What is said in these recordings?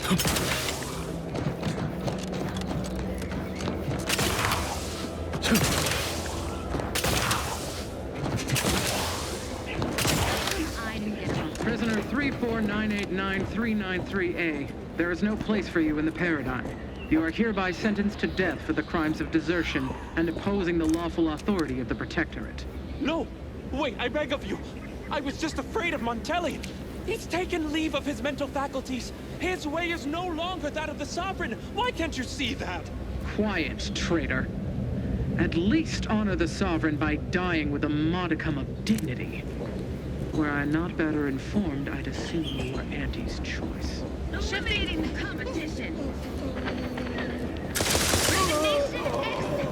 Prisoner 34989-393A. There is no place for you in the paradigm. You are hereby sentenced to death for the crimes of desertion and opposing the lawful authority of the Protectorate. No! Wait, I beg of you! I was just afraid of Montelli! He's taken leave of his mental faculties! His way is no longer that of the Sovereign! Why can't you see that? Quiet, traitor. At least honor the Sovereign by dying with a modicum of dignity. Were I not better informed, I'd assume you were Auntie's choice. Eliminating the competition! Resignation exit!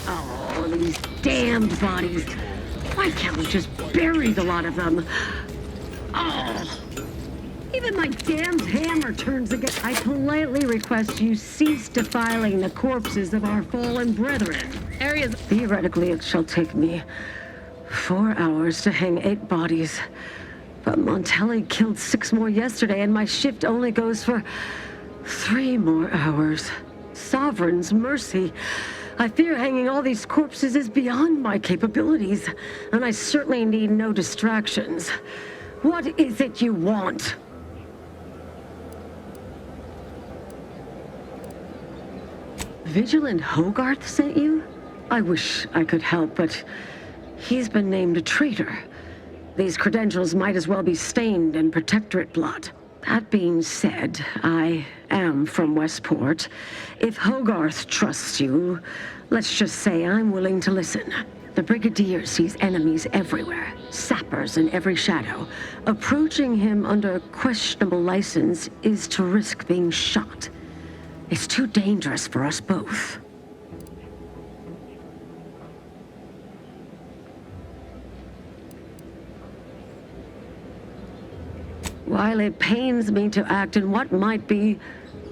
Oh, these damned bodies. Why can't we just bury the lot of them? Oh, even my damned hammer turns against. I politely request you cease defiling the corpses of our fallen brethren. Areas. Theoretically, it shall take me 4 hours to hang 8 bodies. But Montelli killed 6 more yesterday, and my shift only goes for 3 more hours. Sovereign's mercy. I fear hanging all these corpses is beyond my capabilities, and I certainly need no distractions. What is it you want? Vigilant Hogarth sent you? I wish I could help, but he's been named a traitor. These credentials might as well be stained in Protectorate blood. That being said, I am from Westport. If Hogarth trusts you, let's just say I'm willing to listen. The Brigadier sees enemies everywhere, sappers in every shadow. Approaching him under questionable license is to risk being shot. It's too dangerous for us both. While it pains me to act in what might be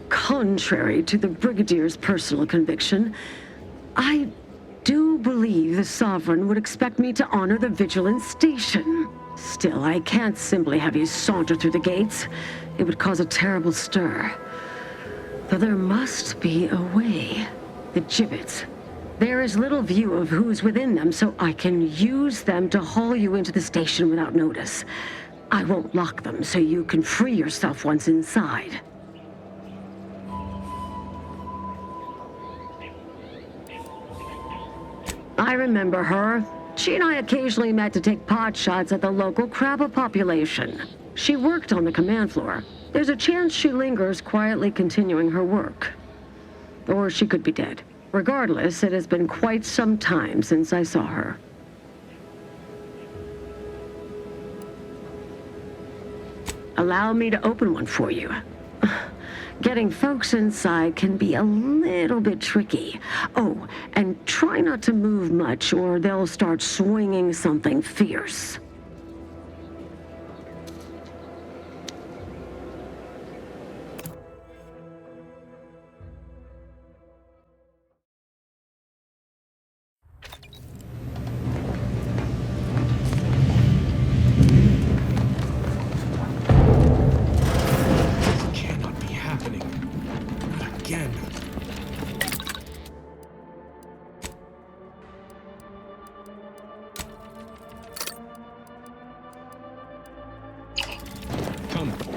contrary to the Brigadier's personal conviction, I do believe the Sovereign would expect me to honor the Vigilance Station. Still, I can't simply have you saunter through the gates. It would cause a terrible stir. Though there must be a way. The gibbets. There is little view of who's within them, so I can use them to haul you into the station without notice. I won't lock them, so you can free yourself once inside. I remember her. She and I occasionally met to take pot shots at the local crabber population. She worked on the command floor. There's a chance she lingers, quietly continuing her work. Or she could be dead. Regardless, it has been quite some time since I saw her. Allow me to open one for you. Getting folks inside can be a little bit tricky. Oh, and try not to move much or they'll start swinging something fierce.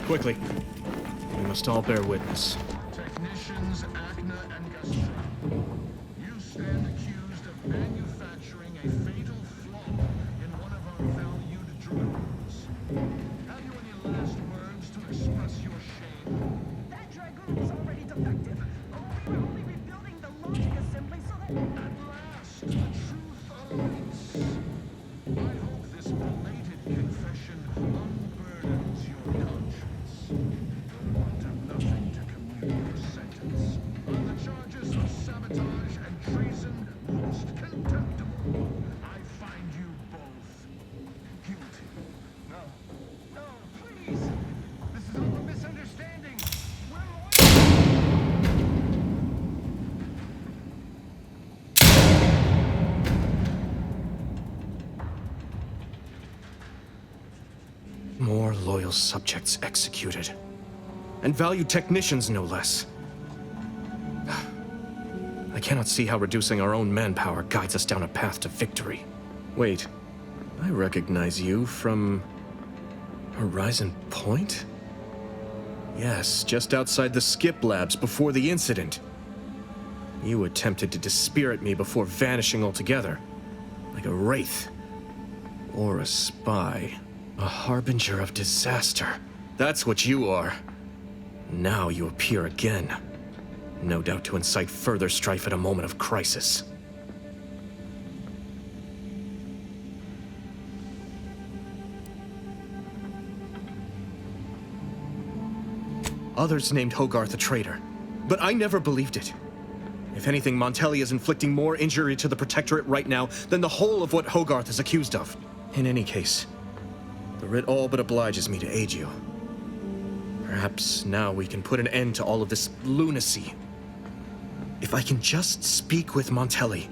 Quickly. We must all bear witness. Technicians Acna and Gastra, you stand accused of manufacturing a fatal flaw in one of our valued drones. Have you any last words to express your shame? That Dragoon is already defective. We're only rebuilding the launching assembly so that... At last, the truth awaits. I hope this belated confession unburdens your conscience. You'll want to nothing to commute your sentence. On the charges of sabotage and treason, most contemptible, I find you both guilty. No, please! This is all a misunderstanding! More loyal subjects executed. And valued technicians, no less. I cannot see how reducing our own manpower guides us down a path to victory. Wait, I recognize you from... Horizon Point? Yes, just outside the skip labs before the incident. You attempted to dispirit me before vanishing altogether. Like a wraith. Or a spy. A harbinger of disaster. That's what you are. Now you appear again. No doubt to incite further strife at a moment of crisis. Others named Hogarth a traitor, but I never believed it. If anything, Montelli is inflicting more injury to the Protectorate right now than the whole of what Hogarth is accused of. In any case, the writ all but obliges me to aid you. Perhaps now we can put an end to all of this lunacy. If I can just speak with Montelli,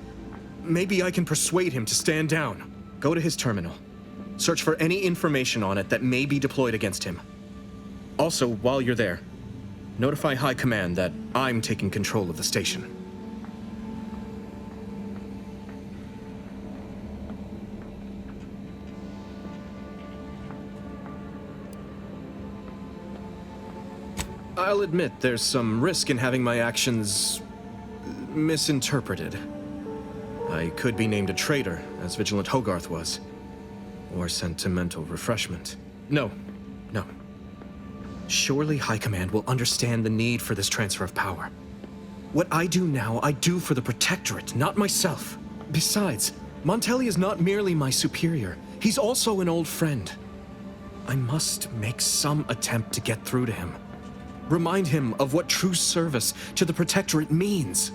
maybe I can persuade him to stand down. Go to his terminal. Search for any information on it that may be deployed against him. Also, while you're there, notify High Command that I'm taking control of the station. I'll admit there's some risk in having my actions misinterpreted. I could be named a traitor, as Vigilant Hogarth was. Or sent to mental refreshment. No. Surely High Command will understand the need for this transfer of power. What I do now, I do for the Protectorate, not myself. Besides, Montelli is not merely my superior. He's also an old friend. I must make some attempt to get through to him. Remind him of what true service to the Protectorate means.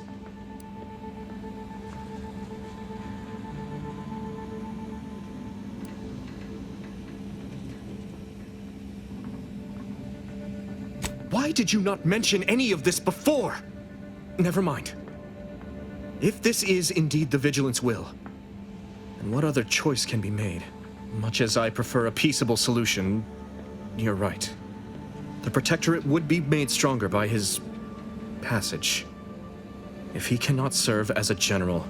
Why did you not mention any of this before? Never mind. If this is indeed the Vigilance will, then what other choice can be made? Much as I prefer a peaceable solution, you're right. The Protectorate would be made stronger by his passage. If he cannot serve as a general,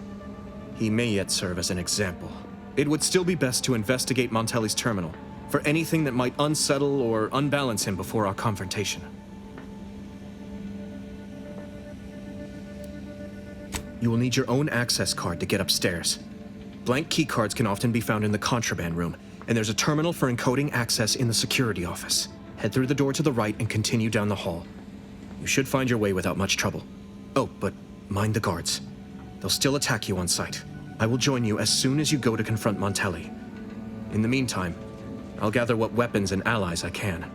he may yet serve as an example. It would still be best to investigate Montelli's terminal for anything that might unsettle or unbalance him before our confrontation. You will need your own access card to get upstairs. Blank keycards can often be found in the contraband room, and there's a terminal for encoding access in the security office. Head through the door to the right and continue down the hall. You should find your way without much trouble. Oh, but mind the guards. They'll still attack you on sight. I will join you as soon as you go to confront Montelli. In the meantime, I'll gather what weapons and allies I can.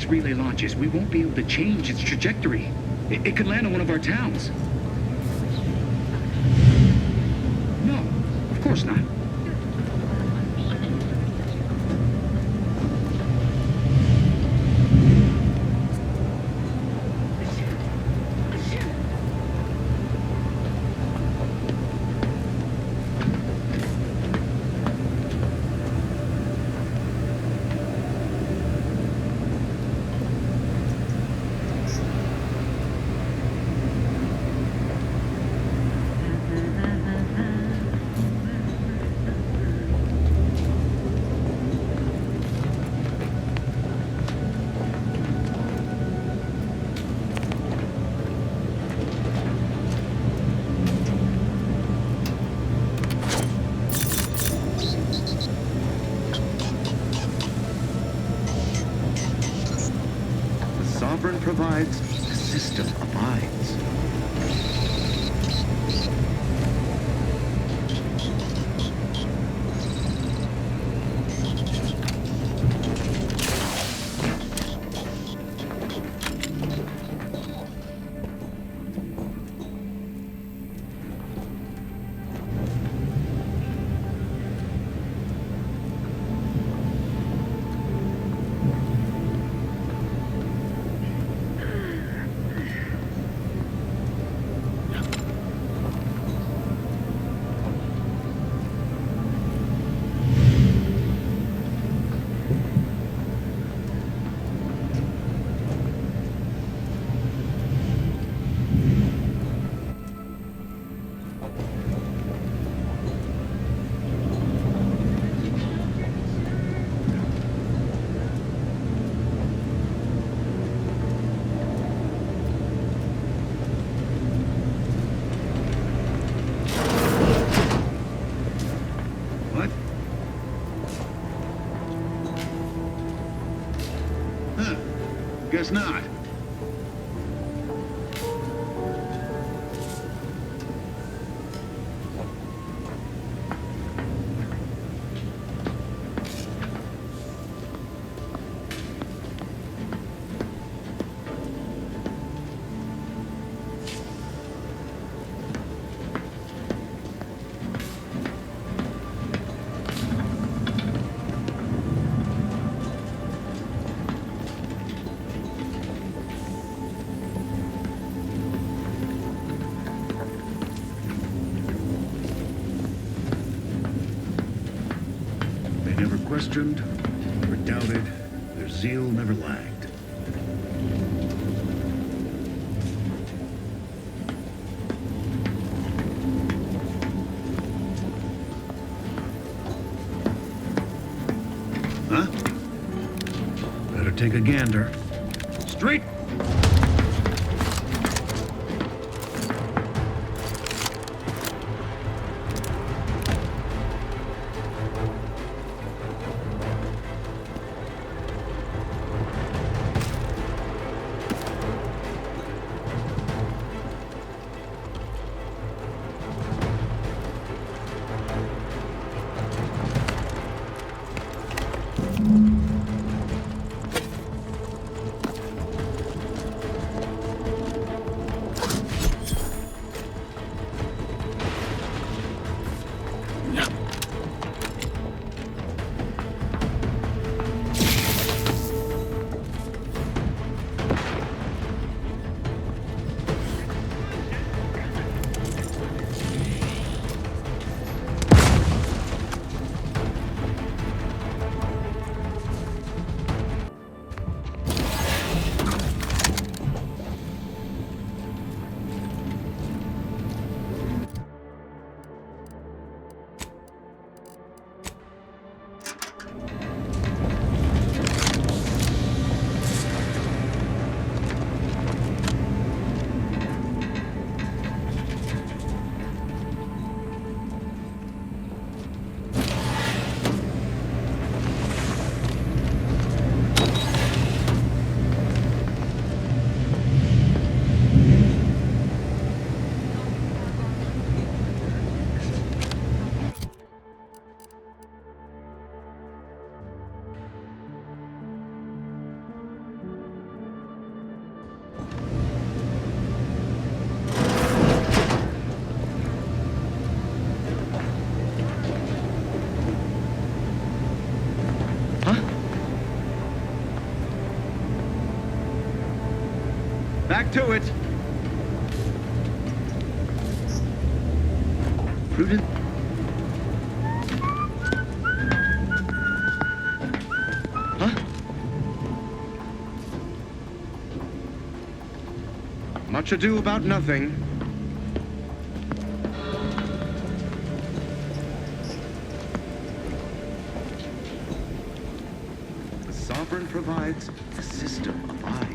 Relay launches, we won't be able to change its trajectory. It could land on one of our towns. No, of course not. Provides, the system abides. Guess not. questioned, never doubted, their zeal never lagged. Huh? Better take a gander. Straight! Back to it. Prudent. Huh? Much ado about nothing. The sovereign provides, the system abides.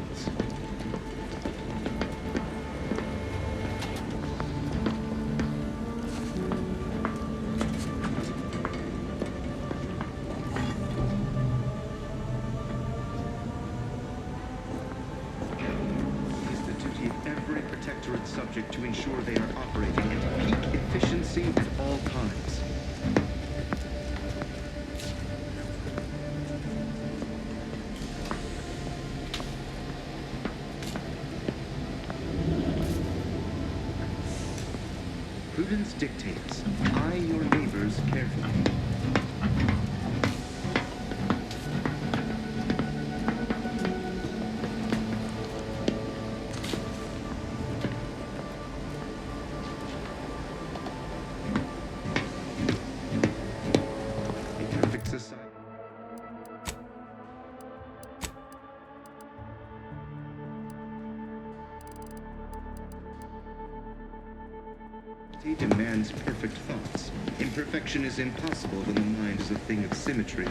Protectorate subject to ensure they are operating at peak efficiency at all times. Prudence dictates, eye your neighbors carefully. He demands perfect thoughts. Imperfection is impossible when the mind is a thing of symmetry.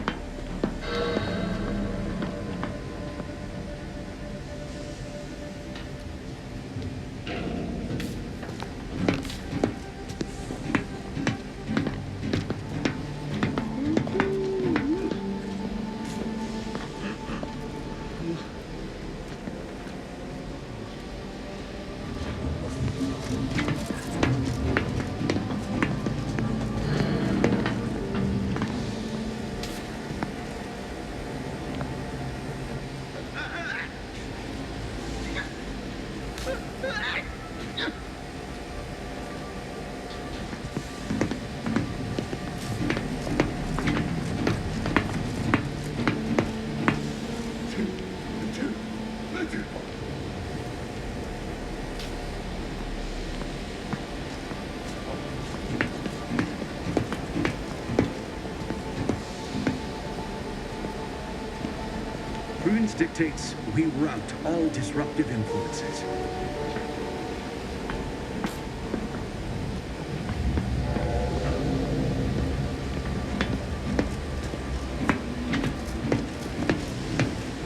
Prince dictates we rout all disruptive influences.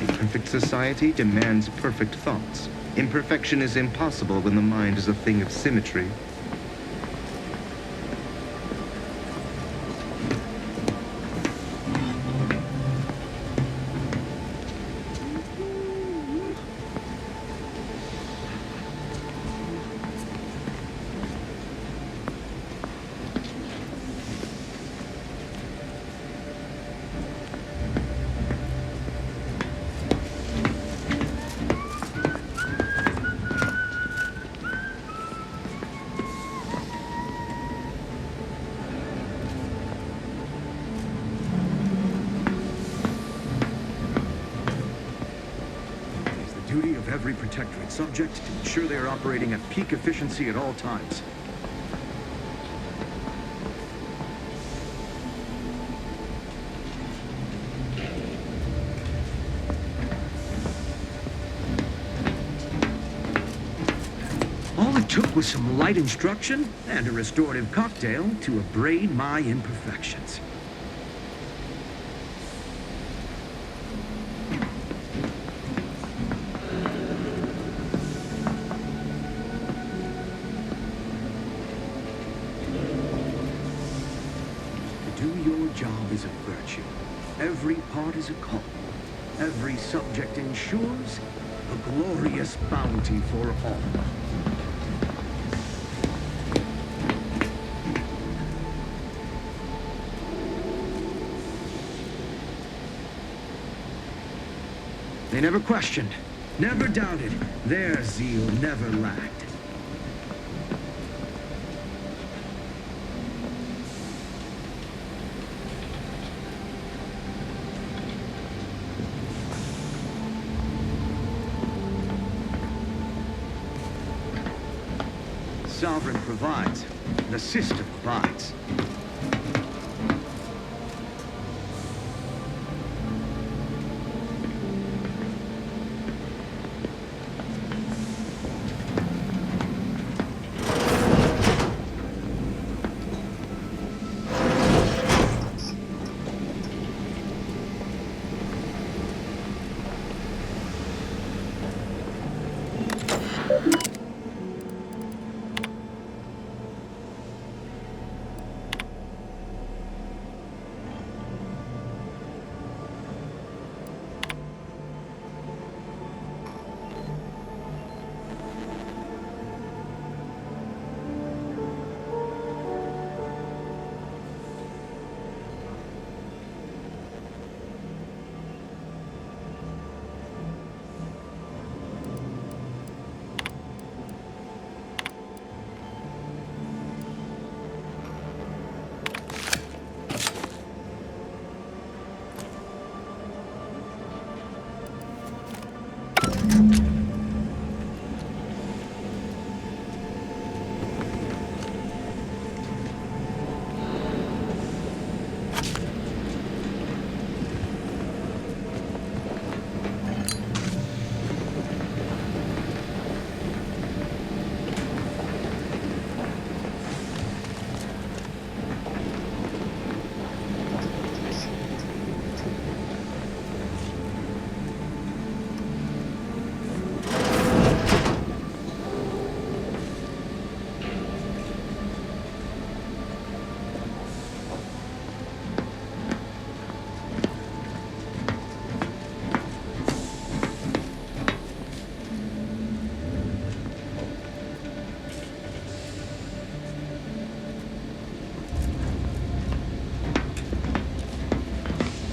A perfect society demands perfect thoughts. Imperfection is impossible when the mind is a thing of symmetry. Duty of every Protectorate subject to ensure they are operating at peak efficiency at all times. All it took was some light instruction and a restorative cocktail to abrade my imperfections. Job is a virtue. Every part is a call. Every subject ensures a glorious bounty for all. They never questioned, never doubted. Their zeal never lacked. Sovereign provides, the system abides.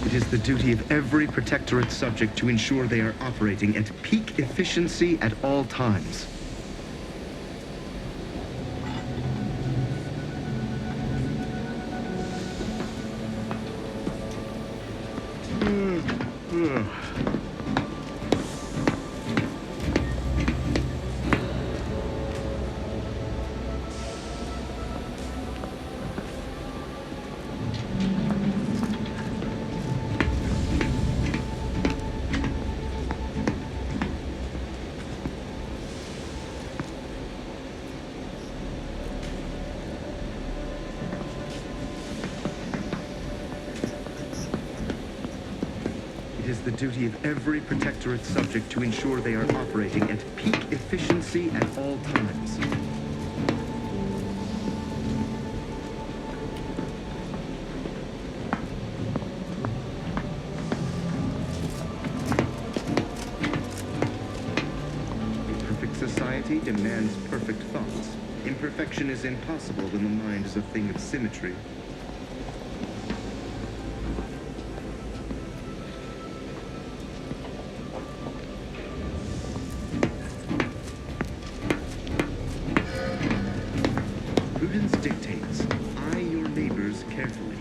It is the duty of every Protectorate subject to ensure they are operating at peak efficiency at all times. the duty of every Protectorate subject to ensure they are operating at peak efficiency at all times. A perfect society demands perfect thoughts. Imperfection is impossible when the mind is a thing of symmetry. Prudence dictates, eye your neighbors carefully.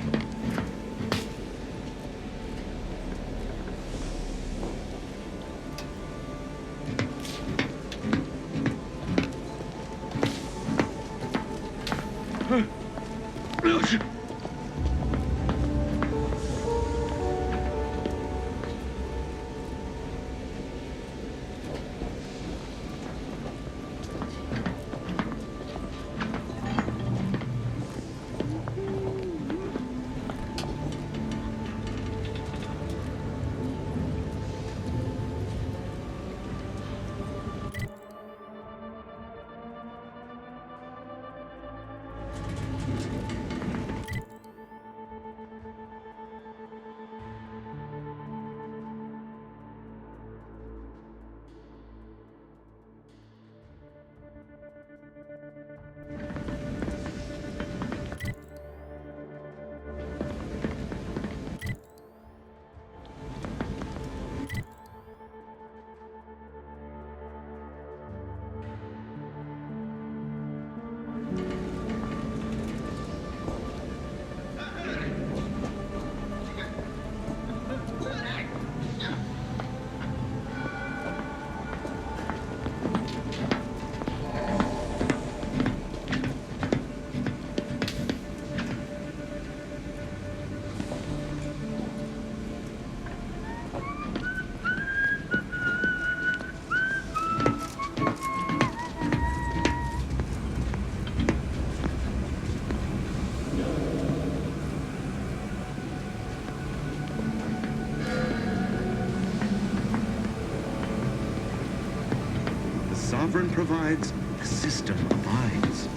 The sovereign provides, the system abides.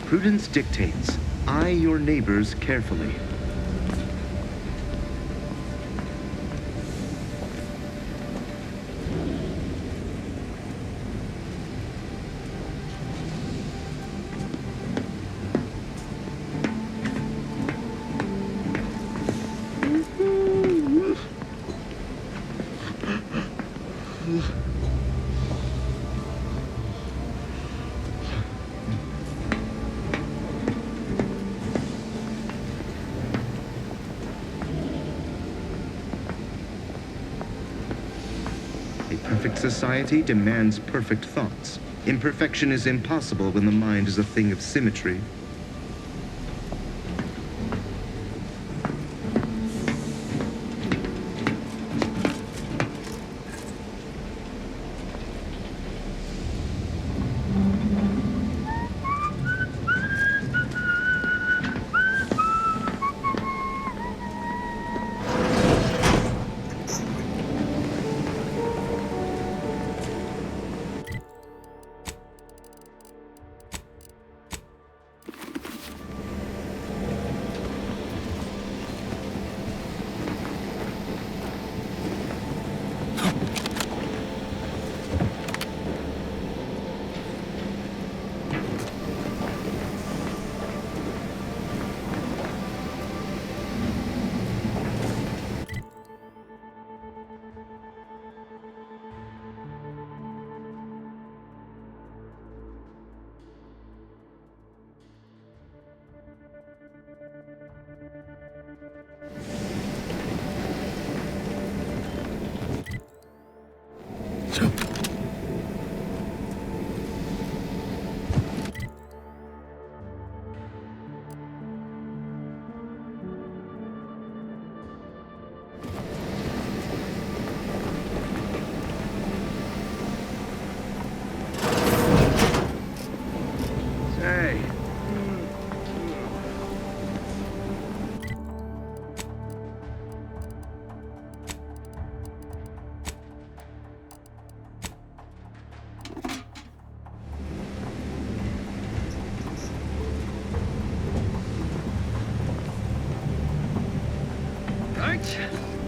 Prudence dictates, eye your neighbors carefully. A perfect society demands perfect thoughts. Imperfection is impossible when the mind is a thing of symmetry.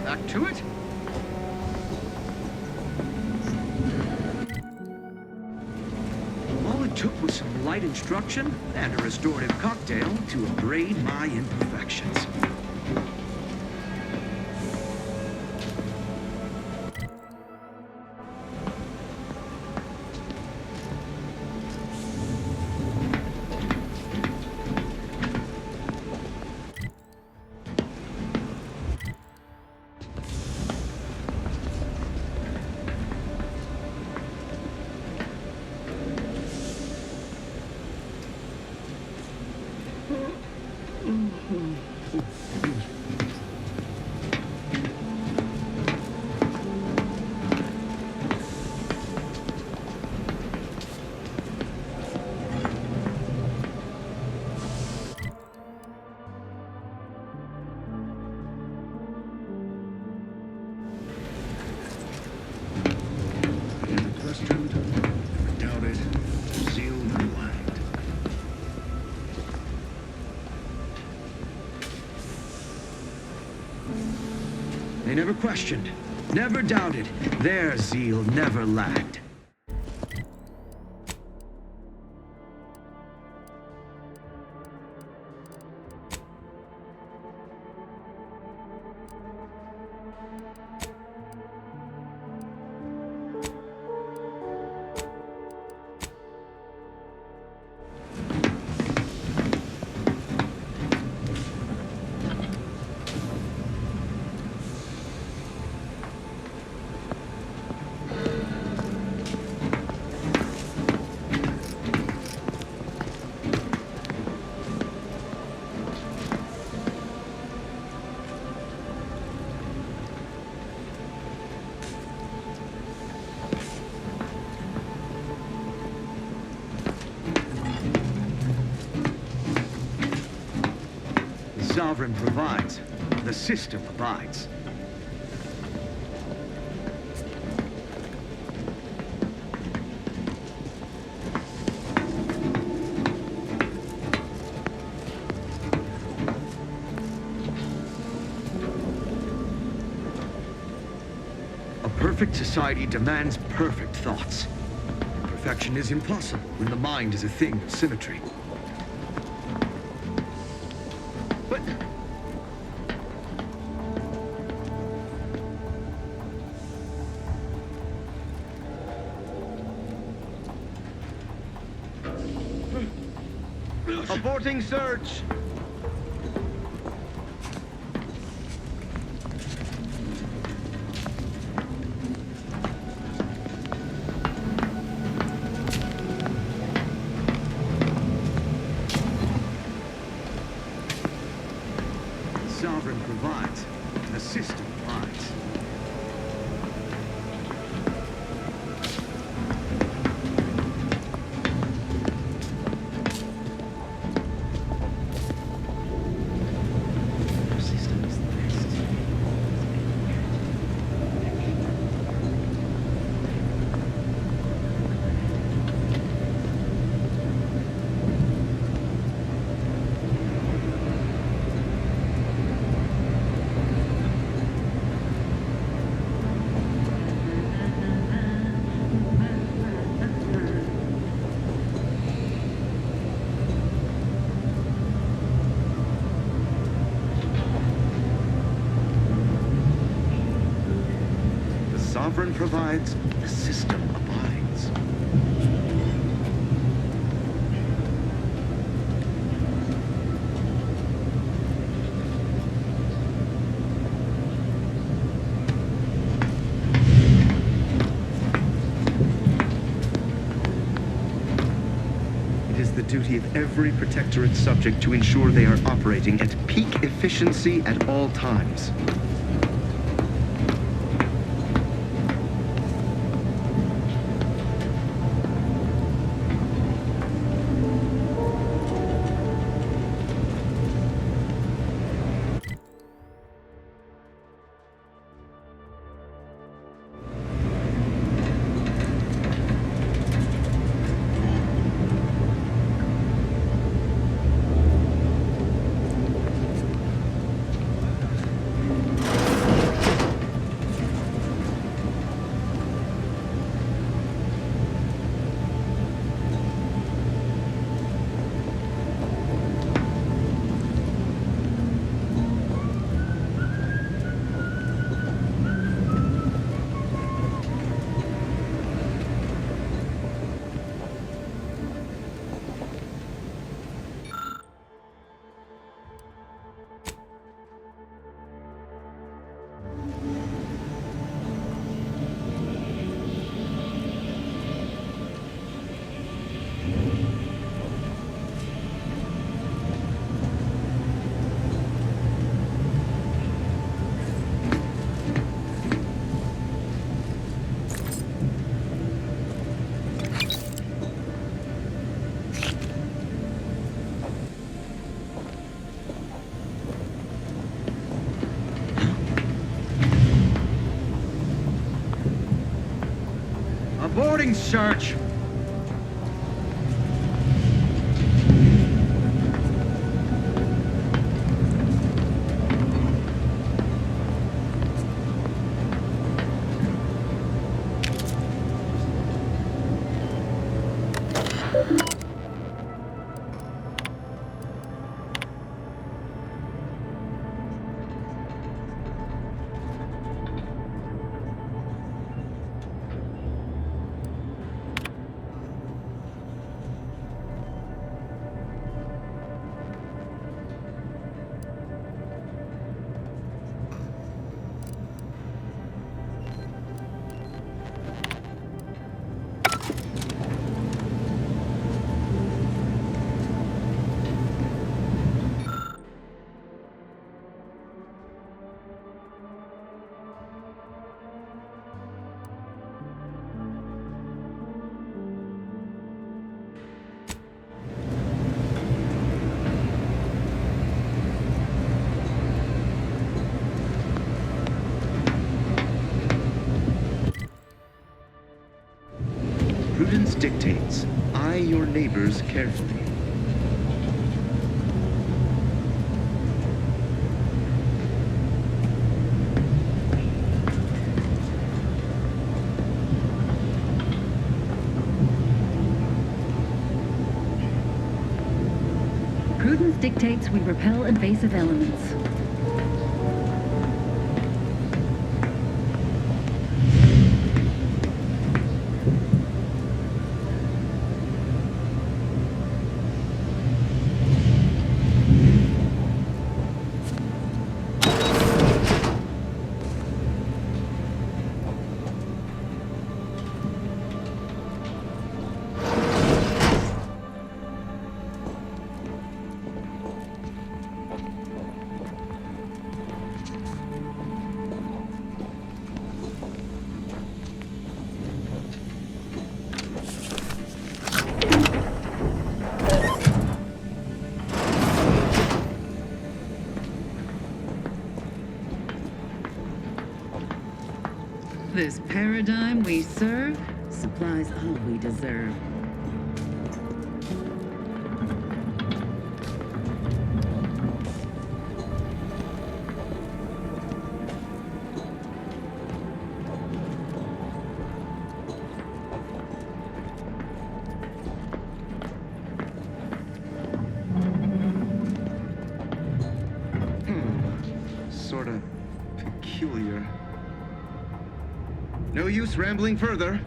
Back to it. All it took was some light instruction and a restorative cocktail to abrade my imperfections. Questioned, never doubted, zeal never lagged. They never questioned, never doubted. Their zeal never lagged. The sovereign provides, the system abides. A perfect society demands perfect thoughts. Perfection is impossible when the mind is a thing of symmetry. But Aborting search! the sovereign provides, the system abides. The sovereign provides, the system abides. It is the duty of every Protectorate subject to ensure they are operating at peak efficiency at all times. A boarding search! Prudence dictates, eye your neighbors carefully. Prudence dictates we repel invasive elements. This paradigm we serve supplies all we deserve. Sorta peculiar. No use rambling further.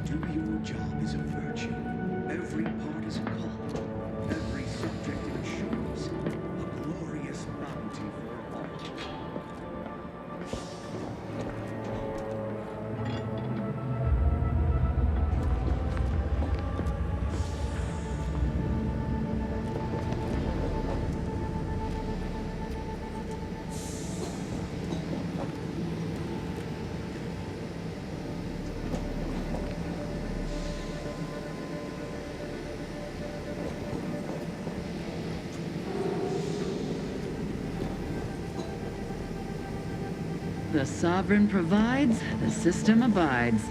Do your job is a virtue. Every part is a cult. Every subject ensures a glorious bounty for all. The sovereign provides, the system abides.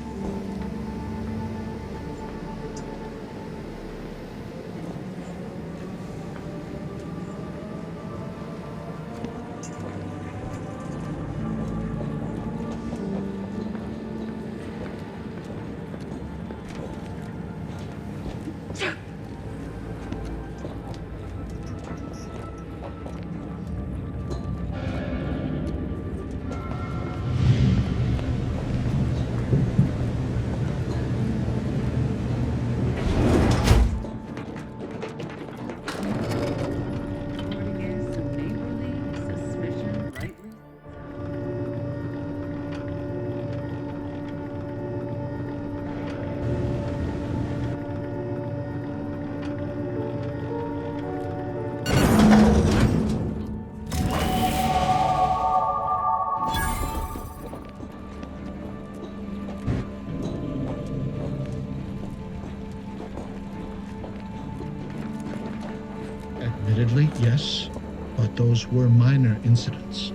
Admittedly, yes, but those were minor incidents.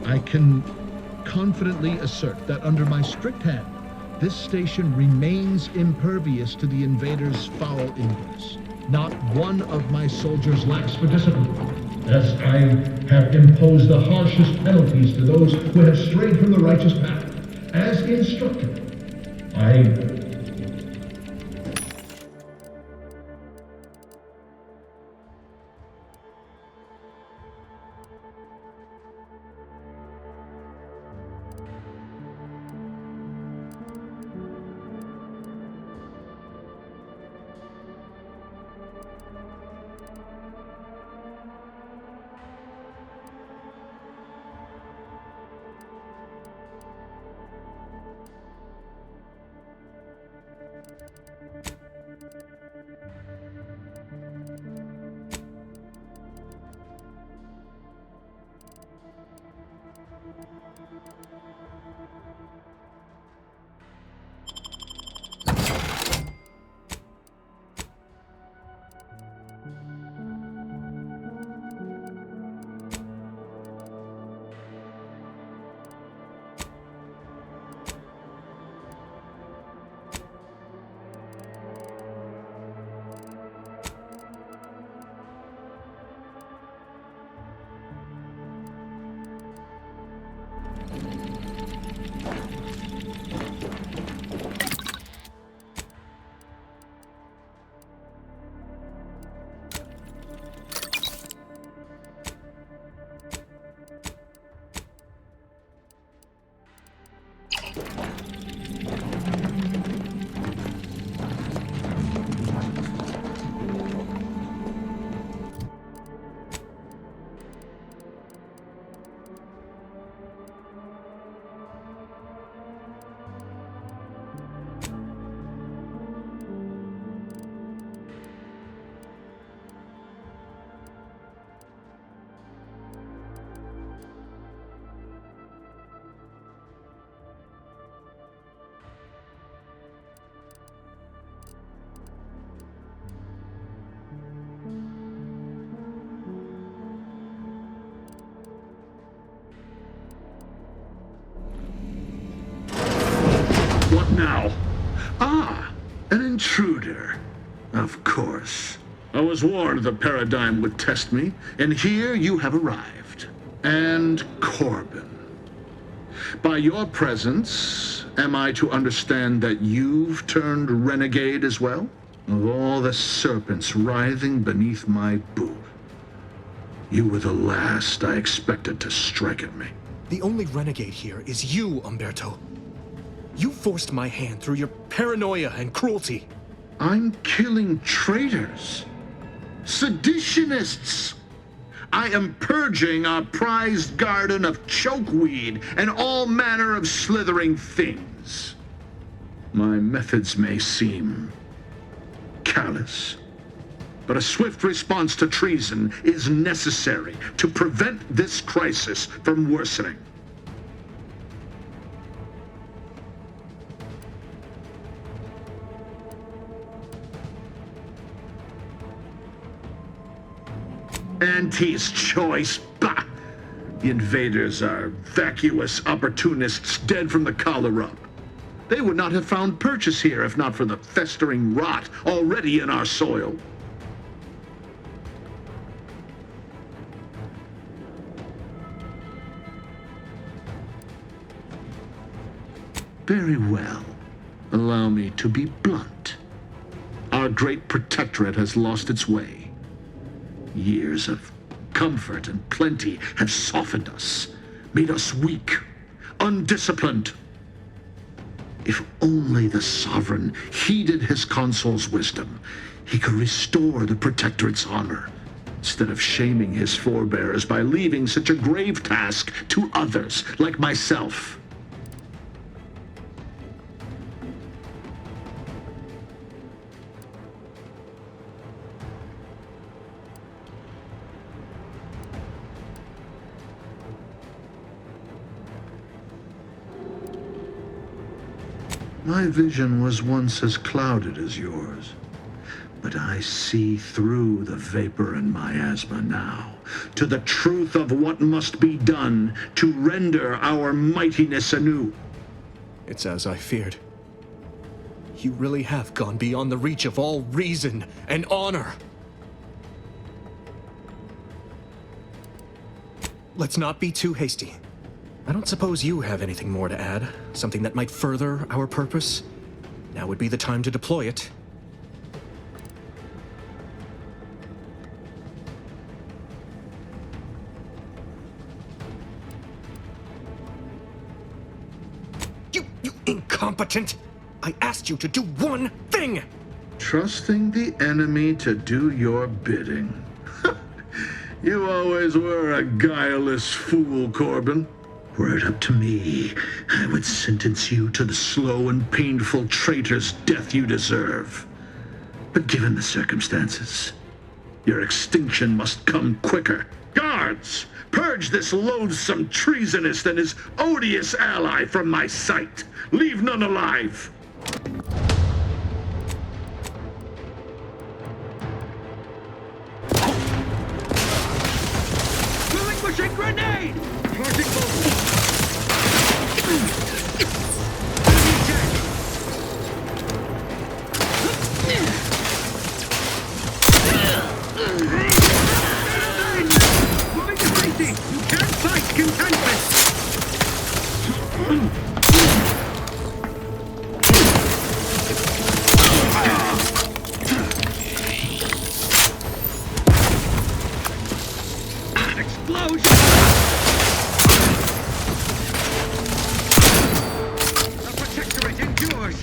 I can confidently assert that under my strict hand, this station remains impervious to the invaders' foul ingress. Not one of my soldiers lacks for discipline, as I have imposed the harshest penalties to those who have strayed from the righteous path. As instructed, What now? Ah, an intruder. Of course. I was warned the paradigm would test me, and here you have arrived. And Corbin. By your presence, am I to understand that you've turned renegade as well? Of all the serpents writhing beneath my boot, you were the last I expected to strike at me. The only renegade here is you, Umberto. You forced my hand through your paranoia and cruelty. I'm killing traitors, seditionists. I am purging our prized garden of chokeweed and all manner of slithering things. My methods may seem callous, but a swift response to treason is necessary to prevent this crisis from worsening. Auntie's choice, bah! The invaders are vacuous opportunists dead from the collar up. They would not have found purchase here if not for the festering rot already in our soil. Very well. Allow me to be blunt. Our great Protectorate has lost its way. Years of comfort and plenty have softened us, made us weak, undisciplined. If only the Sovereign heeded his consul's wisdom, he could restore the Protectorate's honor, instead of shaming his forebears by leaving such a grave task to others like myself. My vision was once as clouded as yours, But I see through the vapor and miasma now, to the truth of what must be done to render our mightiness anew. It's as I feared. You really have gone beyond the reach of all reason and honor. Let's not be too hasty. I don't suppose you have anything more to add, something that might further our purpose? Now would be the time to deploy it. You incompetent! I asked you to do one thing! Trusting the enemy to do your bidding. You always were a guileless fool, Corbin. Were it up to me, I would sentence you to the slow and painful traitor's death you deserve. But given the circumstances, your extinction must come quicker. Guards, purge this loathsome treasonist and his odious ally from my sight. Leave none alive. Relinquishing grenade! Charging bolt! Moving to safety! You can't fight contentment! Explosion! The Protectorate endures!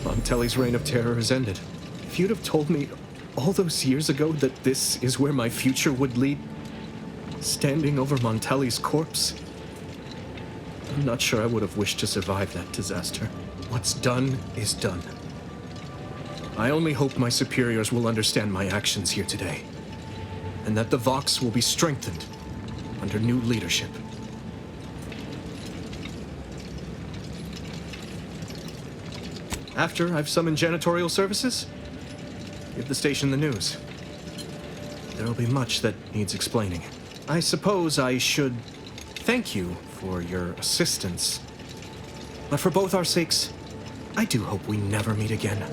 Monteli's reign of terror has ended. If you'd have told me all those years ago that this is where my future would lead, standing over Monteli's corpse, I'm not sure I would have wished to survive that disaster. What's done is done. I only hope my superiors will understand my actions here today, and that the Vox will be strengthened under new leadership. After I've summoned janitorial services, give the station the news. There'll be much that needs explaining. I suppose I should thank you for your assistance. But for both our sakes, I do hope we never meet again.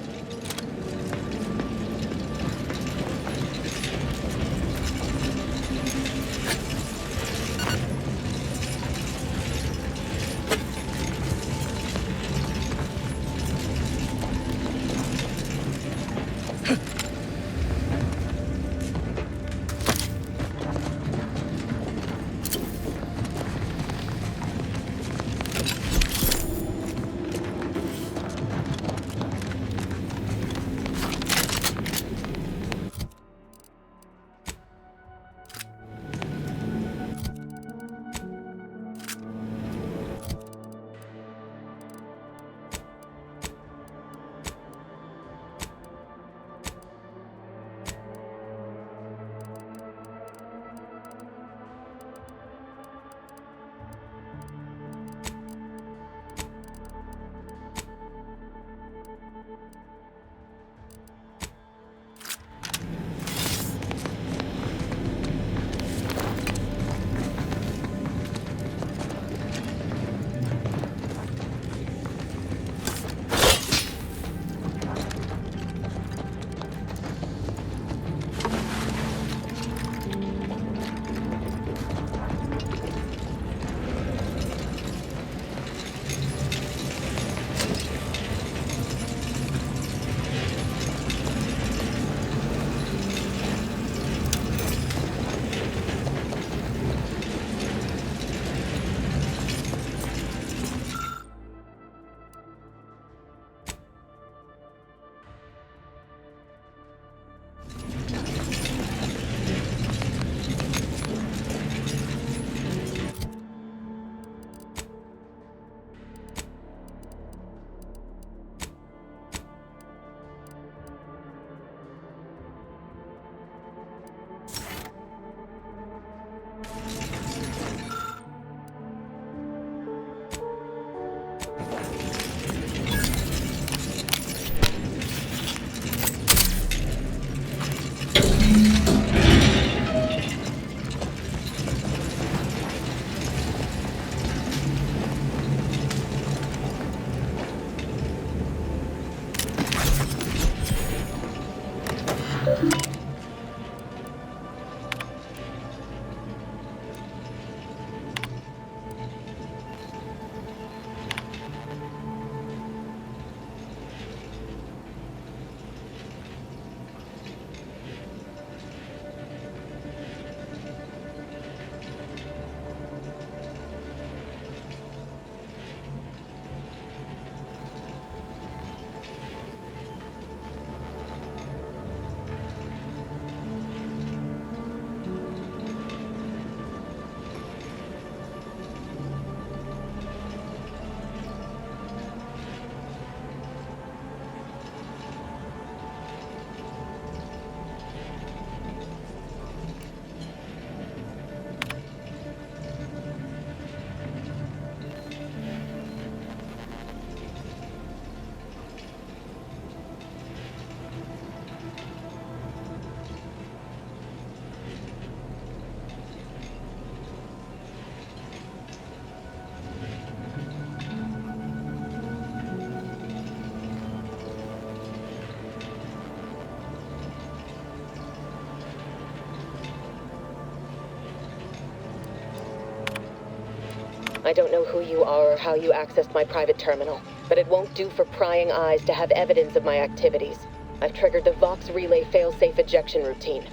I don't know who you are or how you accessed my private terminal, but it won't do for prying eyes to have evidence of my activities. I've triggered the Vox Relay failsafe ejection routine.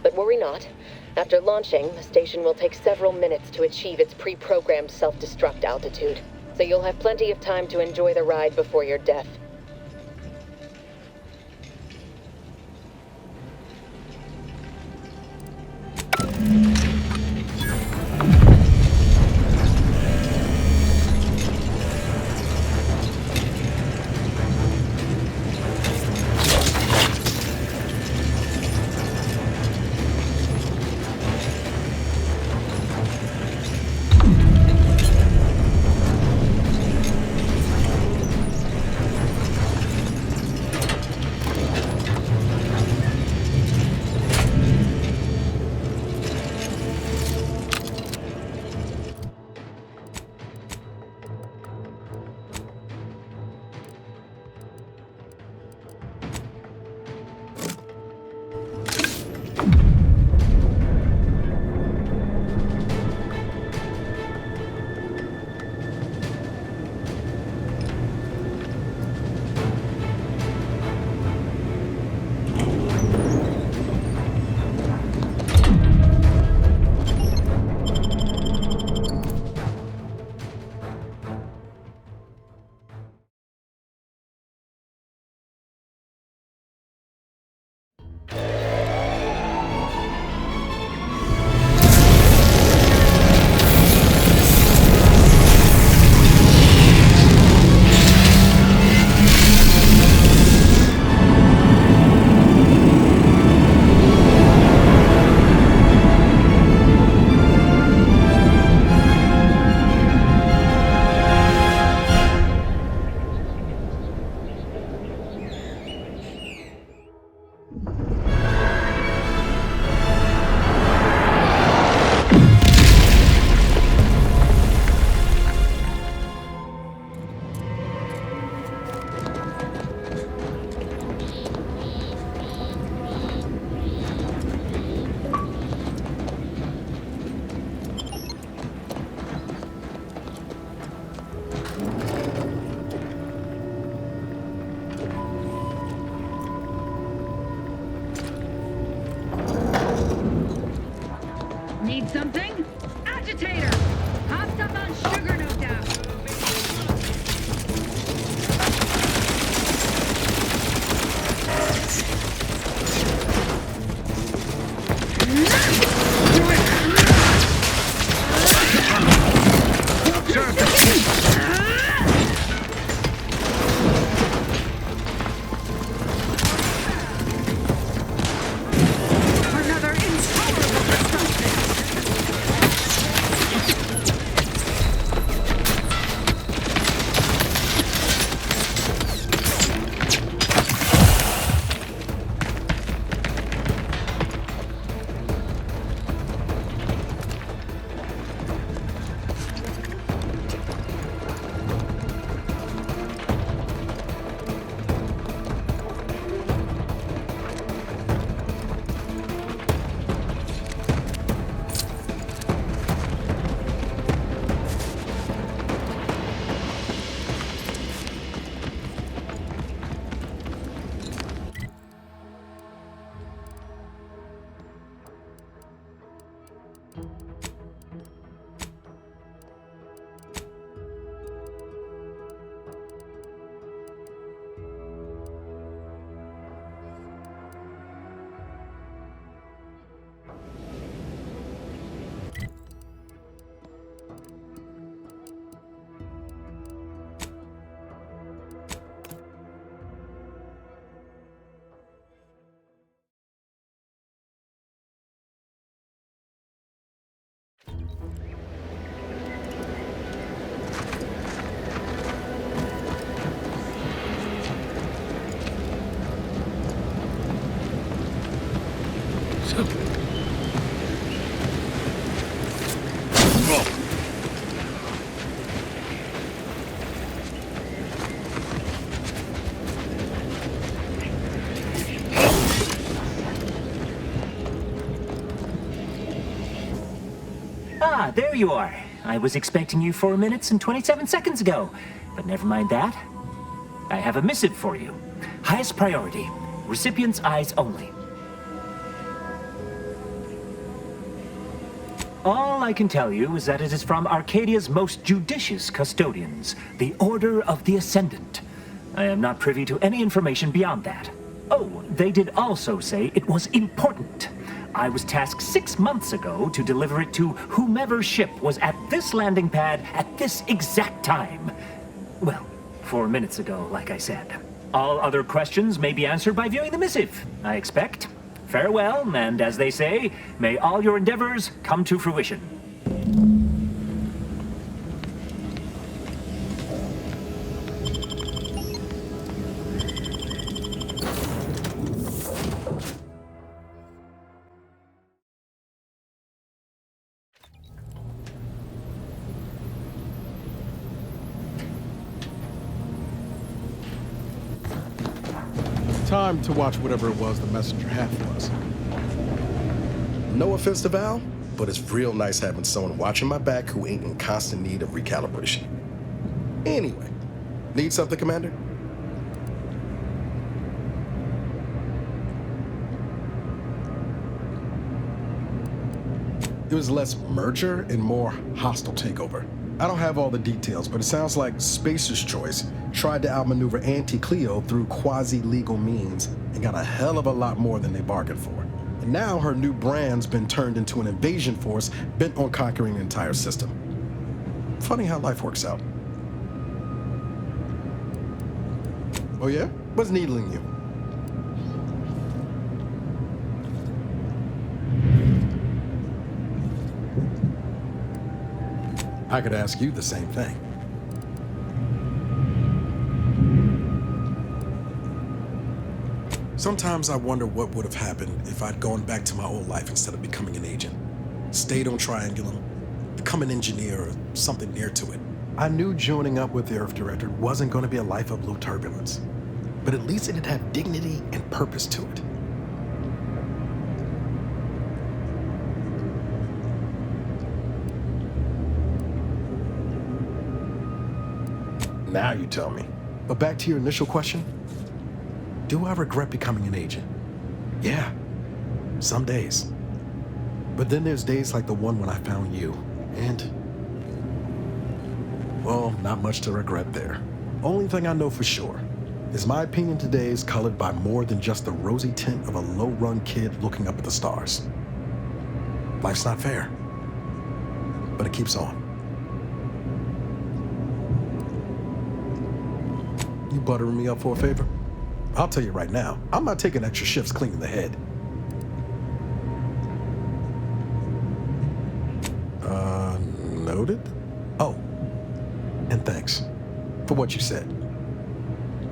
But worry not. After launching, the station will take several minutes to achieve its pre-programmed self-destruct altitude, so you'll have plenty of time to enjoy the ride before your death. Need something? Agitator! Hopped up on sugar, no doubt. Another intolerable destruction! Ah, there you are. I was expecting you 4 minutes and 27 seconds ago. But never mind that. I have a missive for you. Highest priority. Recipient's eyes only. All I can tell you is that it is from Arcadia's most judicious custodians, the Order of the Ascendant. I am not privy to any information beyond that. Oh, they did also say it was important. I was tasked 6 months ago to deliver it to whomever ship was at this landing pad at this exact time. Well, 4 minutes ago, like I said. All other questions may be answered by viewing the missive, I expect. Farewell, and as they say, may all your endeavors come to fruition. Time to watch whatever it was the messenger had for us. No offense to Val, but it's real nice having someone watching my back who ain't in constant need of recalibration. Anyway, need something, Commander? It was less merger and more hostile takeover. I don't have all the details, but it sounds like Spacer's Choice tried to outmaneuver Auntie Cleo through quasi-legal means and got a hell of a lot more than they bargained for. And now her new brand's been turned into an invasion force bent on conquering the entire system. Funny how life works out. Oh yeah? What's needling you? I could ask you the same thing. Sometimes I wonder what would have happened if I'd gone back to my old life instead of becoming an agent. Stayed on Triangulum, become an engineer or something near to it. I knew joining up with the Earth Directorate wasn't going to be a life of low turbulence, but at least it'd have dignity and purpose to it. Now you tell me. But back to your initial question. Do I regret becoming an agent? Yeah, some days. But then there's days like the one when I found you, and... well, not much to regret there. Only thing I know for sure is my opinion today is colored by more than just the rosy tint of a low-run kid looking up at the stars. Life's not fair, but it keeps on. You buttering me up for a favor? I'll tell you right now, I'm not taking extra shifts cleaning the head. Noted? Oh, and thanks for what you said.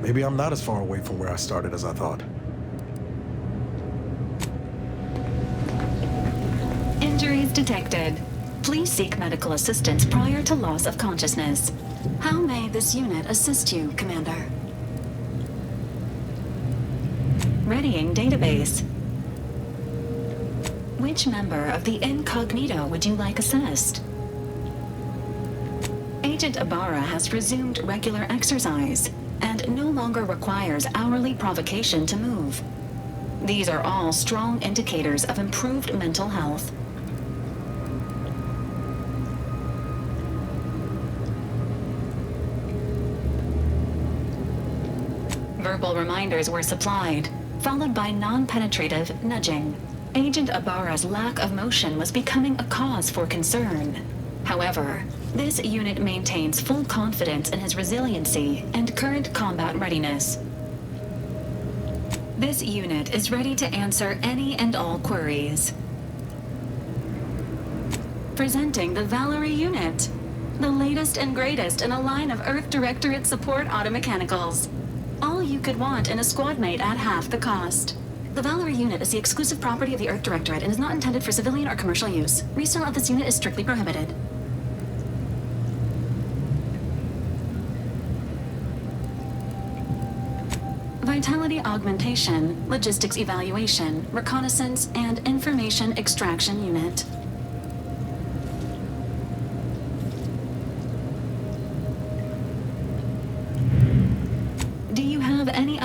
Maybe I'm not as far away from where I started as I thought. Injuries detected. Please seek medical assistance prior to loss of consciousness. How may this unit assist you, Commander? Readying database. Which member of the Incognito would you like assessed? Agent Ibarra has resumed regular exercise and no longer requires hourly provocation to move. These are all strong indicators of improved mental health. Verbal reminders were supplied, followed by non-penetrative nudging. Agent Ibarra's lack of motion was becoming a cause for concern. However, this unit maintains full confidence in his resiliency and current combat readiness. This unit is ready to answer any and all queries. Presenting the Valerie unit, the latest and greatest in a line of Earth Directorate support automechanicals. All you could want in a squad mate at half the cost. The Valerie unit is the exclusive property of the Earth Directorate and is not intended for civilian or commercial use. Resale of this unit is strictly prohibited. Vitality augmentation, logistics evaluation, reconnaissance, and information extraction unit.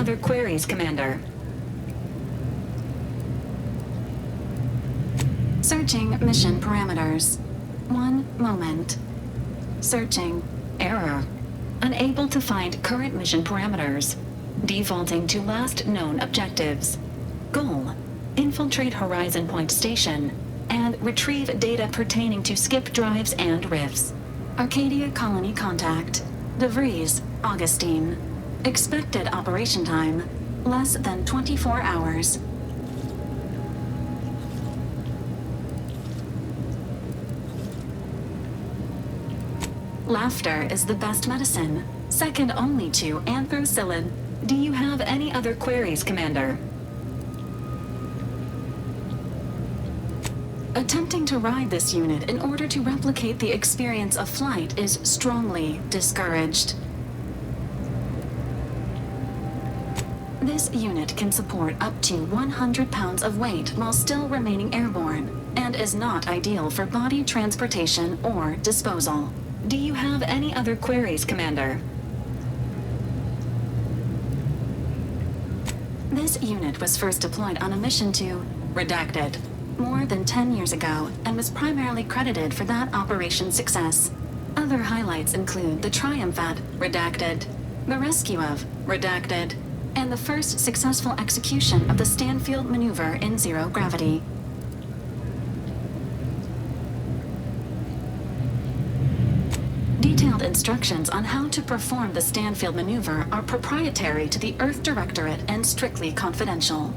other queries, Commander? Searching mission parameters. One moment. Searching. Error. Unable to find current mission parameters. Defaulting to last known objectives. Goal. Infiltrate Horizon Point Station and retrieve data pertaining to skip drives and rifts. Arcadia Colony Contact. De Vries, Augustine. Expected operation time, less than 24 hours. Laughter is the best medicine, second only to anthracillin. Do you have any other queries, Commander? Attempting to ride this unit in order to replicate the experience of flight is strongly discouraged. This unit can support up to 100 pounds of weight while still remaining airborne, and is not ideal for body transportation or disposal. Do you have any other queries, Commander? This unit was first deployed on a mission to Redacted more than 10 years ago and was primarily credited for that operation's success. Other highlights include the triumph at Redacted, the rescue of Redacted, and the first successful execution of the Stanfield maneuver in zero gravity. Detailed instructions on how to perform the Stanfield maneuver are proprietary to the Earth Directorate and strictly confidential.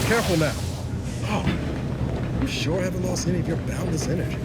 Careful now. Oh, you sure haven't lost any of your boundless energy.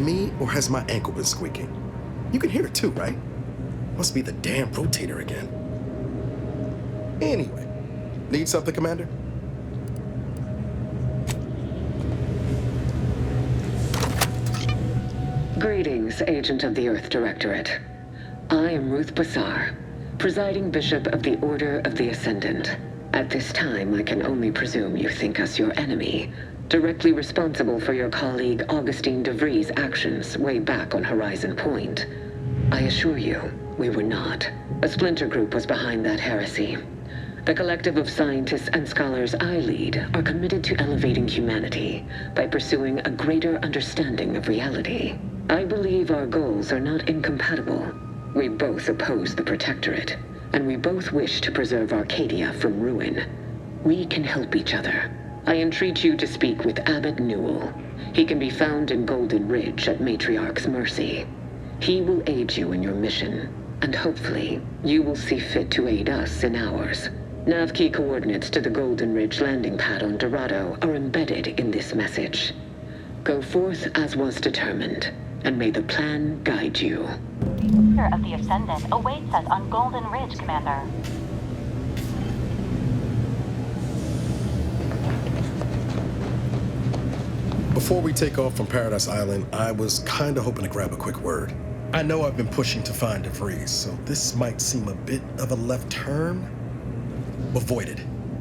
me, or has my ankle been squeaking? You can hear it too, right? Must be the damn rotator again. Anyway, need something, Commander? Greetings, Agent of the Earth Directorate. I am Ruth Bassar, presiding Bishop of the Order of the Ascendant. At this time, I can only presume you think us your enemy, directly responsible for your colleague Augustine DeVries' actions way back on Horizon Point. I assure you, we were not. A splinter group was behind that heresy. The collective of scientists and scholars I lead are committed to elevating humanity by pursuing a greater understanding of reality. I believe our goals are not incompatible. We both oppose the Protectorate, and we both wish to preserve Arcadia from ruin. We can help each other. I entreat you to speak with Abbot Newell. He can be found in Golden Ridge at Matriarch's mercy. He will aid you in your mission, and hopefully, you will see fit to aid us in ours. Nav key coordinates to the Golden Ridge landing pad on Dorado are embedded in this message. Go forth as was determined, and may the plan guide you. The Order of the Ascendant awaits us on Golden Ridge, Commander. Before we take off from Paradise Island, I was kinda hoping to grab a quick word. I know I've been pushing to find DeVries, so this might seem a bit of a left turn. Avoid it.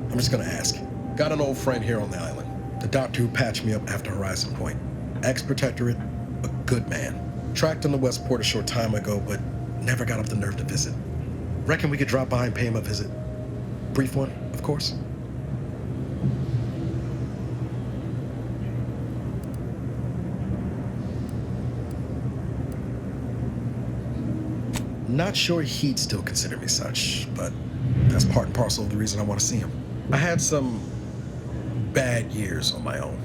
I'm just gonna ask. Got an old friend here on the island. The doctor who patched me up after Horizon Point. Ex-Protectorate, a good man. Tracked on the Westport a short time ago, but never got up the nerve to visit. Reckon we could drop by and pay him a visit. Brief one, of course. Not sure he'd still consider me such, but that's part and parcel of the reason I want to see him. I had some bad years on my own.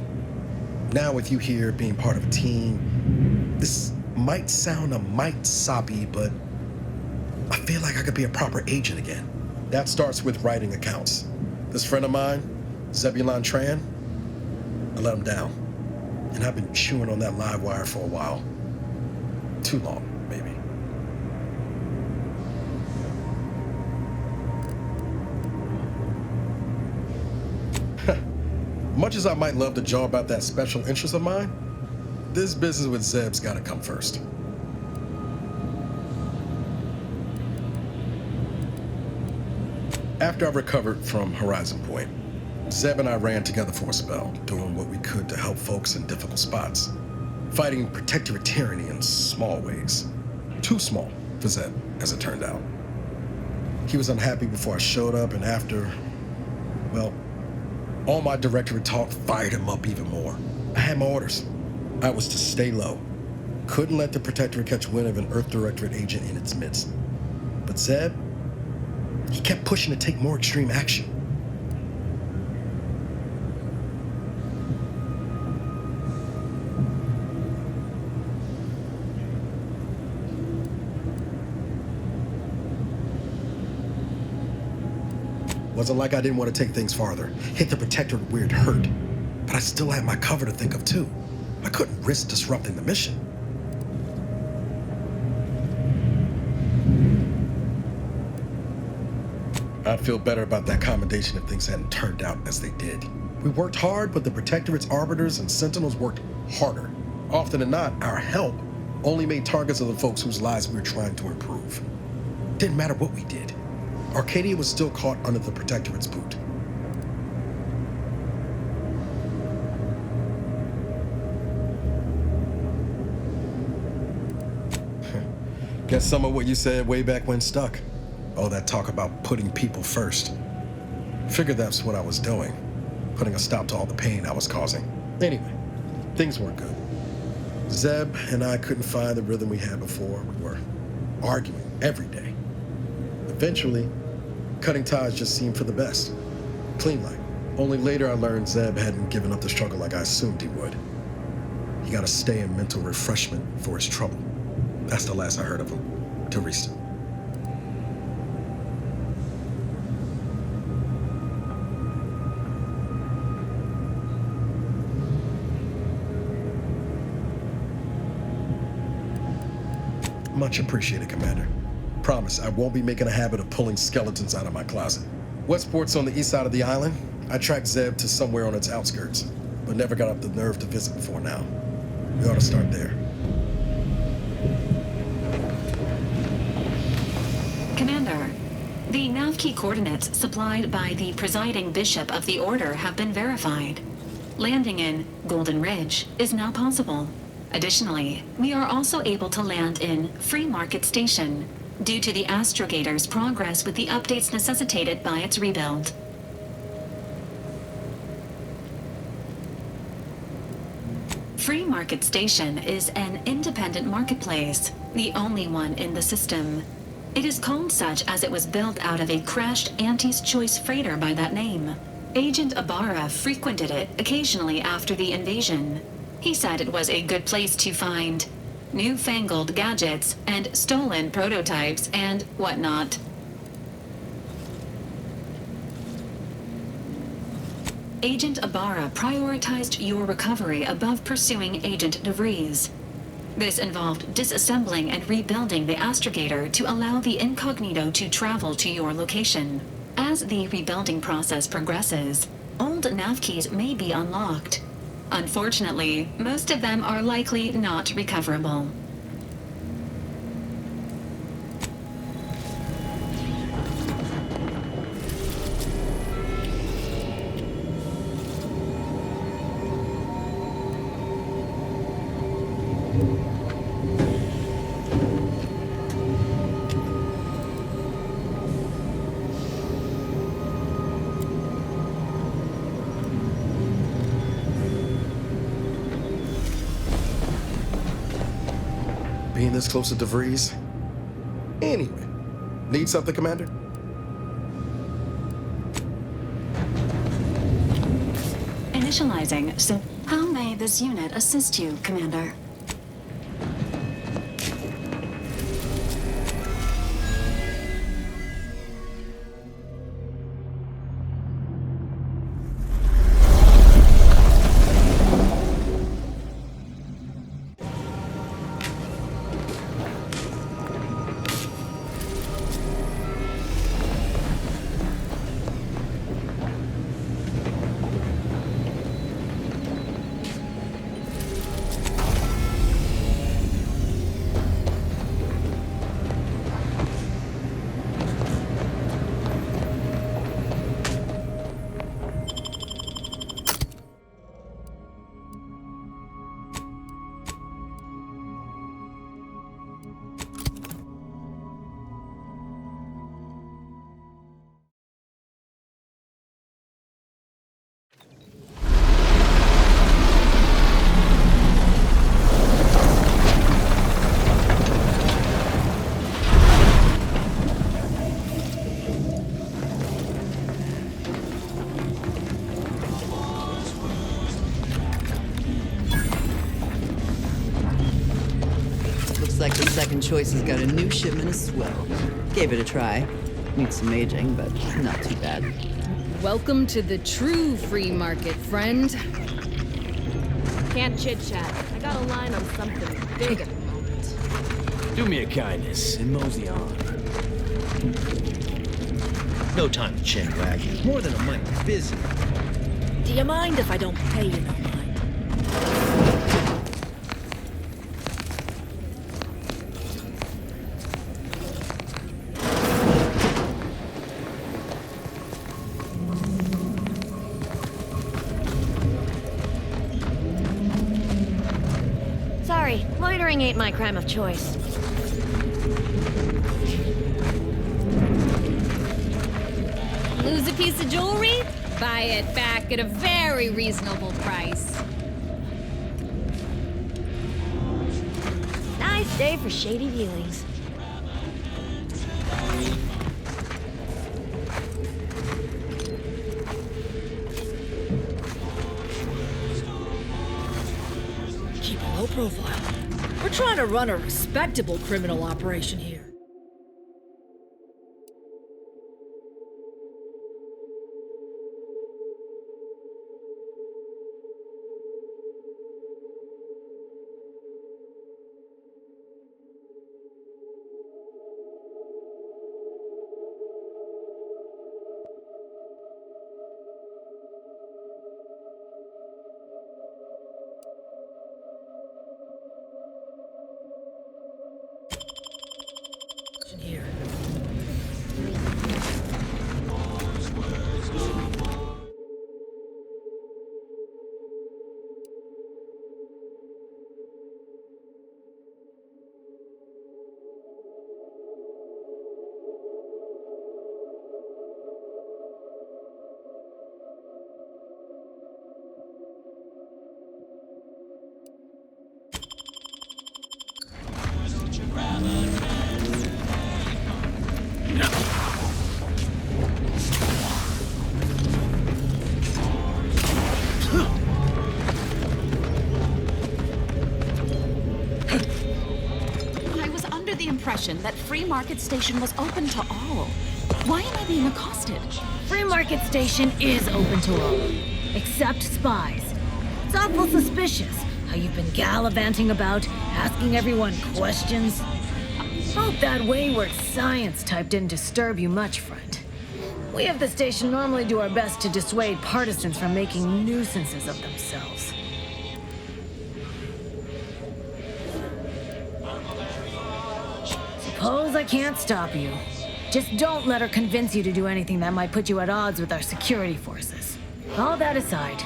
Now with you here being part of a team, this might sound a mite soppy, but I feel like I could be a proper agent again. That starts with writing accounts. This friend of mine, Zebulon Tran, I let him down. And I've been chewing on that live wire for a while. Too long, maybe. Much as I might love to jaw about that special interest of mine, this business with Zeb's gotta come first. After I recovered from Horizon Point, Zeb and I ran together for a spell, doing what we could to help folks in difficult spots. Fighting Protectorate tyranny in small ways. Too small for Zeb, as it turned out. He was unhappy before I showed up, and after, well, all my Directorate talk fired him up even more. I had my orders. I was to stay low. Couldn't let the Protectorate catch wind of an Earth Directorate agent in its midst. But Zeb, he kept pushing to take more extreme action. Wasn't like I didn't want to take things farther, hit the Protectorate where it hurt. But I still had my cover to think of too. I couldn't risk disrupting the mission. I'd feel better about that commendation if things hadn't turned out as they did. We worked hard, but the Protectorate's arbiters and sentinels worked harder. Often than not, our help only made targets of the folks whose lives we were trying to improve. Didn't matter what we did. Arcadia was still caught under the Protectorate's boot. Guess some of what you said way back when stuck. All that talk about putting people first. Figured that's what I was doing. Putting a stop to all the pain I was causing. Anyway, things weren't good. Zeb and I couldn't find the rhythm we had before. We were arguing every day. Eventually, cutting ties just seemed for the best. Clean like. Only later I learned Zeb hadn't given up the struggle like I assumed he would. He got to stay in mental refreshment for his trouble. That's the last I heard of him, till recent. Much appreciated, Commander. Promise, I won't be making a habit of pulling skeletons out of my closet. Westport's on the east side of the island. I tracked Zeb to somewhere on its outskirts, but never got up the nerve to visit before now. We ought to start there. Commander, the nav key coordinates supplied by the presiding bishop of the Order have been verified. Landing in Golden Ridge is now possible. Additionally, we are also able to land in Free Market Station due to the astrogator's progress with the updates necessitated by its rebuild. Free Market Station is an independent marketplace, the only one in the system. It is called such as it was built out of a crashed Auntie's Choice freighter by that name. Agent Ibarra frequented it occasionally after the invasion. He said it was a good place to find newfangled gadgets and stolen prototypes and whatnot. Agent Ibarra prioritized your recovery above pursuing Agent DeVries. This involved disassembling and rebuilding the astrogator to allow the incognito to travel to your location. As the rebuilding process progresses, old nav keys may be unlocked. Unfortunately, most of them are likely not recoverable. Being this close to DeVries? Anyway, need something, Commander? Initializing, so how may this unit assist you, Commander? Looks like the second choice has got a new shipment of swill. Gave it a try. Needs some aging, but not too bad. Welcome to the true free market, friend. Can't chit-chat. I got a line on something big at the moment. Do me a kindness and mosey on. No time to chin wag. More than a month. Busy. Do you mind if I don't pay you no mind? Sorry, loitering ain't my crime of choice. Lose a piece of jewelry? Buy it back at a very reasonable price. Nice day for shady dealings. Keep a low profile. We're trying to run a respectable criminal operation here. impression that Free Market Station was open to all. Why am I being accosted? Free Market Station is open to all, except spies. It's awful suspicious how you've been gallivanting about, asking everyone questions. Hope that wayward science type didn't disturb you much, friend. We of the station normally do our best to dissuade partisans from making nuisances of themselves. Suppose I can't stop you. Just don't let her convince you to do anything that might put you at odds with our security forces. All that aside,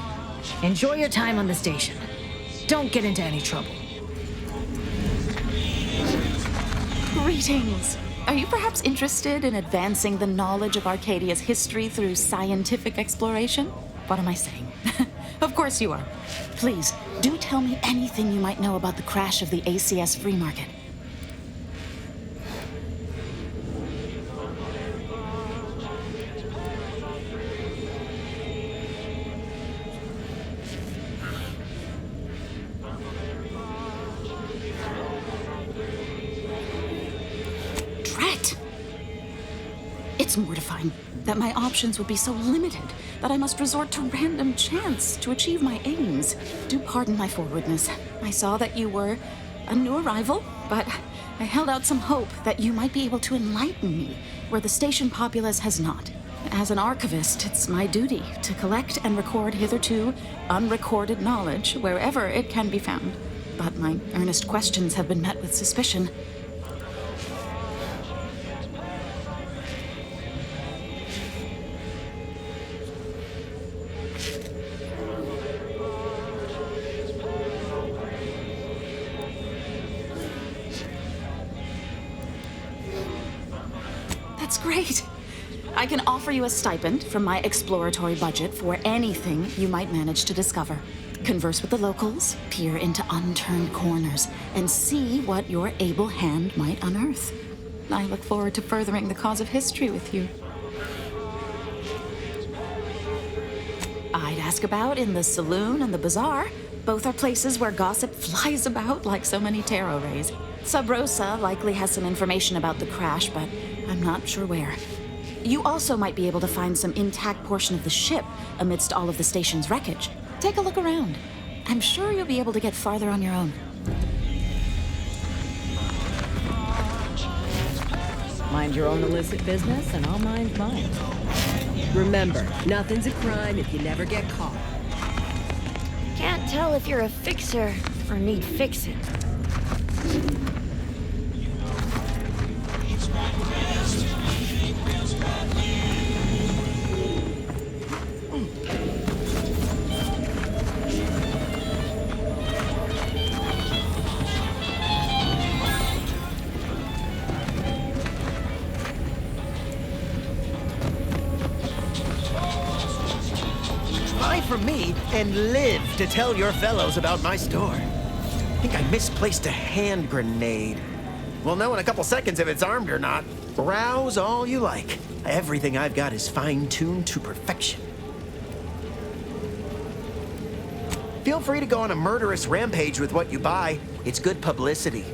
enjoy your time on the station. Don't get into any trouble. Greetings. Are you perhaps interested in advancing the knowledge of Arcadia's history through scientific exploration? What am I saying? Of course you are. Please, do tell me anything you might know about the crash of the ACS Free Market. It's mortifying that my options would be so limited that I must resort to random chance to achieve my aims. Do pardon my forwardness. I saw that you were a new arrival, but I held out some hope that you might be able to enlighten me where the station populace has not. As an archivist, it's my duty to collect and record hitherto unrecorded knowledge wherever it can be found. But my earnest questions have been met with suspicion. That's great. I can offer you a stipend from my exploratory budget for anything you might manage to discover. Converse with the locals, peer into unturned corners, and see what your able hand might unearth. I look forward to furthering the cause of history with you. I'd ask about in the saloon and the bazaar. Both are places where gossip flies about like so many tarot rays. Sub Rosa likely has some information about the crash, but I'm not sure where. You also might be able to find some intact portion of the ship amidst all of the station's wreckage. Take a look around. I'm sure you'll be able to get farther on your own. Mind your own illicit business, and I'll mind mine. Remember, nothing's a crime if you never get caught. Can't tell if you're a fixer or need fixing. For me and live to tell your fellows about my store. I think I misplaced a hand grenade. We'll know in a couple seconds if it's armed or not. Browse all you like. Everything I've got is fine-tuned to perfection. Feel free to go on a murderous rampage with what you buy. It's good publicity.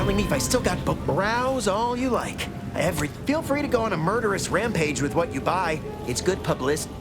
telling me if I still got browse all you like. Feel free to go on a murderous rampage with what you buy. It's good publicity.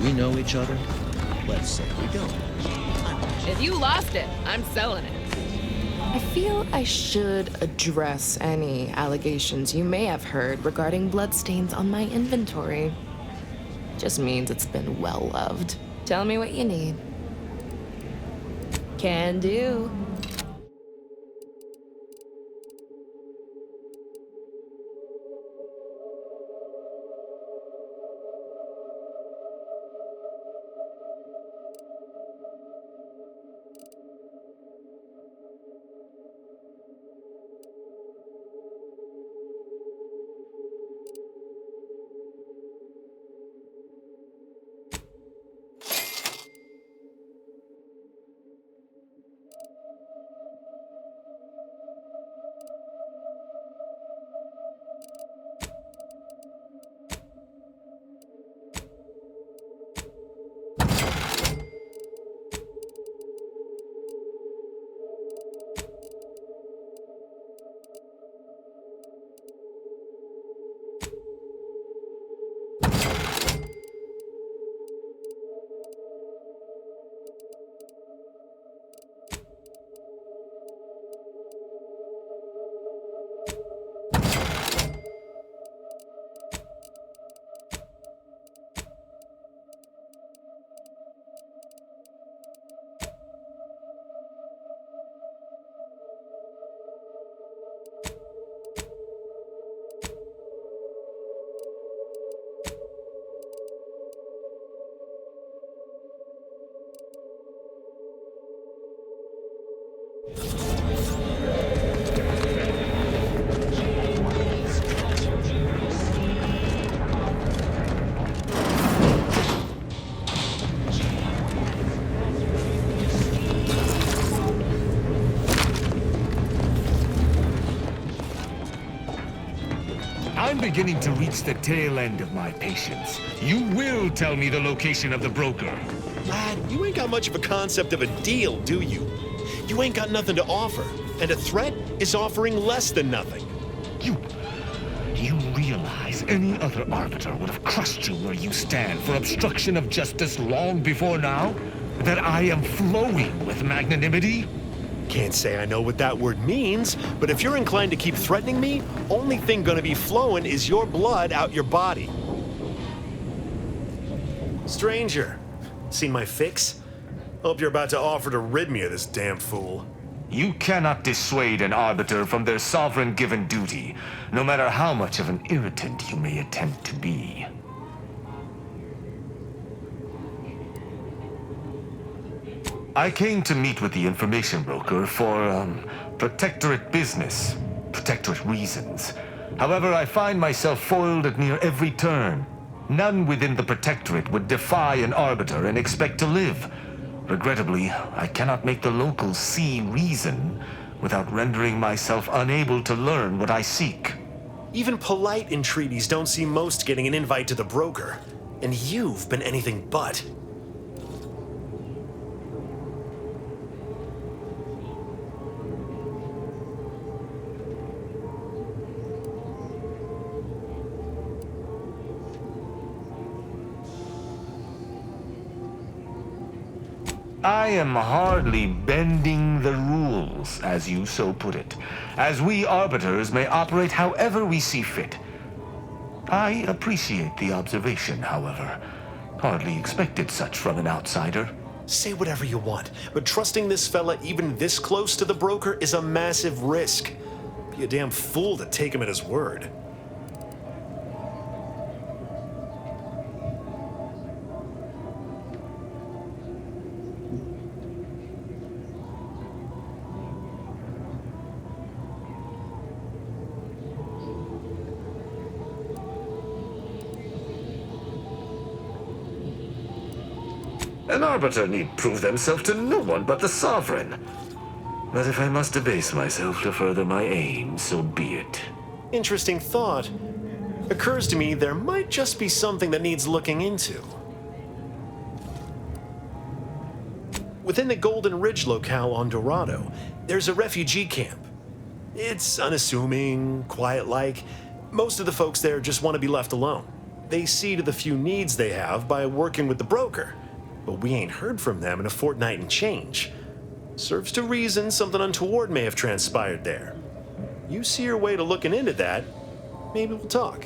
We know each other? Let's say we don't. If you lost it, I'm selling it. I feel I should address any allegations you may have heard regarding bloodstains on my inventory. Just means it's been well loved. Tell me what you need. Can do. I'm beginning to reach the tail end of my patience. You will tell me the location of the broker. Lad, you ain't got much of a concept of a deal, do you? You ain't got nothing to offer, and a threat is offering less than nothing. Do you realize any other arbiter would have crushed you where you stand for obstruction of justice long before now? That I am flowing with magnanimity? Can't say I know what that word means, but if you're inclined to keep threatening me, only thing gonna be flowing is your blood out your body. Stranger, seen my fix? Hope you're about to offer to rid me of this damn fool. You cannot dissuade an arbiter from their sovereign-given duty, no matter how much of an irritant you may attempt to be. I came to meet with the information broker for, Protectorate business, Protectorate reasons. However, I find myself foiled at near every turn. None within the Protectorate would defy an arbiter and expect to live. Regrettably, I cannot make the locals see reason without rendering myself unable to learn what I seek. Even polite entreaties don't see most getting an invite to the broker, and you've been anything but. I am hardly bending the rules, as you so put it, as we arbiters may operate however we see fit. I appreciate the observation, however. Hardly expected such from an outsider. Say whatever you want, but trusting this fella even this close to the broker is a massive risk. Be a damn fool to take him at his word. An arbiter need prove themselves to no one but the sovereign. But if I must debase myself to further my aim, so be it. Interesting thought. Occurs to me there might just be something that needs looking into. Within the Golden Ridge locale on Dorado, there's a refugee camp. It's unassuming, quiet-like. Most of the folks there just want to be left alone. They see to the few needs they have by working with the broker. But we ain't heard from them in a fortnight and change. Serves to reason something untoward may have transpired there. You see your way to looking into that, maybe we'll talk.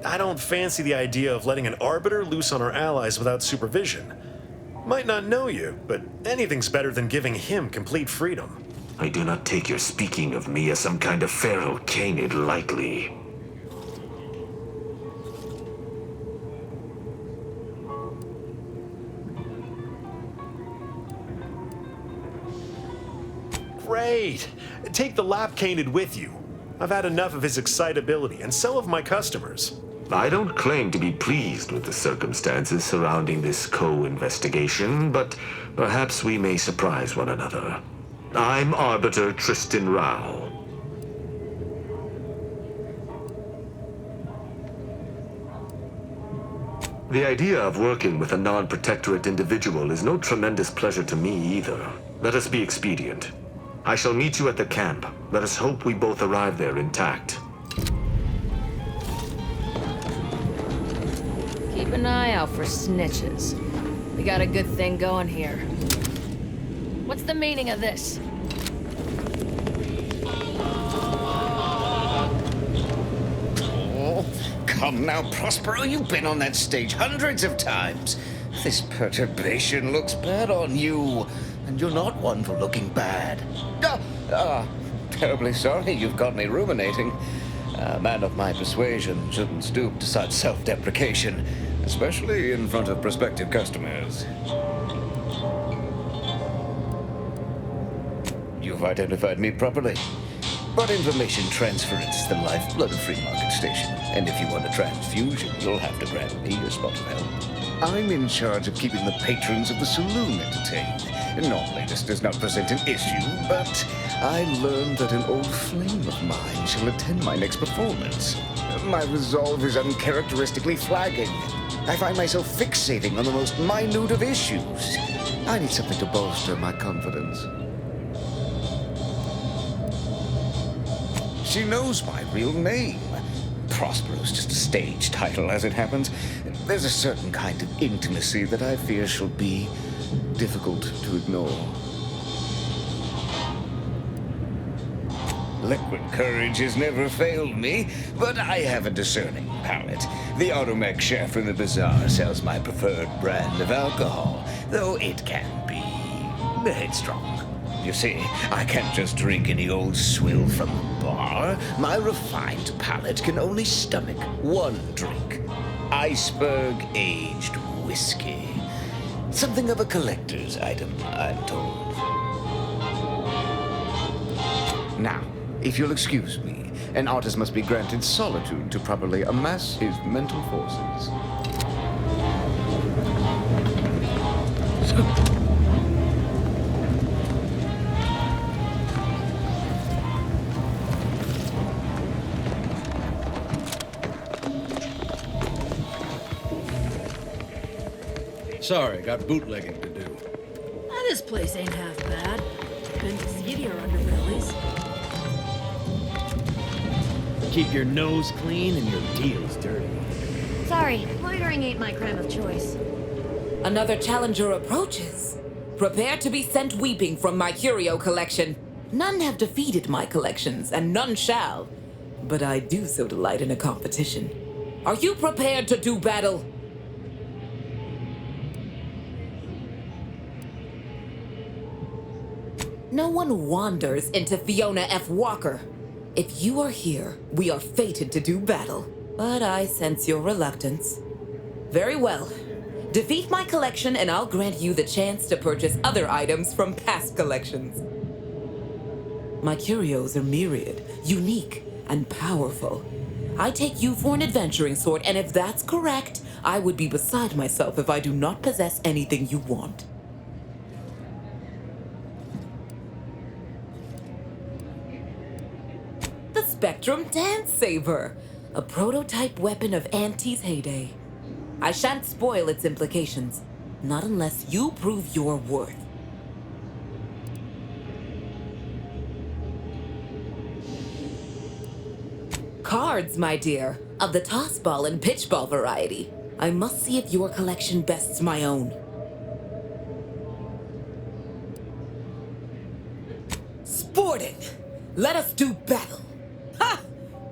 I don't fancy the idea of letting an arbiter loose on our allies without supervision. Might not know you, but anything's better than giving him complete freedom. I do not take your speaking of me as some kind of pharaoh canid lightly. Great! Take the lap canid with you. I've had enough of his excitability, and so have my customers. I don't claim to be pleased with the circumstances surrounding this co-investigation, but perhaps we may surprise one another. I'm Arbiter Tristan Rao. The idea of working with a non-protectorate individual is no tremendous pleasure to me either. Let us be expedient. I shall meet you at the camp. Let us hope we both arrive there intact. Keep an eye out for snitches. We got a good thing going here. What's the meaning of this? Oh, come now, Prospero. You've been on that stage hundreds of times. This perturbation looks bad on you. And you're not one for looking bad. Terribly sorry you've got me ruminating. A man of my persuasion shouldn't stoop to such self-deprecation, especially in front of prospective customers. You've identified me properly. But information transference is the lifeblood of Free Market Station. And if you want a transfusion, you'll have to grant me your spot of help. I'm in charge of keeping the patrons of the saloon entertained. Normally this does not present an issue, but I learned that an old flame of mine shall attend my next performance. My resolve is uncharacteristically flagging. I find myself fixating on the most minute of issues. I need something to bolster my confidence. She knows my real name. Prospero's just a stage title, as it happens. There's a certain kind of intimacy that I fear shall be difficult to ignore. Liquid courage has never failed me, but I have a discerning palate. The automech chef in the bazaar sells my preferred brand of alcohol, though it can be headstrong. You see, I can't just drink any old swill from the bar. My refined palate can only stomach one drink. Iceberg-aged whiskey. Something of a collector's item, I'm told. Now, if you'll excuse me, an artist must be granted solitude to properly amass his mental forces. Sorry, got bootlegging to do. This place ain't half bad. Been to seedier underbellies. Keep your nose clean and your deals dirty. Sorry, loitering ain't my crime of choice. Another challenger approaches. Prepare to be sent weeping from my curio collection. None have defeated my collections, and none shall. But I do so delight in a competition. Are you prepared to do battle? No one wanders into Fiona F. Walker. If you are here, we are fated to do battle. But I sense your reluctance. Very well. Defeat my collection and I'll grant you the chance to purchase other items from past collections. My curios are myriad, unique, and powerful. I take you for an adventuring sort, and if that's correct, I would be beside myself if I do not possess anything you want. The Spectrum Dance Saber, a prototype weapon of Auntie's heyday. I shan't spoil its implications, not unless you prove your worth. Cards, my dear, of the toss ball and pitch ball variety. I must see if your collection bests my own. Sporting! Let us do battle! Ha!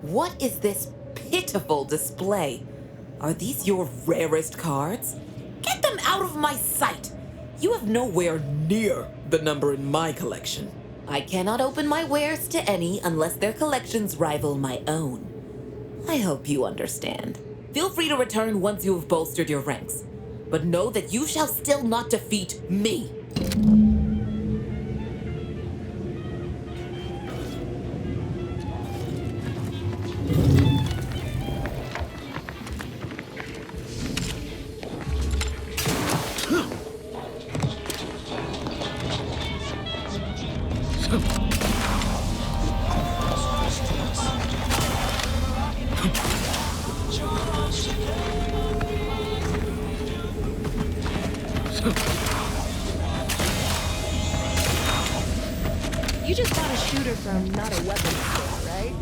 What is this pitiful display? Are these your rarest cards? Get them out of my sight! You have nowhere near the number in my collection. I cannot open my wares to any unless their collections rival my own. I hope you understand. Feel free to return once you have bolstered your ranks, but know that you shall still not defeat me. You just bought a shooter from not a weapons store, right?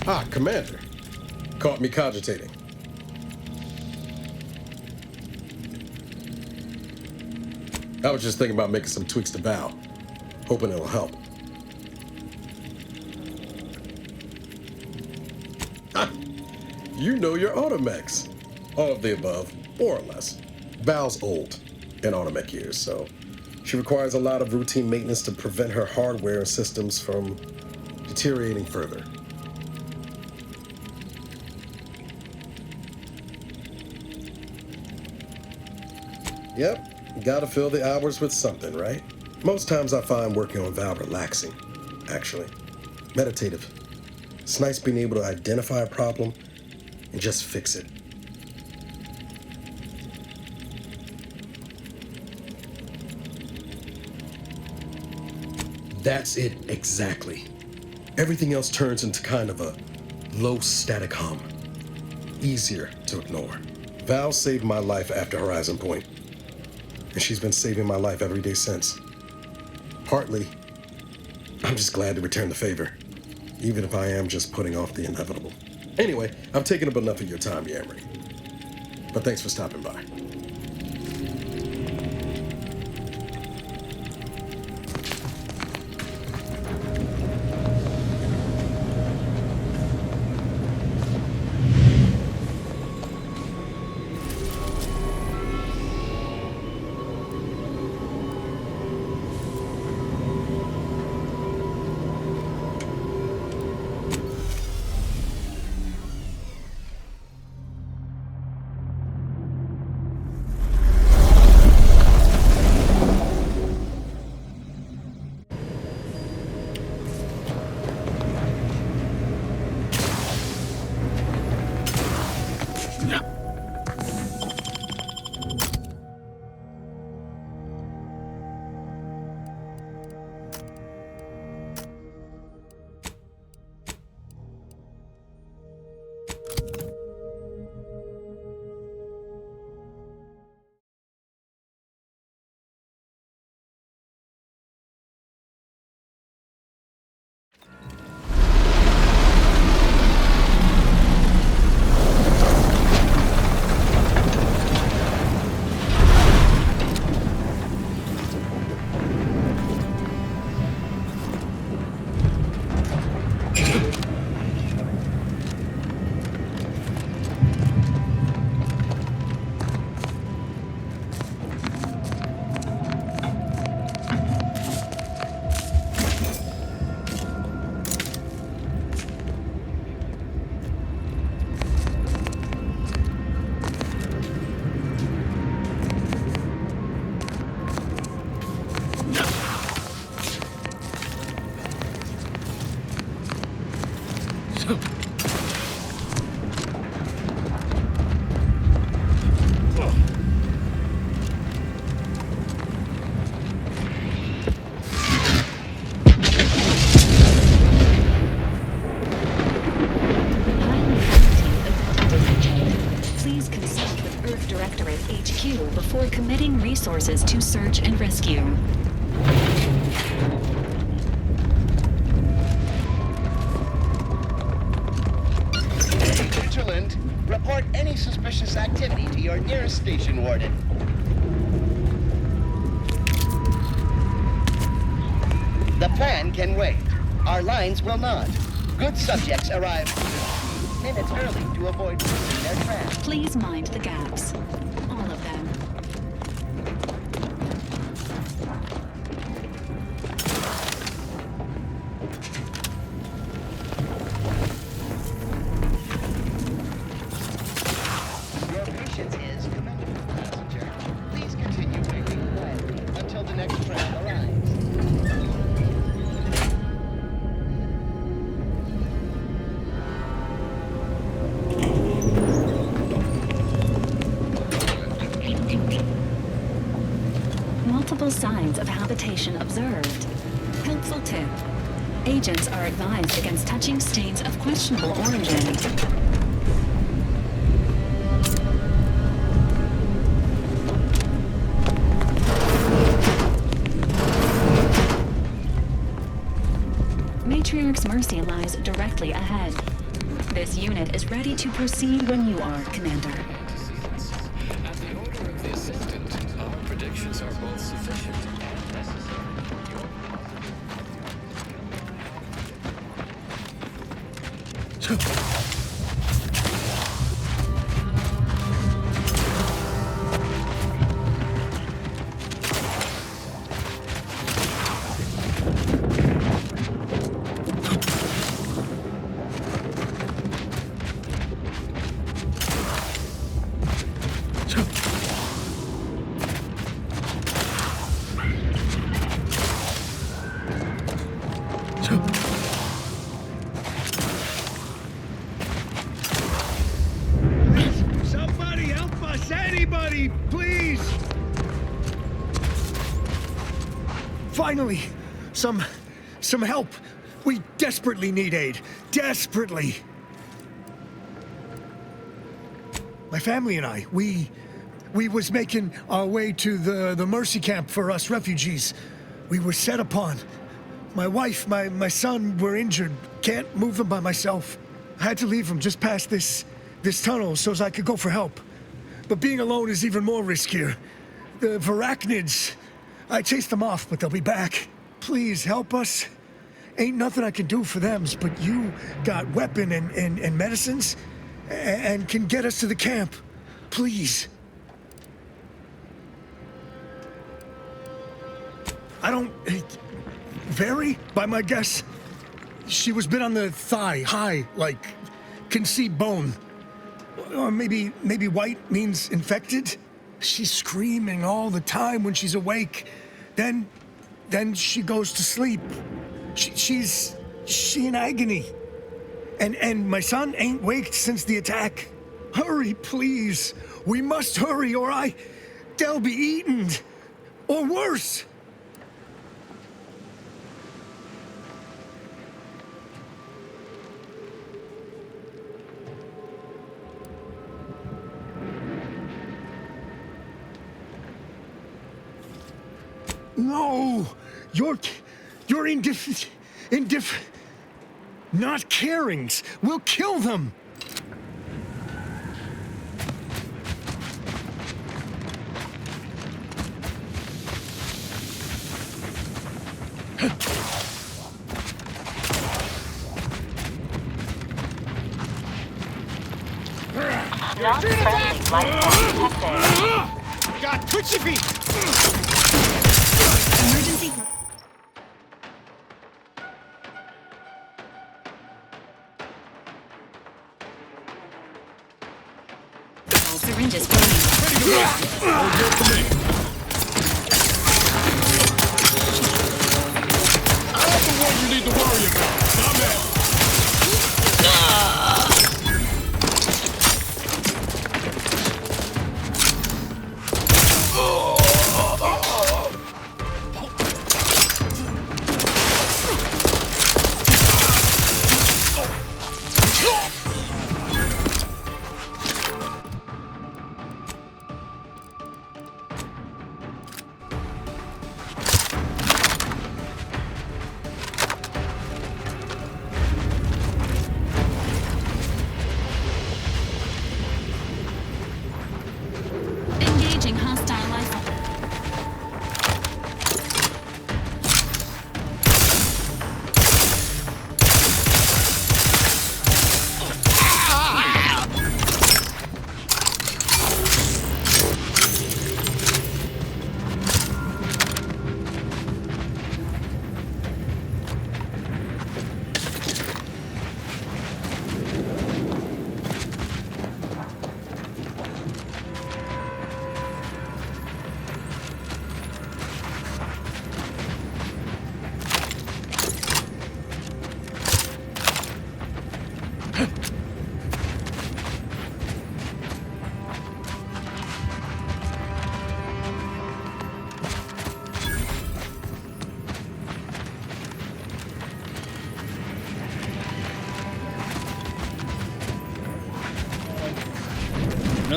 Ah, Commander. Caught me cogitating. I was just thinking about making some tweaks to Val. Hoping it'll help. Ah, you know your automechs. All of the above, more or less. Val's old in automech years, so she requires a lot of routine maintenance to prevent her hardware and systems from deteriorating further. Yep, gotta fill the hours with something, right? Most times I find working on Val relaxing, actually. Meditative. It's nice being able to identify a problem and just fix it. That's it, exactly. Everything else turns into kind of a low static hum. Easier to ignore. Val saved my life after Horizon Point. And she's been saving my life every day since. Partly, I'm just glad to return the favor, even if I am just putting off the inevitable. Anyway, I've taken up enough of your time, Yamri. But thanks for stopping by. committing resources to search and rescue. Stay vigilant. Report any suspicious activity to your nearest station warden. The plan can wait. Our lines will not. Good subjects arrive minutes early to avoid losing their track. Please mind the gaps. All of them. Your patience is commendable, passenger. Please continue waiting quietly until the next train arrives. Multiple signs of habitation observed. Helpful tip. Agents are advised against touching stains of questionable origin. Matriarch's Mercy lies directly ahead. This unit is ready to proceed when you are, Commander. At the order of the Ascendant, our predictions are both sufficient and necessary. Somebody help us! Anybody, please! Finally, some help. We desperately need aid. Desperately. My family and I, we was making our way to the Mercy camp for us refugees. We were set upon. My wife, my son were injured. Can't move them by myself. I had to leave them just past this tunnel so as I could go for help. But being alone is even more riskier. The Varachnids, I chased them off, but they'll be back. Please help us. Ain't nothing I can do for them, but you got weapon and medicines and can get us to the camp. Please. I don't... Vary, by my guess. She was bit on the thigh, high, like, can see bone. Or maybe white means infected? She's screaming all the time when she's awake. Then she goes to sleep. She in agony. And my son ain't waked since the attack. Hurry, please. We must hurry or they'll be eaten. Or worse. No, you're not carings. We'll kill them. Non-friendly life form detected. Got twitchy feet. Emergency. All syringes burning. I'm the one you need to worry about. Not me.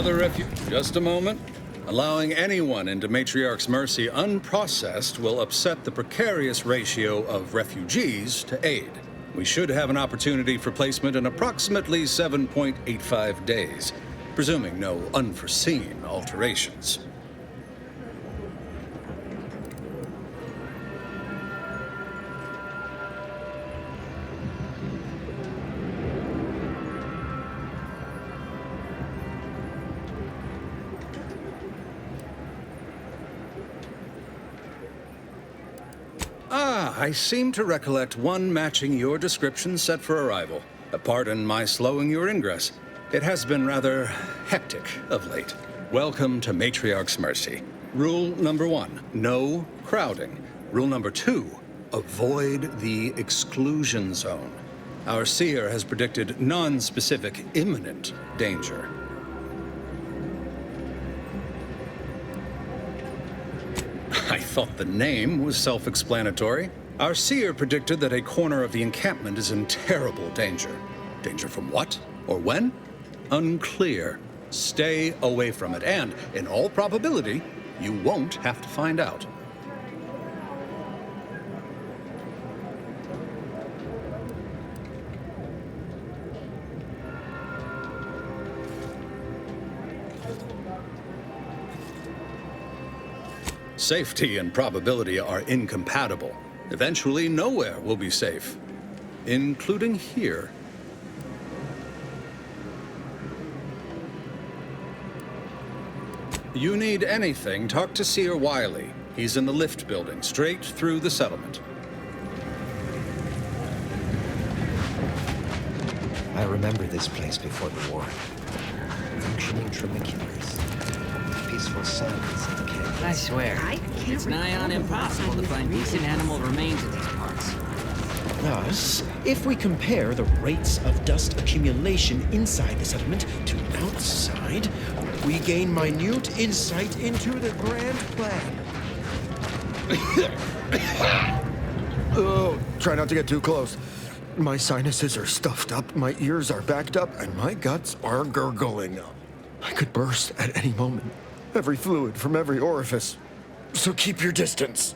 Another refuge. Just a moment. Allowing anyone into Matriarch's Mercy unprocessed will upset the precarious ratio of refugees to aid. We should have an opportunity for placement in approximately 7.85 days, presuming no unforeseen alterations. I seem to recollect one matching your description set for arrival. Pardon my slowing your ingress. It has been rather hectic of late. Welcome to Matriarch's Mercy. Rule number 1, no crowding. Rule number 2, avoid the exclusion zone. Our seer has predicted non-specific imminent danger. I thought the name was self-explanatory. Our seer predicted that a corner of the encampment is in terrible danger. Danger from what? Or when? Unclear. Stay away from it, and, in all probability, you won't have to find out. Safety and probability are incompatible. Eventually, nowhere will be safe, including here. You need anything, talk to Seer Wiley. He's in the lift building, straight through the settlement. I remember this place before the war. Functioning tramiculars. Peaceful silence at the camp. I swear, it's nigh on impossible to find decent animal remains in these parts. Thus, if we compare the rates of dust accumulation inside the settlement to outside, we gain minute insight into the grand plan. Oh, try not to get too close. My sinuses are stuffed up, my ears are backed up, and my guts are gurgling. I could burst at any moment. Every fluid from every orifice. So keep your distance.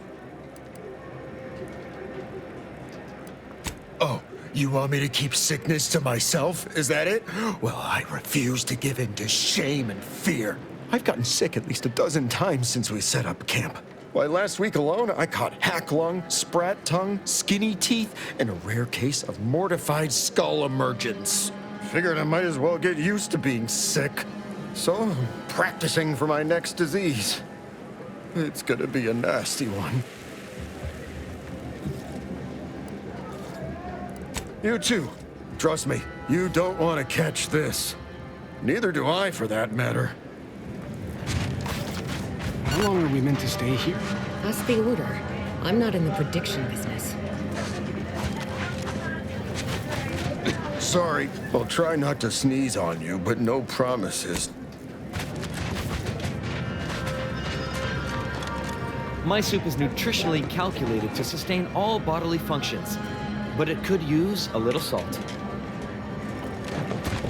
Oh, you want me to keep sickness to myself? Is that it? Well, I refuse to give in to shame and fear. I've gotten sick at least a dozen times since we set up camp. Why, last week alone, I caught hack lung, sprat tongue, skinny teeth, and a rare case of mortified skull emergence. Figured I might as well get used to being sick. So I'm practicing for my next disease. It's gonna be a nasty one. You too. Trust me, you don't want to catch this. Neither do I, for that matter. How long are we meant to stay here? Ask the Order. I'm not in the prediction business. Sorry, I'll try not to sneeze on you, but no promises. My soup is nutritionally calculated to sustain all bodily functions, but it could use a little salt.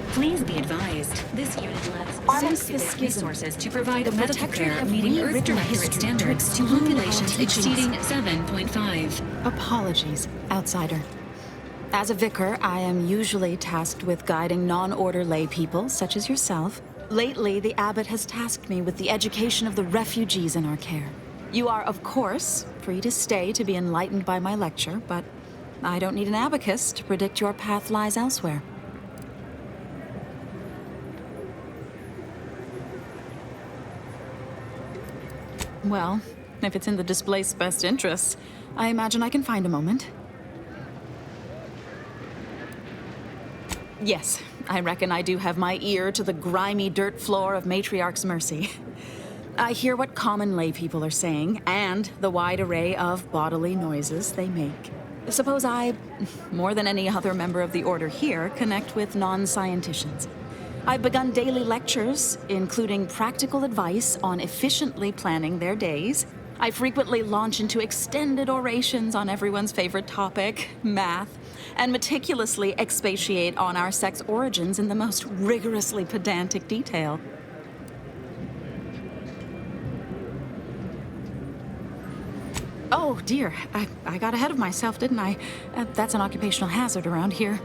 Please be advised, this unit lacks sufficient resources to provide medical care meeting Earth Directorate standards to populations exceeding 7.5. Apologies, outsider. As a vicar, I am usually tasked with guiding non-order lay people, such as yourself. Lately, the abbot has tasked me with the education of the refugees in our care. You are, of course, free to stay to be enlightened by my lecture, but I don't need an abacus to predict your path lies elsewhere. Well, if it's in the displaced's best interests, I imagine I can find a moment. Yes, I reckon I do have my ear to the grimy dirt floor of Matriarch's Mercy. I hear what common lay people are saying, and the wide array of bodily noises they make. Suppose I, more than any other member of the Order here, connect with non-scienticians. I've begun daily lectures, including practical advice on efficiently planning their days. I frequently launch into extended orations on everyone's favorite topic, math, and meticulously expatiate on our sex origins in the most rigorously pedantic detail. Oh, dear. I got ahead of myself, didn't I? That's an occupational hazard around here.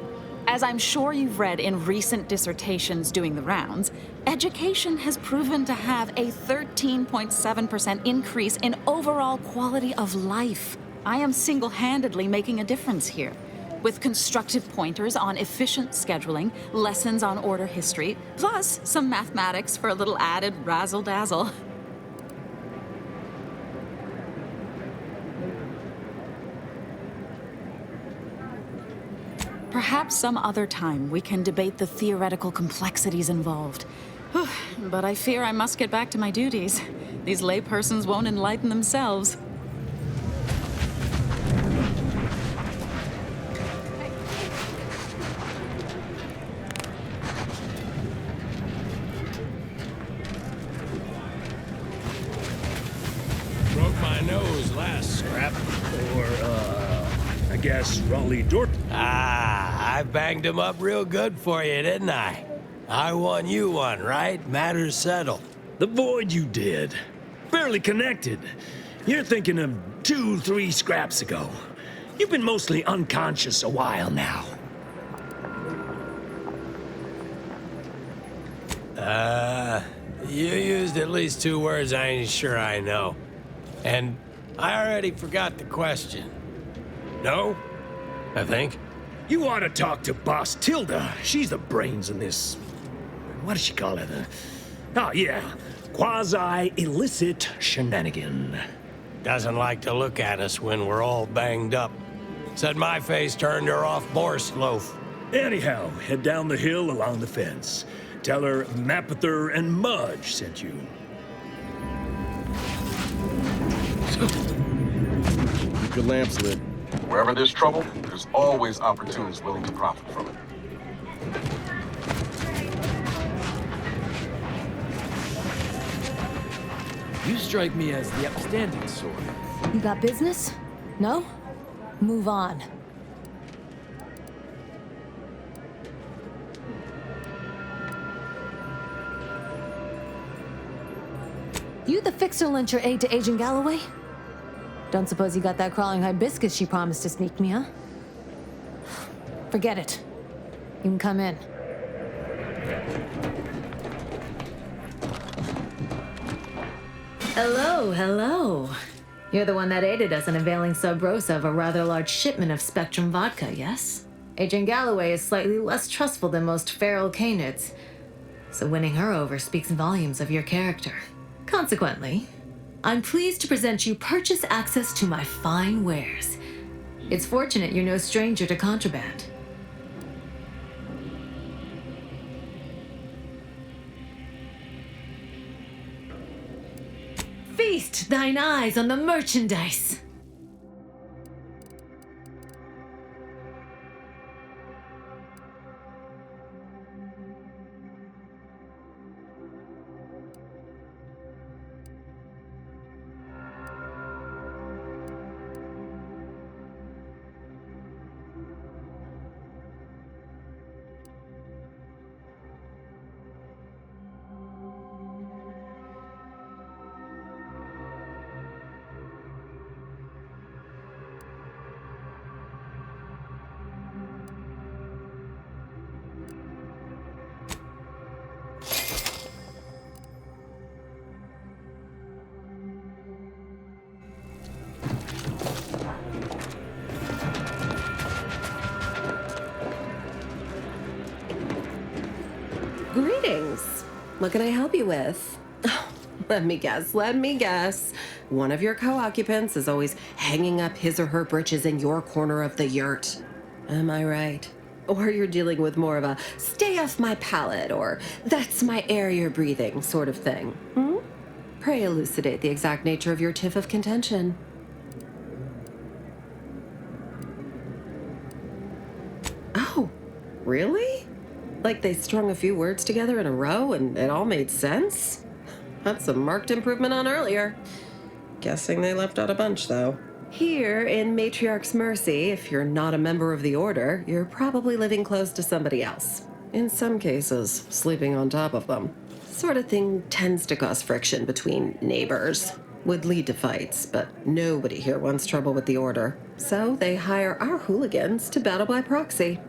As I'm sure you've read in recent dissertations doing the rounds, education has proven to have a 13.7% increase in overall quality of life. I am single-handedly making a difference here. With constructive pointers on efficient scheduling, lessons on order history, plus some mathematics for a little added razzle-dazzle. Perhaps some other time we can debate the theoretical complexities involved. But I fear I must get back to my duties. These laypersons won't enlighten themselves. Broke my nose last scrap. Or, I guess Raleigh Dort. I banged him up real good for you, didn't I? I won you one, right? Matters settled. The void you did. Barely connected. You're thinking of 2-3 scraps ago. You've been mostly unconscious a while now. You used at least 2 words I ain't sure I know. And I already forgot the question. No? I think. You ought to talk to Boss Tilda. She's the brains in this... What does she call it? Oh, yeah. Quasi-illicit shenanigan. Doesn't like to look at us when we're all banged up. Said my face turned her off Borscht loaf. Anyhow, head down the hill along the fence. Tell her Mapother and Mudge sent you. Keep your lamps lit. Wherever there's trouble, there's always opportunists willing to profit from it. You strike me as the upstanding sort. You got business? No? Move on. You the fixer-lyncher aide to Agent Galloway? Don't suppose you got that crawling hibiscus she promised to sneak me, huh? Forget it. You can come in. Hello, hello. You're the one that aided us in availing Sub Rosa of a rather large shipment of Spectrum vodka, yes? Agent Galloway is slightly less trustful than most feral canids, so winning her over speaks volumes of your character. Consequently, I'm pleased to present you purchase access to my fine wares. It's fortunate you're no stranger to contraband. Feast thine eyes on the merchandise. Greetings. What can I help you with? Let me guess. One of your co-occupants is always hanging up his or her britches in your corner of the yurt. Am I right? Or you're dealing with more of a stay off my palate or that's my air you're breathing sort of thing. Pray elucidate the exact nature of your tiff of contention. Oh, really? Like they strung a few words together in a row and it all made sense? That's a marked improvement on earlier. Guessing they left out a bunch, though. Here in Matriarch's Mercy, if you're not a member of the Order, you're probably living close to somebody else. In some cases, sleeping on top of them. Sort of thing tends to cause friction between neighbors. would lead to fights, but nobody here wants trouble with the Order. So they hire our hooligans to battle by proxy.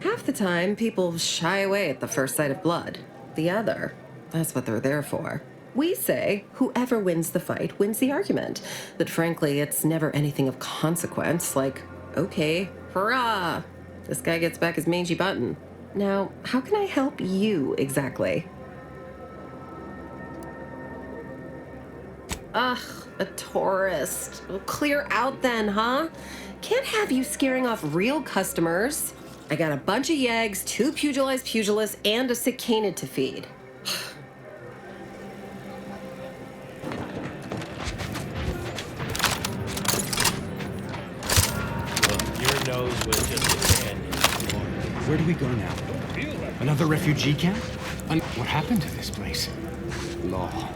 Half the time, people shy away at the first sight of blood. The other, that's what they're there for. We say whoever wins the fight wins the argument. But frankly, it's never anything of consequence, like, okay, hurrah! This guy gets back his mangy button. Now, how can I help you exactly? Ugh, a tourist. Well, clear out then, huh? Can't have you scaring off real customers. I got a bunch of yeggs, 2 pugilized pugilists, and a sick canid to feed. Your nose was just a candy. Where do we go now? Another refugee camp? What happened to this place? Law.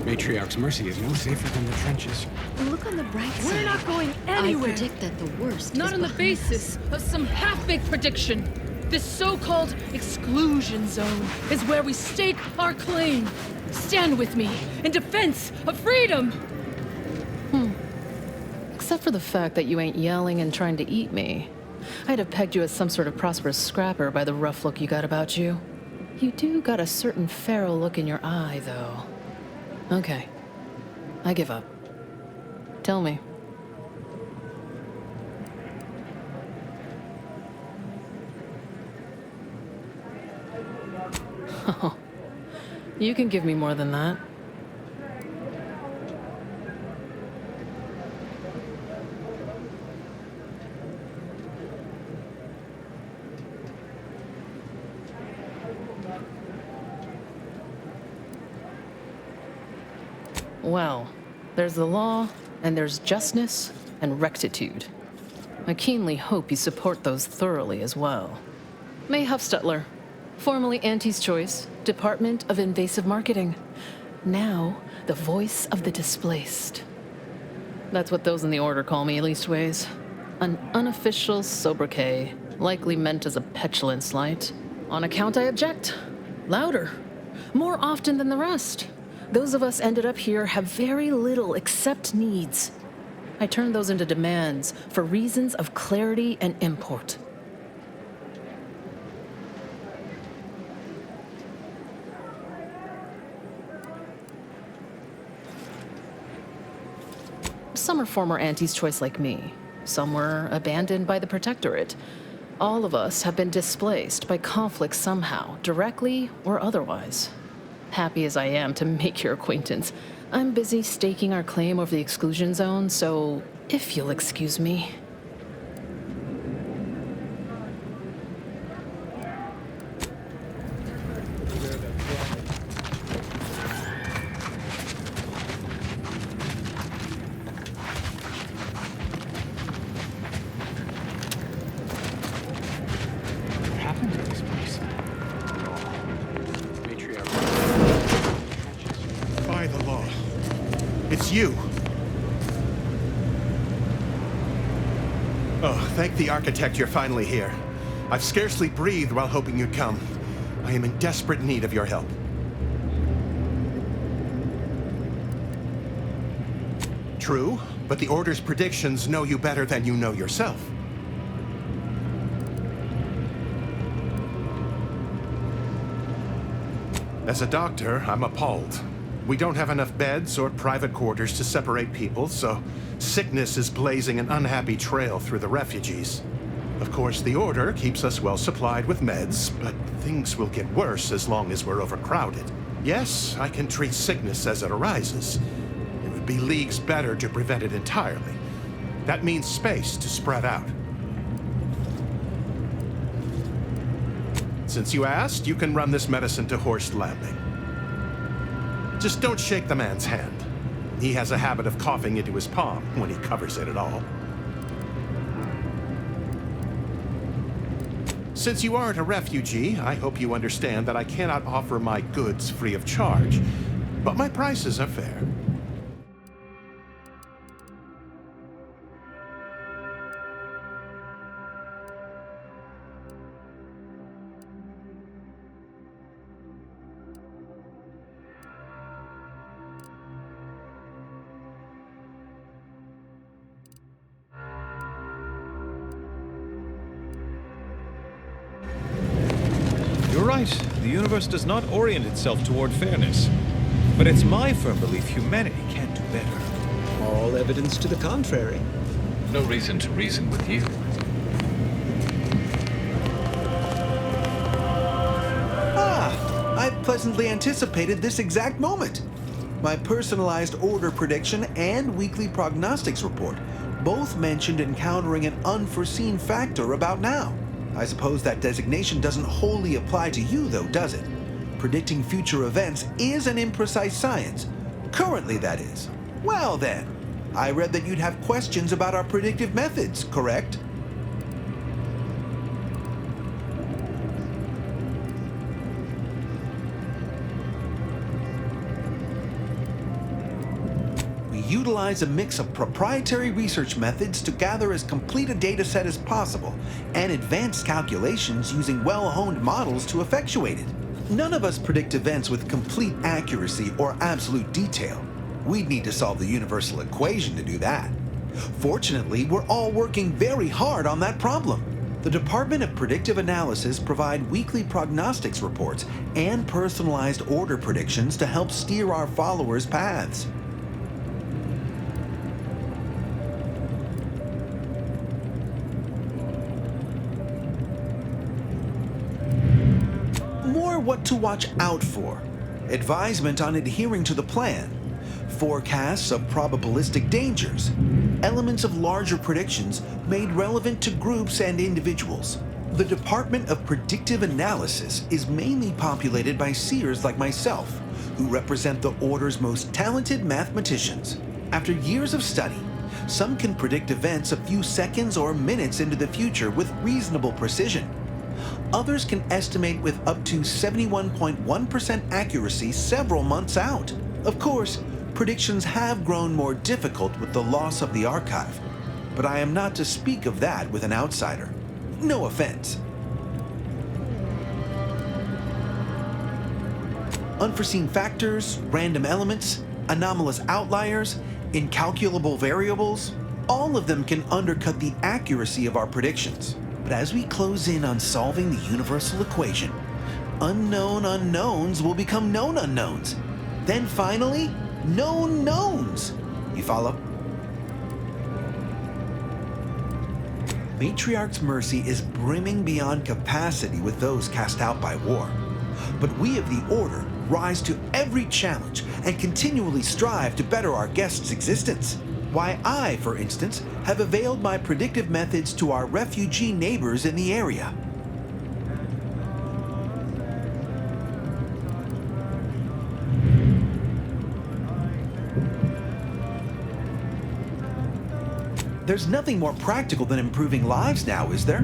Matriarch's Mercy is no safer than the trenches. Look on the bright side. We're not going anywhere. I predict that the worst Not is on the behind basis of some half-baked prediction. This so-called exclusion zone is where we stake our claim. Stand with me in defense of freedom. Except for the fact that you ain't yelling and trying to eat me. I'd have pegged you as some sort of prosperous scrapper by the rough look you got about you. You do got a certain feral look in your eye, though. Okay. I give up. Tell me. Oh, you can give me more than that. Well, there's the law, and there's justness and rectitude. I keenly hope you support those thoroughly as well. May Huffstutler, formerly Auntie's Choice, Department of Invasive Marketing. Now, the voice of the displaced. That's what those in the Order call me, leastways. An unofficial sobriquet, likely meant as a petulant slight. On account I object. Louder. More often than the rest. Those of us ended up here have very little except needs. I turn those into demands for reasons of clarity and import. Some are former Auntie's Choice like me. Some were abandoned by the Protectorate. All of us have been displaced by conflict somehow, directly or otherwise. Happy as I am to make your acquaintance, I'm busy staking our claim over the exclusion zone, so if you'll excuse me. What happened to this place? By the law. It's you. Oh, thank the architect you're finally here. I've scarcely breathed while hoping you'd come. I am in desperate need of your help. True, but the Order's predictions know you better than you know yourself. As a doctor, I'm appalled. We don't have enough beds or private quarters to separate people, so sickness is blazing an unhappy trail through the refugees. Of course, the Order keeps us well supplied with meds, but things will get worse as long as we're overcrowded. Yes, I can treat sickness as it arises. It would be leagues better to prevent it entirely. That means space to spread out. Since you asked, you can run this medicine to Horst Landing. Just don't shake the man's hand. He has a habit of coughing into his palm when he covers it at all. Since you aren't a refugee, I hope you understand that I cannot offer my goods free of charge. But my prices are fair. right. The universe does not orient itself toward fairness. But it's my firm belief humanity can do better. All evidence to the contrary. No reason to reason with you. I pleasantly anticipated this exact moment. My personalized order prediction and weekly prognostics report both mentioned encountering an unforeseen factor about now. I suppose that designation doesn't wholly apply to you, though, does it? Predicting future events is an imprecise science. Currently, that is. Well then, I read that you'd have questions about our predictive methods, correct? We utilize a mix of proprietary research methods to gather as complete a data set as possible, and advanced calculations using well-honed models to effectuate it. None of us predict events with complete accuracy or absolute detail. We'd need to solve the universal equation to do that. Fortunately, we're all working very hard on that problem. The Department of Predictive Analysis provide weekly prognostics reports and personalized order predictions to help steer our followers' paths. More what to watch out for, advisement on adhering to the plan, forecasts of probabilistic dangers, elements of larger predictions made relevant to groups and individuals. The Department of Predictive Analysis is mainly populated by seers like myself, who represent the Order's most talented mathematicians. After years of study, some can predict events a few seconds or minutes into the future with reasonable precision. Others can estimate with up to 71.1% accuracy several months out. Of course, predictions have grown more difficult with the loss of the archive, but I am not to speak of that with an outsider. No offense. Unforeseen factors, random elements, anomalous outliers, incalculable variables, all of them can undercut the accuracy of our predictions. But as we close in on solving the universal equation, unknown unknowns will become known unknowns. Then finally, known knowns. You follow? Matriarch's mercy is brimming beyond capacity with those cast out by war. But we of the Order rise to every challenge and continually strive to better our guests' existence. Why I, for instance, have availed my predictive methods to our refugee neighbors in the area. There's nothing more practical than improving lives now, is there?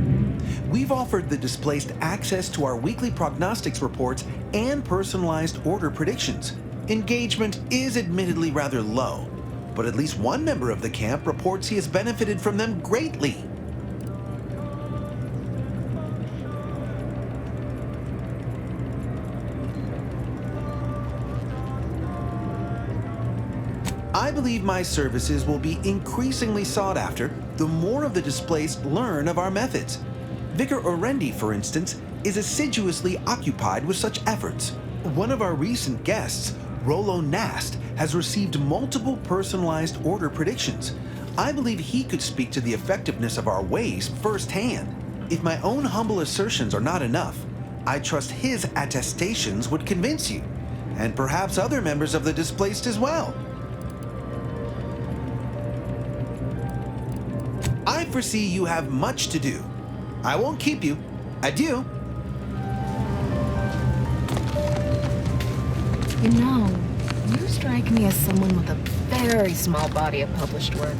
We've offered the displaced access to our weekly prognostics reports and personalized order predictions. Engagement is admittedly rather low, but at least one member of the camp reports he has benefited from them greatly. I believe my services will be increasingly sought after the more of the displaced learn of our methods. Vicar Orendi, for instance, is assiduously occupied with such efforts. One of our recent guests, Rollo Nast, has received multiple personalized order predictions. I believe he could speak to the effectiveness of our ways firsthand. If my own humble assertions are not enough, I trust his attestations would convince you, and perhaps other members of the displaced as well. I foresee you have much to do. I won't keep you. Adieu. You know, you strike me as someone with a very small body of published work.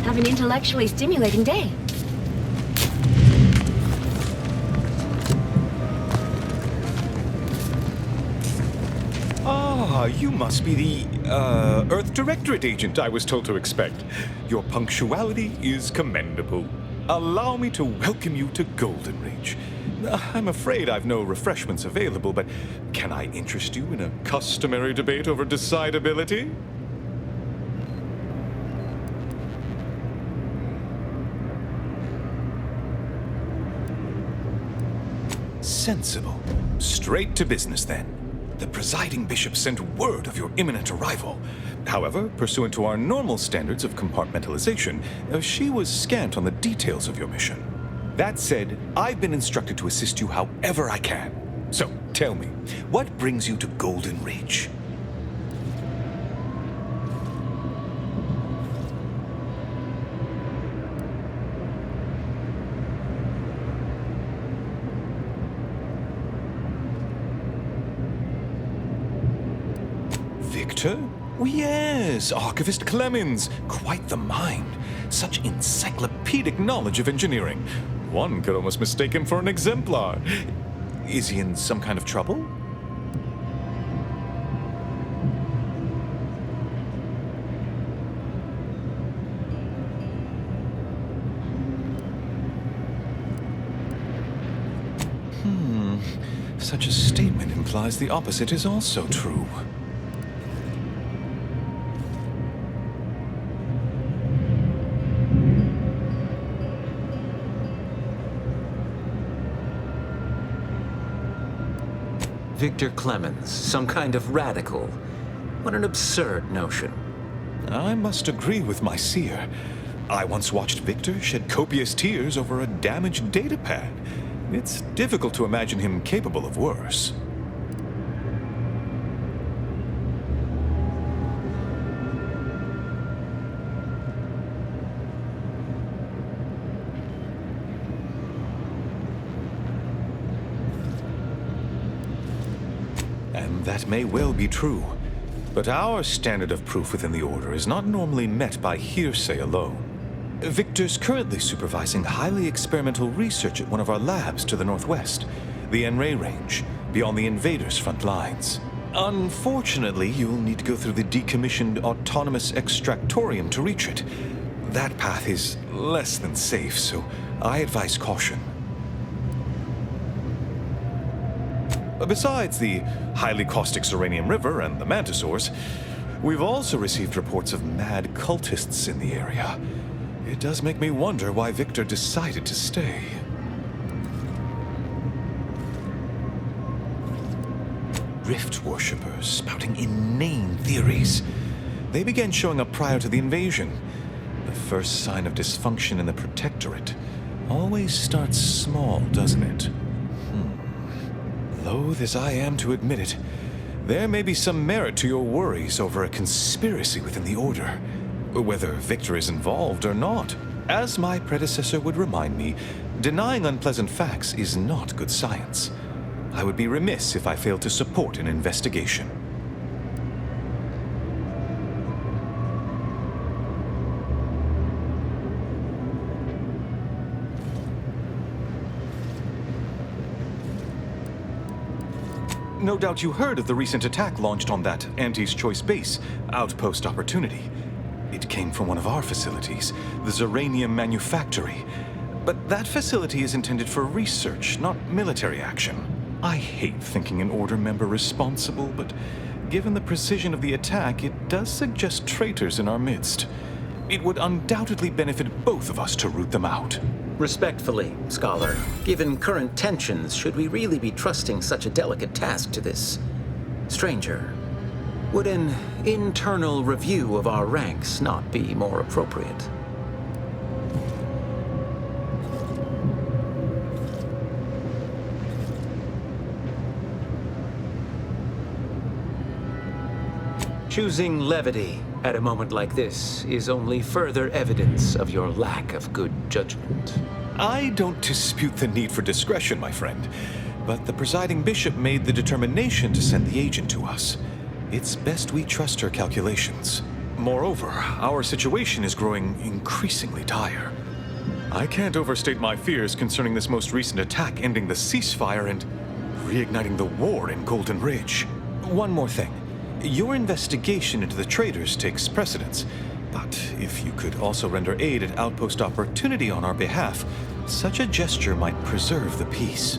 Have an intellectually stimulating day. Ah, you must be the, Earth Directorate agent I was told to expect. Your punctuality is commendable. Allow me to welcome you to Golden Ridge. I'm afraid I've no refreshments available, but can I interest you in a customary debate over decidability? Sensible. Straight to business, then. The presiding bishop sent word of your imminent arrival. However, pursuant to our normal standards of compartmentalization, she was scant on the details of your mission. That said, I've been instructed to assist you however I can. So, tell me, what brings you to Golden Ridge? Victor? Yes, Archivist Clemens. Quite the mind. Such encyclopedic knowledge of engineering. One could almost mistake him for an exemplar. Is he in some kind of trouble? Such a statement implies the opposite is also true. Victor Clemens, some kind of radical. What an absurd notion. I must agree with my seer. I once watched Victor shed copious tears over a damaged datapad. It's difficult to imagine him capable of worse. And that may well be true. But our standard of proof within the Order is not normally met by hearsay alone. Victor's currently supervising highly experimental research at one of our labs to the northwest, the Enray Range, beyond the invaders' front lines. Unfortunately, you'll need to go through the decommissioned autonomous extractorium to reach it. That path is less than safe, so I advise caution. Besides the highly caustic Serenium River and the Mantisaurs, we've also received reports of mad cultists in the area. It does make me wonder why Victor decided to stay. Rift worshippers spouting inane theories. They began showing up prior to the invasion. The first sign of dysfunction in the Protectorate always starts small, doesn't it? Loath as I am to admit it, there may be some merit to your worries over a conspiracy within the Order, whether Victor is involved or not. As my predecessor would remind me, denying unpleasant facts is not good science. I would be remiss if I failed to support an investigation. No doubt you heard of the recent attack launched on that Auntie's Choice base, Outpost Opportunity. It came from one of our facilities, the Zeranium Manufactory. But that facility is intended for research, not military action. I hate thinking an Order member responsible, but given the precision of the attack, it does suggest traitors in our midst. It would undoubtedly benefit both of us to root them out. Respectfully, Scholar, given current tensions, should we really be trusting such a delicate task to this stranger? Would an internal review of our ranks not be more appropriate? Choosing levity at a moment like this is only further evidence of your lack of good judgment. I don't dispute the need for discretion, my friend, but the presiding bishop made the determination to send the agent to us. It's best we trust her calculations. Moreover, our situation is growing increasingly dire. I can't overstate my fears concerning this most recent attack ending the ceasefire and reigniting the war in Golden Ridge. One more thing. Your investigation into the traitors takes precedence. But if you could also render aid at Outpost Opportunity on our behalf, such a gesture might preserve the peace.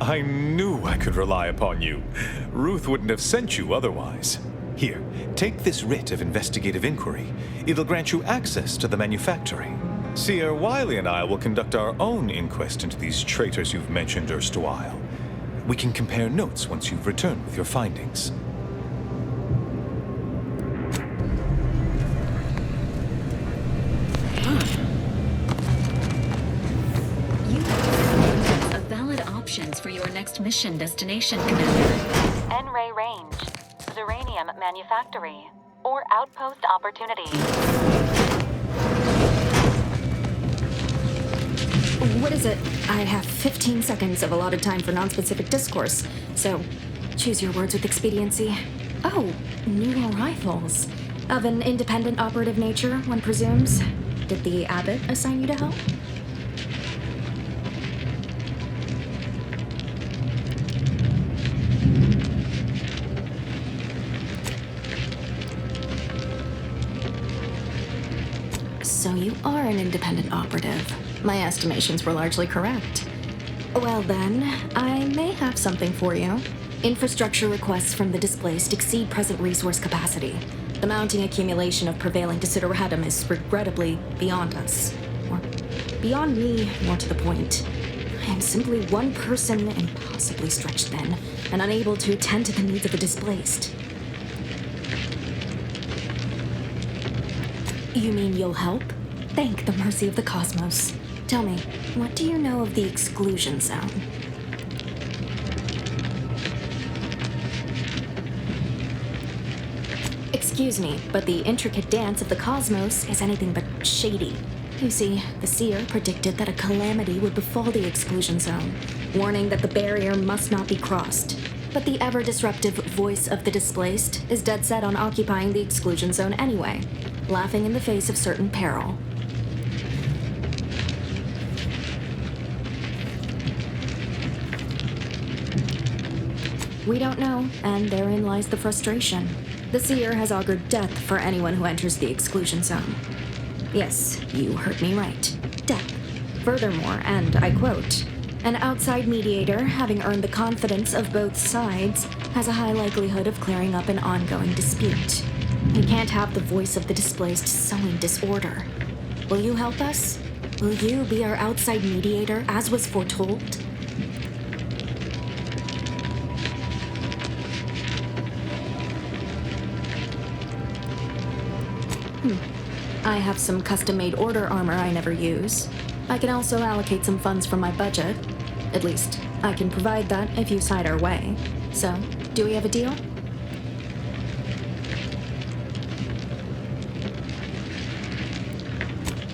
I knew I could rely upon you. Ruth wouldn't have sent you otherwise. Here, take this writ of investigative inquiry. It'll grant you access to the manufactory. Seer Wiley and I will conduct our own inquest into these traitors you've mentioned erstwhile. We can compare notes once you've returned with your findings. Options for your next mission destination, Commander. N-Ray Range, Zeranium Manufactory, or Outpost Opportunity. What is it? I have 15 seconds of allotted time for non-specific discourse, so choose your words with expediency. Oh, new arrivals. Of an independent operative nature, one presumes. Did the abbot assign you to help? So you are an independent operative. My estimations were largely correct. Well then, I may have something for you. Infrastructure requests from the displaced exceed present resource capacity. The mounting accumulation of prevailing desideratum is regrettably beyond us. Or beyond me, more to the point. I am simply one person impossibly stretched thin, and unable to attend to the needs of the displaced. You mean you'll help? Thank the mercy of the cosmos. Tell me, what do you know of the exclusion zone? Excuse me, but the intricate dance of the cosmos is anything but shady. You see, the seer predicted that a calamity would befall the exclusion zone, warning that the barrier must not be crossed. But the ever-disruptive voice of the displaced is dead set on occupying the exclusion zone anyway, laughing in the face of certain peril. We don't know, and therein lies the frustration. The seer has augured death for anyone who enters the exclusion zone. Yes, you heard me right. Death. Furthermore, and I quote, an outside mediator, having earned the confidence of both sides, has a high likelihood of clearing up an ongoing dispute. We can't have the voice of the displaced sowing disorder. Will you help us? Will you be our outside mediator, as was foretold? I have some custom-made order armor I never use. I can also allocate some funds from my budget. At least, I can provide that if you side our way. So, do we have a deal?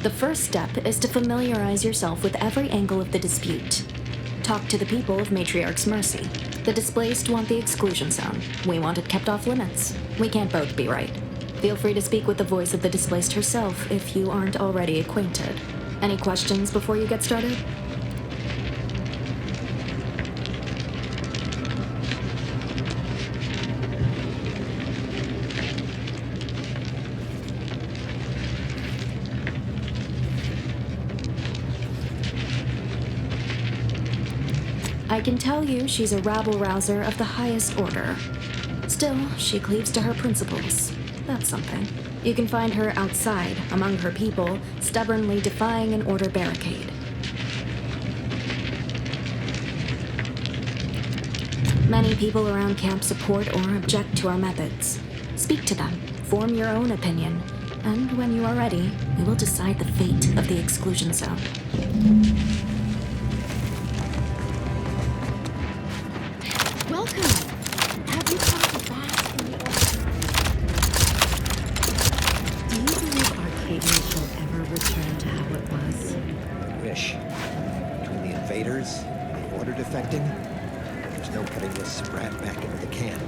The first step is to familiarize yourself with every angle of the dispute. Talk to the people of Matriarch's Mercy. The displaced want the exclusion zone. We want it kept off limits. We can't both be right. Feel free to speak with the voice of the displaced herself if you aren't already acquainted. Any questions before you get started? I can tell you she's a rabble-rouser of the highest order. Still, she cleaves to her principles. That's something. You can find her outside, among her people, stubbornly defying an order barricade. Many people around camp support or object to our methods. Speak to them, form your own opinion, and when you are ready, we will decide the fate of the exclusion zone. Welcome! Have you come to bask in the Do you believe Arcadia shall ever return to how it was? Wish. Between the invaders and the order defecting, there's no putting this sprat back into the camp.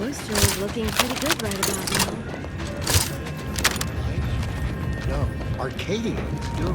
Oyster is looking pretty good right about now. No, Arcadians do.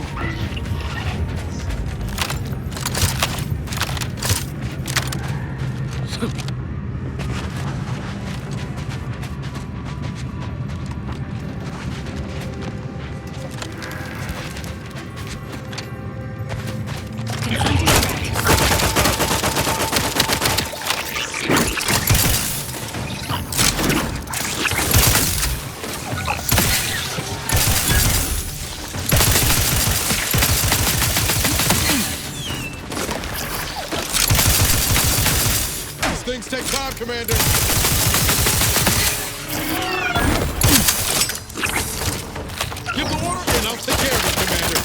Things take time, Commander. Give the order, and I'll take care of it, Commander.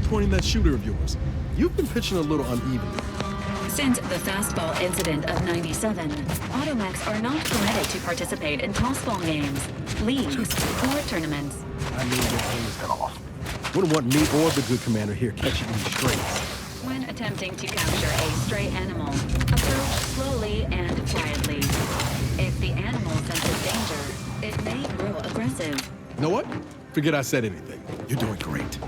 Pointing that shooter of yours. You've been pitching a little unevenly. Since the fastball incident of '97, automechs are not permitted to participate in tossball games, leagues, or tournaments. I mean, your aim's off. Wouldn't want me or the good commander here catching these strays. When attempting to capture a stray animal, approach slowly and quietly. If the animal senses danger, it may grow aggressive. You know what? Forget I said anything. You're doing great.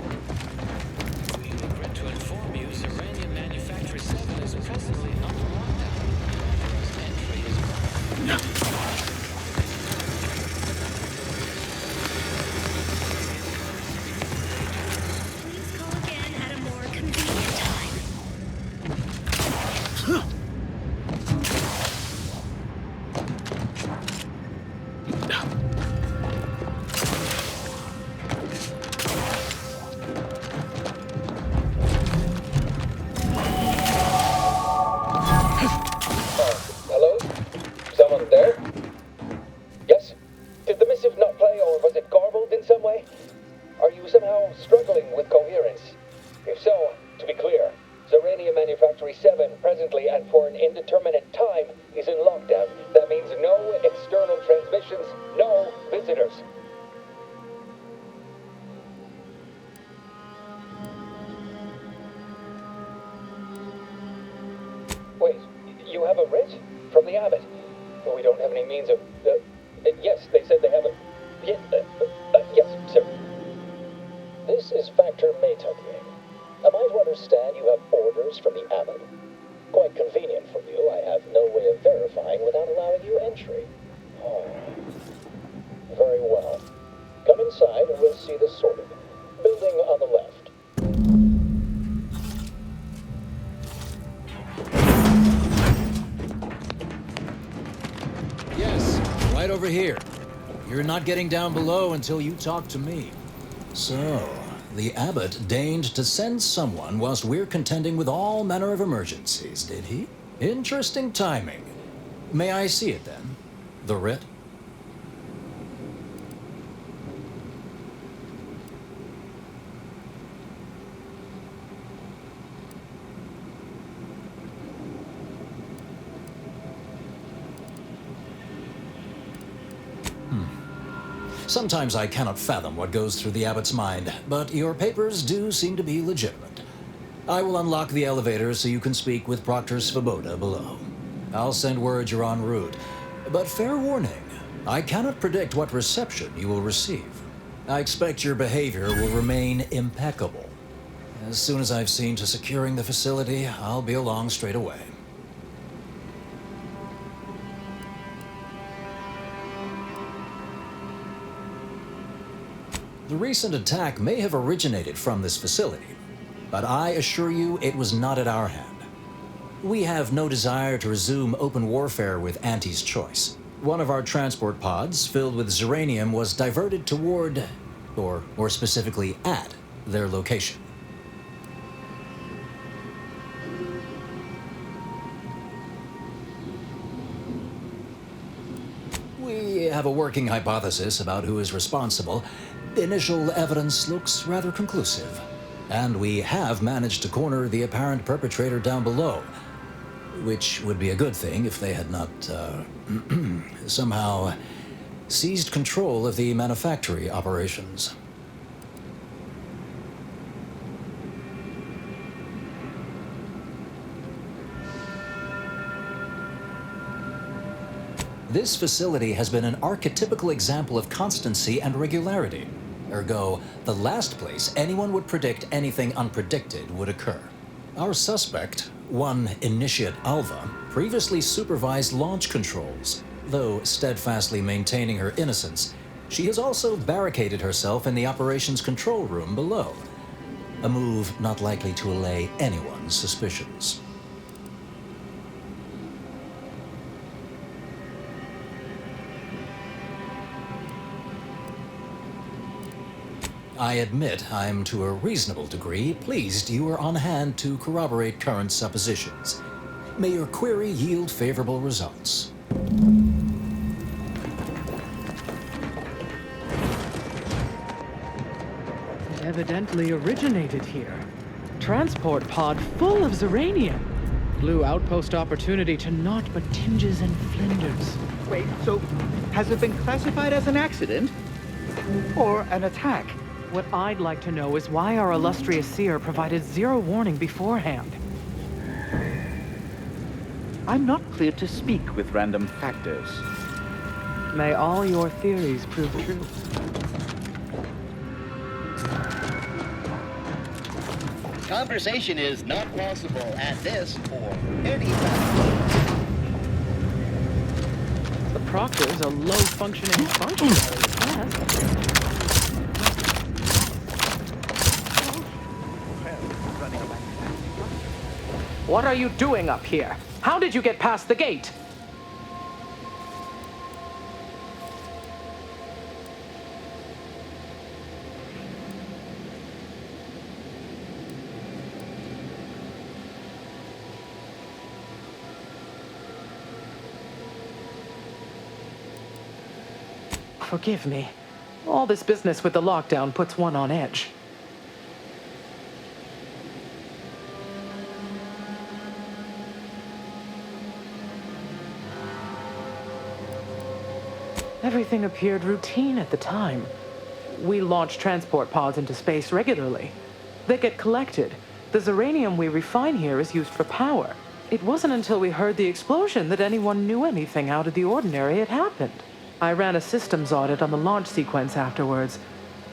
Not getting down below until you talk to me. So, the abbot deigned to send someone whilst we're contending with all manner of emergencies, did he? Interesting timing. May I see it then? The writ? Sometimes I cannot fathom what goes through the abbot's mind, but your papers do seem to be legitimate. I will unlock the elevator so you can speak with Proctor Svoboda below. I'll send word you're en route, but fair warning, I cannot predict what reception you will receive. I expect your behavior will remain impeccable. As soon as I've seen to securing the facility, I'll be along straight away. The recent attack may have originated from this facility, but I assure you it was not at our hand. We have no desire to resume open warfare with Auntie's choice. One of our transport pods, filled with Zeranium, was diverted toward, or more specifically at, their location. We have a working hypothesis about who is responsible. Initial evidence looks rather conclusive, and we have managed to corner the apparent perpetrator down below, which would be a good thing if they had not, somehow seized control of the manufactory operations. This facility has been an archetypical example of constancy and regularity. Ergo, the last place anyone would predict anything unpredicted would occur. Our suspect, one Initiate Alva, previously supervised launch controls. Though steadfastly maintaining her innocence, she has also barricaded herself in the operations control room below. A move not likely to allay anyone's suspicions. I admit I'm to a reasonable degree pleased you are on hand to corroborate current suppositions. May your query yield favorable results. It evidently originated here. Transport pod full of Zeranium. Blue outpost opportunity to naught but tinges and flinders. Wait, so has it been classified as an accident? Or an attack? What I'd like to know is why our illustrious seer provided zero warning beforehand. I'm not cleared to speak with random factors. May all your theories prove true. Conversation is not possible at this or any time. The Proctor's a low-functioning functionary at best. What are you doing up here? How did you get past the gate? Forgive me. All this business with the lockdown puts one on edge. Everything appeared routine at the time. We launch transport pods into space regularly. They get collected. The Zeranium we refine here is used for power. It wasn't until we heard the explosion that anyone knew anything out of the ordinary had happened. I ran a systems audit on the launch sequence afterwards.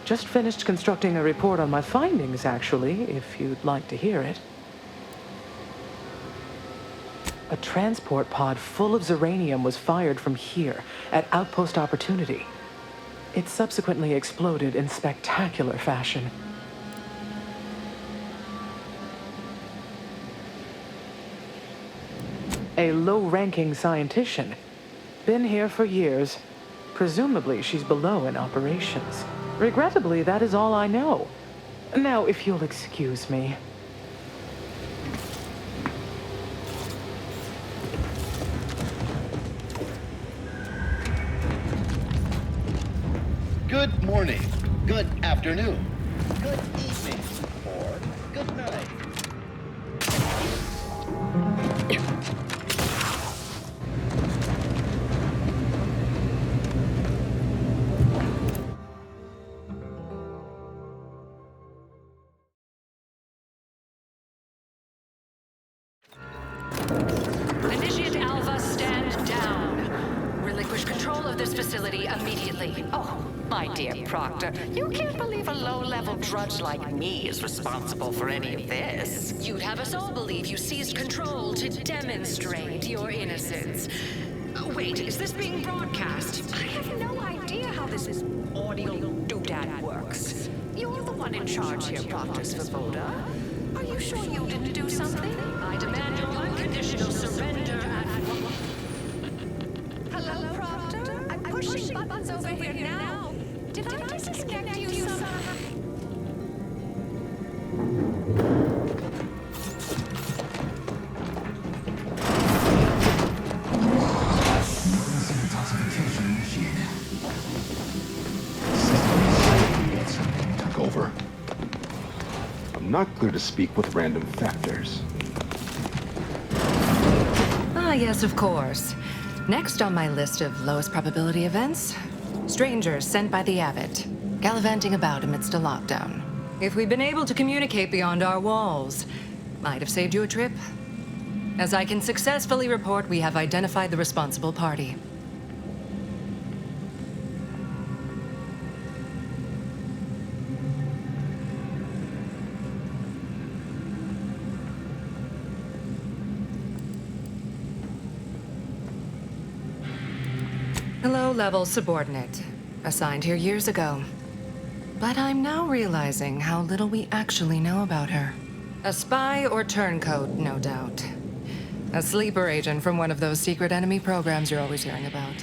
Just finished constructing a report on my findings, actually, if you'd like to hear it. A transport pod full of Zeranium was fired from here, at Outpost Opportunity. It subsequently exploded in spectacular fashion. A low-ranking scientician. Been here for years. Presumably she's below in operations. Regrettably, that is all I know. Now, if you'll excuse me. Good morning, good afternoon, good evening, or good night. of this facility immediately. Oh, my dear Proctor, you can't believe a low-level drudge like me is responsible for any of this. You'd have us all believe you seized control to demonstrate your innocence. Wait, is this being broadcast? I have no idea how this audio doodad works. You're the one in charge here, Proctor Svoboda. Are you sure you didn't do something? I demand your unconditional surrender at once. Hello, Proctor? I'm pushing buttons over here now. Did I disconnect you somehow? Took over. I'm not clear to speak with random factors. Ah, yes, of course. Next on my list of lowest probability events, strangers sent by the Abbot, gallivanting about amidst a lockdown. If we'd been able to communicate beyond our walls, might have saved you a trip. As I can successfully report, we have identified the responsible party. A low-level subordinate, assigned here years ago. But I'm now realizing how little we actually know about her. A spy or turncoat, no doubt. A sleeper agent from one of those secret enemy programs you're always hearing about.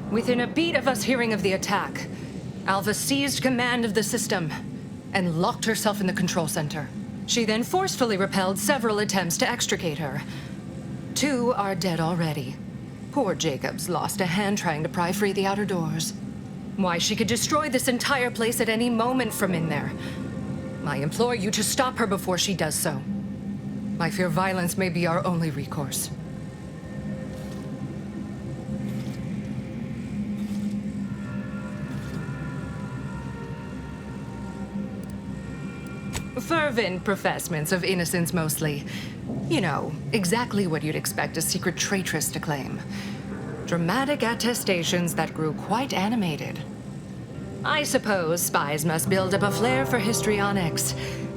Within a beat of us hearing of the attack, Alva seized command of the system and locked herself in the control center. She then forcefully repelled several attempts to extricate her. 2 are dead already. Poor Jacobs lost a hand trying to pry free the outer doors. Why, she could destroy this entire place at any moment from in there. I implore you to stop her before she does so. I fear violence may be our only recourse. Fervent professements of innocence, mostly. You know, exactly what you'd expect a secret traitress to claim. Dramatic attestations that grew quite animated. I suppose spies must build up a flair for histrionics,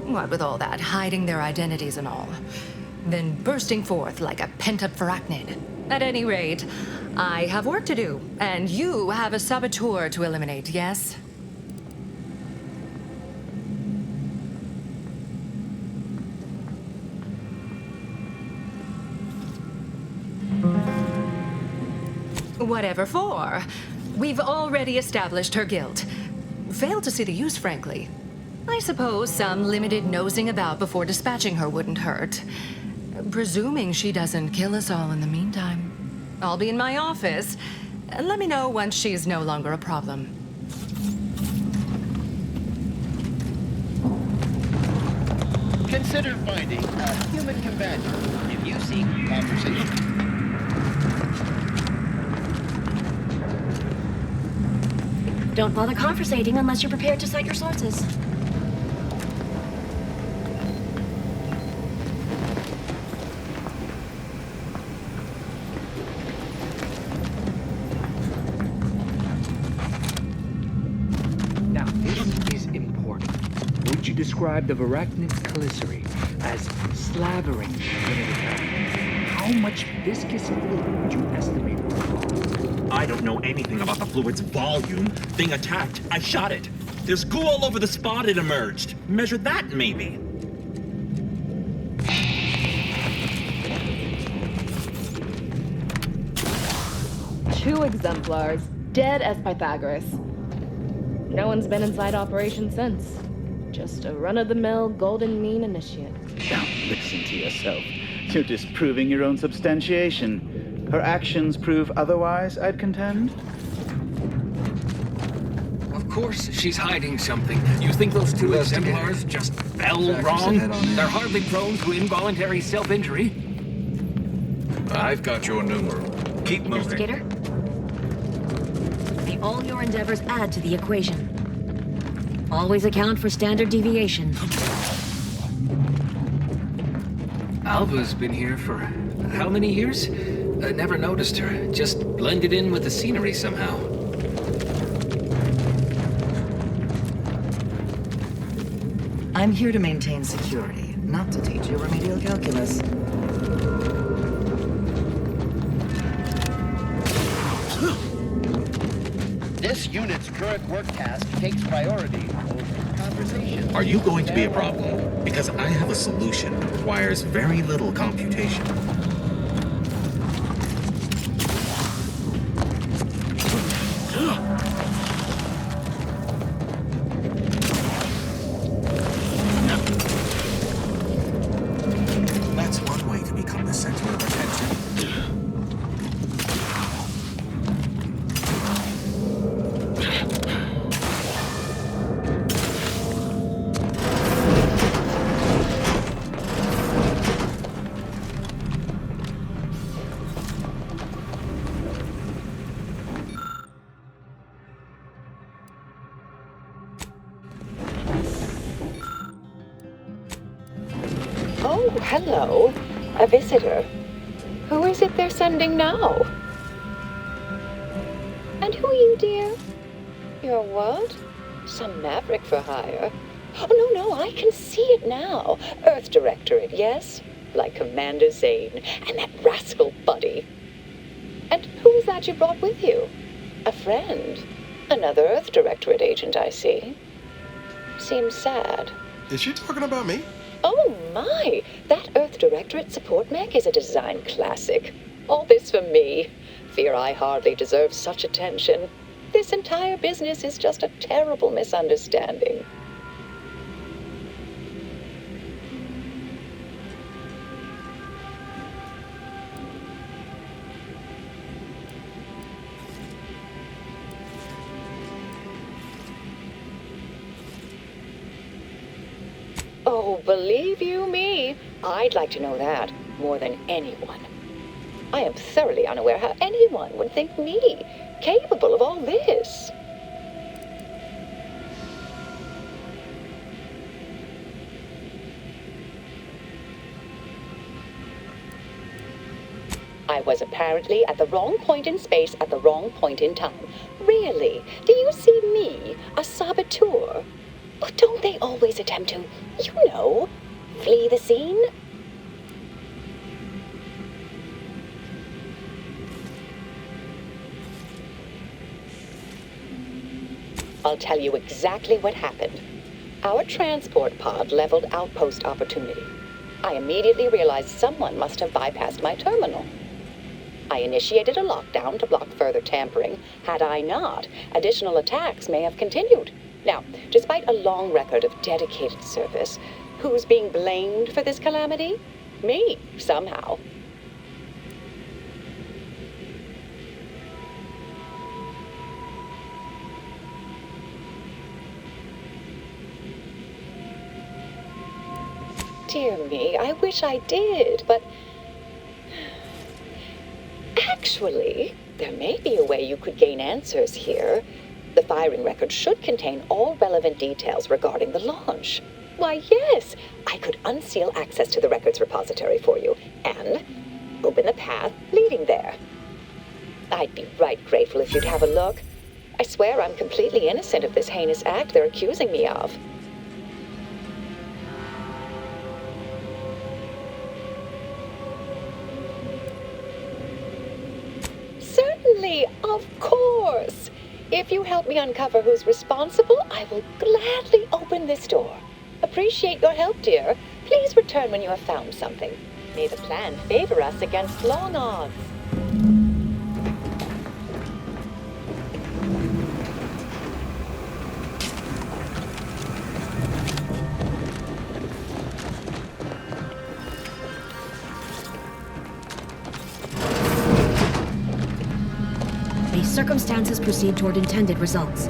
what with all that hiding their identities and all. Then bursting forth like a pent-up arachnid. At any rate, I have work to do, and you have a saboteur to eliminate, yes? Whatever for. We've already established her guilt. Failed to see the use, frankly. I suppose some limited nosing about before dispatching her wouldn't hurt. Presuming she doesn't kill us all in the meantime. I'll be in my office. Let me know once she's no longer a problem. Consider finding a human companion if you seek conversation. Don't bother conversating unless you're prepared to cite your sources. Now, this is important. Would you describe the arachnid calicity as slavering? How much viscous fluid would you estimate were involved? I don't know anything about the fluid's volume. Thing attacked. I shot it. There's goo all over the spot it emerged. Measure that, maybe. Two exemplars, dead as Pythagoras. No one's been inside operation since. Just a run-of-the-mill golden mean initiate. Don't listen to yourself. You're disproving your own substantiation. Her actions prove otherwise, I'd contend. Of course she's hiding something. You think those two exemplars just fell wrong? They're hardly prone to involuntary self-injury. I've got your numeral. Keep moving. Investigator? May all your endeavors add to the equation. Always account for standard deviation. Alva's been here for how many years? I never noticed her. Just blended in with the scenery somehow. I'm here to maintain security, not to teach you remedial calculus. This unit's current work task takes priority over conversation. Are you going to be a problem? Because I have a solution that requires very little computation. That's one way to become the center of attention. Oh, hello. A visitor. Who is it they're sending now? And who are you, dear? You're what? Some maverick for hire? Oh, no, I can see it now. Earth Directorate, yes? Like Commander Zane and that rascal Buddy. And who is that you brought with you? A friend? Another Earth Directorate agent, I see. Seems sad. Is she talking about me? Oh my! That Earth Directorate support mech is a design classic. All this for me. Fear I hardly deserve such attention. This entire business is just a terrible misunderstanding. Oh, believe you me, I'd like to know that more than anyone. I am thoroughly unaware how anyone would think me capable of all this. I was apparently at the wrong point in space at the wrong point in time. Really? Do you see me, a saboteur? Oh, don't they always attempt to, flee the scene? I'll tell you exactly what happened. Our transport pod leveled outpost opportunity. I immediately realized someone must have bypassed my terminal. I initiated a lockdown to block further tampering. Had I not, additional attacks may have continued. Now, despite a long record of dedicated service, who's being blamed for this calamity? Me, somehow. Dear me, I wish I did, but... Actually, there may be a way you could gain answers here. The firing record should contain all relevant details regarding the launch. Why, yes, I could unseal access to the records repository for you and open the path leading there. I'd be right grateful if you'd have a look. I swear I'm completely innocent of this heinous act they're accusing me of. Certainly, of course. If you help me uncover who's responsible, I will gladly open this door. Appreciate your help, dear. Please return when you have found something. May the plan favor us against long odds. May circumstances proceed toward intended results.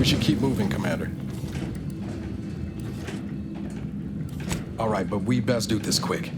We should keep moving, Commander. All right, but we best do this quick.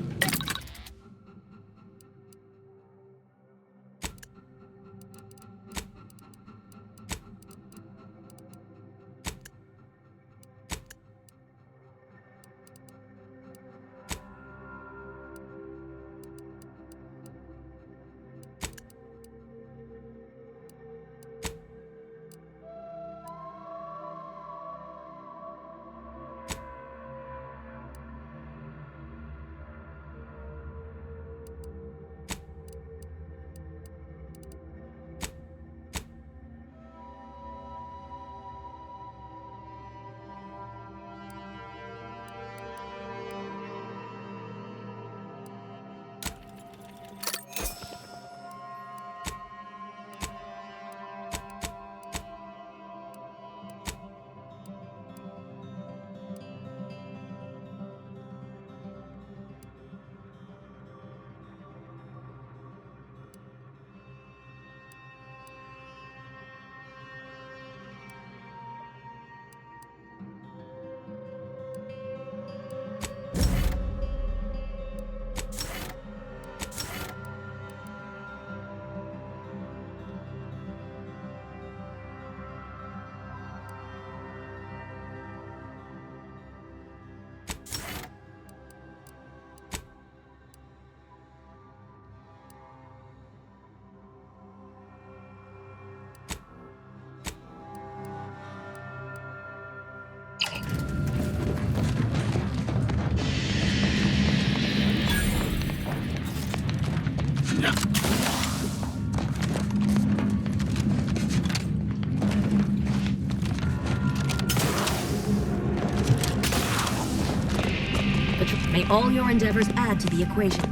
May all your endeavors add to the equation.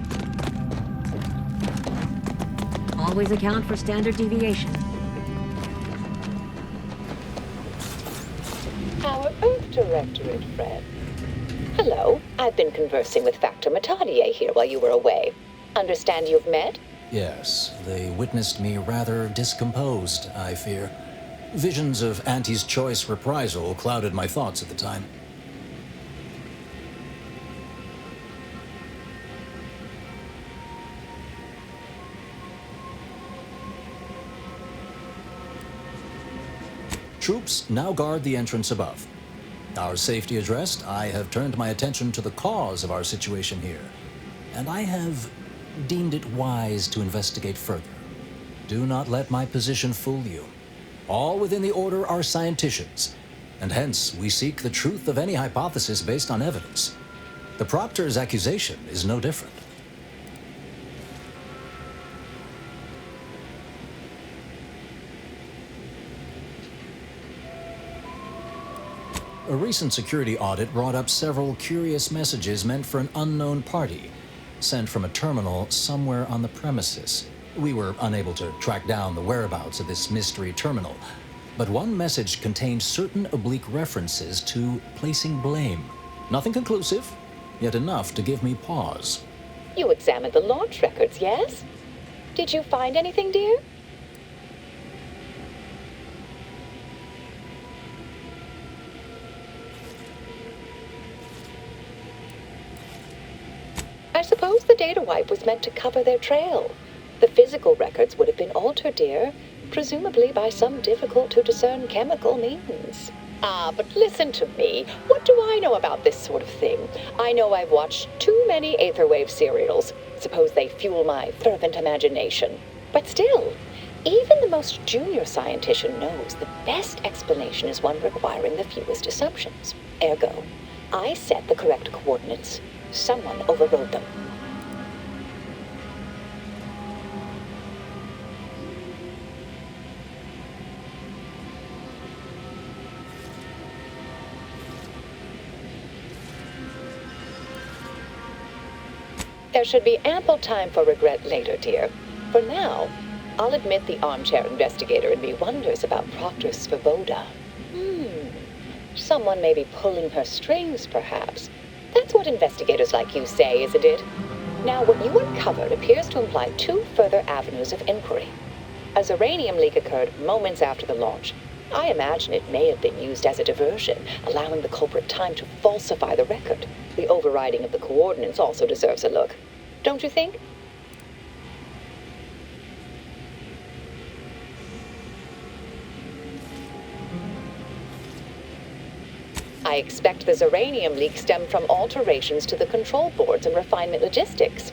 Always account for standard deviation. Our Earth Directorate friend. Hello, I've been conversing with Factor Matadier here while you were away. Understand you've met? Yes, they witnessed me rather discomposed, I fear. Visions of Auntie's choice reprisal clouded my thoughts at the time. Troops now guard the entrance above. Our safety addressed, I have turned my attention to the cause of our situation here, and I have deemed it wise to investigate further. Do not let my position fool you. All within the Order are scienticians, and hence we seek the truth of any hypothesis based on evidence. The Proctor's accusation is no different. A recent security audit brought up several curious messages meant for an unknown party, sent from a terminal somewhere on the premises. We were unable to track down the whereabouts of this mystery terminal, but one message contained certain oblique references to placing blame. Nothing conclusive, yet enough to give me pause. You examined the launch records, yes? Did you find anything, dear? I suppose the data wipe was meant to cover their trail. The physical records would have been altered, dear, presumably by some difficult-to-discern chemical means. Ah, but listen to me. What do I know about this sort of thing? I know I've watched too many Aetherwave serials. Suppose they fuel my fervent imagination. But still, even the most junior scientician knows the best explanation is one requiring the fewest assumptions. Ergo, I set the correct coordinates. Someone overrode them. There should be ample time for regret later, dear. For now, I'll admit the armchair investigator in me wonders about Proctor's Svoboda. Someone may be pulling her strings, perhaps. That's what investigators like you say, isn't it? Now, what you uncovered appears to imply two further avenues of inquiry. A Zeranium leak occurred moments after the launch. I imagine it may have been used as a diversion, allowing the culprit time to falsify the record. The overriding of the coordinates also deserves a look. Don't you think? I expect the Zeranium leak stemmed from alterations to the control boards and refinement logistics.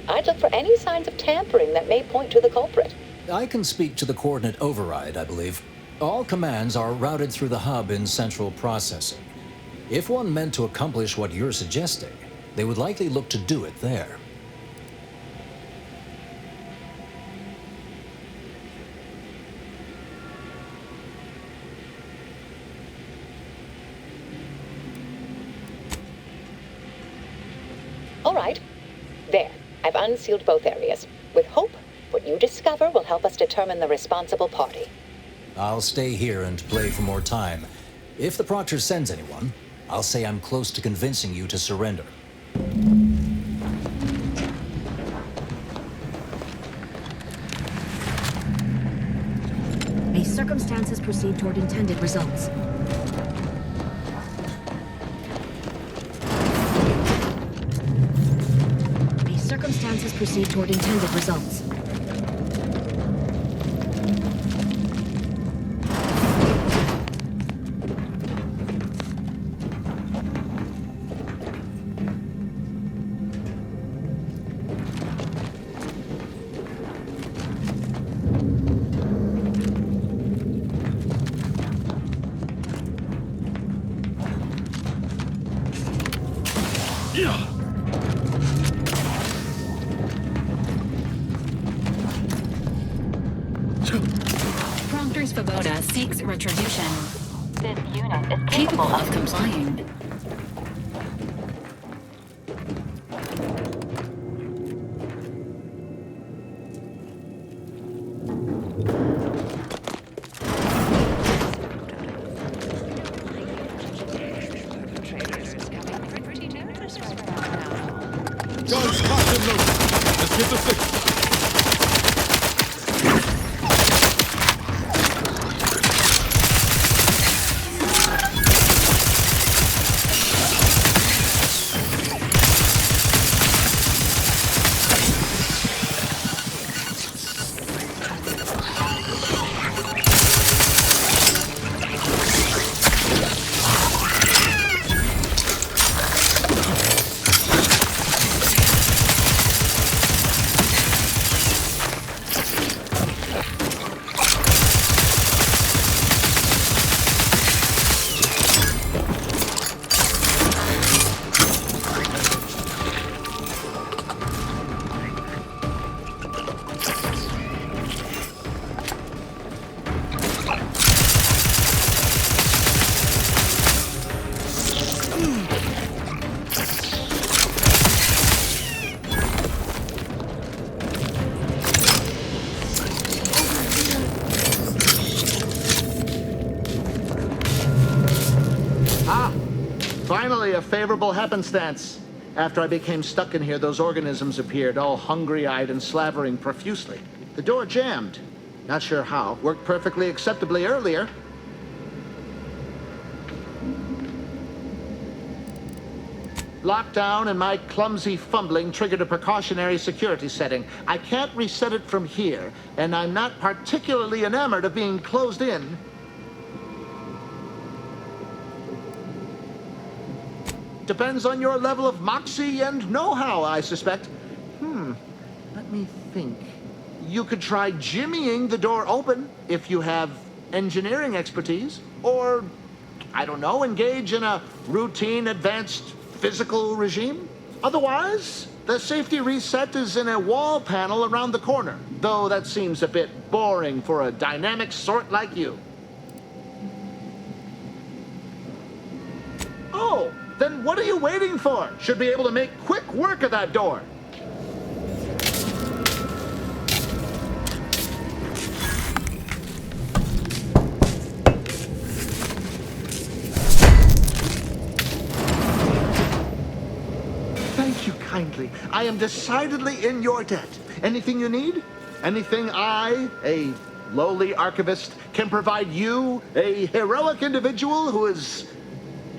I'd look for any signs of tampering that may point to the culprit. I can speak to the coordinate override, I believe. All commands are routed through the hub in central processing. If one meant to accomplish what you're suggesting, they would likely look to do it there. All right. There. I've unsealed both areas. With hope, what you discover will help us determine the responsible party. I'll stay here and play for more time. If the Proctor sends anyone, I'll say I'm close to convincing you to surrender. May circumstances proceed toward intended results. May circumstances proceed toward intended results. Proctor's Svoboda seeks retribution. This unit is Capable of complying. Guns, caution, loaded. Let's get the signal. Finally, a favorable happenstance. After I became stuck in here, those organisms appeared, all hungry-eyed and slavering profusely. The door jammed. Not sure how. Worked perfectly acceptably earlier. Lockdown and my clumsy fumbling triggered a precautionary security setting. I can't reset it from here, and I'm not particularly enamored of being closed in. Depends on your level of moxie and know-how, I suspect. Let me think. You could try jimmying the door open if you have engineering expertise. Or, I don't know, engage in a routine advanced physical regime. Otherwise, the safety reset is in a wall panel around the corner. Though that seems a bit boring for a dynamic sort like you. Oh! Then what are you waiting for? Should be able to make quick work of that door. Thank you kindly. I am decidedly in your debt. Anything you need? Anything I, a lowly archivist can provide you, a heroic individual who is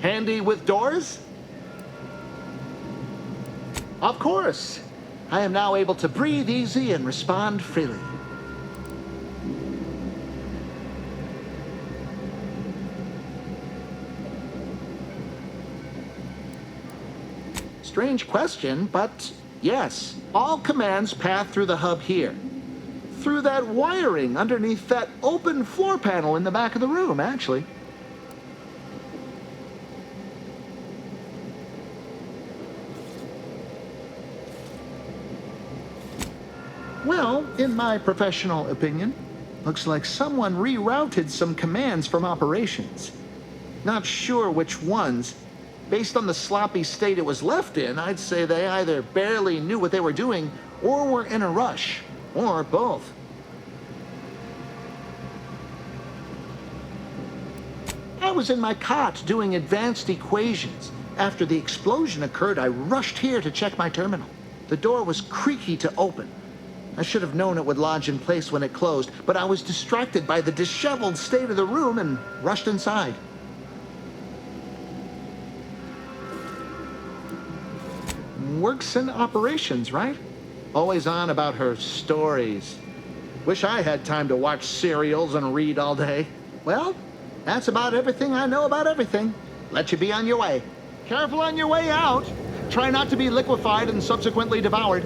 handy with doors? Of course. I am now able to breathe easy and respond freely. Strange question, but yes, all commands pass through the hub here. Through that wiring underneath that open floor panel in the back of the room, actually. Well, in my professional opinion, looks like someone rerouted some commands from operations. Not sure which ones. Based on the sloppy state it was left in, I'd say they either barely knew what they were doing or were in a rush, or both. I was in my cot doing advanced equations. After the explosion occurred, I rushed here to check my terminal. The door was creaky to open. I should have known it would lodge in place when it closed, but I was distracted by the disheveled state of the room and rushed inside. Works in operations, right? Always on about her stories. Wish I had time to watch serials and read all day. Well, that's about everything I know about everything. Let you be on your way. Careful on your way out. Try not to be liquefied and subsequently devoured.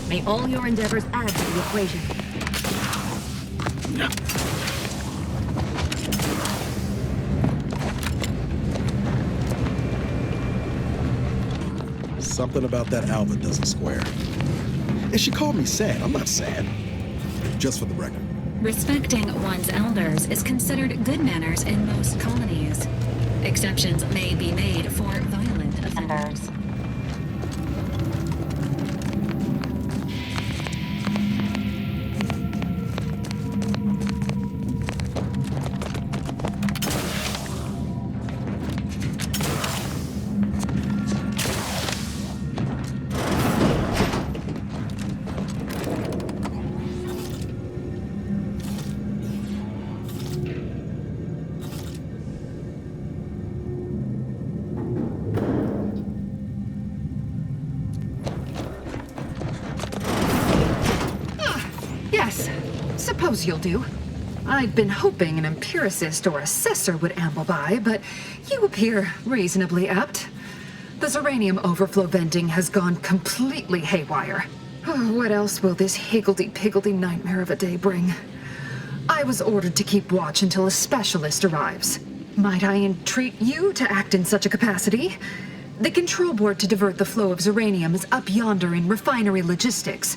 May all your endeavors add to the equation. Something about that Alva doesn't square. And she called me sad. I'm not sad. Just for the record. Respecting one's elders is considered good manners in most colonies. Exceptions may be made for violent offenders. Suppose you'll do. I'd been hoping an empiricist or assessor would amble by, but you appear reasonably apt. The Zeranium overflow venting has gone completely haywire. Oh, what else will this higgledy-piggledy nightmare of a day bring? I was ordered to keep watch until a specialist arrives. Might I entreat you to act in such a capacity? The control board to divert the flow of Zeranium is up yonder in refinery logistics.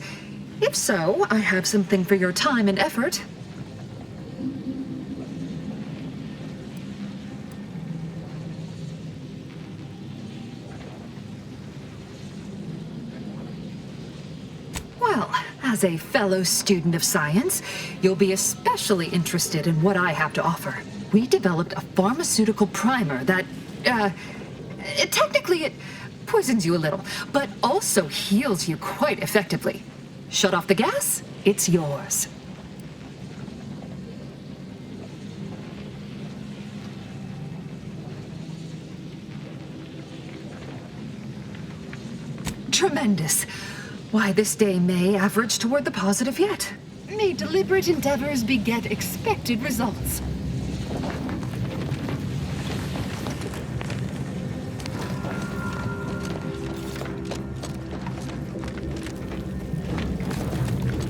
If so, I have something for your time and effort. Well, Well, as a fellow student of science, you'll be especially interested in what I have to offer. We developed a pharmaceutical primer that, technically it poisons you a little, but also heals you quite effectively. Shut off the gas, it's yours. Tremendous. Why, this day may average toward the positive yet. May deliberate endeavors beget expected results.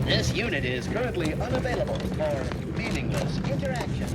This unit is currently unavailable for meaningless interaction.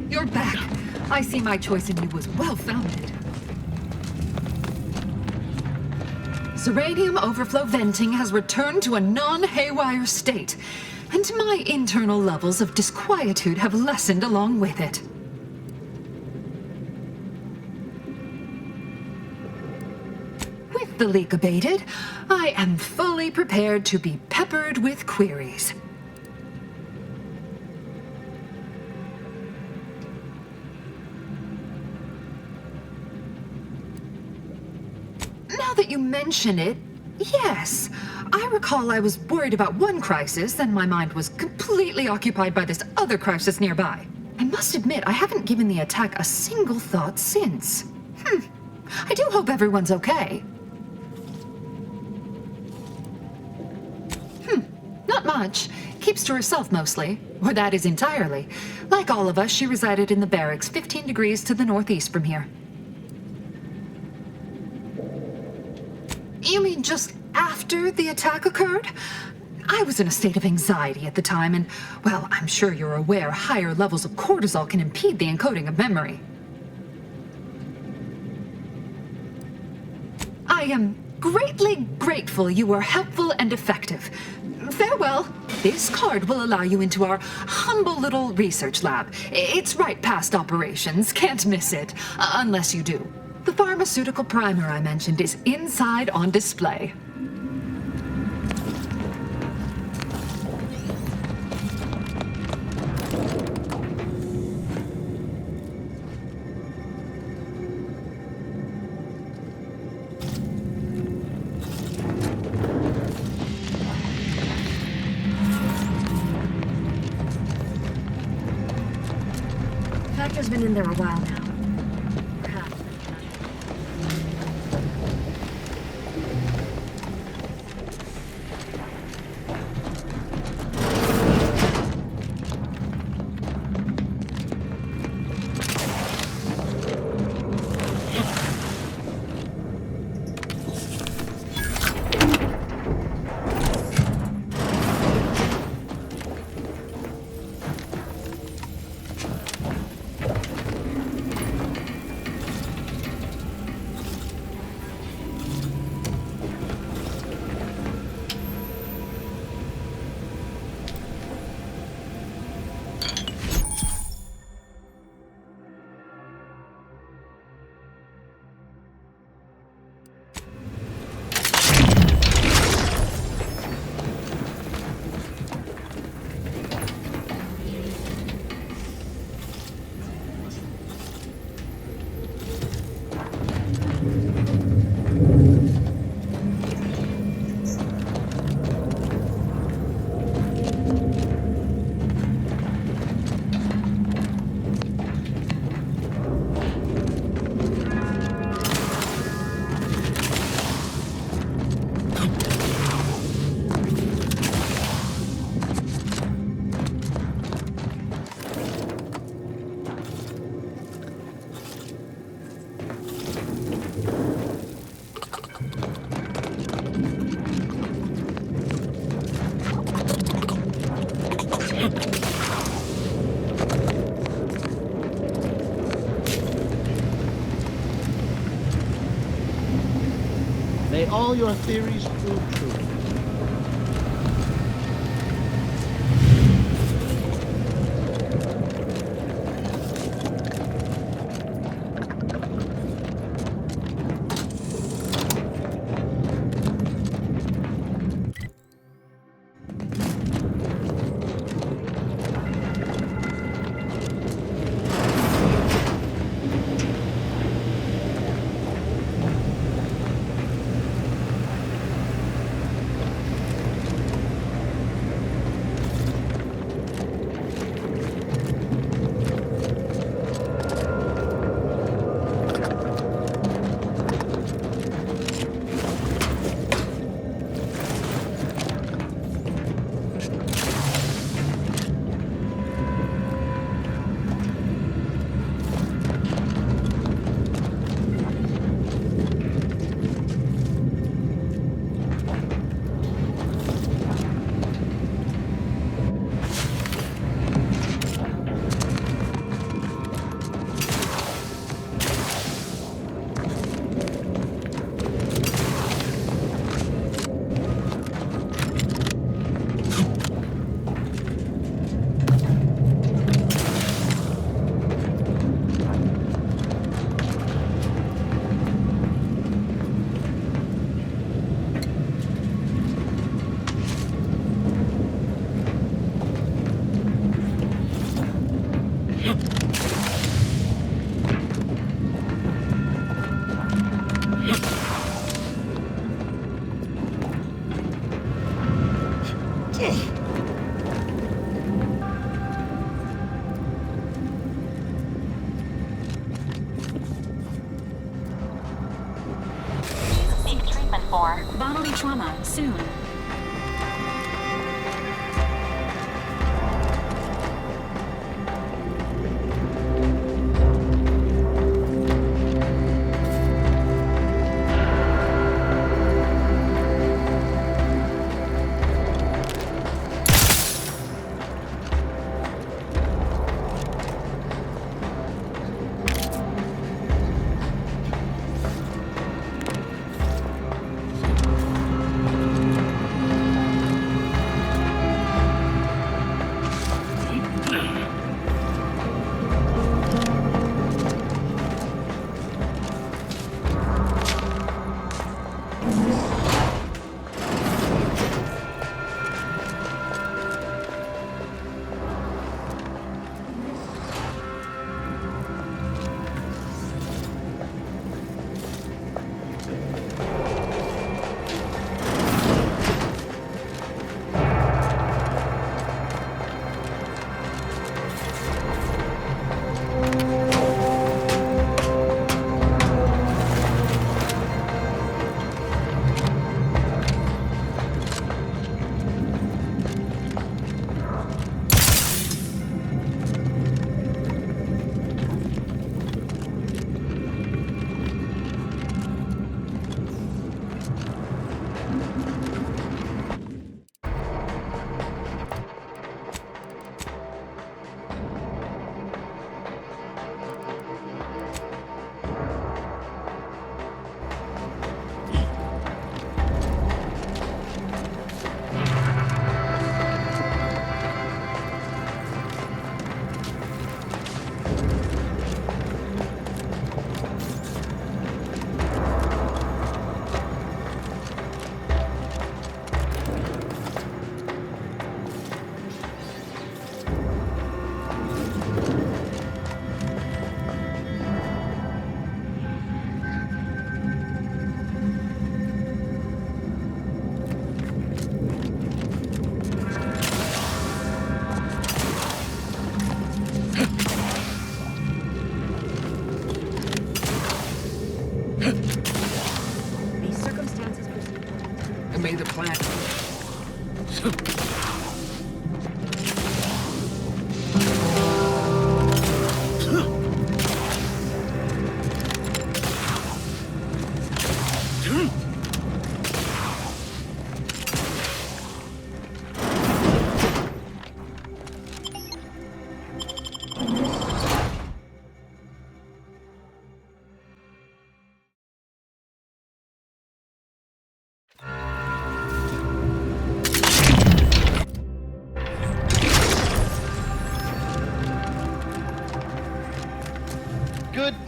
You're back. I see my choice in you was well-founded. Uranium overflow venting has returned to a non-haywire state, and my internal levels of disquietude have lessened along with it. With the leak abated, I am fully prepared to be peppered with queries. Now that you mention it, yes. I recall I was worried about one crisis, and my mind was completely occupied by this other crisis nearby. I must admit, I haven't given the attack a single thought since. I do hope everyone's okay. Not much. Keeps to herself mostly. Or that is entirely. Like all of us, she resided in the barracks 15 degrees to the northeast from here. You mean just after the attack occurred? I was in a state of anxiety at the time, and, well, I'm sure you're aware higher levels of cortisol can impede the encoding of memory. I am greatly grateful you were helpful and effective. Farewell. This card will allow you into our humble little research lab. It's right past operations. Can't miss it. Unless you do. The pharmaceutical primer I mentioned is inside on display. Factor's been in there a while now. Perhaps. May all your theories prove true. Seek treatment for bodily trauma soon.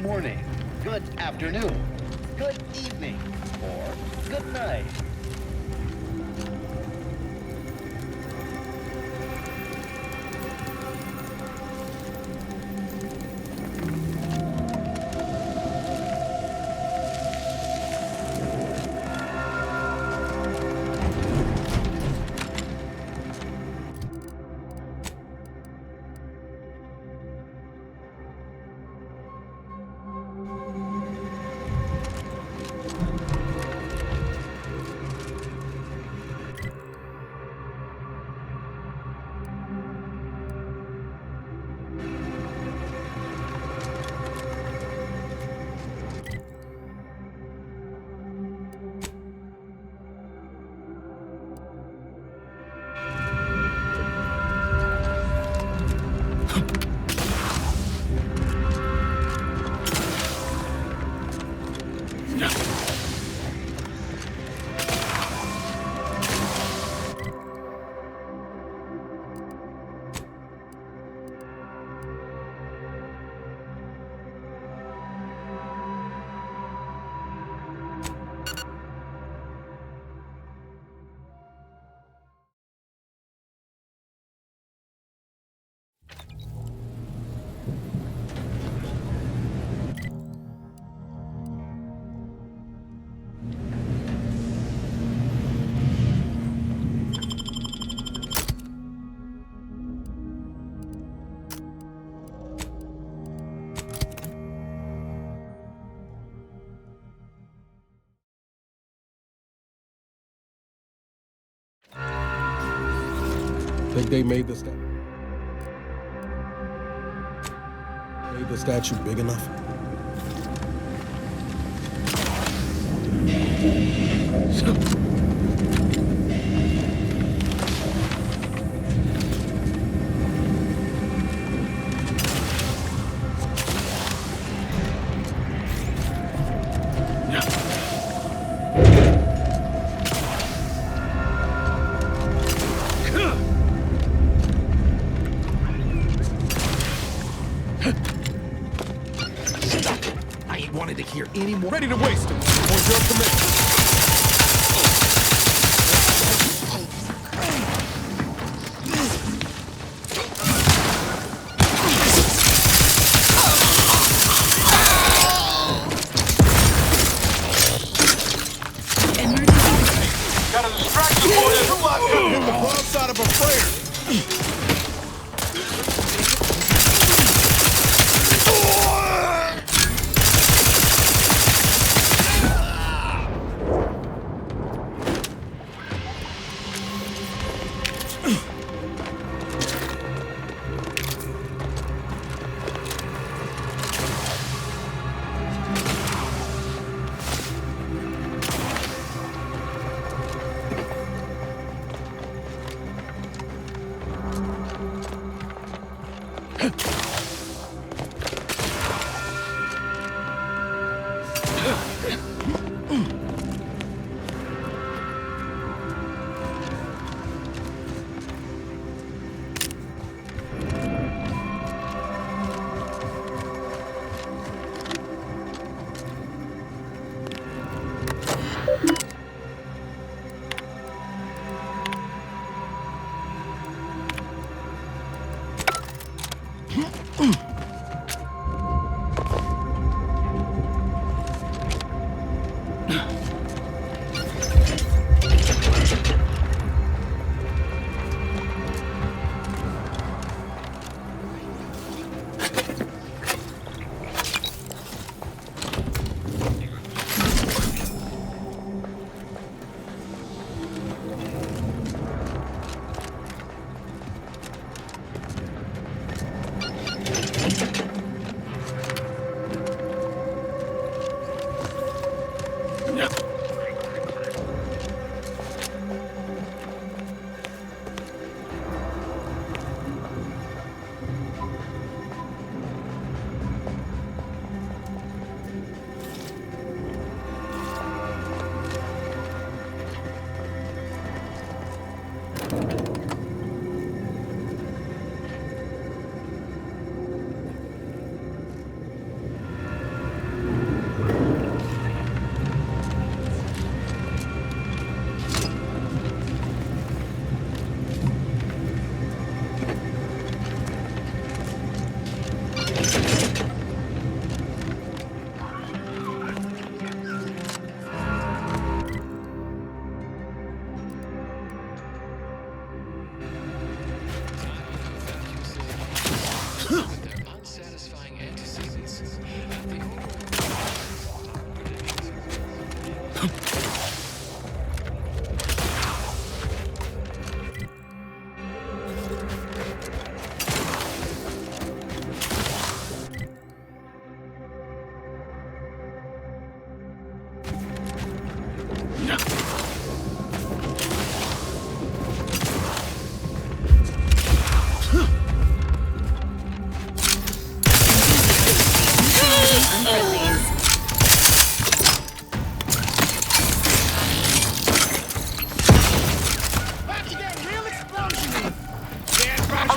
morning, good afternoon, good evening, or good night. Think they made the statue big enough? I ain't wanted to hear any more. Ready to waste him. Or your command. Got a distraction for you. Hit the wrong side of a prayer.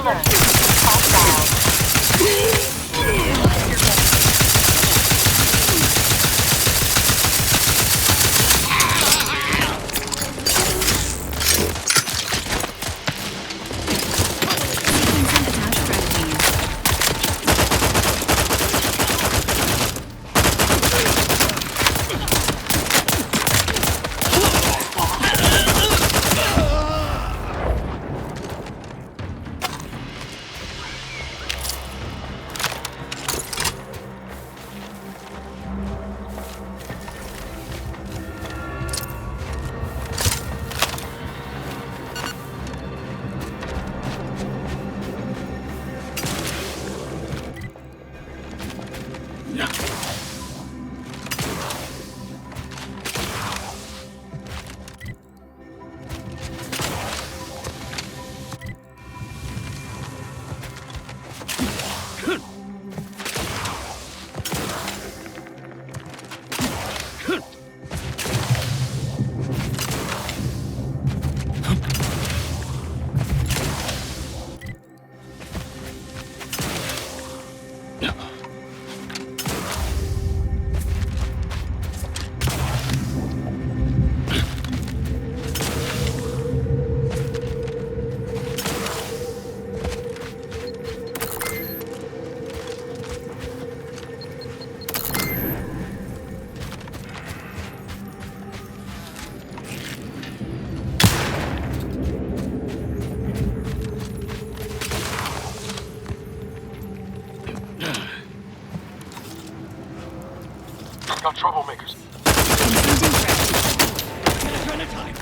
Alert. Hostile. Got troublemakers. Turn of time.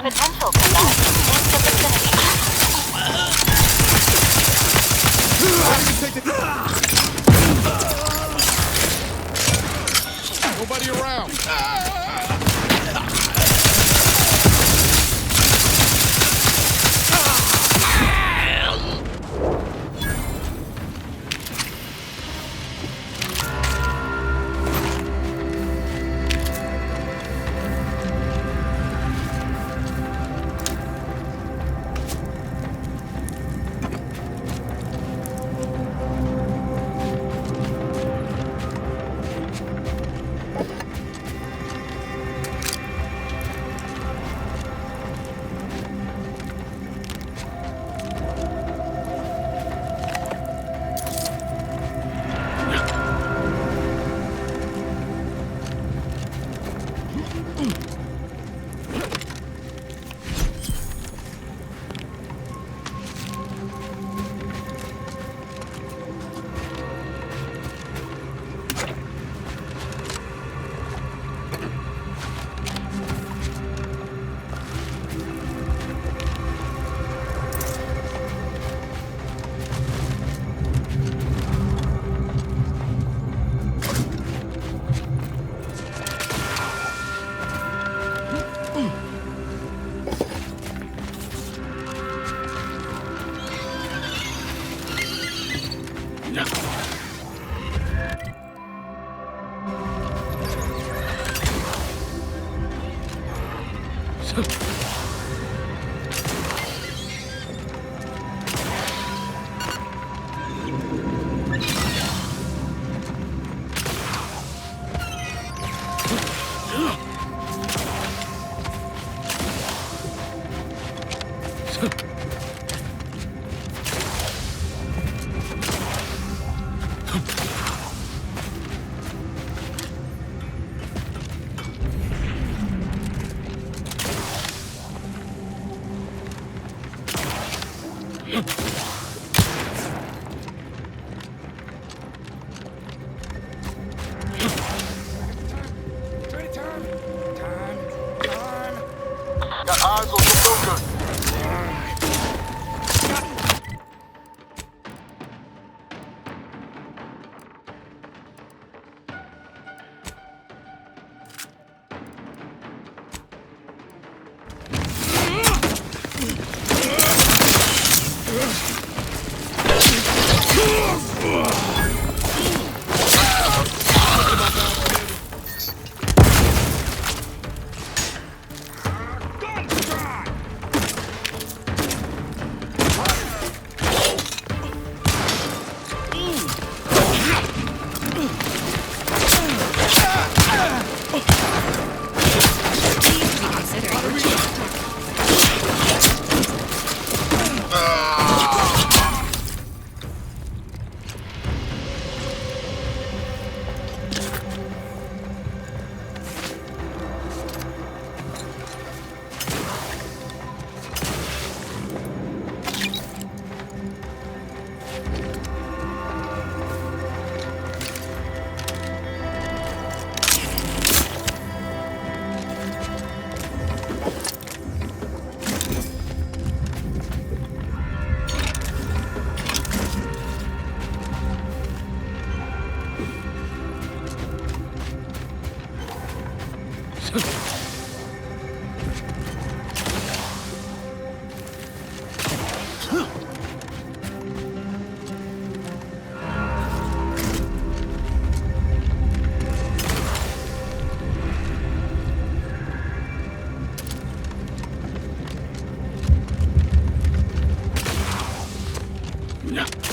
Potential combust in the vicinity. Nobody around. Got eyes on some no good.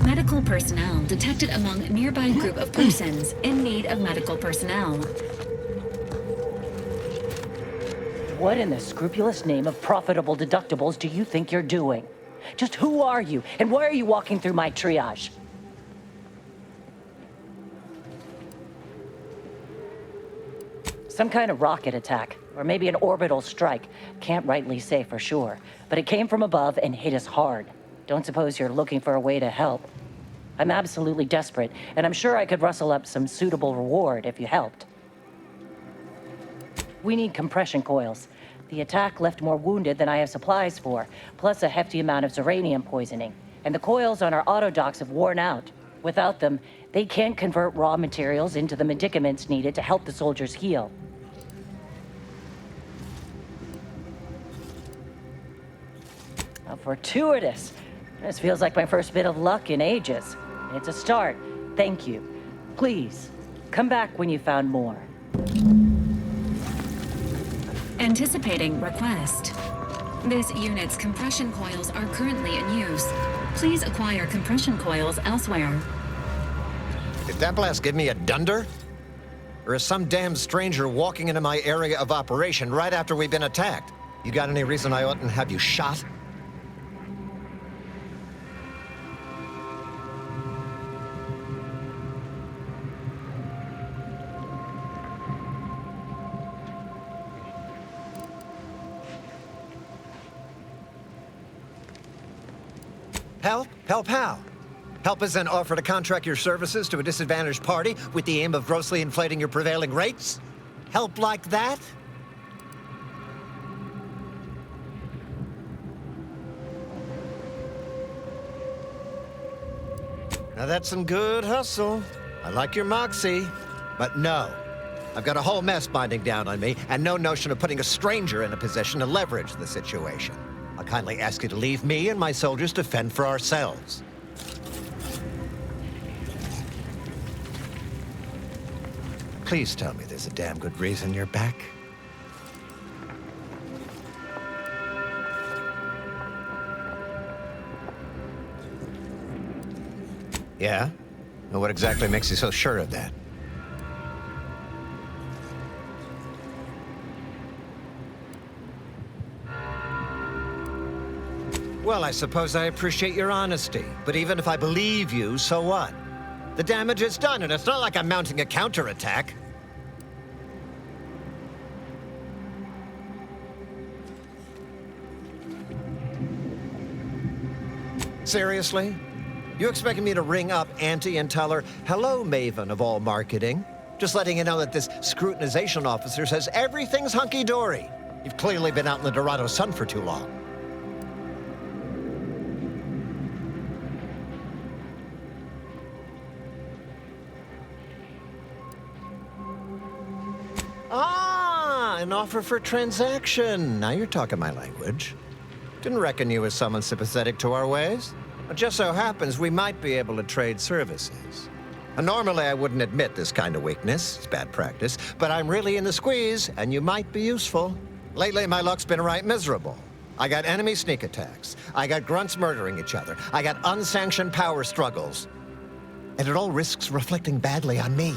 Medical personnel detected among nearby group of persons in need of medical personnel. What in the scrupulous name of profitable deductibles do you think you're doing? Just who are you, and why are you walking through my triage? Some kind of rocket attack, or maybe an orbital strike. Can't rightly say for sure, but it came from above and hit us hard. Don't suppose you're looking for a way to help. I'm absolutely desperate, and I'm sure I could rustle up some suitable reward if you helped. We need compression coils. The attack left more wounded than I have supplies for, plus a hefty amount of uranium poisoning. And the coils on our auto docks have worn out. Without them, they can't convert raw materials into the medicaments needed to help the soldiers heal. How fortuitous. This feels like my first bit of luck in ages. It's a start. Thank you. Please, come back when you found more. Anticipating request. This unit's compression coils are currently in use. Please acquire compression coils elsewhere. Did that blast give me a dunder? Or is some damn stranger walking into my area of operation right after we've been attacked? You got any reason I oughtn't have you shot? Help? Help how? Help is an offer to contract your services to a disadvantaged party with the aim of grossly inflating your prevailing rates? Help like that? Now that's some good hustle. I like your moxie, but no. I've got a whole mess binding down on me, and no notion of putting a stranger in a position to leverage the situation. I'll kindly ask you to leave me and my soldiers to fend for ourselves. Please tell me there's a damn good reason you're back. Yeah? Well, what exactly makes you so sure of that? Well, I suppose I appreciate your honesty, but even if I believe you, so what? The damage is done, and it's not like I'm mounting a counterattack. Seriously? You expecting me to ring up Auntie and tell her, hello, Maven of all marketing? Just letting you know that this scrutinization officer says everything's hunky-dory. You've clearly been out in the Dorado sun for too long. Ah, an offer for transaction. Now you're talking my language. Didn't reckon you was someone sympathetic to our ways. It just so happens we might be able to trade services. And normally I wouldn't admit this kind of weakness. It's bad practice. But I'm really in the squeeze, and you might be useful. Lately, my luck's been right miserable. I got enemy sneak attacks. I got grunts murdering each other. I got unsanctioned power struggles. And it all risks reflecting badly on me.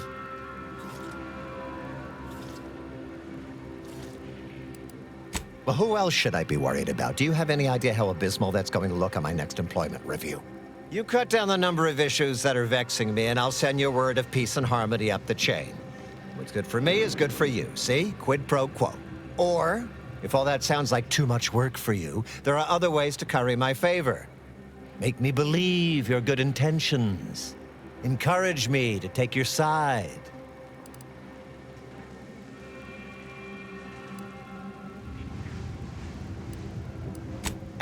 Well, who else should I be worried about? Do you have any idea how abysmal that's going to look on my next employment review? You cut down the number of issues that are vexing me, and I'll send you a word of peace and harmony up the chain. What's good for me is good for you, see? Quid pro quo. Or, if all that sounds like too much work for you, there are other ways to curry my favor. Make me believe your good intentions. Encourage me to take your side.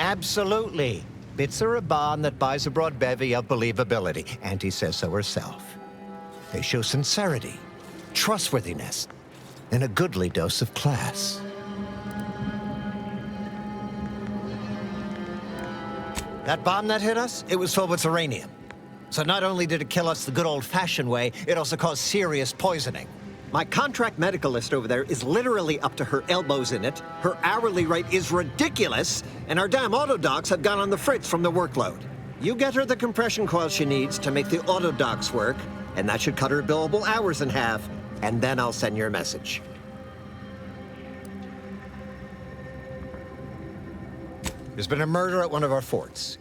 Absolutely. Bits are a bond that buys a broad bevy of believability. Auntie says so herself. They show sincerity, trustworthiness, and a goodly dose of class. That bomb that hit us, it was filled with uranium. So not only did it kill us the good old-fashioned way, it also caused serious poisoning. My contract medicalist over there is literally up to her elbows in it, her hourly rate is ridiculous, and our damn autodocs have gone on the fritz from the workload. You get her the compression coil she needs to make the autodocs work, and that should cut her billable hours in half, and then I'll send your a message. There's been a murder at one of our forts.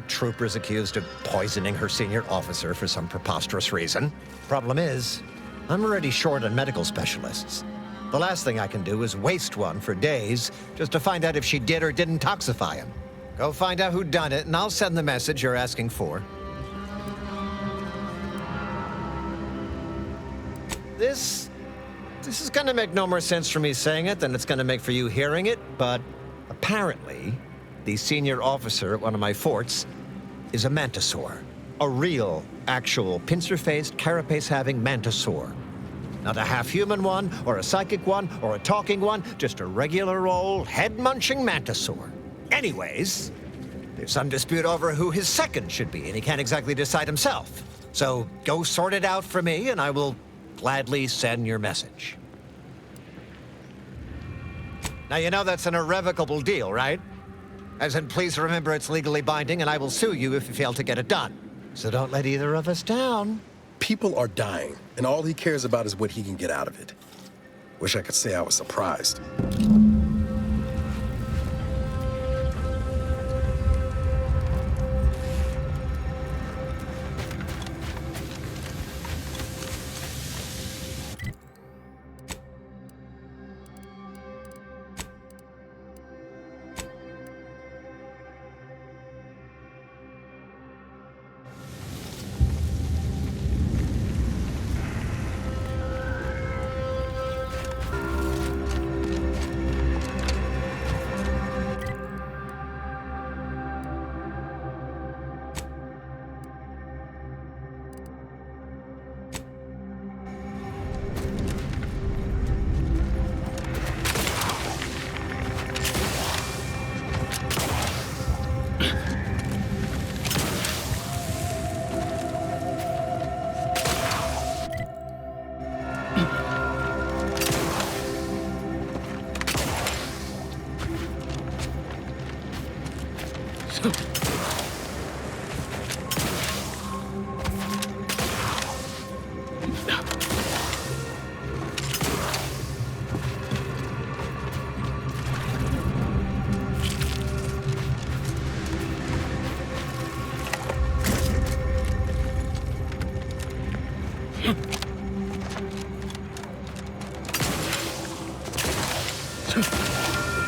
Trooper's accused of poisoning her senior officer for some preposterous reason. Problem is, I'm already short on medical specialists. The last thing I can do is waste one for days just to find out if she did or didn't toxify him. Go find out who done it, and I'll send the message you're asking for. This is gonna make no more sense for me saying it than it's gonna make for you hearing it, but apparently, the senior officer at one of my forts is a mantisaur. A real, actual, pincer-faced, carapace-having mantisaur. Not a half-human one, or a psychic one, or a talking one, just a regular old, head-munching mantisaur. Anyways, there's some dispute over who his second should be, and he can't exactly decide himself. So go sort it out for me, and I will gladly send your message. Now, you know that's an irrevocable deal, right? As in, please remember it's legally binding, and I will sue you if you fail to get it done. So don't let either of us down. People are dying, and all he cares about is what he can get out of it. Wish I could say I was surprised.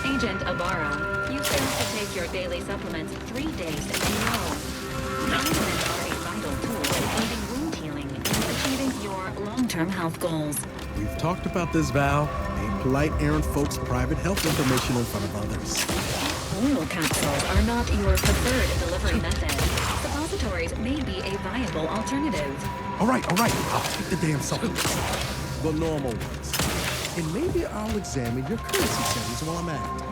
Agent Ibarra, you failed to take your daily supplements 3 days in a row. Vitamins are a vital tool in aiding wound healing and achieving your long-term health goals. We've talked about this, Val. Ain't polite airing folks' private health information in front of others. Oral capsules are not your preferred delivery method. Suppositories may be a viable alternative. All right. I'll take the damn supplements. The normal ones. And maybe I'll examine your currency settings while I'm at it.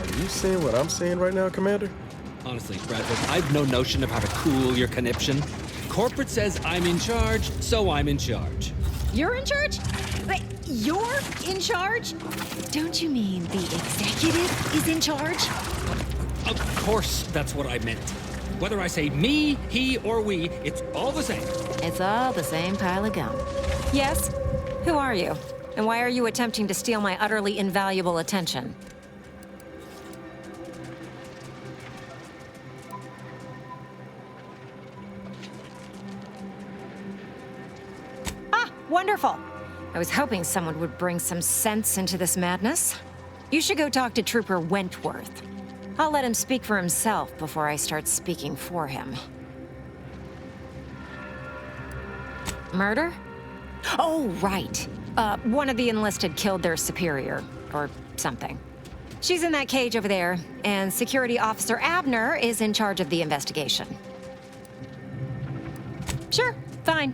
Are you saying what I'm saying right now, Commander? Honestly, Bradford, I've no notion of how to cool your conniption. Corporate says I'm in charge, so I'm in charge. You're in charge? Wait, you're in charge? Don't you mean the executive is in charge? Of course, that's what I meant. Whether I say me, he, or we, it's all the same. It's all the same pile of gum. Yes? Who are you? And why are you attempting to steal my utterly invaluable attention? Ah, wonderful! I was hoping someone would bring some sense into this madness. You should go talk to Trooper Wentworth. I'll let him speak for himself before I start speaking for him. Murder? Oh, right. One of the enlisted killed their superior, or something. She's in that cage over there, and Security Officer Abner is in charge of the investigation. Sure, fine.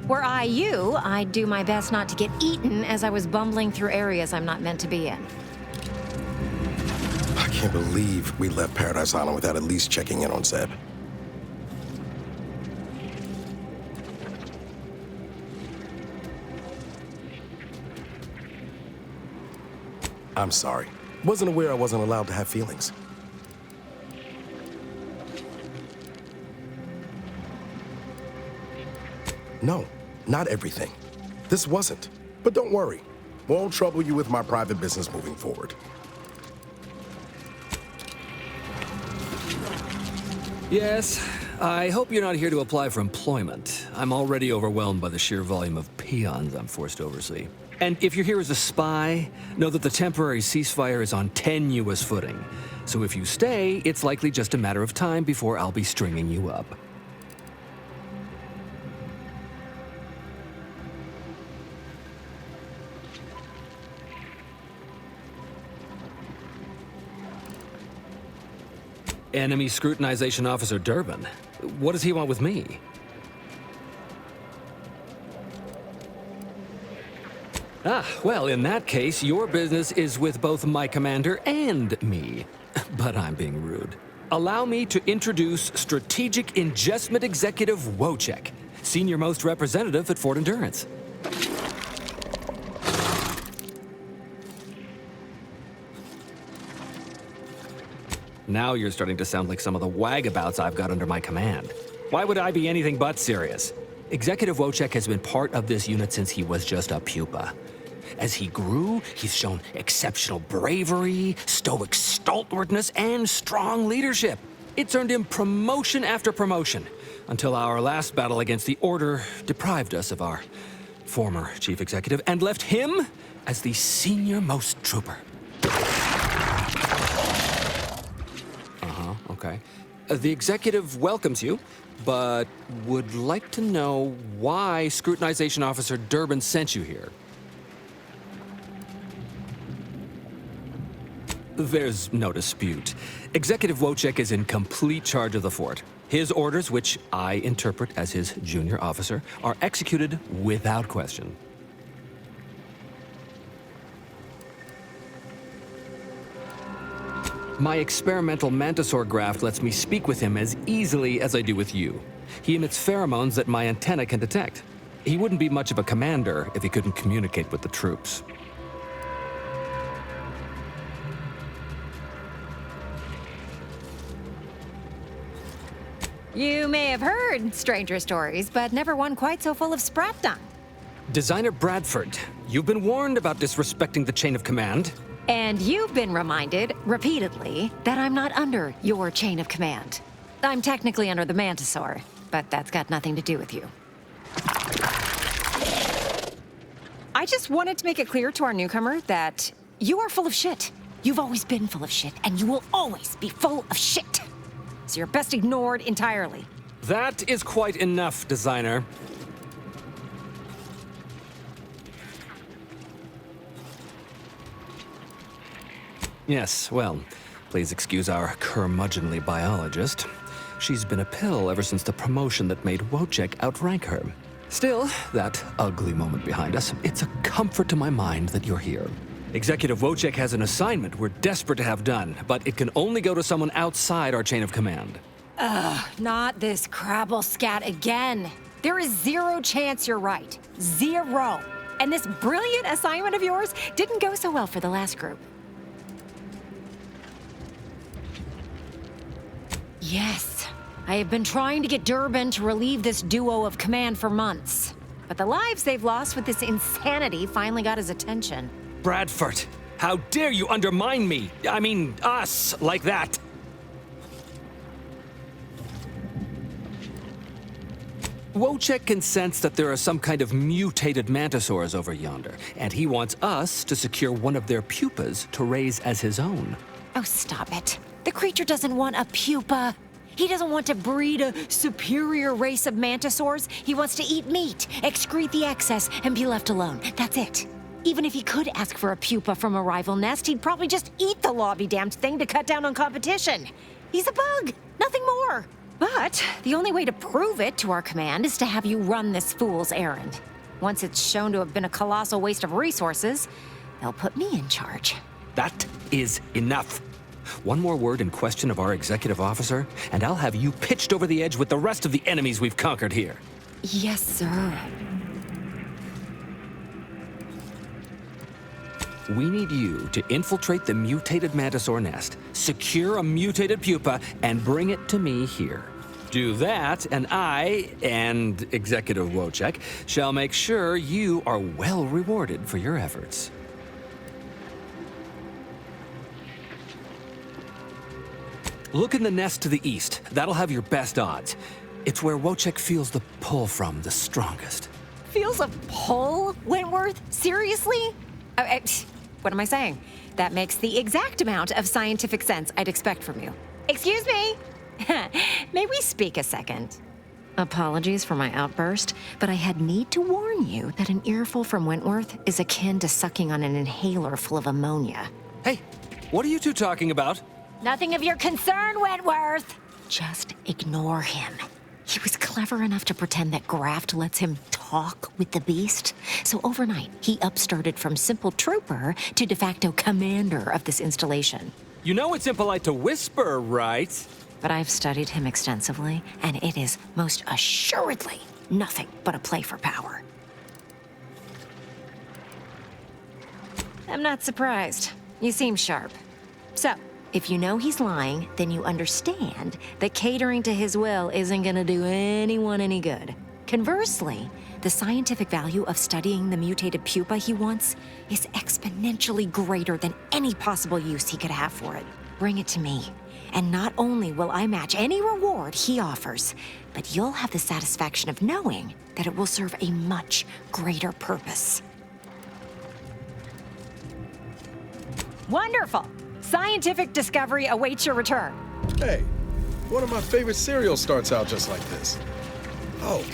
Were I you, I'd do my best not to get eaten as I was bumbling through areas I'm not meant to be in. I can't believe we left Paradise Island without at least checking in on Zeb. I'm sorry. Wasn't aware I wasn't allowed to have feelings. No, not everything. This wasn't. But don't worry. Won't trouble you with my private business moving forward. Yes, I hope you're not here to apply for employment. I'm already overwhelmed by the sheer volume of peons I'm forced to oversee. And if you're here as a spy, know that the temporary ceasefire is on tenuous footing. So if you stay, it's likely just a matter of time before I'll be stringing you up. Enemy Scrutinization Officer Durbin. What does he want with me? Well, in that case, your business is with both my commander and me. But I'm being rude. Allow me to introduce Strategic Ingestment Executive Wojciech, Senior Most Representative at Fort Endurance. Now you're starting to sound like some of the wagabouts I've got under my command. Why would I be anything but serious? Executive Wojciech has been part of this unit since he was just a pupa. As he grew, he's shown exceptional bravery, stoic stalwartness, and strong leadership. It's earned him promotion after promotion, until our last battle against the Order deprived us of our former chief executive and left him as the senior-most trooper. Okay. The executive welcomes you, but would like to know why Scrutinization Officer Durbin sent you here. There's no dispute. Executive Wojciech is in complete charge of the fort. His orders, which I interpret as his junior officer, are executed without question. My experimental mantisaur graft lets me speak with him as easily as I do with you. He emits pheromones that my antenna can detect. He wouldn't be much of a commander if he couldn't communicate with the troops. You may have heard stranger stories, but never one quite so full of spratdom. Designer Bradford, you've been warned about disrespecting the chain of command. And you've been reminded, repeatedly, that I'm not under your chain of command. I'm technically under the Mantisaur, but that's got nothing to do with you. I just wanted to make it clear to our newcomer that you are full of shit. You've always been full of shit, and you will always be full of shit. So you're best ignored entirely. That is quite enough, Designer. Yes, well, please excuse our curmudgeonly biologist. She's been a pill ever since the promotion that made Wojciech outrank her. Still, that ugly moment behind us, it's a comfort to my mind that you're here. Executive Wojciech has an assignment we're desperate to have done, but it can only go to someone outside our chain of command. Ugh, not this crabble scat again. There is zero chance you're right. Zero. And this brilliant assignment of yours didn't go so well for the last group. Yes, I have been trying to get Durbin to relieve this duo of command for months. But the lives they've lost with this insanity finally got his attention. Bradford, how dare you undermine me? I mean, us, like that. Wojciech can sense that there are some kind of mutated mantisaurs over yonder, and he wants us to secure one of their pupas to raise as his own. Oh, stop it. The creature doesn't want a pupa. He doesn't want to breed a superior race of mantisaurs. He wants to eat meat, excrete the excess, and be left alone. That's it. Even if he could ask for a pupa from a rival nest, he'd probably just eat the law-be-damned thing to cut down on competition. He's a bug, nothing more. But the only way to prove it to our command is to have you run this fool's errand. Once it's shown to have been a colossal waste of resources, they'll put me in charge. That is enough. One more word in question of our executive officer, and I'll have you pitched over the edge with the rest of the enemies we've conquered here. Yes, sir. We need you to infiltrate the mutated mantisaur nest, secure a mutated pupa, and bring it to me here. Do that, and I, and Executive Wojciech, shall make sure you are well rewarded for your efforts. Look in the nest to the east. That'll have your best odds. It's where Wojciech feels the pull from the strongest. Feels a pull, Wentworth? Seriously? What am I saying? That makes the exact amount of scientific sense I'd expect from you. Excuse me? May we speak a second? Apologies for my outburst, but I had need to warn you that an earful from Wentworth is akin to sucking on an inhaler full of ammonia. Hey, what are you two talking about? Nothing of your concern, Wentworth! Just ignore him. He was clever enough to pretend that graft lets him talk talk with the beast. So overnight, he upstarted from simple trooper to de facto commander of this installation. You know it's impolite to whisper, right? But I've studied him extensively, and it is most assuredly nothing but a play for power. I'm not surprised. You seem sharp. So, if you know he's lying, then you understand that catering to his will isn't gonna do anyone any good. Conversely, the scientific value of studying the mutated pupa he wants is exponentially greater than any possible use he could have for it. Bring it to me, and not only will I match any reward he offers, but you'll have the satisfaction of knowing that it will serve a much greater purpose. Wonderful! Scientific discovery awaits your return. Hey, one of my favorite cereals starts out just like this. Oh.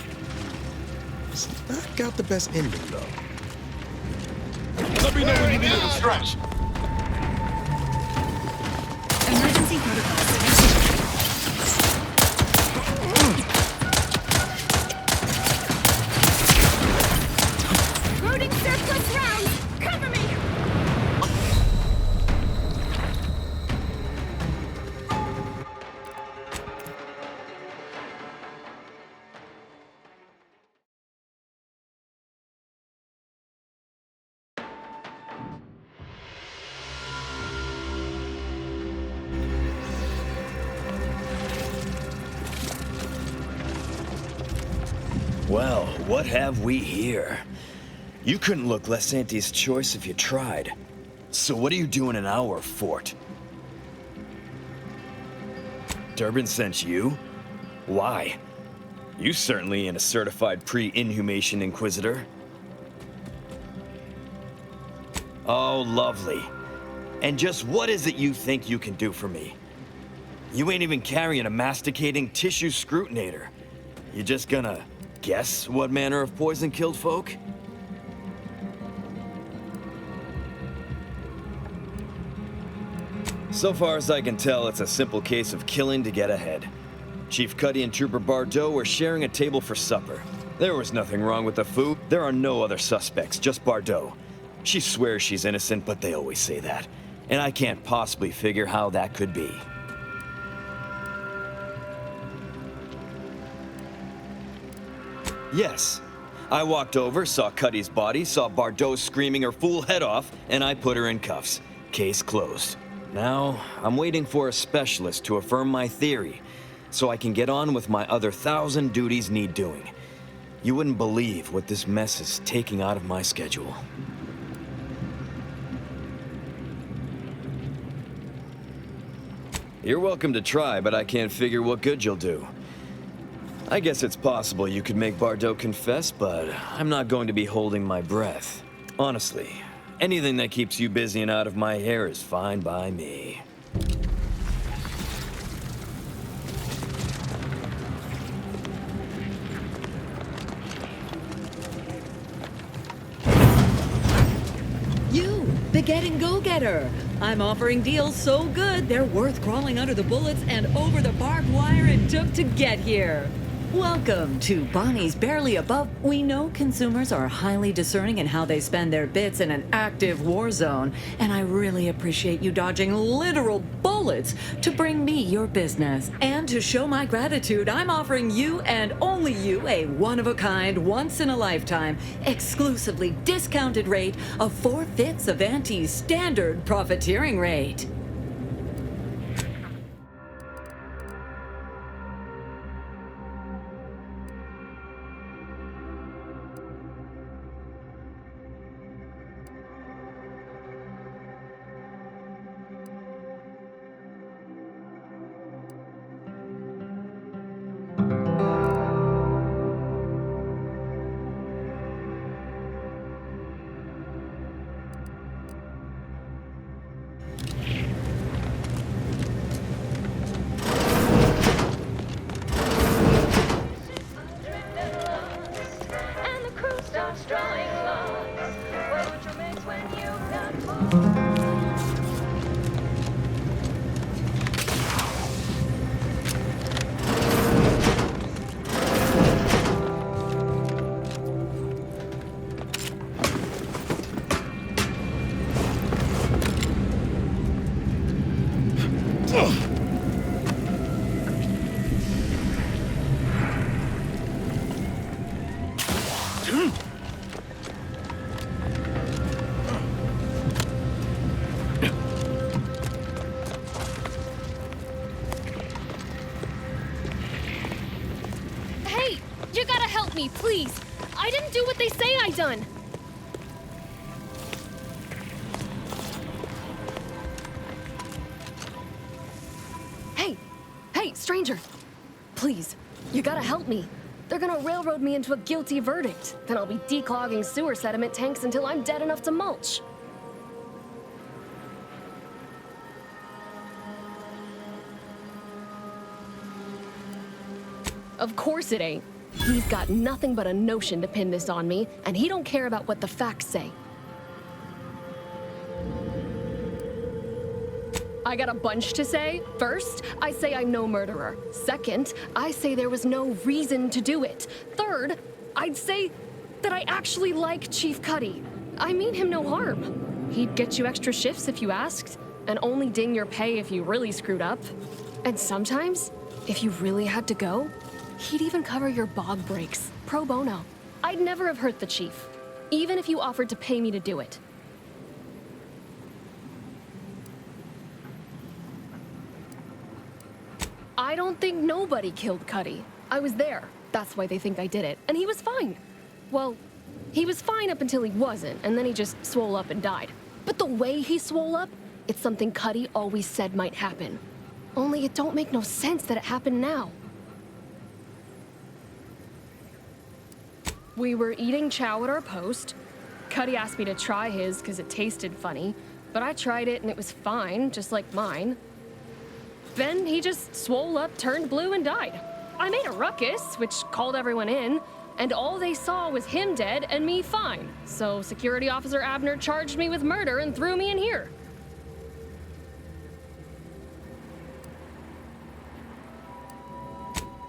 It's not got the best ending, though. Let me know when you need a stretch. Emergency protocol Loading surplus rounds! Cover me! Well, what have we here? You couldn't look less Auntie's choice if you tried. So what are you doing in our fort? Durbin sent you? Why? You certainly ain't a certified pre-inhumation inquisitor. Oh, lovely. And just what is it you think you can do for me? You ain't even carrying a masticating tissue scrutinator. You just gonna guess what manner of poison killed folk? So far as I can tell, it's a simple case of killing to get ahead. Chief Cuddy and Trooper Bardot were sharing a table for supper. There was nothing wrong with the food. There are no other suspects, just Bardot. She swears she's innocent, but they always say that. And I can't possibly figure how that could be. Yes. I walked over, saw Cuddy's body, saw Bardot screaming her fool head off, and I put her in cuffs. Case closed. Now, I'm waiting for a specialist to affirm my theory, so I can get on with my other 1,000 duties need doing. You wouldn't believe what this mess is taking out of my schedule. You're welcome to try, but I can't figure what good you'll do. I guess it's possible you could make Bardot confess, but I'm not going to be holding my breath. Honestly, anything that keeps you busy and out of my hair is fine by me. You, the Getting Go-Getter. I'm offering deals so good, they're worth crawling under the bullets and over the barbed wire it took to get here. Welcome to Bonnie's Barely Above. We know consumers are highly discerning in how they spend their bits in an active war zone, and I really appreciate you dodging literal bullets to bring me your business. And to show my gratitude, I'm offering you and only you a one-of-a-kind, once-in-a-lifetime, exclusively discounted rate of 4/5 of Auntie's standard profiteering rate. Hey, you gotta help me, please. I didn't do what they say I done. Hey, stranger. Please, you gotta help me. They're gonna railroad me into a guilty verdict. Then I'll be declogging sewer sediment tanks until I'm dead enough to mulch. Of course it ain't. He's got nothing but a notion to pin this on me, and he don't care about what the facts say. I got a bunch to say. First, I say I'm no murderer. Second, I say there was no reason to do it. Third, I'd say that I actually like Chief Cuddy. I mean him no harm. He'd get you extra shifts if you asked, and only ding your pay if you really screwed up. And sometimes, if you really had to go, he'd even cover your bog breaks, pro bono. I'd never have hurt the chief, even if you offered to pay me to do it. I don't think nobody killed Cuddy. I was there. That's why they think I did it. And he was fine. Well, he was fine up until he wasn't, and then he just swole up and died. But the way he swole up, it's something Cuddy always said might happen. Only it don't make no sense that it happened now. We were eating chow at our post. Cuddy asked me to try his because it tasted funny, but I tried it and it was fine, just like mine. Then he just swole up, turned blue, and died. I made a ruckus, which called everyone in, and all they saw was him dead and me fine. So Security Officer Abner charged me with murder and threw me in here.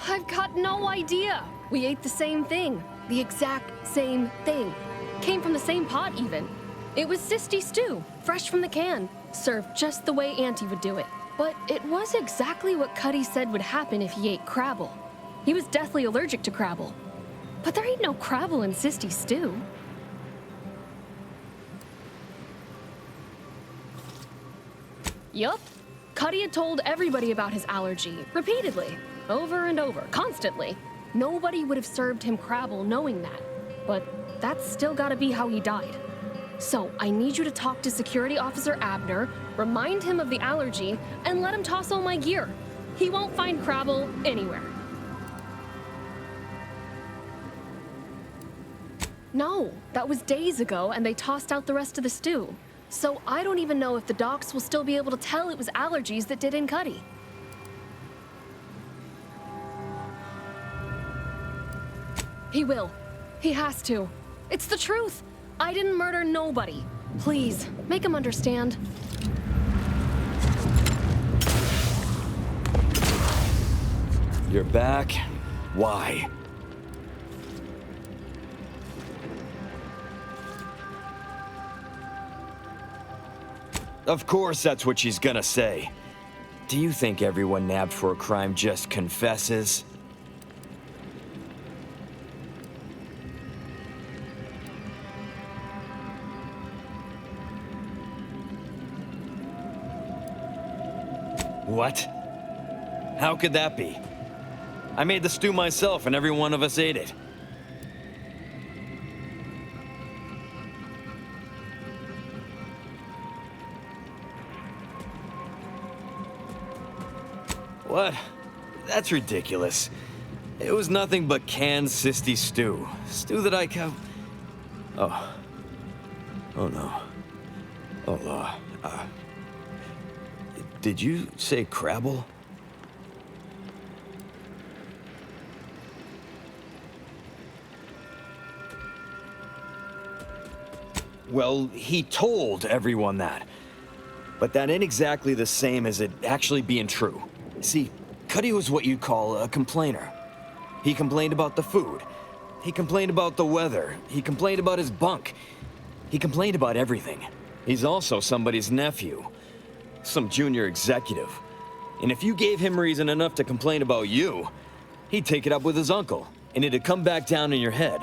I've got no idea. We ate the same thing. The exact same thing. Came from the same pot, even. It was Sisty stew, fresh from the can, served just the way Auntie would do it. But it was exactly what Cuddy said would happen if he ate crabble. He was deathly allergic to crabble. But there ain't no crabble in Sisty stew. Yup. Cuddy had told everybody about his allergy, repeatedly, over and over, constantly. Nobody would have served him crabble knowing that. But that's still gotta be how he died. So, I need you to talk to Security Officer Abner, remind him of the allergy, and let him toss all my gear. He won't find crabble anywhere. No, that was days ago, and they tossed out the rest of the stew. So I don't even know if the docs will still be able to tell it was allergies that did in Cuddy. He will. He has to. It's the truth. I didn't murder nobody. Please, make him understand. You're back? Why? Of course that's what she's gonna say. Do you think everyone nabbed for a crime just confesses? What? How could that be? I made the stew myself and every one of us ate it. What? That's ridiculous. It was nothing but canned Sisty stew. Stew that I Oh. Oh no. Oh, did you say crabble? Well, he told everyone that. But that ain't exactly the same as it actually being true. See, Cuddy was what you'd call a complainer. He complained about the food. He complained about the weather. He complained about his bunk. He complained about everything. He's also somebody's nephew. Some junior executive. And if you gave him reason enough to complain about you, he'd take it up with his uncle, and it'd come back down in your head.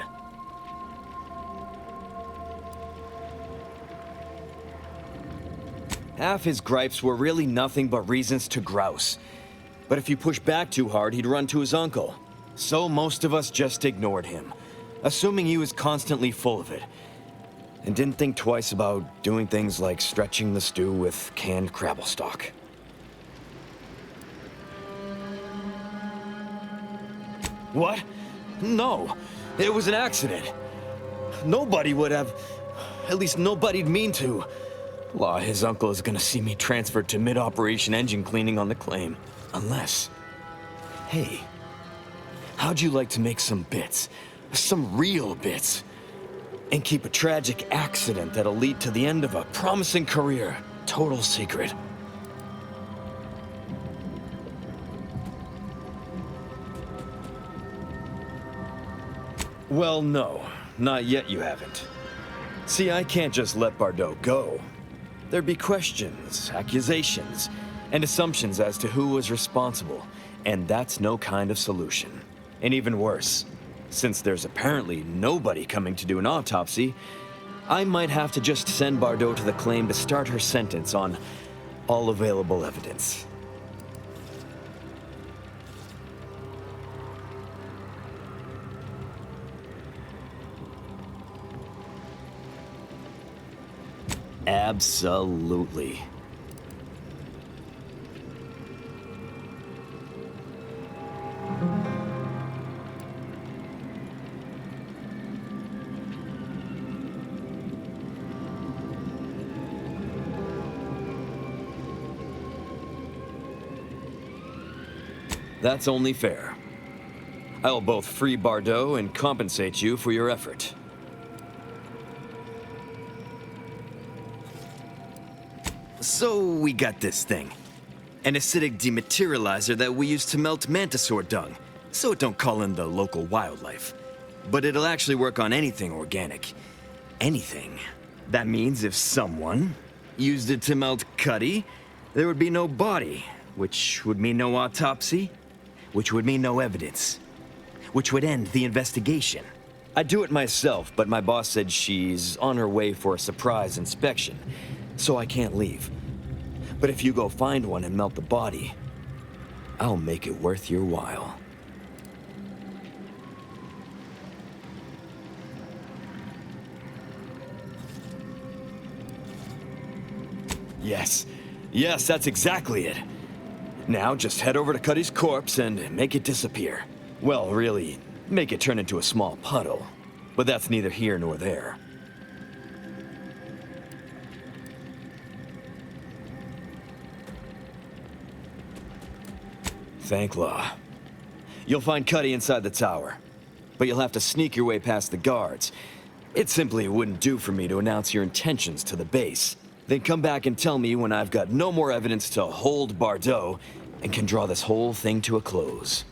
Half his gripes were really nothing but reasons to grouse. But if you push back too hard, he'd run to his uncle. So most of us just ignored him, assuming he was constantly full of it, and didn't think twice about doing things like stretching the stew with canned crabble stock. What? No, it was an accident. Nobody would have, at least nobody'd mean to. Law, his uncle is gonna see me transferred to mid-operation engine cleaning on the claim. Unless... Hey, how'd you like to make some bits? Some real bits? And keep a tragic accident that'll lead to the end of a promising career, total secret. Well, no. Not yet you haven't. See, I can't just let Bardot go. There'd be questions, accusations, and assumptions as to who was responsible, and that's no kind of solution. And even worse, since there's apparently nobody coming to do an autopsy, I might have to just send Bardot to the claim to start her sentence on all available evidence. Absolutely. That's only fair. I'll both free Bardot and compensate you for your effort. So we got this thing. An acidic dematerializer that we use to melt mantisaur dung, so it don't call in the local wildlife. But it'll actually work on anything organic. Anything. That means if someone used it to melt Cuddy, there would be no body, which would mean no autopsy, which would mean no evidence, which would end the investigation. I'd do it myself, but my boss said she's on her way for a surprise inspection, so I can't leave. But if you go find one and melt the body, I'll make it worth your while. Yes. Yes, that's exactly it. Now just head over to Cuddy's corpse and make it disappear. Well, really, make it turn into a small puddle. But that's neither here nor there. Thank law. You'll find Cuddy inside the tower, but you'll have to sneak your way past the guards. It simply wouldn't do for me to announce your intentions to the base. Then come back and tell me when I've got no more evidence to hold Bardot and can draw this whole thing to a close.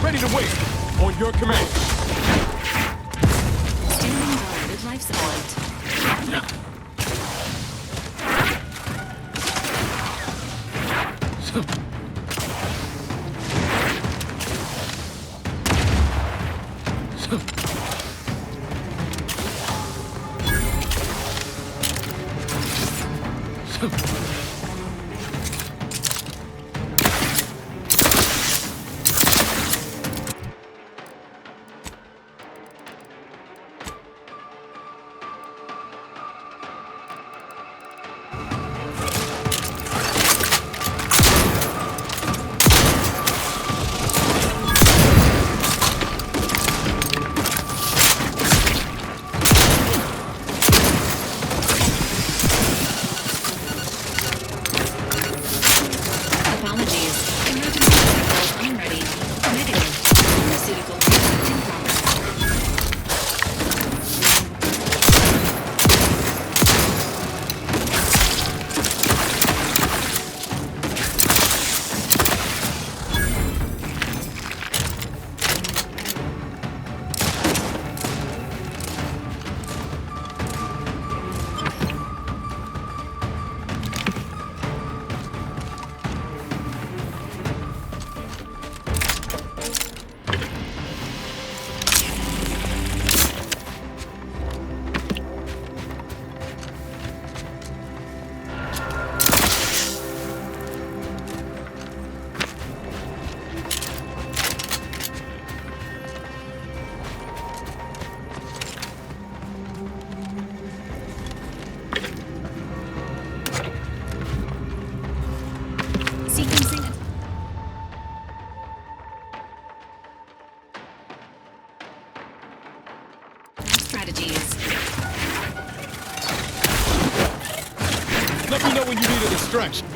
Ready to wait. On your command. Standing by with life support. Let me know when you need a distraction.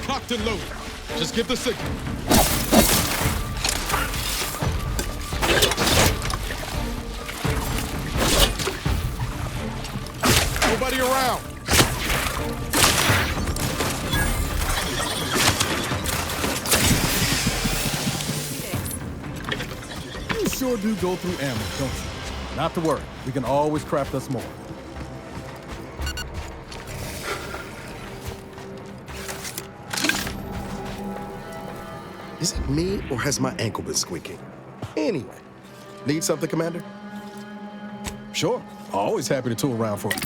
Cocked and loaded. Just give the signal. Nobody around. You sure do go through ammo, don't you? Not to worry. We can always craft us more. Is it me, or has my ankle been squeaking? Anyway, need something, Commander? Sure. Always happy to tool around for you.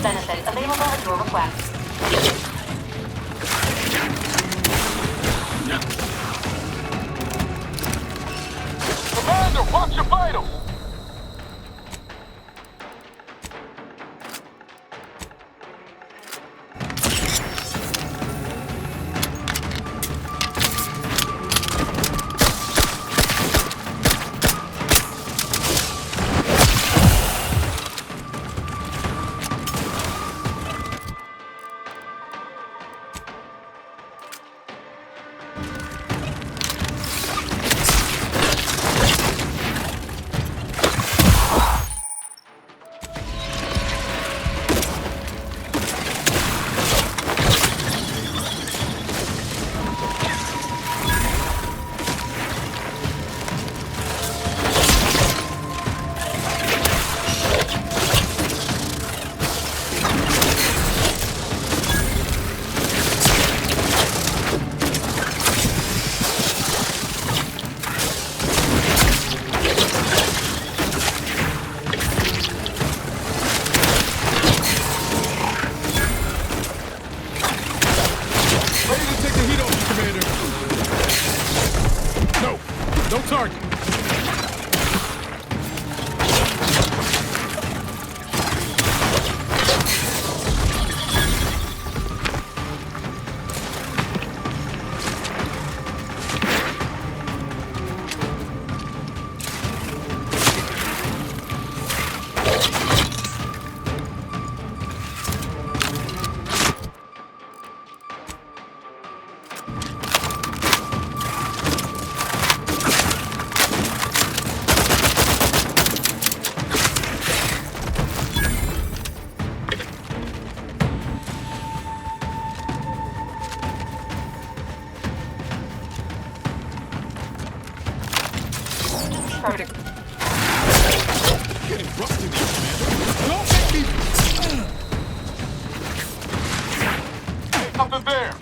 benefit available at your request. Commander, watch your vitals! Protocol. Getting rusty now, Commander. Don't make me... Hey, something there!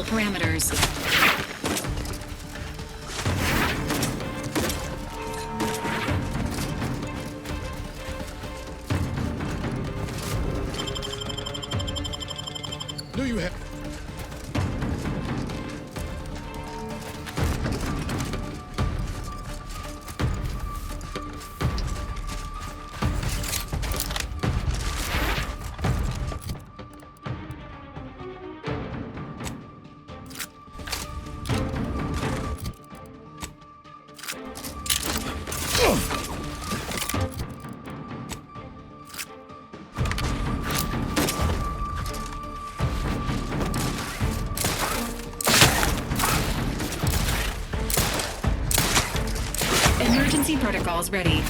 parameters. Knew you had. Emergency protocols ready.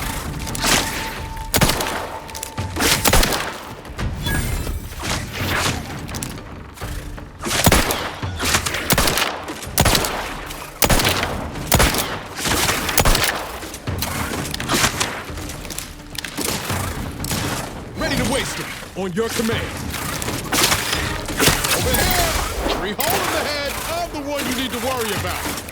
Ready to waste it. On your command. Overhead! Tree hole in the head. I'm the one you need to worry about.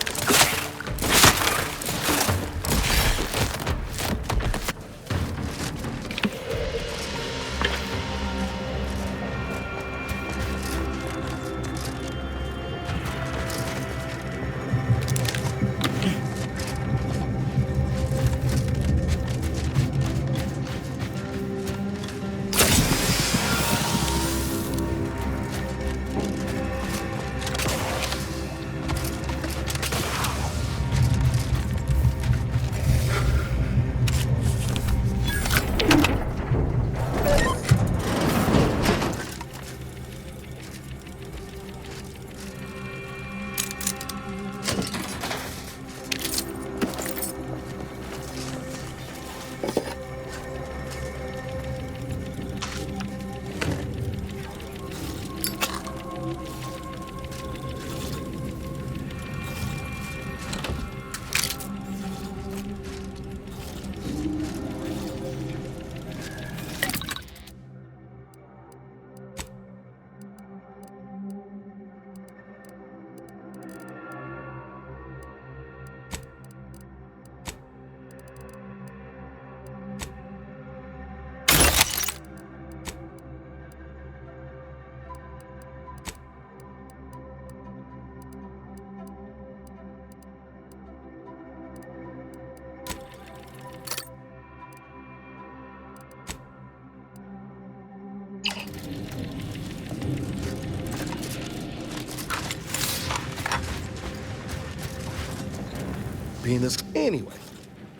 Being this anyway.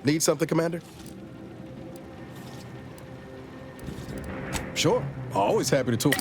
Need something, Commander? Sure. Always happy to talk.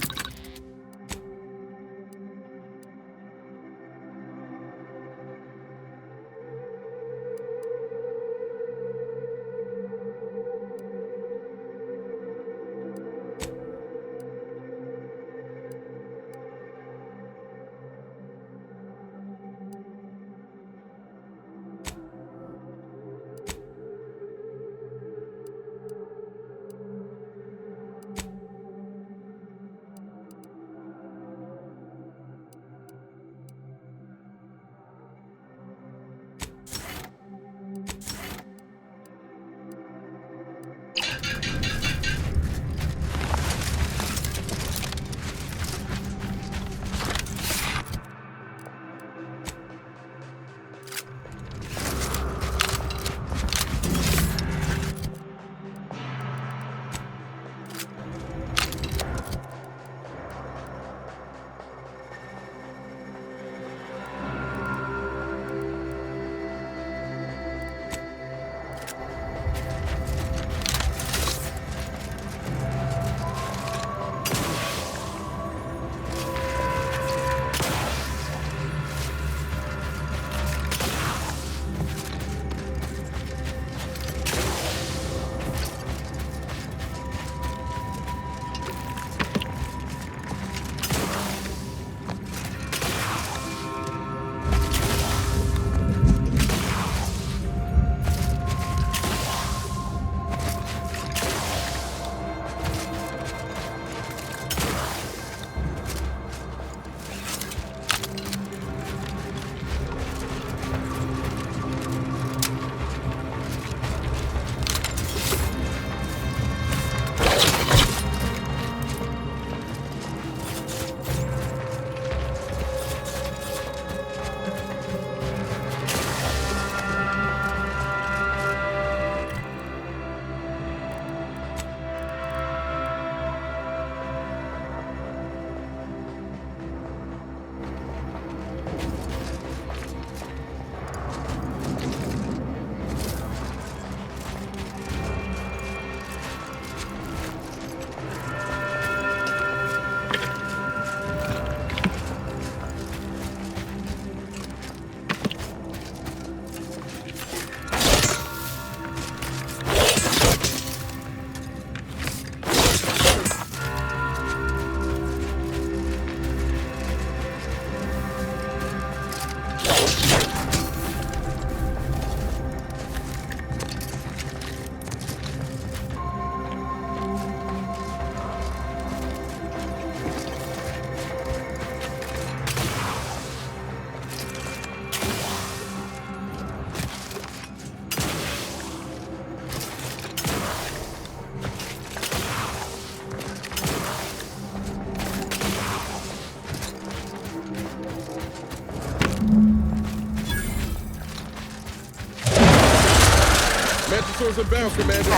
Dinosaurs inbound, Commander.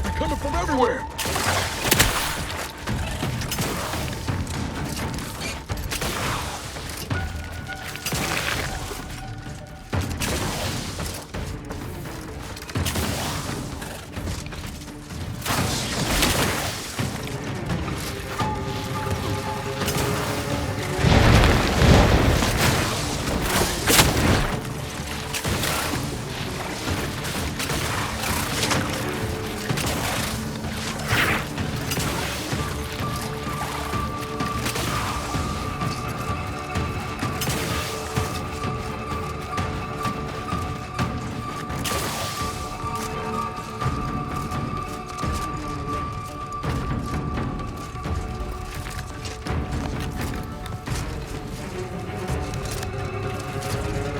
They're coming from everywhere.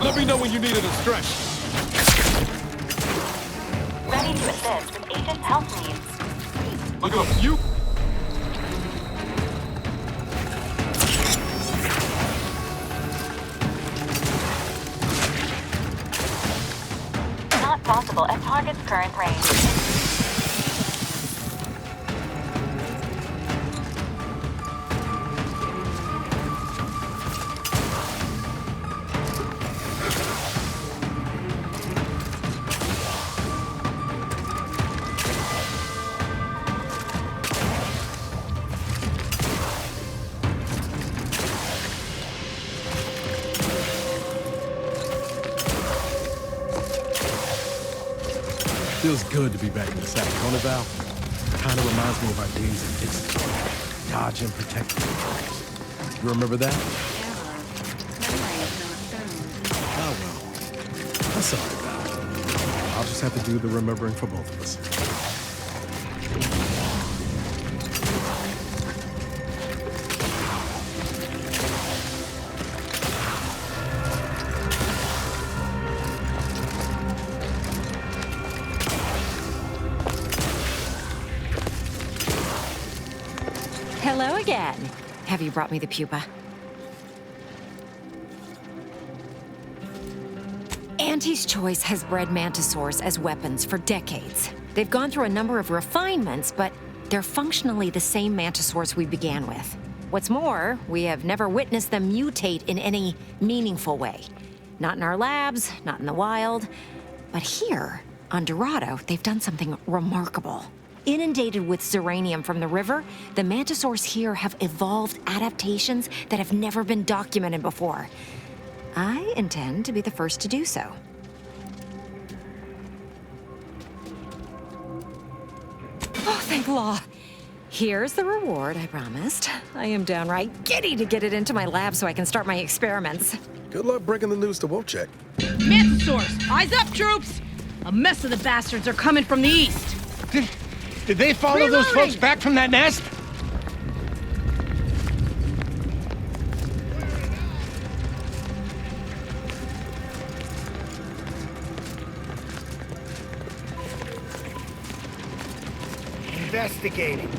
Let me know when you needed a stretch. Ready to assist with agent health needs. Look up, you. Not possible at target's current range. Feels good to be back in the saddle, don't it, Val? Kind of reminds me of our days in Dixon. Dodge and Protectorate. You remember that? Oh, well. That's all right, Val. I'll just have to do the remembering for both of us. Hello again. Have you brought me the pupa? Auntie's Choice has bred mantisaurs as weapons for decades. They've gone through a number of refinements, but they're functionally the same mantisaurs we began with. What's more, we have never witnessed them mutate in any meaningful way. Not in our labs, not in the wild. But here, on Dorado, they've done something remarkable. Inundated with zeranium from the river, the mantisaurs here have evolved adaptations that have never been documented before. I intend to be the first to do so. Oh, thank law. Here's the reward I promised. I am downright giddy to get it into my lab so I can start my experiments. Good luck breaking the news to Wojciech. Mantisaurs, eyes up, troops! A mess of the bastards are coming from the east. Did they follow those folks back from that nest? Investigating.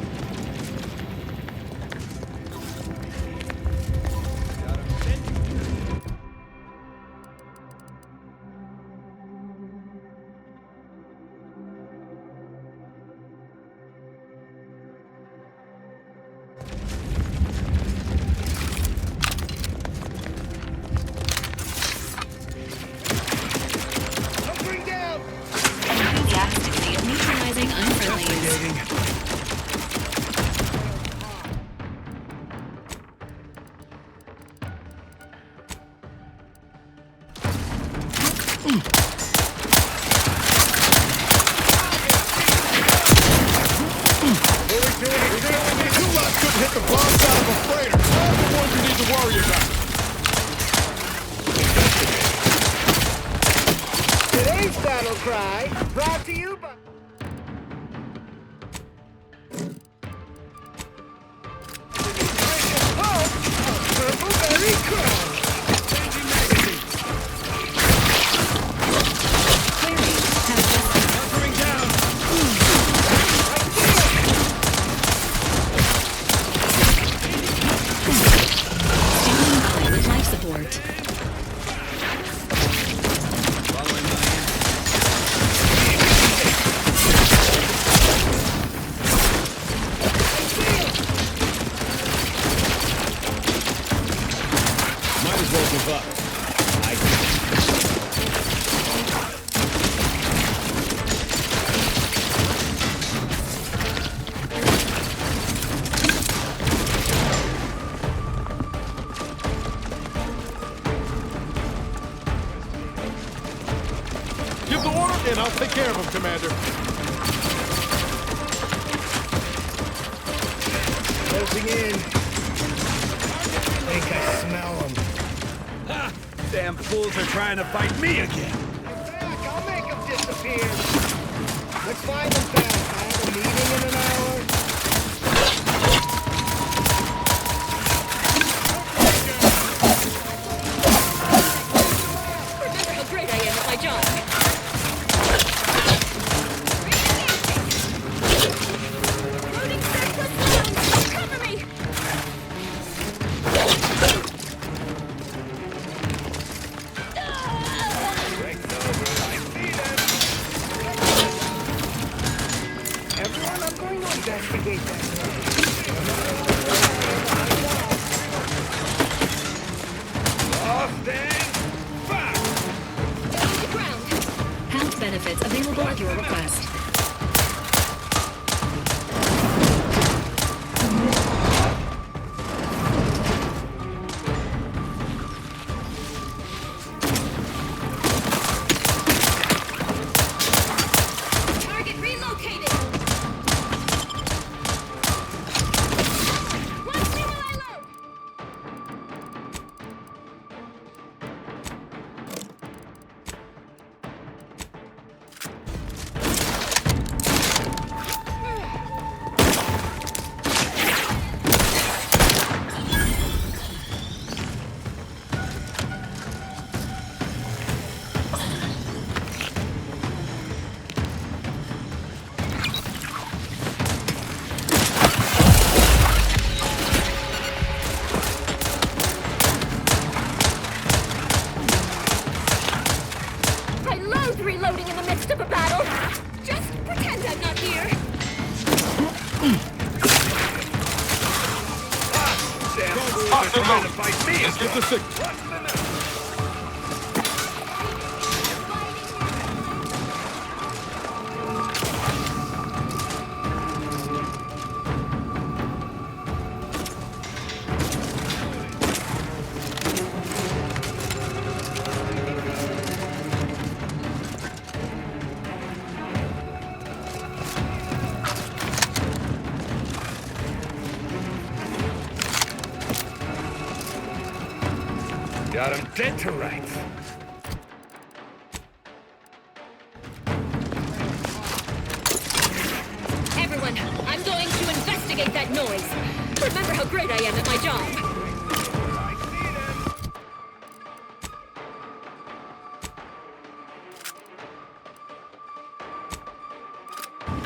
Today's battle cry brought to you by... care of him, Commander. Closing in. I think I smell them. Ha! Damn fools are trying to fight me again. Back, I'll make them disappear. Let's find them fast. I have a meeting in an hour. Remember how great I am at my job. Loading surplus lines. Cover me. Everyone, I'm going to investigate that. Health benefits available at your request. Target relocated. Watch me while I load. I loathe reloading in the midst of a battle. Just pretend I'm not here. Damn fools are trying to fight me again. Get the signal. Got him dead to rights. Everyone, I'm going to investigate that noise. Remember how great I am at my job.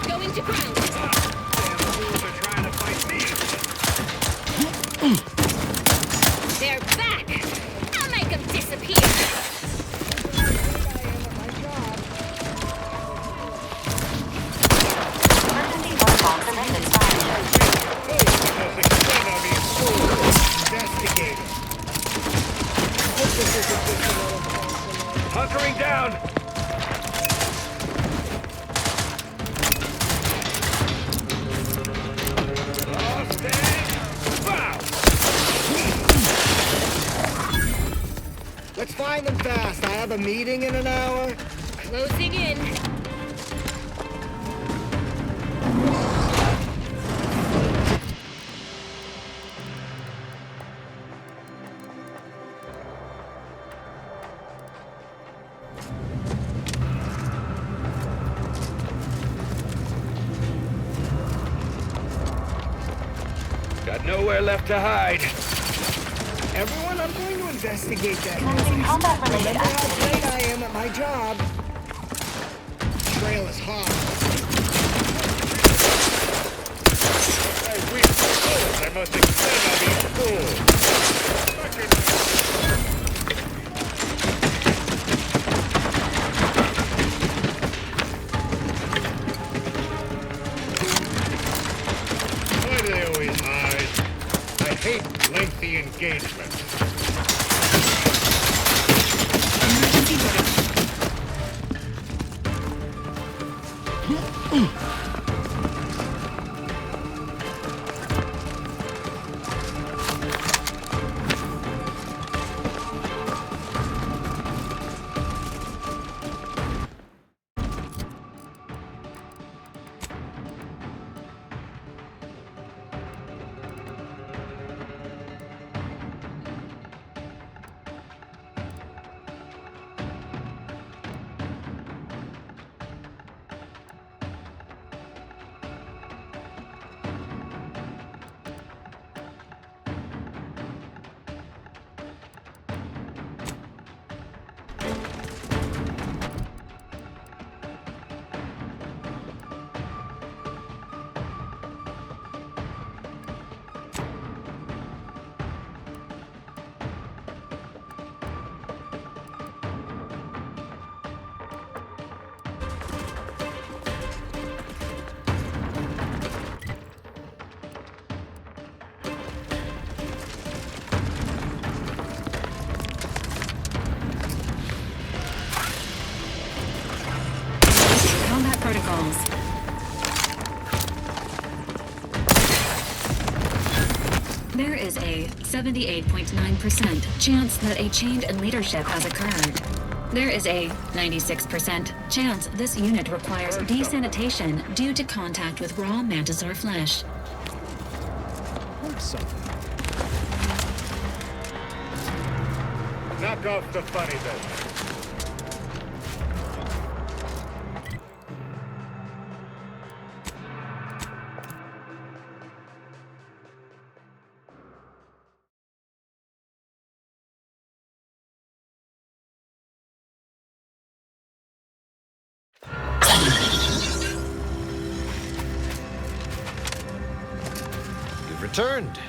Going to ground. Damn fools are trying to fight me. They're back. I'll make them disappear. Hunkering down. Let's find them fast. I have a meeting in an hour. Closing in. Got nowhere left to hide. Everyone, I'm going to investigate that. Combat-related Remember how activities. great I am at my job. Trail is hot. Hey, we fools. I must explain I'll be fools. Why do they always hide? I hate lengthy engagements. There is a 78.9% chance that a change in leadership has occurred. There is a 96% chance this unit requires desanitation due to contact with raw mantisaur flesh. Heard something. Knock off the funny bit. You've returned.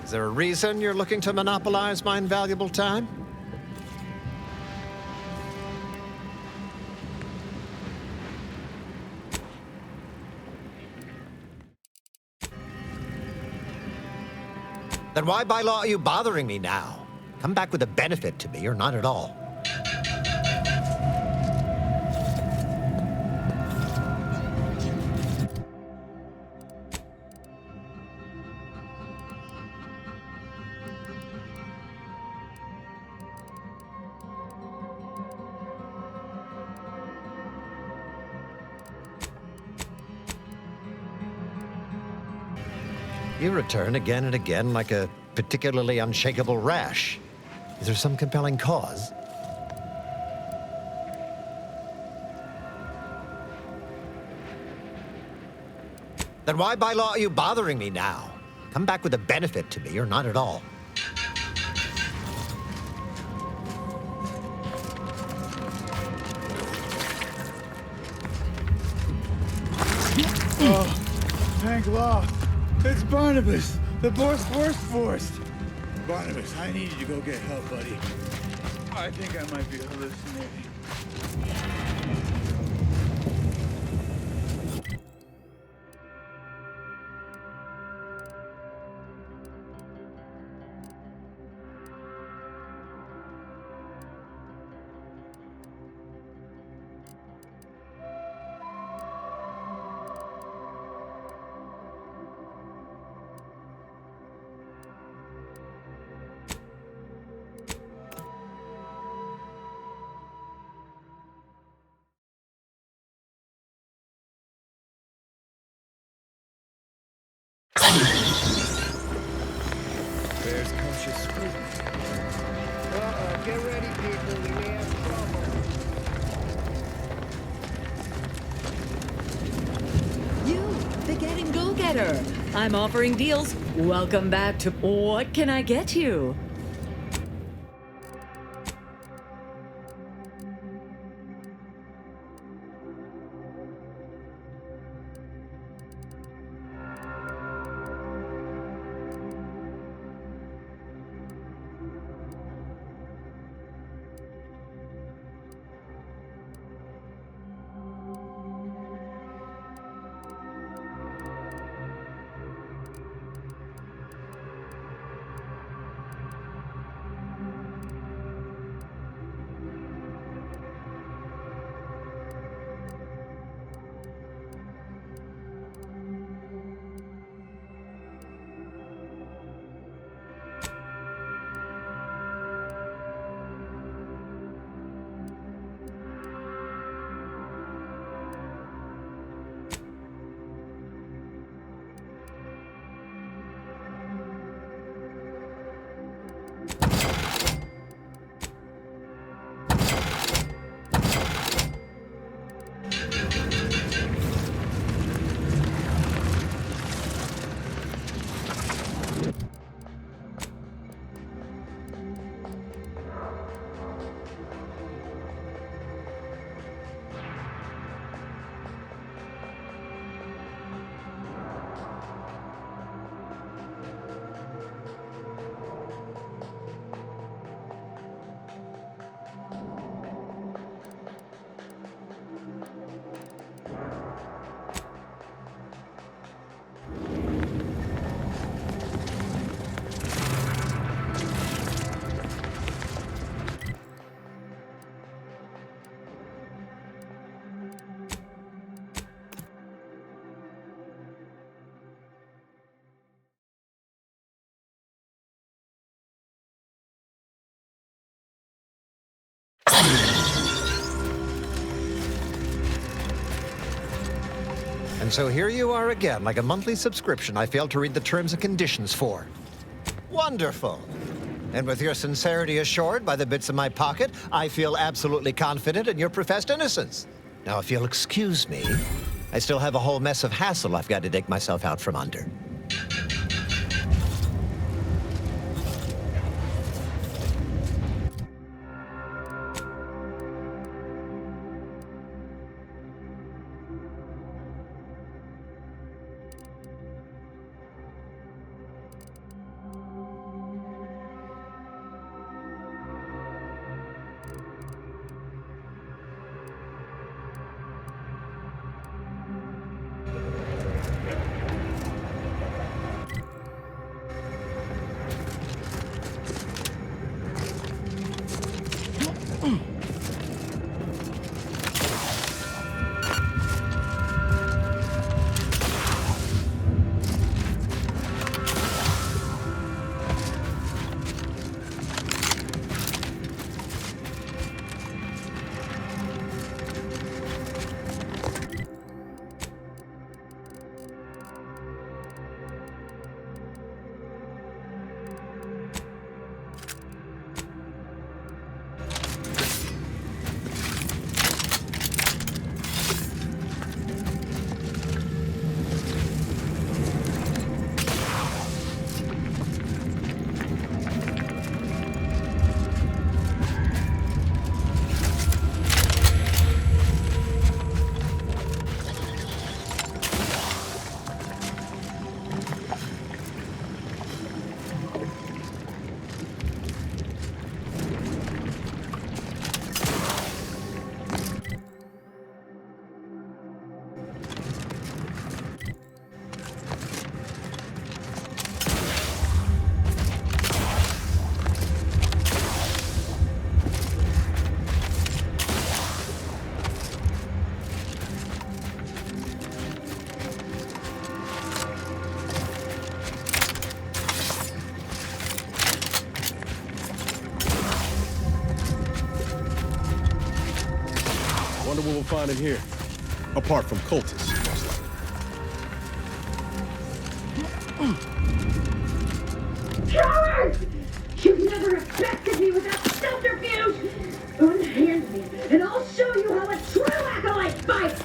Is there a reason you're looking to monopolize my invaluable time? Then why by law are you bothering me now? Come back with a benefit to me or not at all. You return again and again like a particularly unshakable rash. Is there some compelling cause? Then why by law are you bothering me now? Come back with a benefit to me or not at all. Oh, thank law. It's Barnabas, the worst forced. Barnabas, I need you to go get help, buddy. I think I might be hallucinating. There's cautious scrutiny. Uh-oh, get ready, people. We may have trouble. You, the getting go-getter. I'm offering deals. Welcome back to What Can I Get You? And so here you are again, like a monthly subscription I failed to read the terms and conditions for. Wonderful. And with your sincerity assured by the bits in my pocket, I feel absolutely confident in your professed innocence. Now, if you'll excuse me, I still have a whole mess of hassle I've got to dig myself out from under. Wonder what we'll find in here. Apart from cultists. Cowards! You've never affected me without subterfuge! Unhand me, and I'll show you how a true acolyte fights!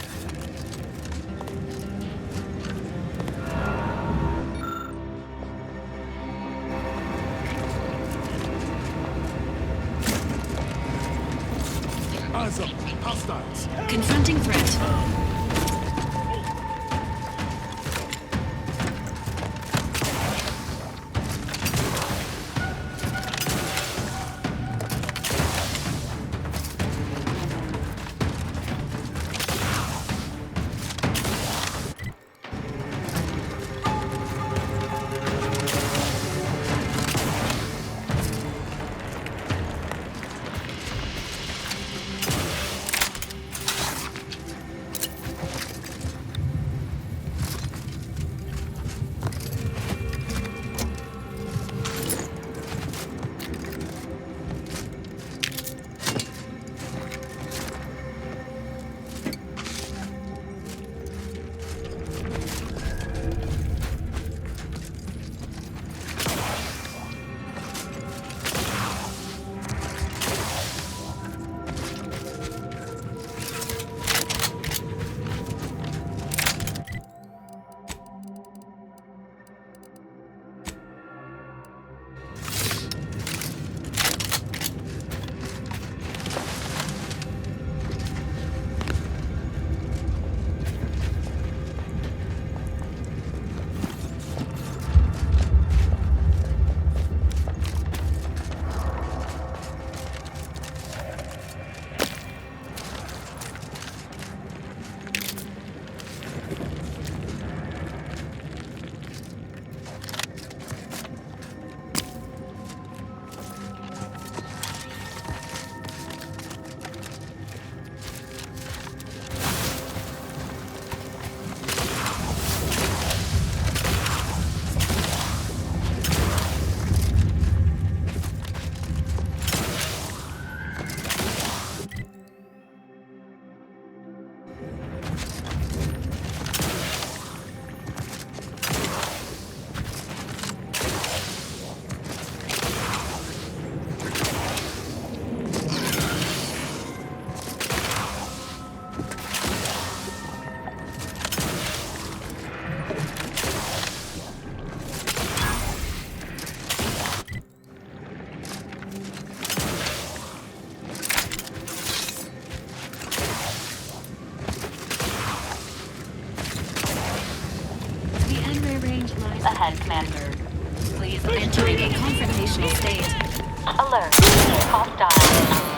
Eyes up, hostiles. Confronting threat. Change lies ahead, Commander. Please entering a confrontational state. Alert. Hostile.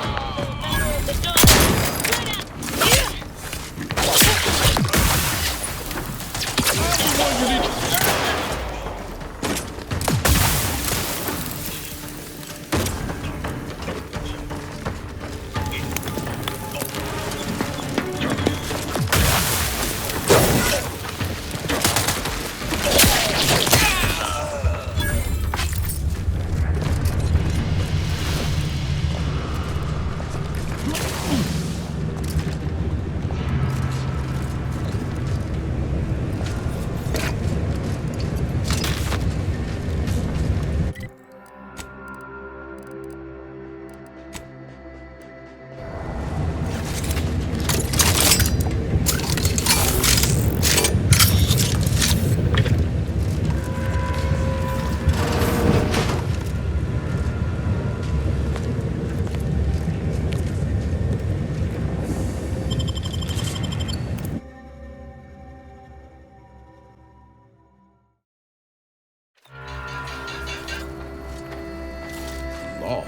Law.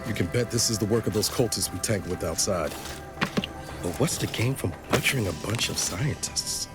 You can bet this is the work of those cultists we tangled with outside. But what's the gain from butchering a bunch of scientists?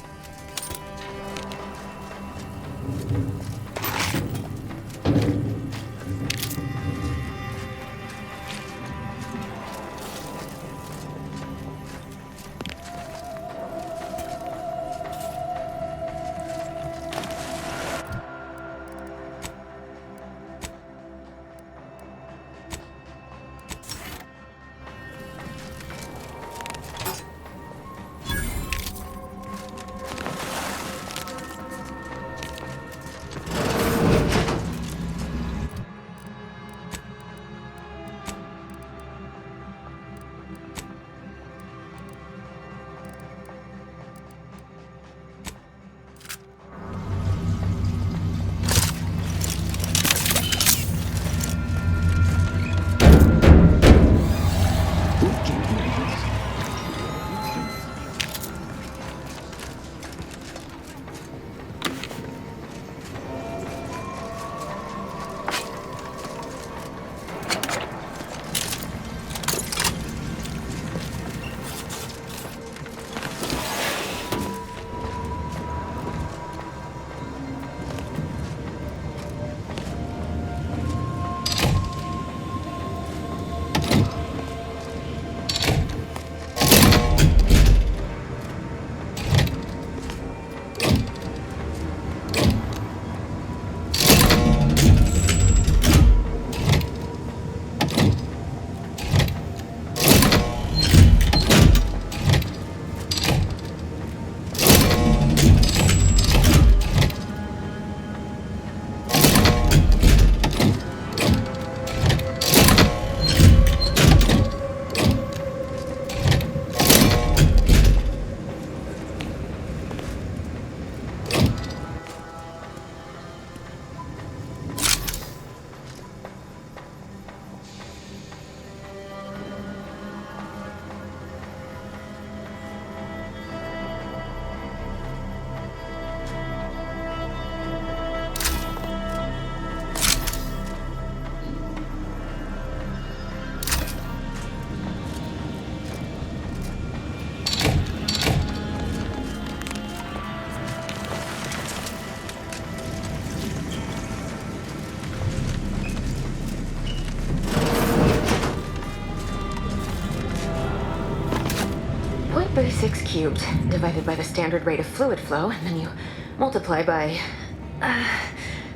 .36 cubed divided by the standard rate of fluid flow, and then you multiply by,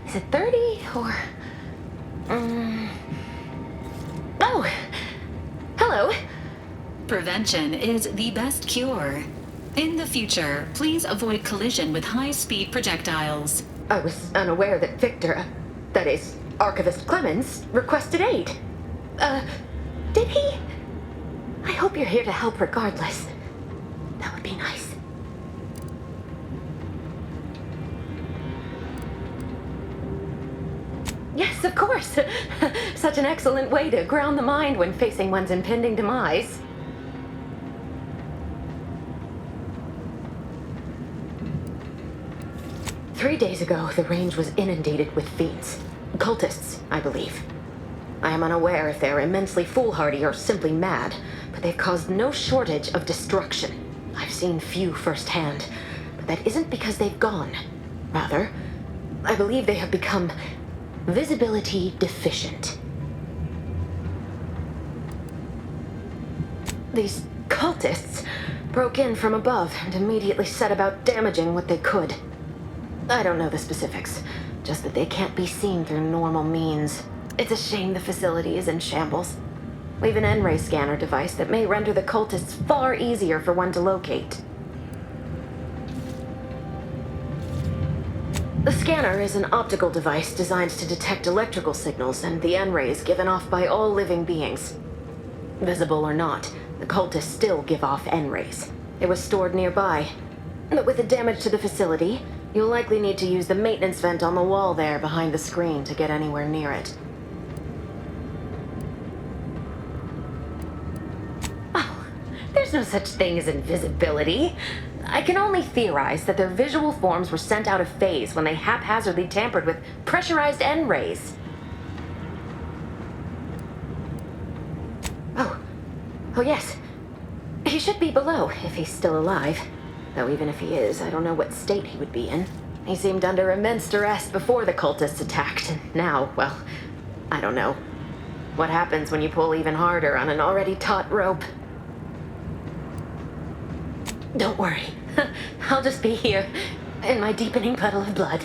is it 30 or, oh, hello. Prevention is the best cure. In the future, please avoid collision with high-speed projectiles. I was unaware that Victor, that is, Archivist Clemens, requested aid. Did he? I hope you're here to help regardless. That would be nice. Yes, of course. Such an excellent way to ground the mind when facing one's impending demise. 3 days ago, the range was inundated with fiends. Cultists, I believe. I am unaware if they're immensely foolhardy or simply mad, but they've caused no shortage of destruction. I've seen few firsthand, but that isn't because they've gone. Rather, I believe they have become visibility deficient. These cultists broke in from above and immediately set about damaging what they could. I don't know the specifics, just that they can't be seen through normal means. It's a shame the facility is in shambles. We've an N-ray scanner device that may render the cultists far easier for one to locate. The scanner is an optical device designed to detect electrical signals and the N-rays given off by all living beings. Visible or not, the cultists still give off N-rays. It was stored nearby. But with the damage to the facility, you'll likely need to use the maintenance vent on the wall there behind the screen to get anywhere near it. Oh, there's no such thing as invisibility. I can only theorize that their visual forms were sent out of phase when they haphazardly tampered with pressurized N-rays. Oh yes. He should be below, if he's still alive. Though even if he is, I don't know what state he would be in. He seemed under immense duress before the cultists attacked, and now, well, I don't know. What happens when you pull even harder on an already taut rope? Don't worry. I'll just be here, in my deepening puddle of blood.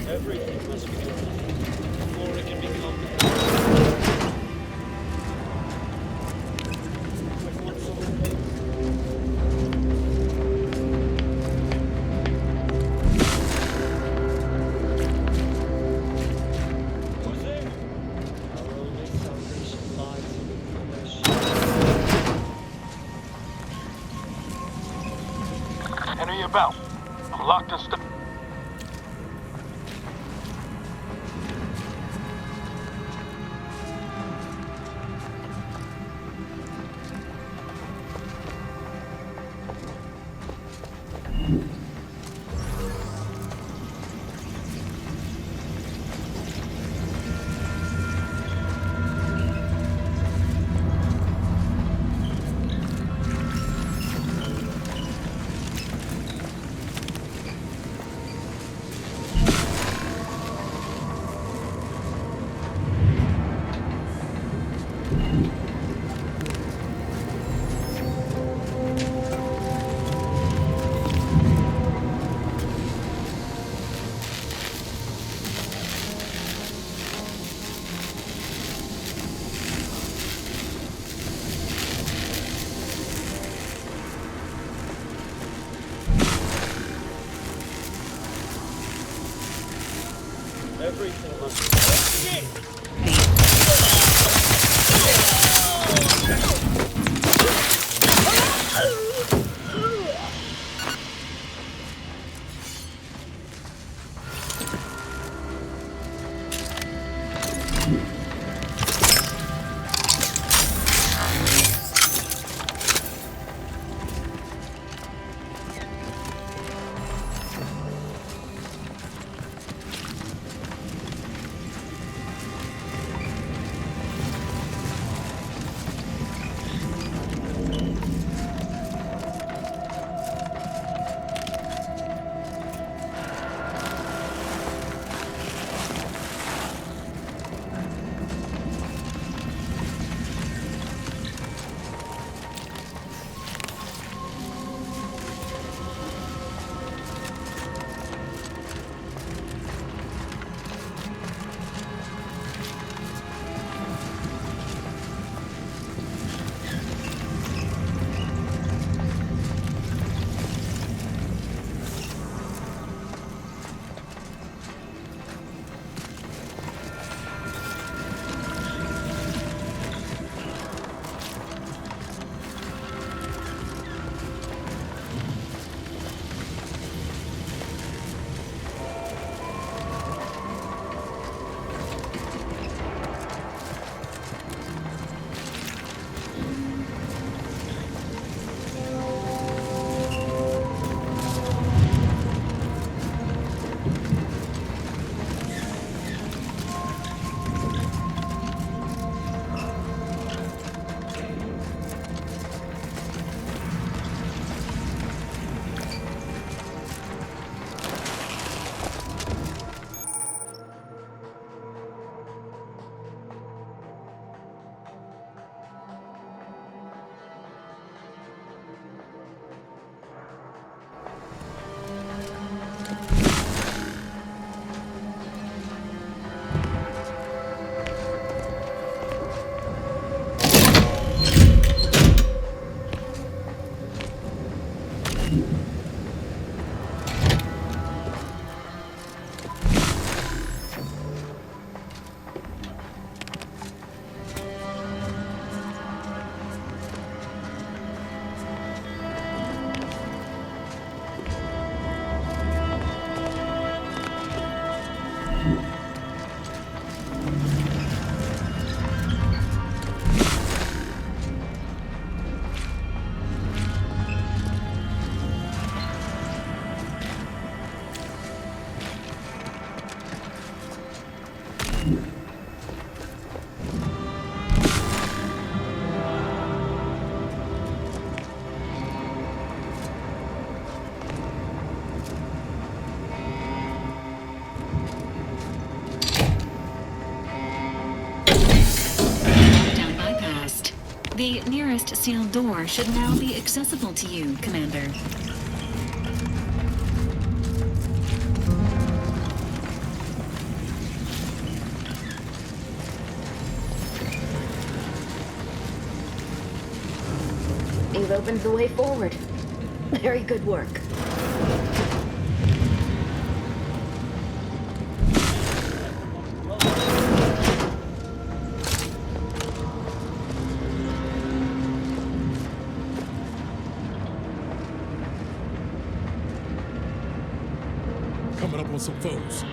Everything must be done before it can become... Enemy about. I'm locked and stuck. Everything must be... The nearest sealed door should now be accessible to you, Commander. You've opened the way forward. Very good work. Coming up on some foes.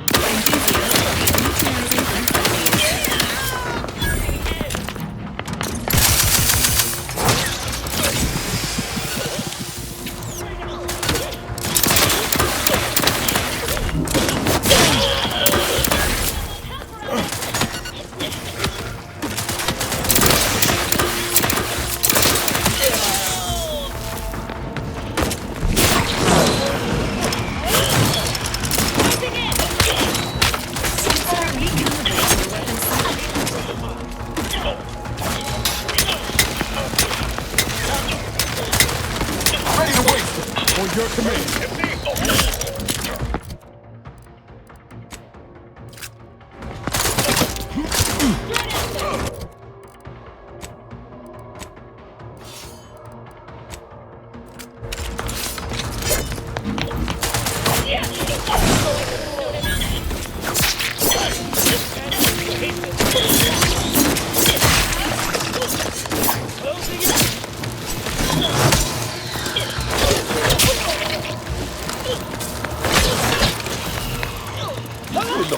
Your command.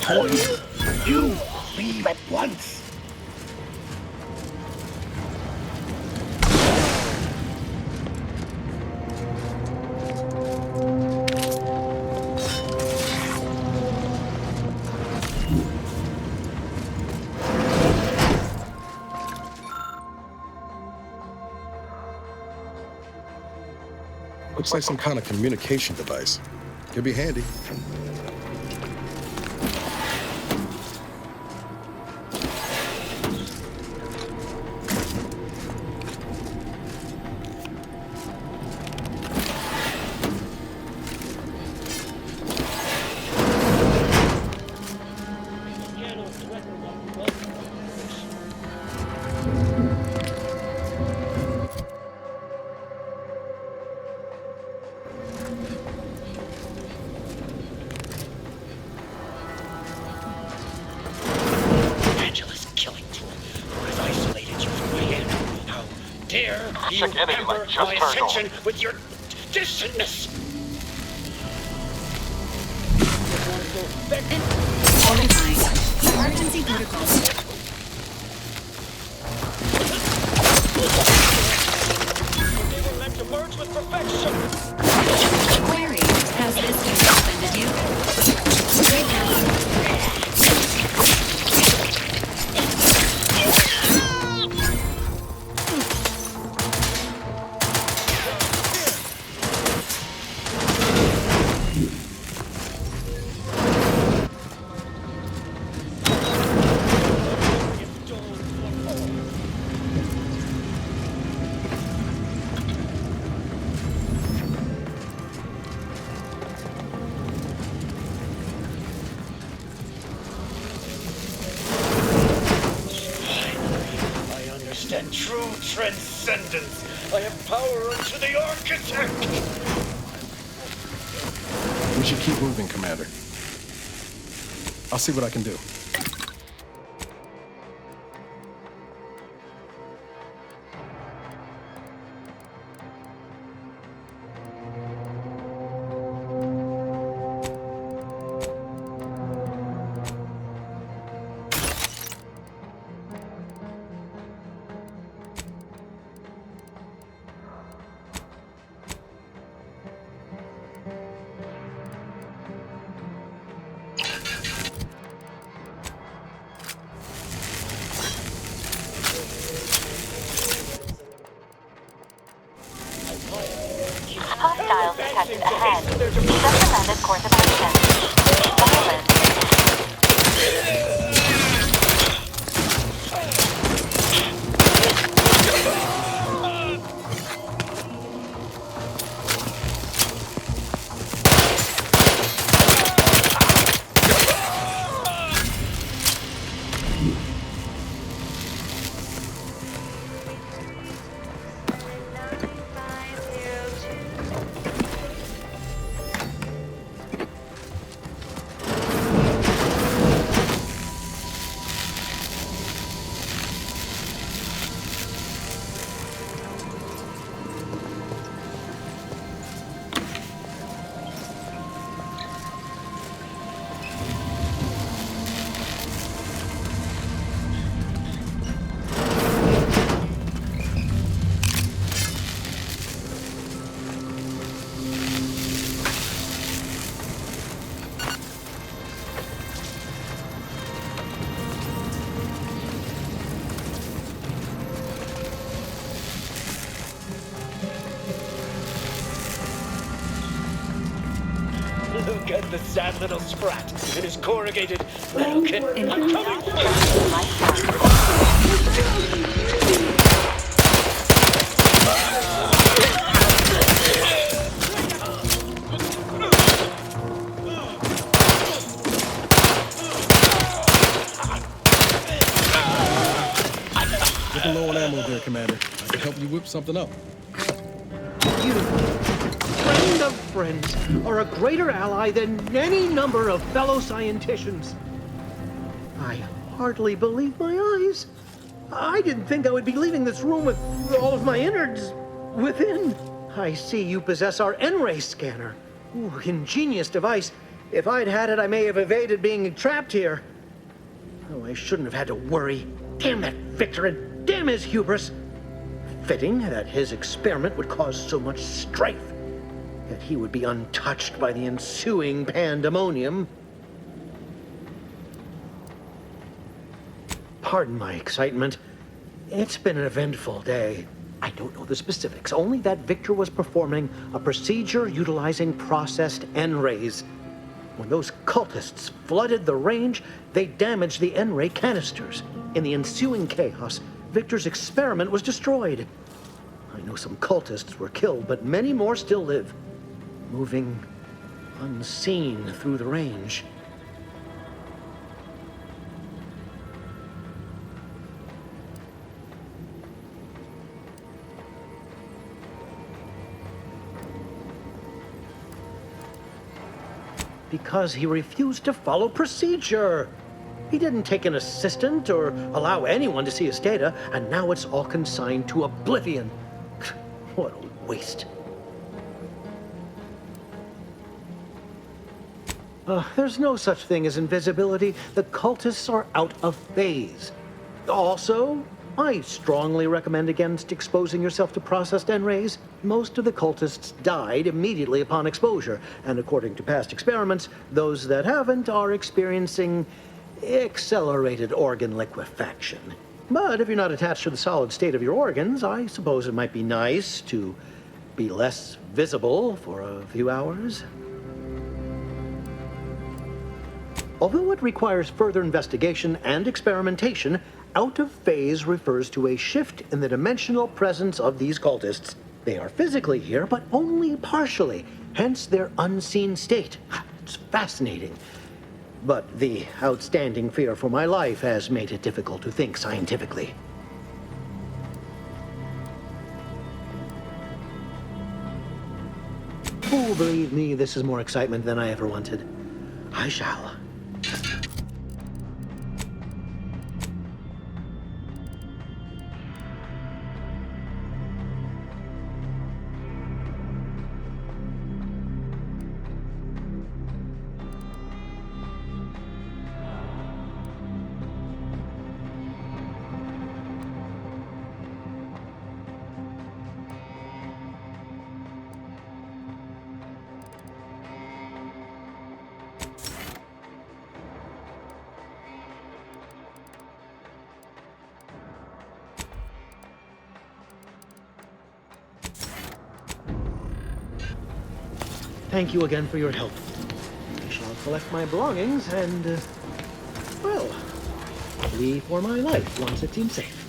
toys. You leave at once. Looks like some kind of communication device. Could be handy. My attention with your dissonance. Emergency protocols. They were meant to merge with perfection. Query, has this been suspended you? Right now. True transcendence. I have power unto the architect. We should keep moving, Commander. I'll see what I can do. Hostiles detected ahead. Recommended course of action. Silence. Look at the sad little sprat in his corrugated metal kit. I'm coming for you. Looking low on ammo there, Commander. I can help you whip something up. You, friend of friends, are a greater ally than any number of fellow scienticians. I hardly believe my eyes. I didn't think I would be leaving this room with all of my innards within. I see you possess our N-ray scanner. Ooh, ingenious device. If I'd had it, I may have evaded being trapped here. Oh, I shouldn't have had to worry. Damn that Victor and damn his hubris. Fitting that his experiment would cause so much strife, that he would be untouched by the ensuing pandemonium. Pardon my excitement. It's been an eventful day. I don't know the specifics, only that Victor was performing a procedure utilizing processed N-rays. When those cultists flooded the range, they damaged the N-ray canisters. In the ensuing chaos, Victor's experiment was destroyed. I know some cultists were killed, but many more still live, moving unseen through the range. Because he refused to follow procedure. He didn't take an assistant or allow anyone to see his data, and now it's all consigned to oblivion. What a waste. There's no such thing as invisibility. The cultists are out of phase. Also, I strongly recommend against exposing yourself to processed N-rays. Most of the cultists died immediately upon exposure, and according to past experiments, those that haven't are experiencing accelerated organ liquefaction. But if you're not attached to the solid state of your organs, I suppose it might be nice to be less visible for a few hours. Although it requires further investigation and experimentation, out of phase refers to a shift in the dimensional presence of these cultists. They are physically here, but only partially, hence their unseen state. It's fascinating. But the outstanding fear for my life has made it difficult to think scientifically. Oh, believe me, this is more excitement than I ever wanted. I shall. Thank you again for your help. I shall collect my belongings and, well, flee for my life once it seems safe.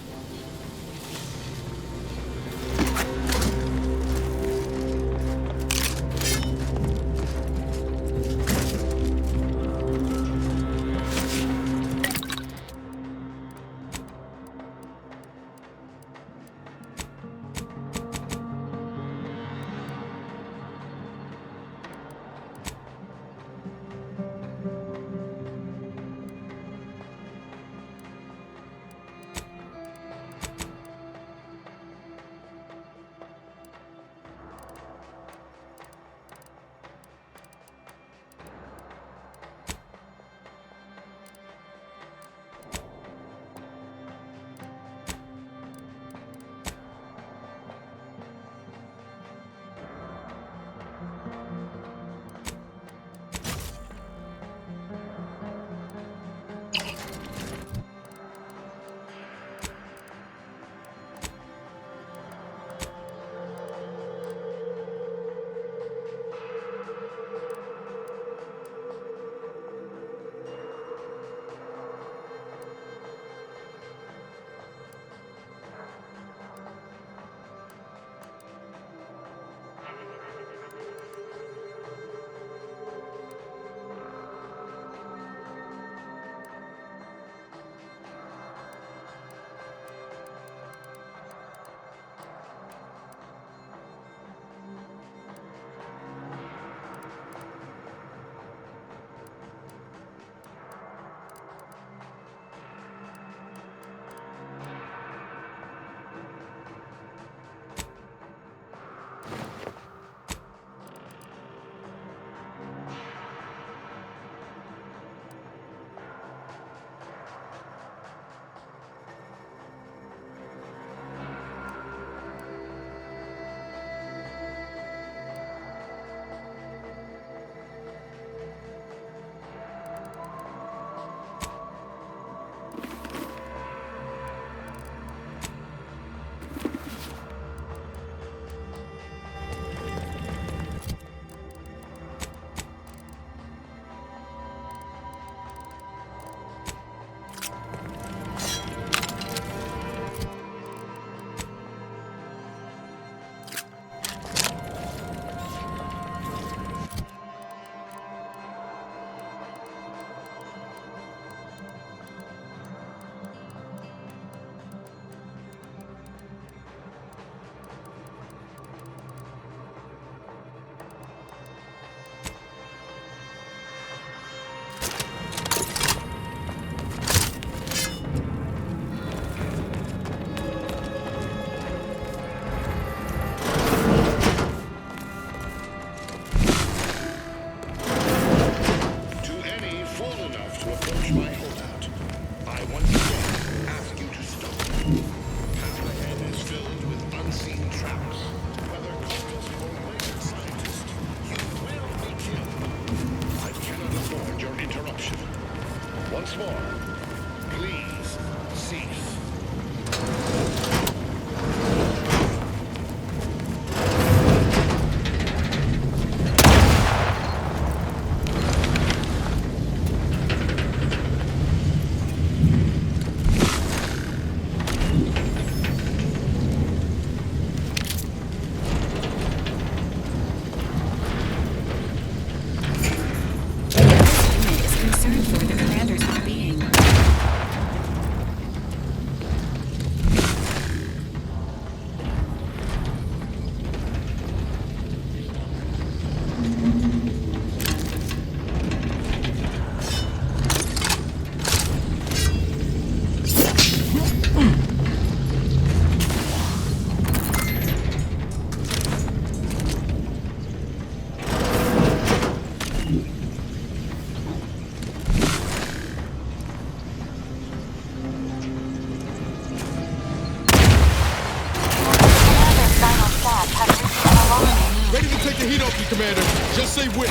Ready to take the heat off you, Commander. Just say when.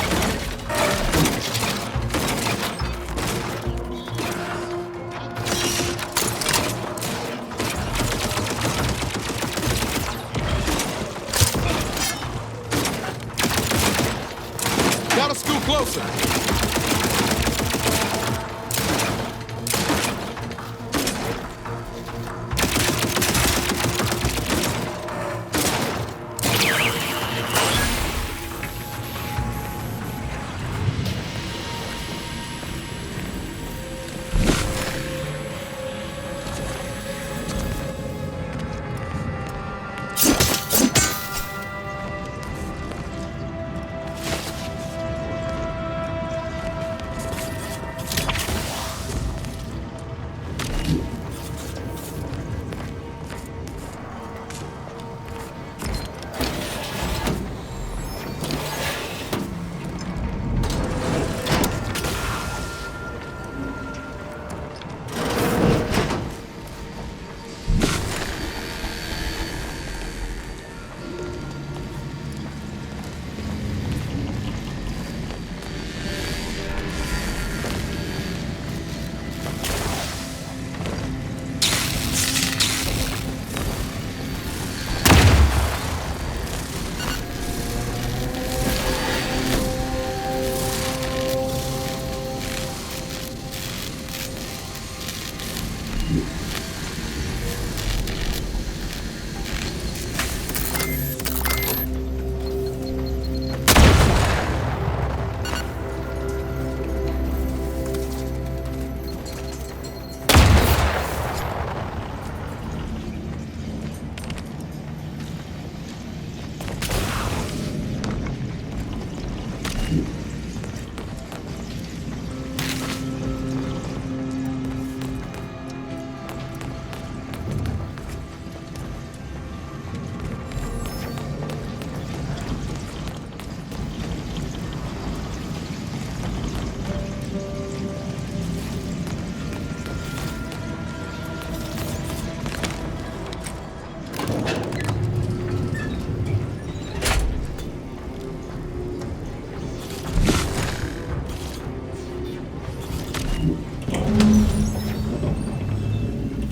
Gotta scoot closer.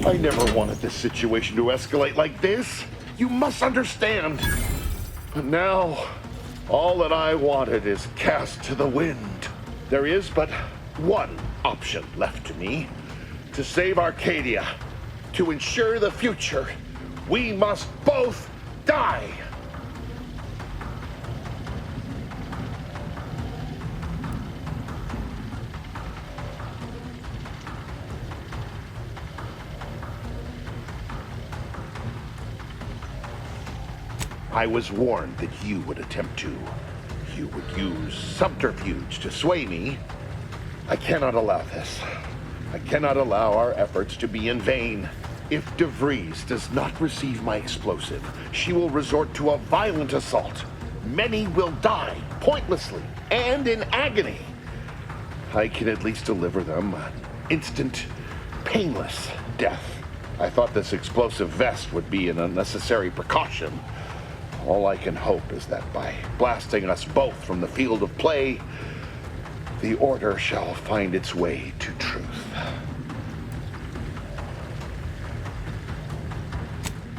I never wanted this situation to escalate like this. You must understand. But now, all that I wanted is cast to the wind. There is but one option left to me. To save Arcadia, to ensure the future, we must both die. I was warned that you would attempt to. You would use subterfuge to sway me. I cannot allow this. I cannot allow our efforts to be in vain. If DeVries does not receive my explosive, she will resort to a violent assault. Many will die, pointlessly, and in agony. I can at least deliver them an instant, painless death. I thought this explosive vest would be an unnecessary precaution. All I can hope is that by blasting us both from the field of play, the order shall find its way to truth.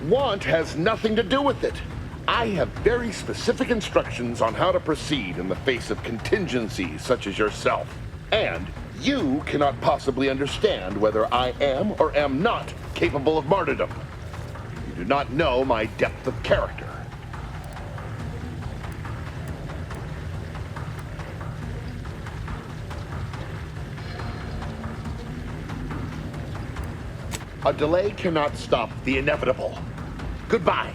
Want has nothing to do with it. I have very specific instructions on how to proceed in the face of contingencies such as yourself. And you cannot possibly understand whether I am or am not capable of martyrdom. You do not know my depth of character. A delay cannot stop the inevitable. Goodbye.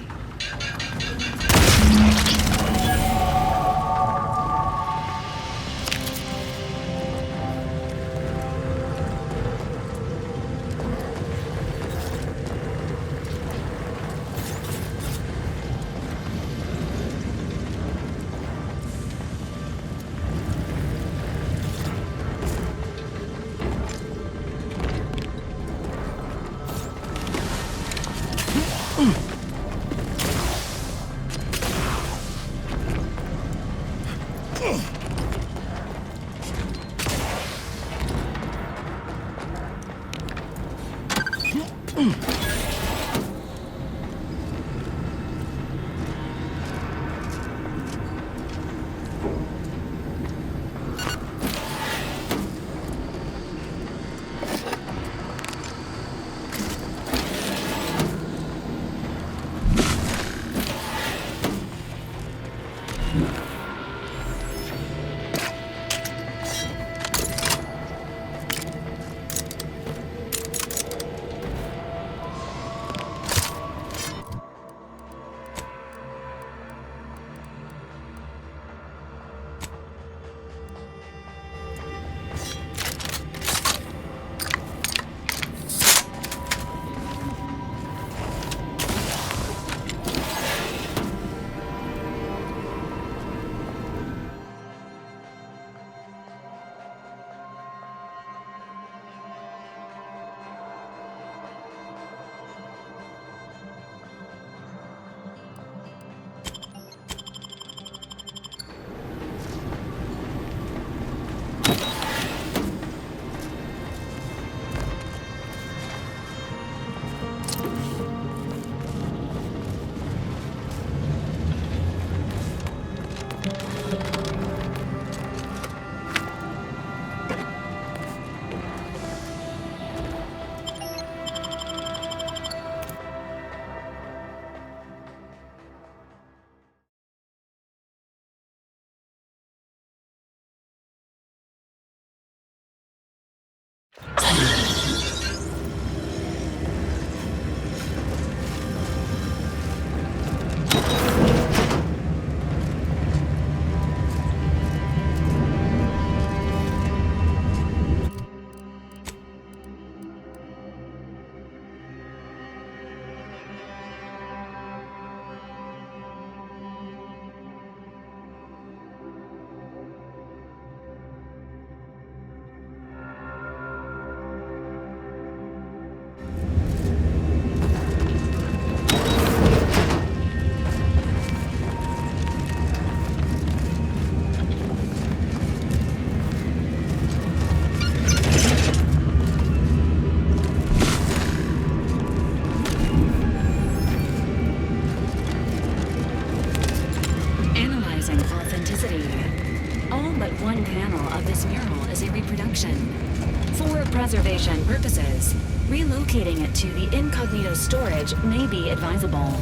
For preservation purposes, relocating it to the incognito storage may be advisable.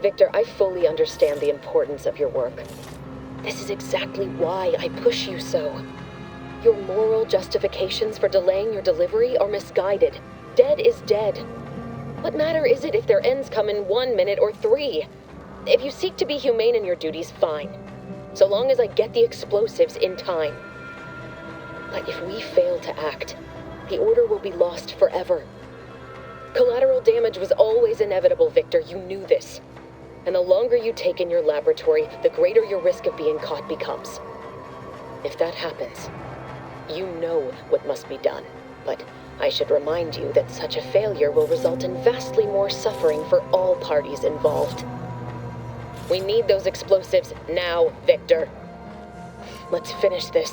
Victor, I fully understand the importance of your work. This is exactly why I push you so. Your moral justifications for delaying your delivery are misguided. Dead is dead. What matter is it if their ends come in 1 minute or 3? If you seek to be humane in your duties, fine. So long as I get the explosives in time. But if we fail to act, the order will be lost forever. Collateral damage was always inevitable, Victor. You knew this. And the longer you take in your laboratory, the greater your risk of being caught becomes. If that happens, you know what must be done. But I should remind you that such a failure will result in vastly more suffering for all parties involved. We need those explosives now, Victor. Let's finish this.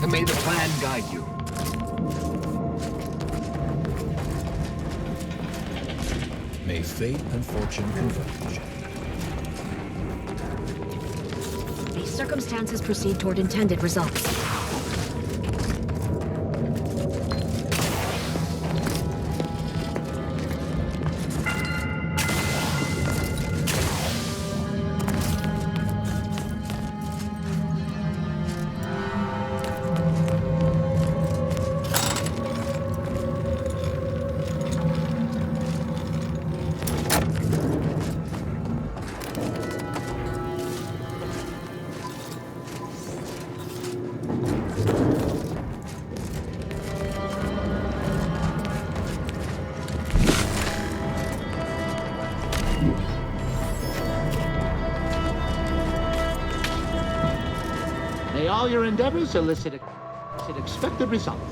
and may the plan guide you. May fate and fortune converge. These circumstances proceed toward intended results. May all your endeavors elicit expected results.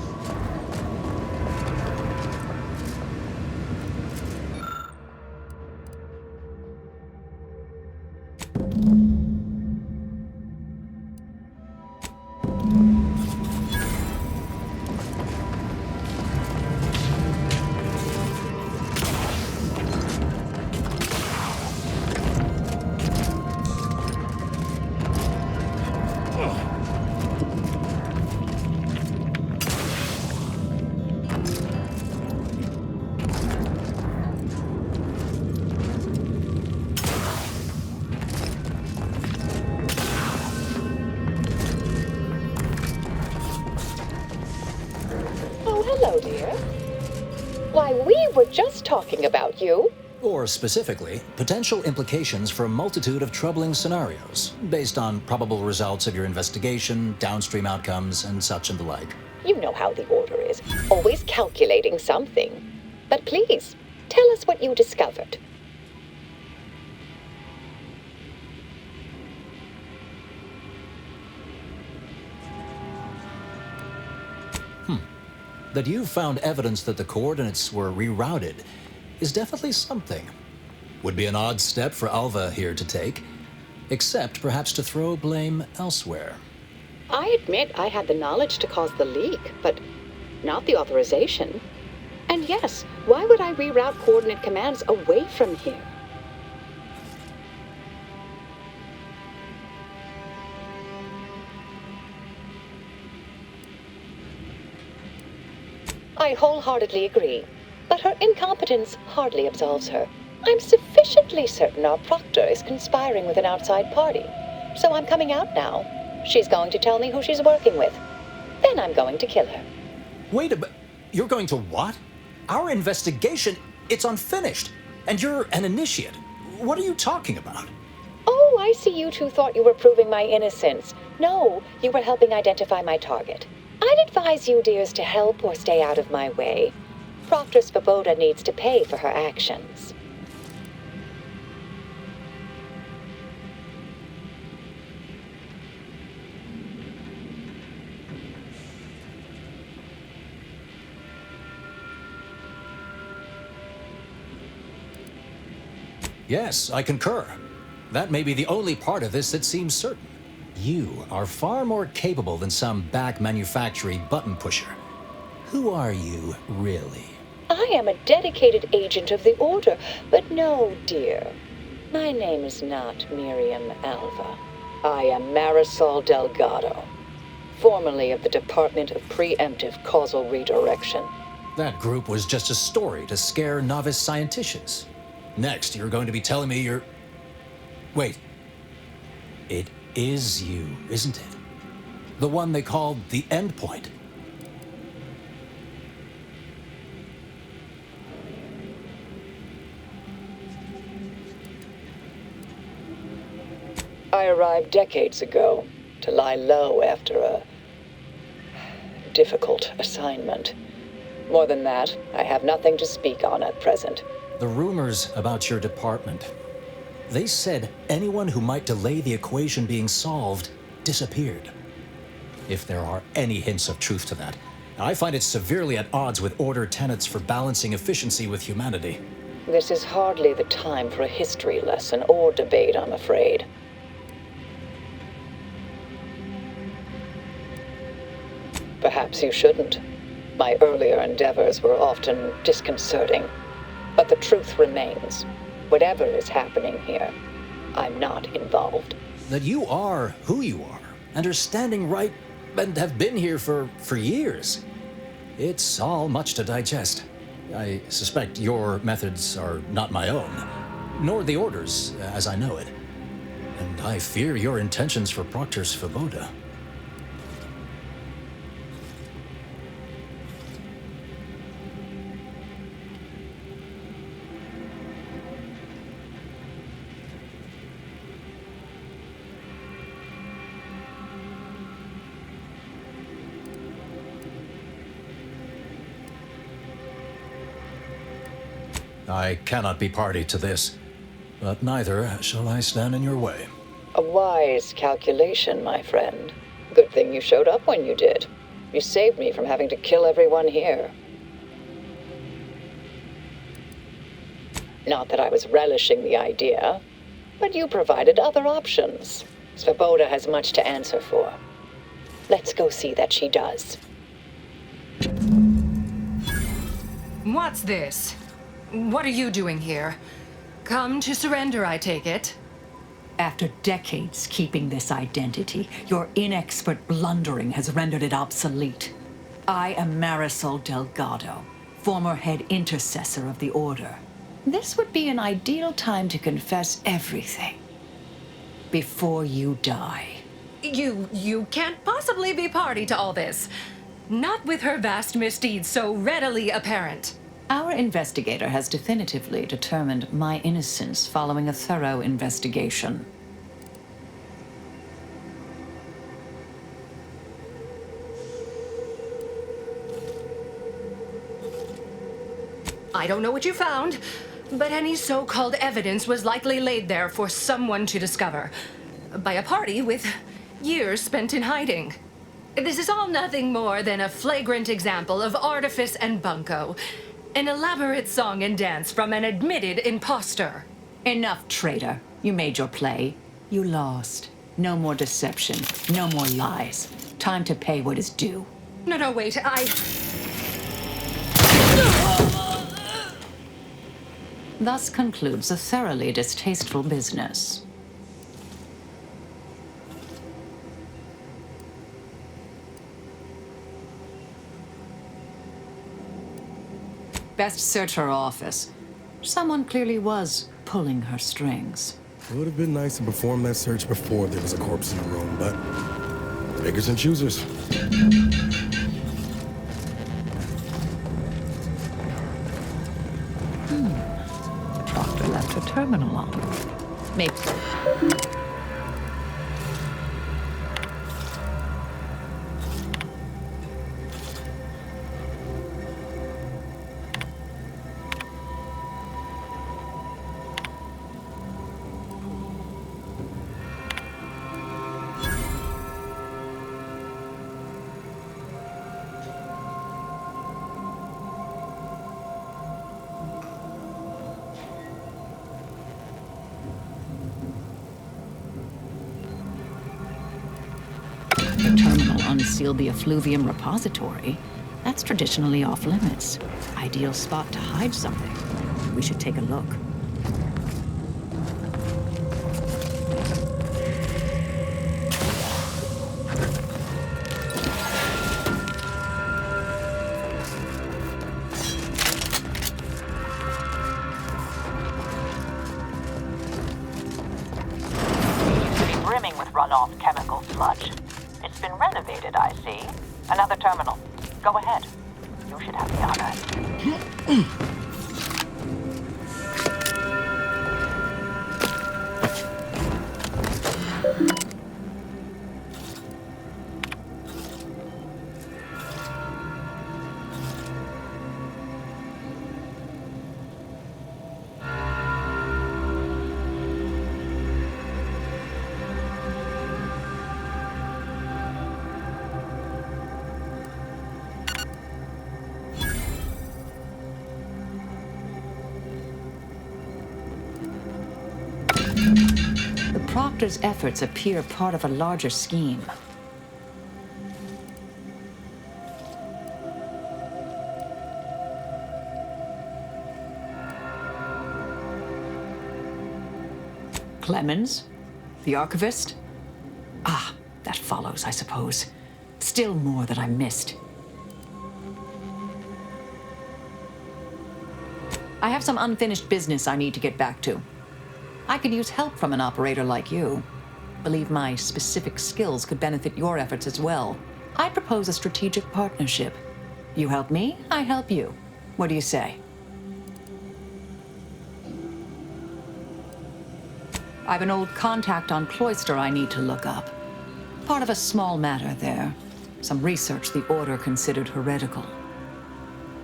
Hello, dear. Why, we were just talking about you. Or specifically, potential implications for a multitude of troubling scenarios, based on probable results of your investigation, downstream outcomes, and such and the like. You know how the Order is, always calculating something. But please, tell us what you discovered. That you found evidence that the coordinates were rerouted is definitely something. Would be an odd step for Alva here to take, except perhaps to throw blame elsewhere. I admit I had the knowledge to cause the leak, but not the authorization. And yes, why would I reroute coordinate commands away from here? I wholeheartedly agree, but her incompetence hardly absolves her. I'm sufficiently certain our proctor is conspiring with an outside party, so I'm coming out now. She's going to tell me who she's working with. Then I'm going to kill her. Wait a minute. You're going to what? Our investigation, it's unfinished, and you're an initiate. What are you talking about? Oh, I see you two thought you were proving my innocence. No, you were helping identify my target. I'd advise you, dears, to help or stay out of my way. Proctor Svoboda needs to pay for her actions. Yes, I concur. That may be the only part of this that seems certain. You are far more capable than some back manufacturing button pusher. Who are you, really? I am a dedicated agent of the Order, but no, dear. My name is not Miriam Alva. I am Marisol Delgado, formerly of the Department of Preemptive Causal Redirection. That group was just a story to scare novice scienticians. Next, you're going to be telling me you're... Wait. It is you, isn't it? The one they called the Endpoint. I arrived decades ago to lie low after a difficult assignment. More than that, I have nothing to speak on at present. The rumors about your department. They said anyone who might delay the equation being solved disappeared. If there are any hints of truth to that, I find it severely at odds with Order tenets for balancing efficiency with humanity. This is hardly the time for a history lesson or debate, I'm afraid. Perhaps you shouldn't. My earlier endeavors were often disconcerting. But the truth remains. Whatever is happening here, I'm not involved. That you are who you are, and are standing right, and have been here for years. It's all much to digest. I suspect your methods are not my own, nor the Order's, as I know it. And I fear your intentions for Proctor's Svoboda. I cannot be party to this, but neither shall I stand in your way. A wise calculation, my friend. Good thing you showed up when you did. You saved me from having to kill everyone here. Not that I was relishing the idea, but you provided other options. Svoboda has much to answer for. Let's go see that she does. What's this? What are you doing here? Come to surrender, I take it? After decades keeping this identity, your inexpert blundering has rendered it obsolete. I am Marisol Delgado, former head intercessor of the Order. This would be an ideal time to confess everything before you die. You can't possibly be party to all this. Not with her vast misdeeds so readily apparent. Our investigator has definitively determined my innocence following a thorough investigation. I don't know what you found, but any so-called evidence was likely laid there for someone to discover. By a party with years spent in hiding. This is all nothing more than a flagrant example of artifice and bunco. An elaborate song and dance from an admitted imposter. Enough, traitor. You made your play. You lost. No more deception. No more lies. Time to pay what is due. No, wait, Thus concludes a thoroughly distasteful business. Best search her office. Someone clearly was pulling her strings. It would have been nice to perform that search before there was a corpse in the room, but beggars and choosers. Proctor left her terminal on. Maybe. The terminal unsealed the effluvium repository. That's traditionally off limits. Ideal spot to hide something. We should take a look. Brimming with runoff chemical sludge. It's been renovated, I see. Another terminal. Go ahead. You should have the honor. The Proctor's efforts appear part of a larger scheme. Clemens? The archivist? Ah, that follows, I suppose. Still more that I missed. I have some unfinished business I need to get back to. I could use help from an operator like you. Believe my specific skills could benefit your efforts as well. I propose a strategic partnership. You help me, I help you. What do you say? I've an old contact on Cloister I need to look up. Part of a small matter there. Some research the Order considered heretical.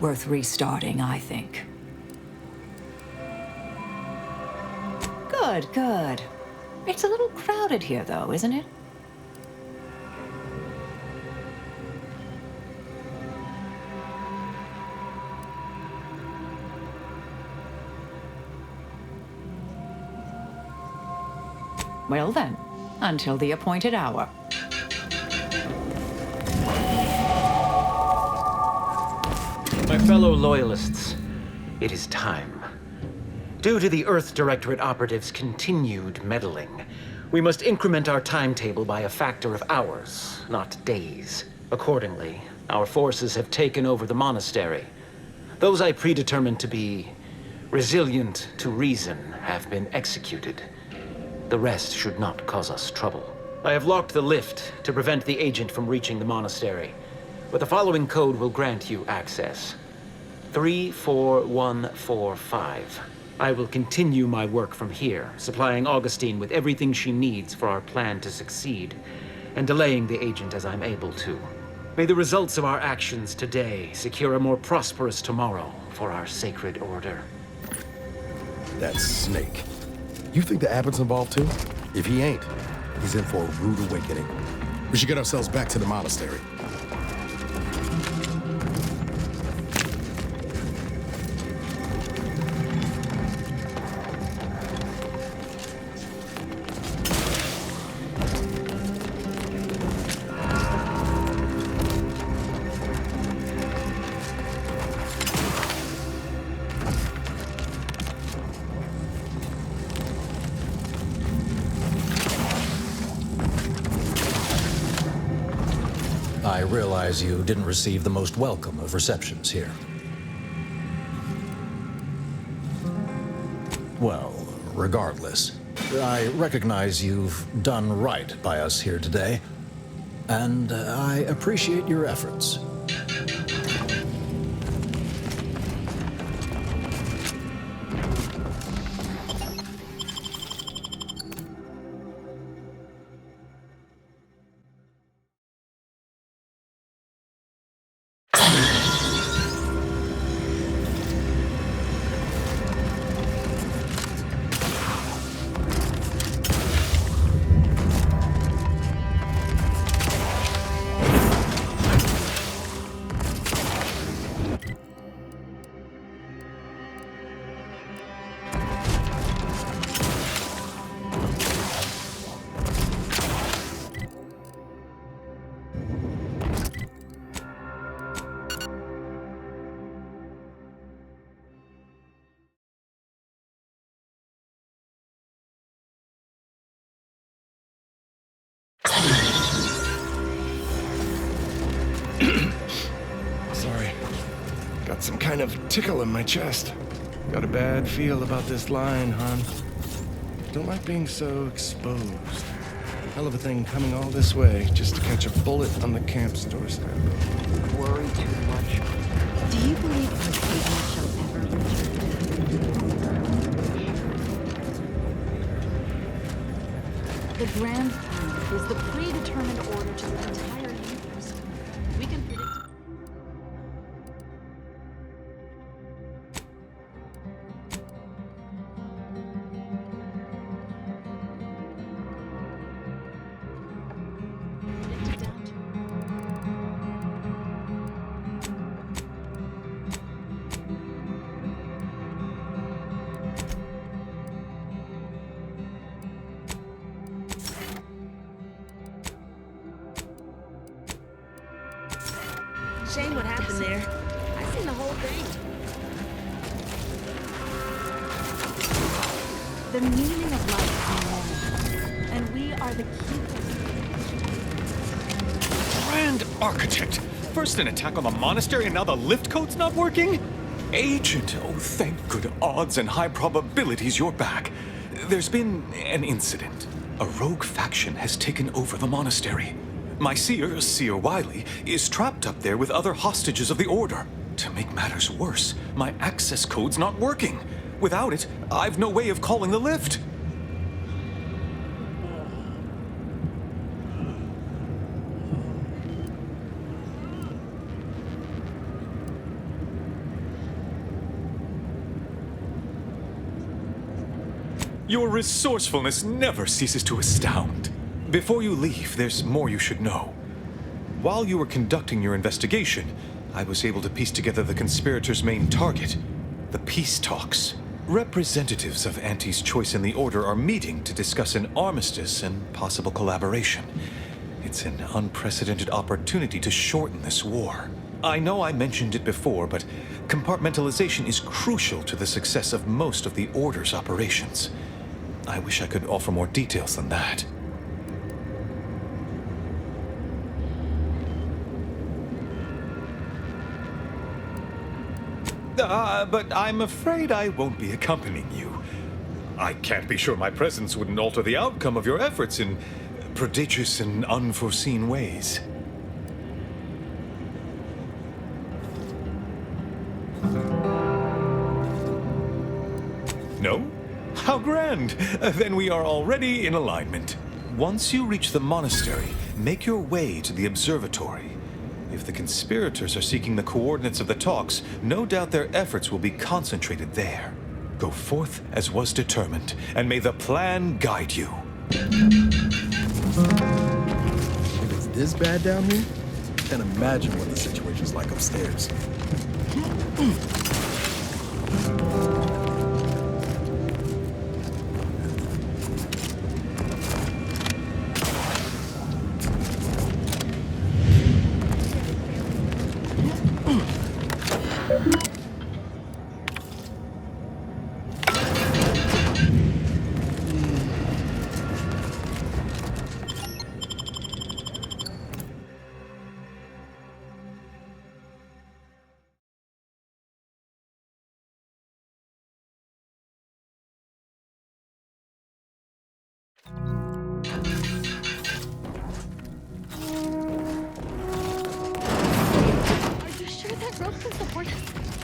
Worth restarting, I think. Good, good. It's a little crowded here, though, isn't it? Well then, until the appointed hour. My fellow Loyalists, it is time. Due to the Earth Directorate operatives' continued meddling, we must increment our timetable by a factor of hours, not days. Accordingly, our forces have taken over the monastery. Those I predetermined to be resilient to reason have been executed. The rest should not cause us trouble. I have locked the lift to prevent the agent from reaching the monastery, but the following code will grant you access. 34145. I will continue my work from here, supplying Augustine with everything she needs for our plan to succeed, and delaying the agent as I'm able to. May the results of our actions today secure a more prosperous tomorrow for our sacred order. That snake. You think the Abbott's involved too? If he ain't, he's in for a rude awakening. We should get ourselves back to the monastery. I realize you didn't receive the most welcome of receptions here. Well, regardless, I recognize you've done right by us here today, and I appreciate your efforts. Sorry. Got some kind of tickle in my chest. Got a bad feel about this line, hon. Don't like being so exposed. Hell of a thing coming all this way just to catch a bullet on the camp's doorstep. Worry too much. Do you believe Arcadia shall ever return? The grand plan is the predetermined order to the entire universe. We can predict. Shame what happened there. I seen the whole thing. The meaning of life is are the cutest. Grand Architect! First an attack on the monastery and now the lift code's not working? Agent, oh thank good odds and high probabilities you're back. There's been an incident. A rogue faction has taken over the monastery. My seer, Seer Wiley, is trapped up there with other hostages of the Order. To make matters worse, my access code's not working. Without it, I've no way of calling the lift. Your resourcefulness never ceases to astound. Before you leave, there's more you should know. While you were conducting your investigation, I was able to piece together the conspirators' main target, the peace talks. Representatives of Auntie's choice in the Order are meeting to discuss an armistice and possible collaboration. It's an unprecedented opportunity to shorten this war. I know I mentioned it before, but compartmentalization is crucial to the success of most of the Order's operations. I wish I could offer more details than that. But I'm afraid I won't be accompanying you. I can't be sure my presence wouldn't alter the outcome of your efforts in prodigious and unforeseen ways. No? How grand! Then we are already in alignment. Once you reach the monastery, make your way to the observatory. If the conspirators are seeking the coordinates of the talks, no doubt their efforts will be concentrated there. Go forth as was determined, and may the plan guide you. If it's this bad down here, can't imagine what the situation's like upstairs.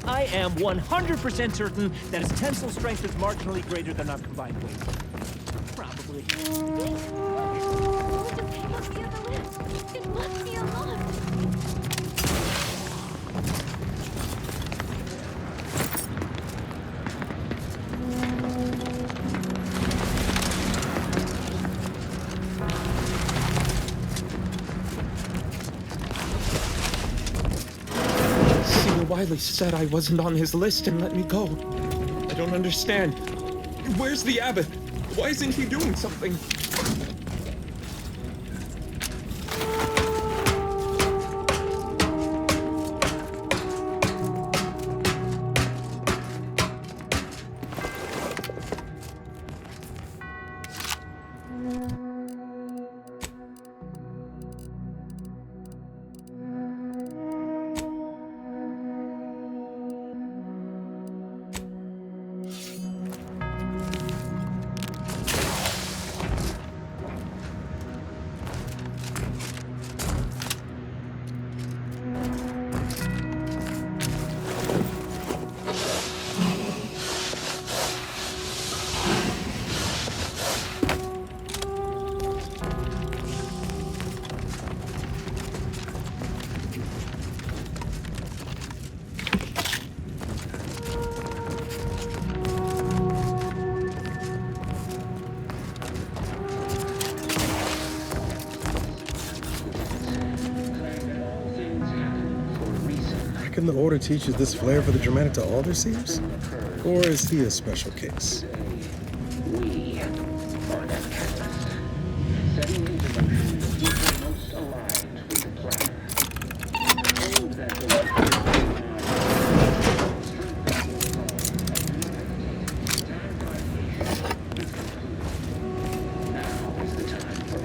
I am 100% certain that its tensile strength is marginally greater than our combined weight. Probably. It left me alone. Wiley said I wasn't on his list and let me go. I don't understand. Where's the abbot? Why isn't he doing something? Reckon the Order teaches this flair for the dramatic to all their seers? Or is he a special case? We are the catalyst, setting into motion the future most aligned with the plan. Hold that now is the time for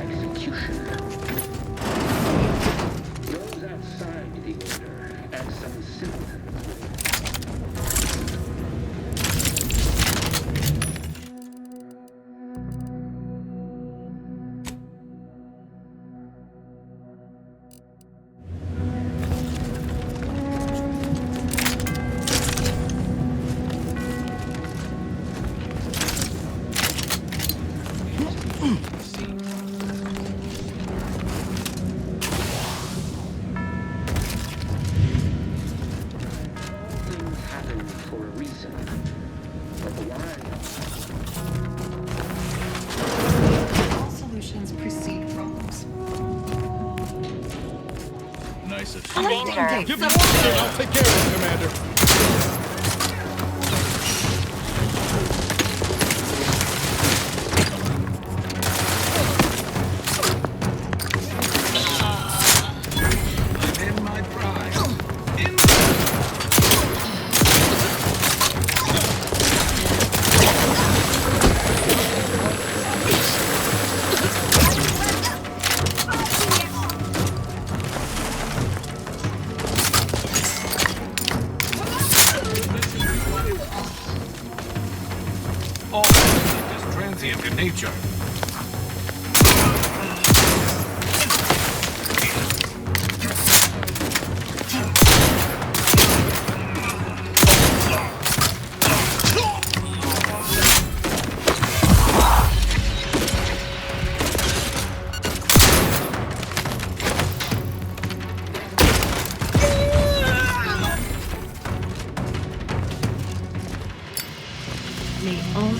nice of Danger. Give me one and I'll take care of it, Commander. All is transient in nature.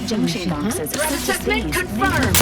Junction boxes. Threat assessment confirmed.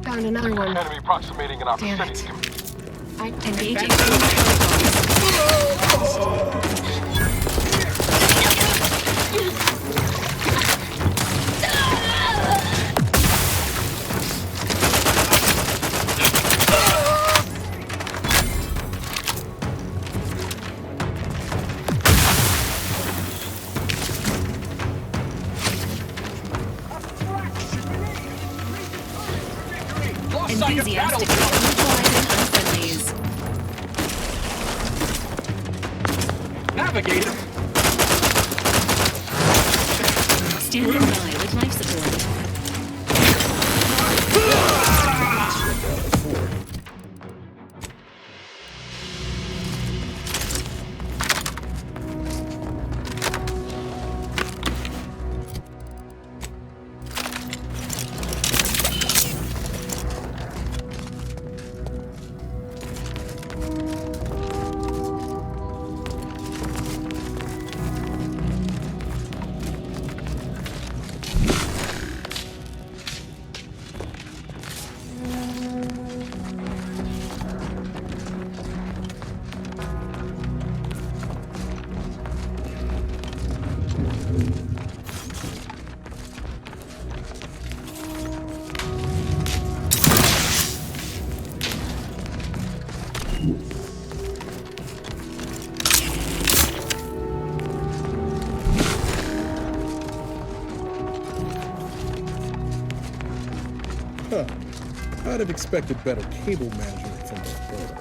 Found another one. Enemy approximating in our vicinity. Engaging. Enthusiastic unfriendlies. Navigator. Standing by with life support. Huh. I'd have expected better cable management from the photo.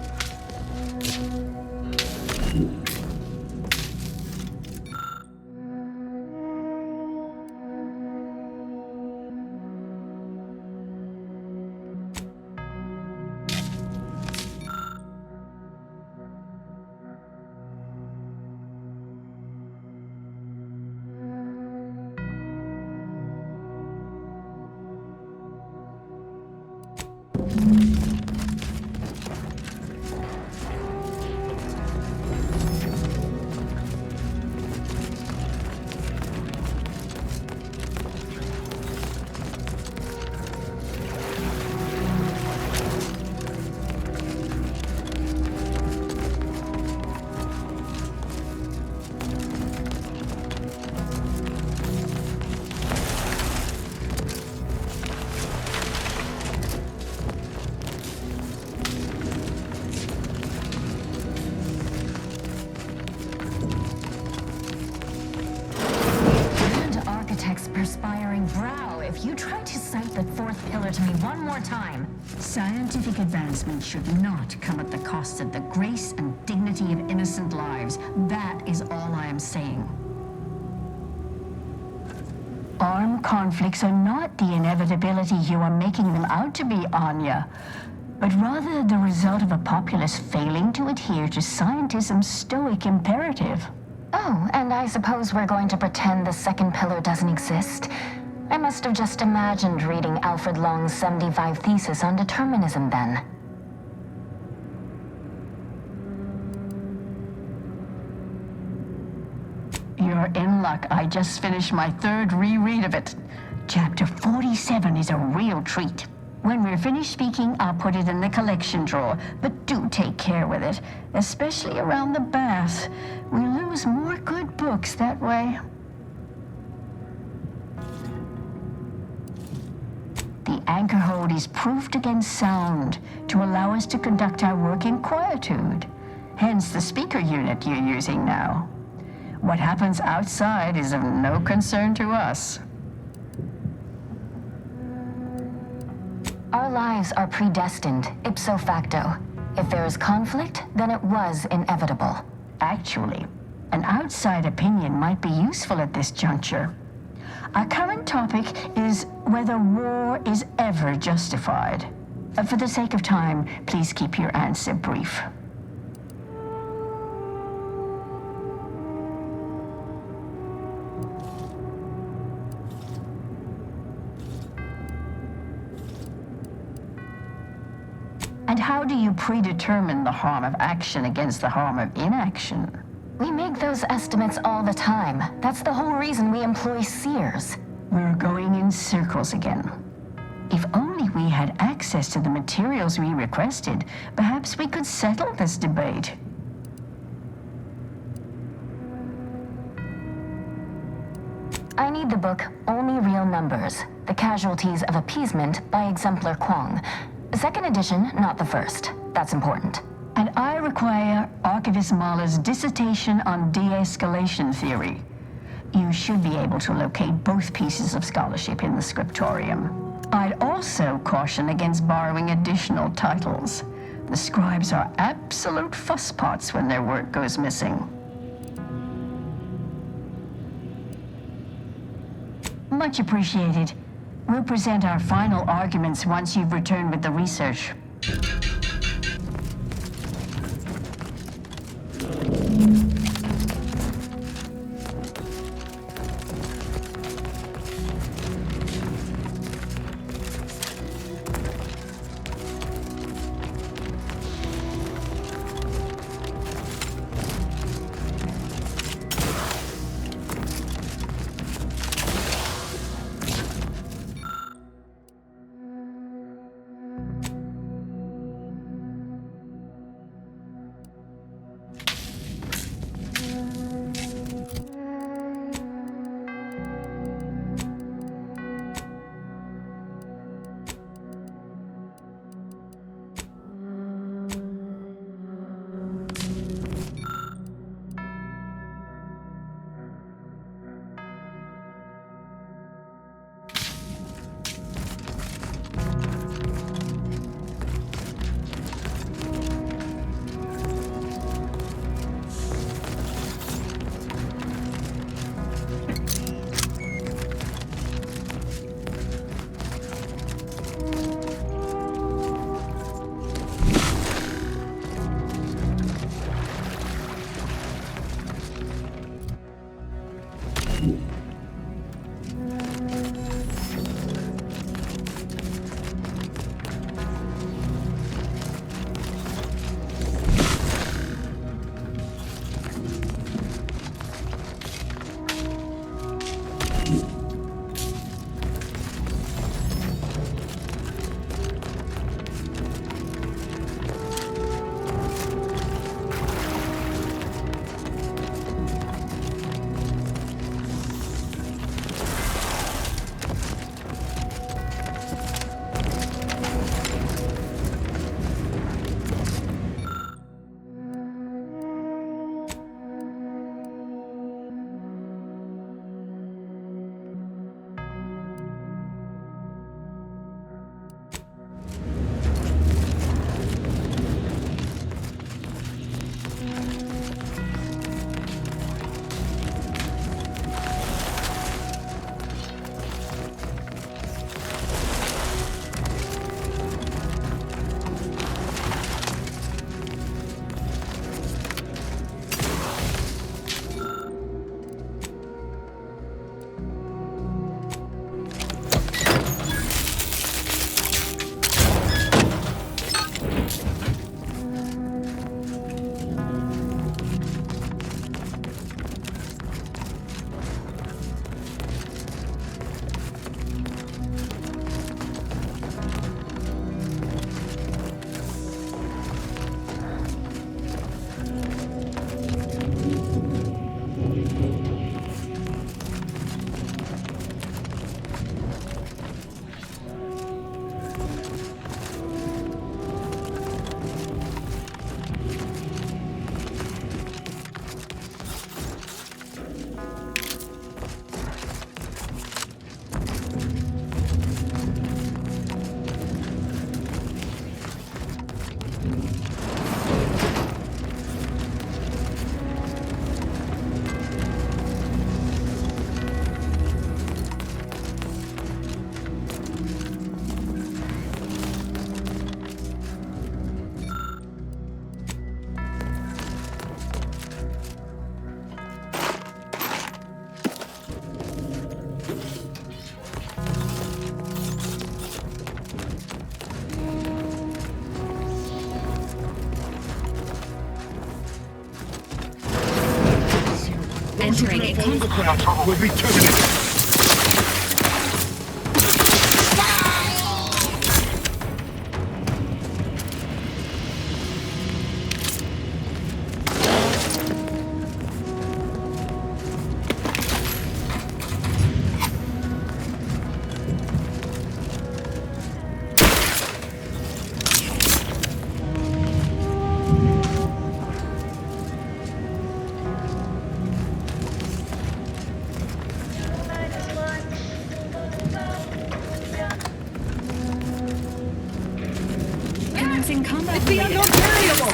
perspiring brow if you try to cite the fourth pillar to me one more time. Scientific advancement should not come at the cost of the grace and dignity of innocent lives. That is all I am saying. Armed conflicts are not the inevitability you are making them out to be, Anya, but rather the result of a populace failing to adhere to scientism's stoic imperative. Oh, and I suppose we're going to pretend the second pillar doesn't exist? I must have just imagined reading Alfred Long's 75 thesis on determinism then. You're in luck. I just finished my third reread of it. Chapter 47 is a real treat. When we're finished speaking, I'll put it in the collection drawer, but do take care with it, especially around the bath. We lose more good books that way. The anchor hold is proofed against sound to allow us to conduct our work in quietude, hence the speaker unit you're using now. What happens outside is of no concern to us. Our lives are predestined, ipso facto. If there is conflict, then it was inevitable. Actually, an outside opinion might be useful at this juncture. Our current topic is whether war is ever justified. For the sake of time, please keep your answer brief. And how do you predetermine the harm of action against the harm of inaction? We make those estimates all the time. That's the whole reason we employ seers. We're going in circles again. If only we had access to the materials we requested, perhaps we could settle this debate. I need the book Only Real Numbers, The Casualties of Appeasement by Exemplar Kwong. Second edition, not the first. That's important. And I require Archivist Mahler's dissertation on de-escalation theory. You should be able to locate both pieces of scholarship in the scriptorium. I'd also caution against borrowing additional titles. The scribes are absolute fusspots when their work goes missing. Much appreciated. We'll present our final arguments once you've returned with the research. entering a conflict. Will be terminated. Commencing combat. It's the unknown variable!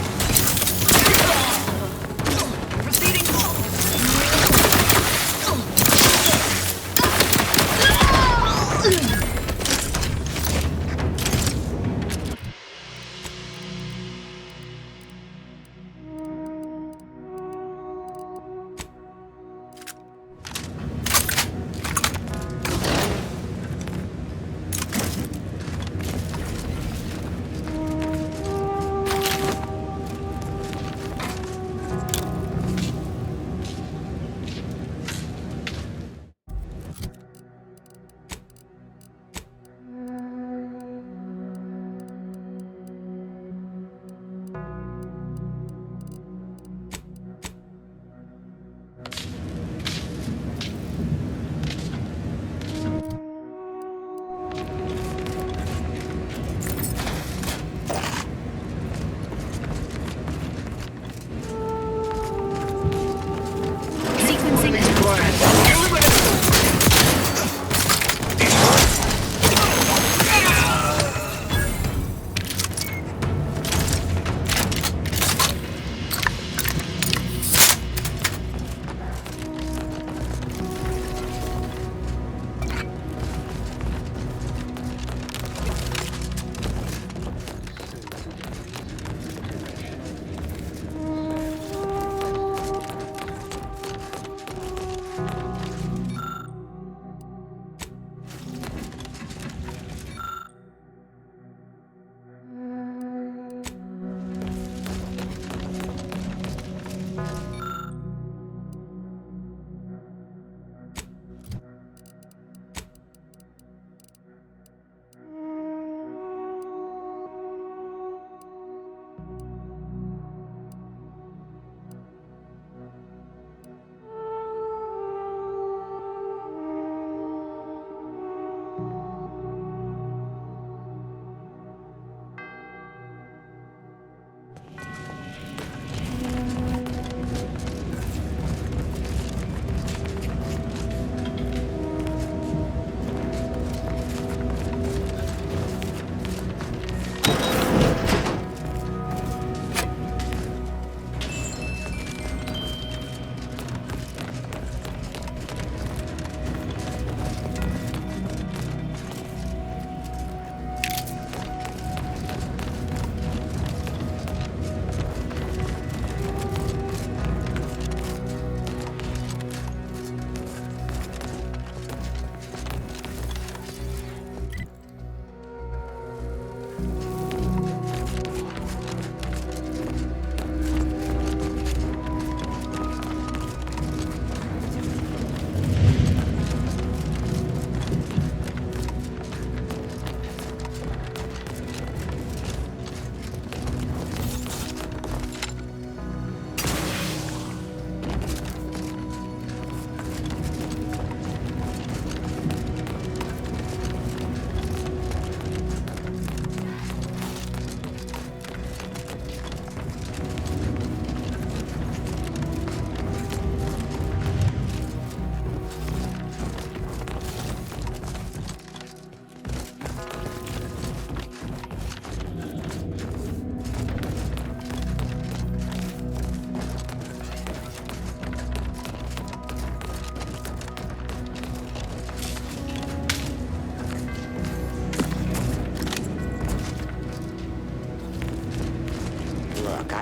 Proceeding.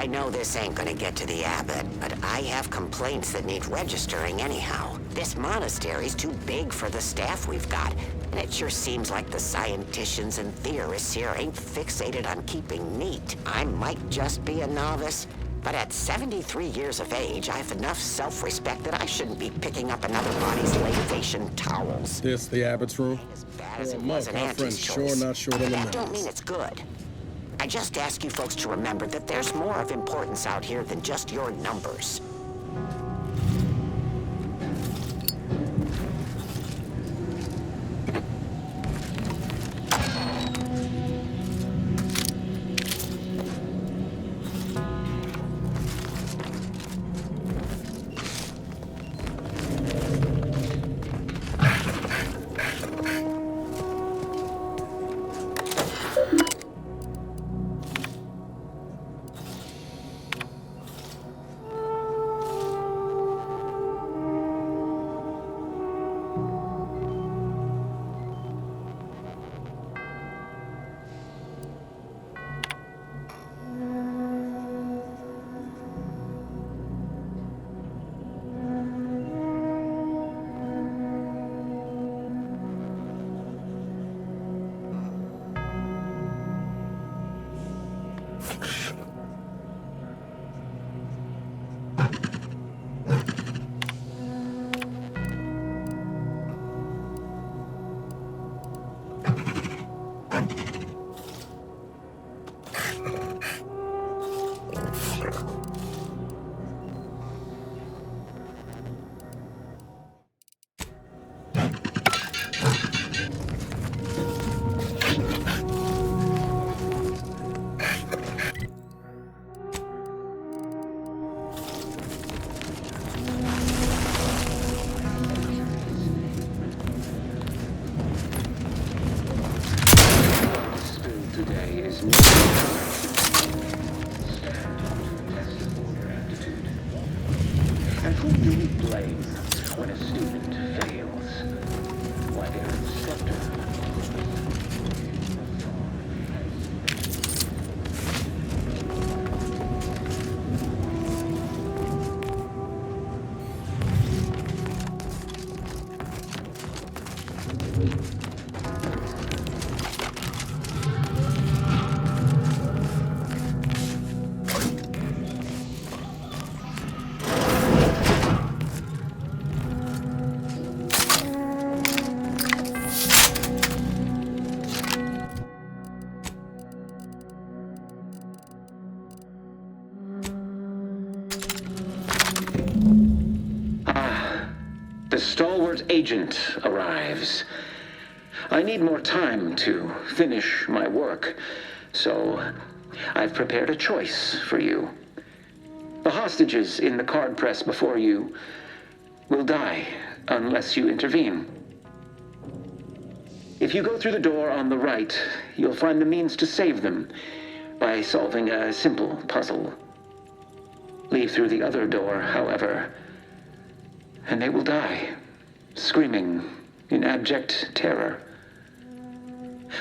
I know this ain't gonna get to the abbot, but I have complaints that need registering anyhow. This monastery's too big for the staff we've got, and it sure seems like the scienticians and theorists here ain't fixated on keeping neat. I might just be a novice, But at 73 years of age, I have enough self-respect that I shouldn't be picking up another body's latavation towels. This the Abbott's room? Bad as For a it month, was an my Auntie's friend's sure choice. not short on the That don't minutes. mean it's good. I just ask you folks to remember that there's more of importance out here than just your numbers. And whom do we blame when a student fails? Why, their instructor. The stalwart agent arrives. I need more time to finish my work, so I've prepared a choice for you. The hostages in the card press before you will die unless you intervene. If you go through the door on the right, you'll find the means to save them by solving a simple puzzle. Leave through the other door, however, and they will die, screaming in abject terror.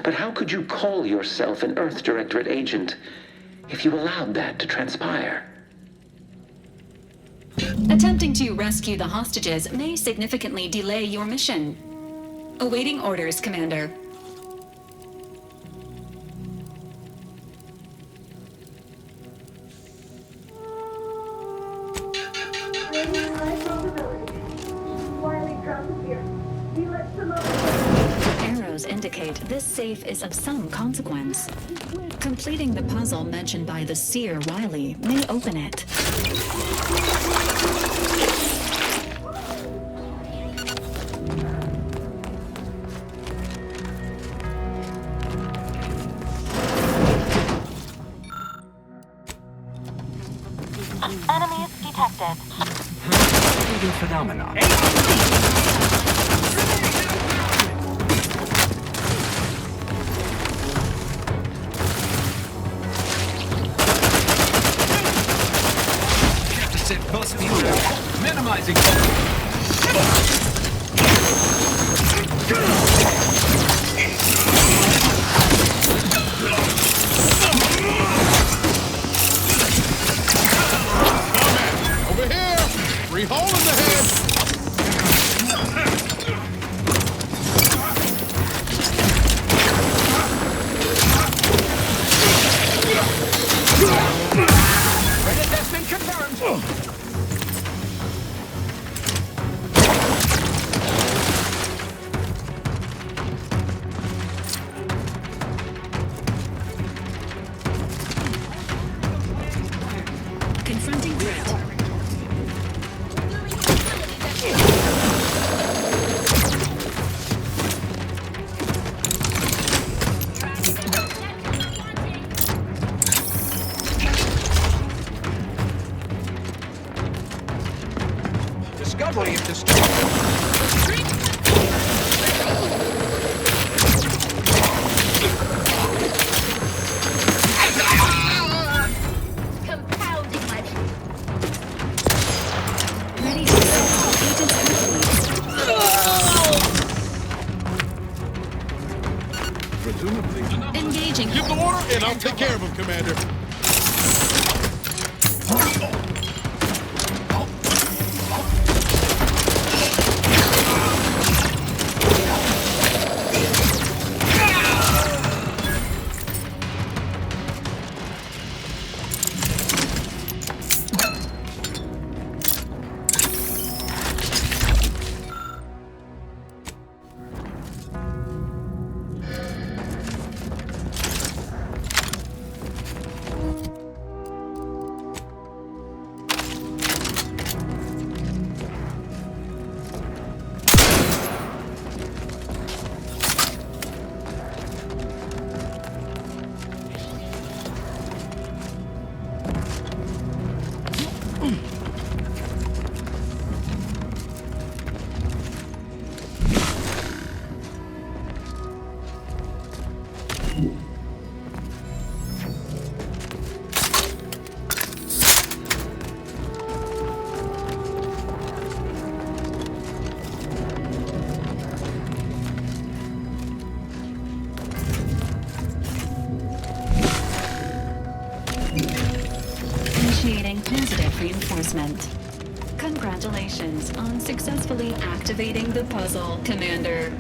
But how could you call yourself an Earth Directorate agent if you allowed that to transpire? Attempting to rescue the hostages may significantly delay your mission. Awaiting orders, Commander. Arrows indicate this safe is of some consequence. Completing the puzzle mentioned by the seer Riley may open it. Enemies detected. Phenomenon. Cost me minimizing. Over here! Free hole in the head! Engaging. Give the order, and I'll take care of him, Commander. Initiating positive reinforcement. Congratulations on successfully activating the puzzle, Commander.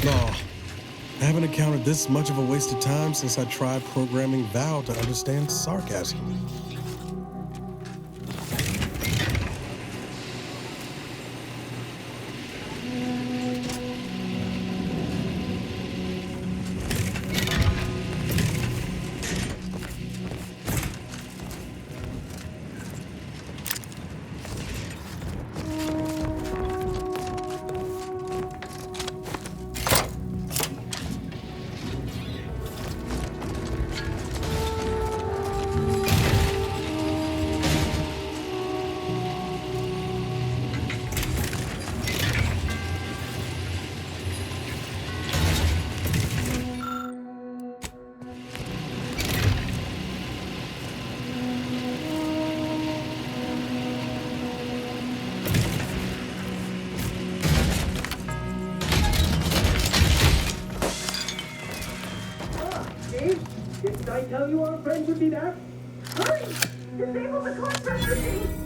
No, I haven't encountered this much of a waste of time since I tried programming Val to understand sarcasm. Didn't I tell you our friend would be back? Hurry! Disable the contract machine!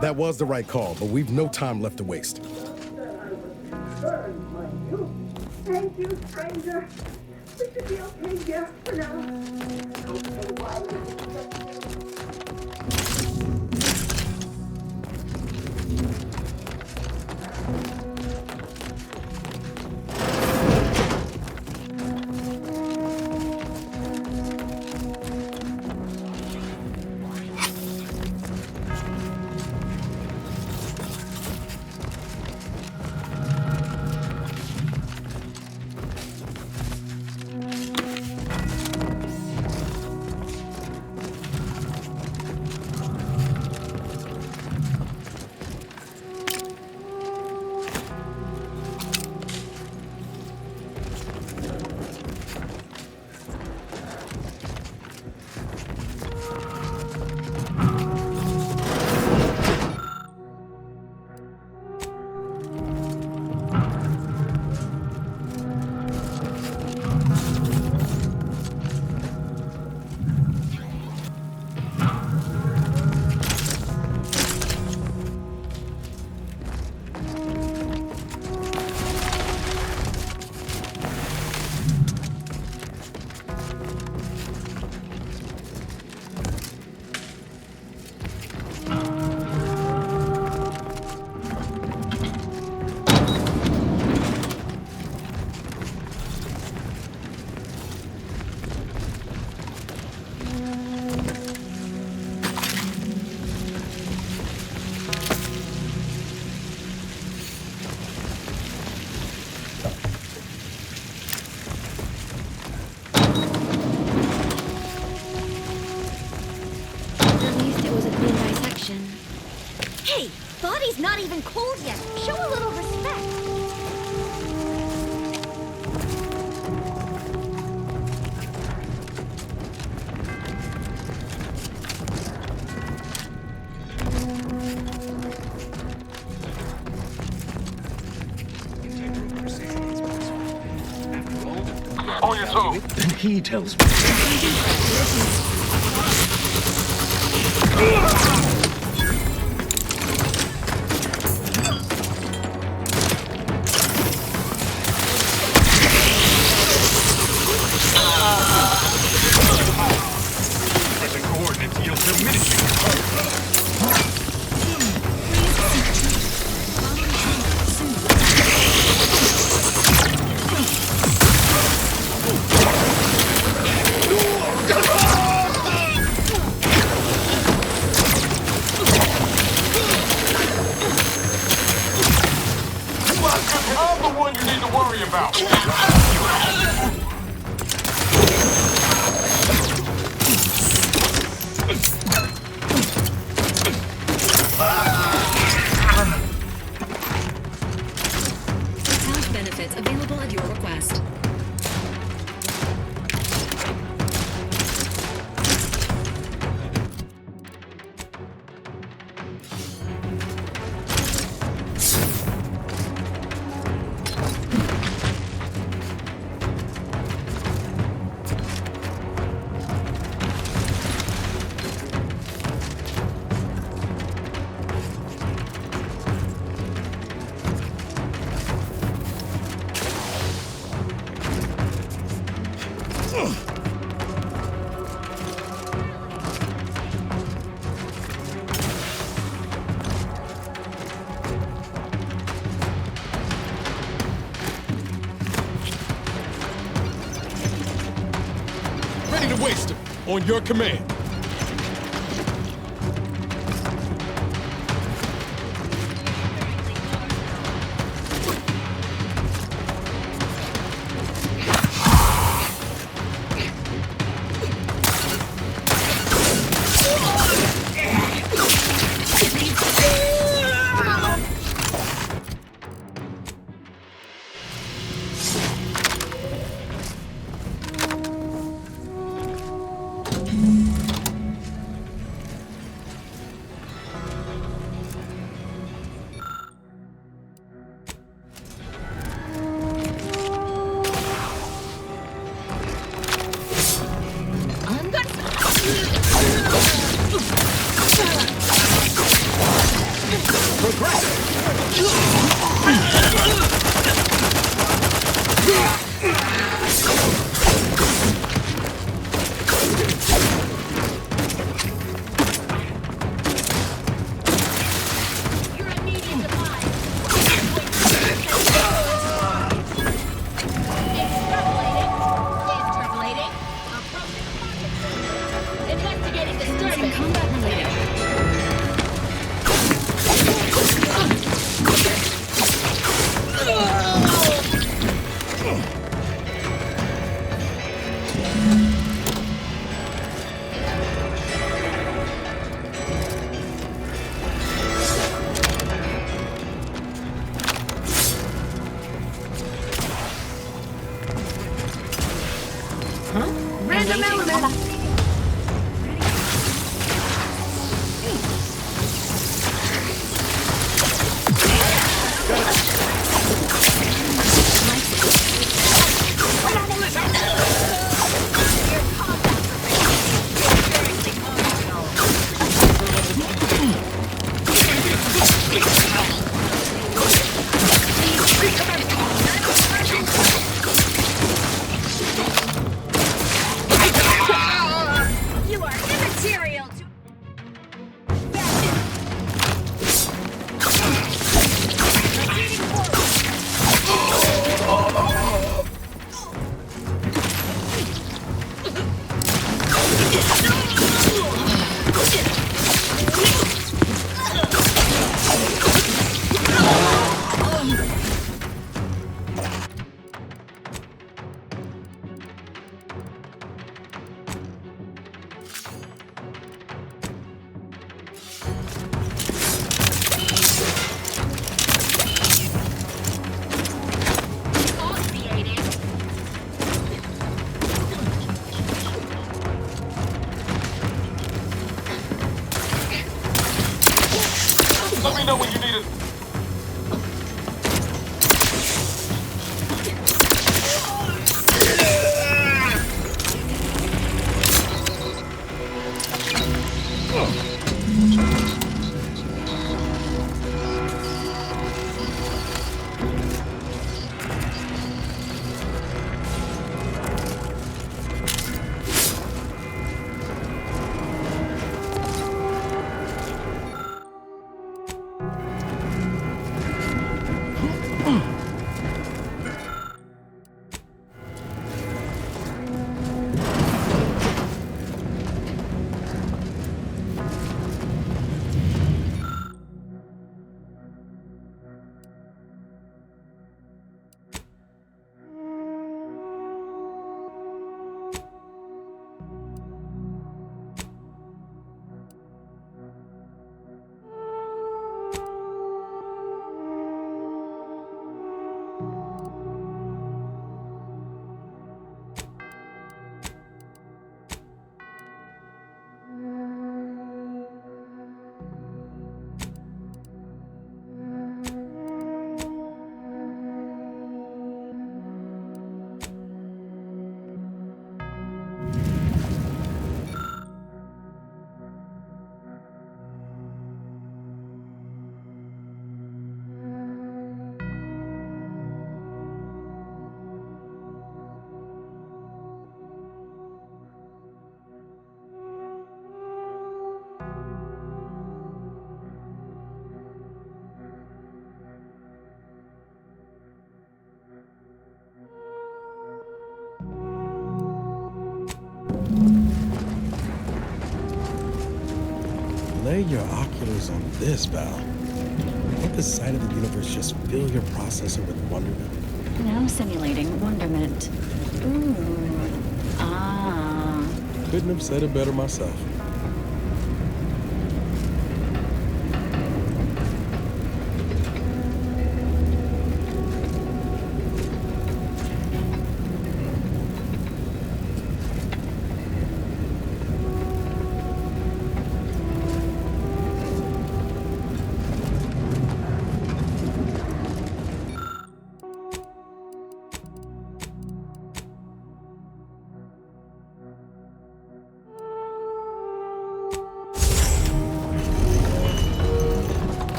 That was the right call, but we've no time left to waste. Thank you, stranger. We should be okay here for now. Okay, why? Hey, body's not even cold yet. Show a little respect. On your toes. And he tells me. The coordinates yield diminishing. I'm the one you need to worry about. waste him. On your command. Random element. You are immaterial to... Let me know when you need it. Lay your oculars on this, Val. Let the sight of the universe just fill your processor with wonderment. Now simulating wonderment. Ooh. Ah. Couldn't have said it better myself.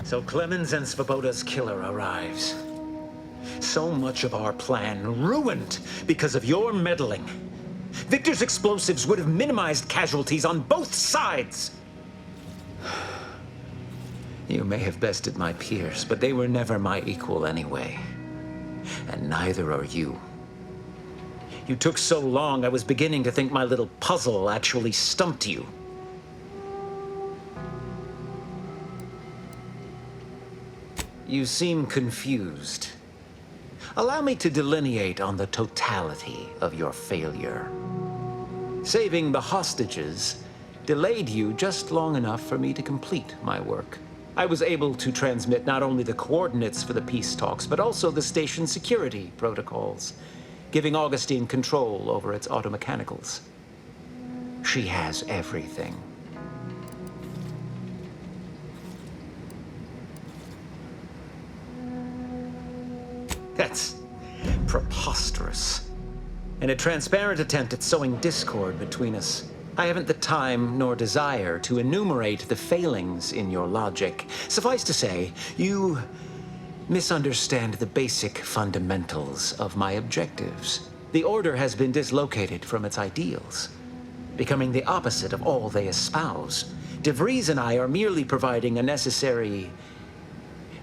So Clemens and Svoboda's killer arrives. So much of our plan ruined because of your meddling. Victor's explosives would have minimized casualties on both sides. You may have bested my peers, but they were never my equal anyway. And neither are you. You took so long, I was beginning to think my little puzzle actually stumped you. You seem confused. Allow me to delineate on the totality of your failure. Saving the hostages delayed you just long enough for me to complete my work. I was able to transmit not only the coordinates for the peace talks, but also the station security protocols, giving Augustine control over its automechanicals. She has everything. preposterous. In a transparent attempt at sowing discord between us, I haven't the time nor desire to enumerate the failings in your logic. Suffice to say, you misunderstand the basic fundamentals of my objectives. The Order has been dislocated from its ideals, becoming the opposite of all they espouse. DeVries and I are merely providing a necessary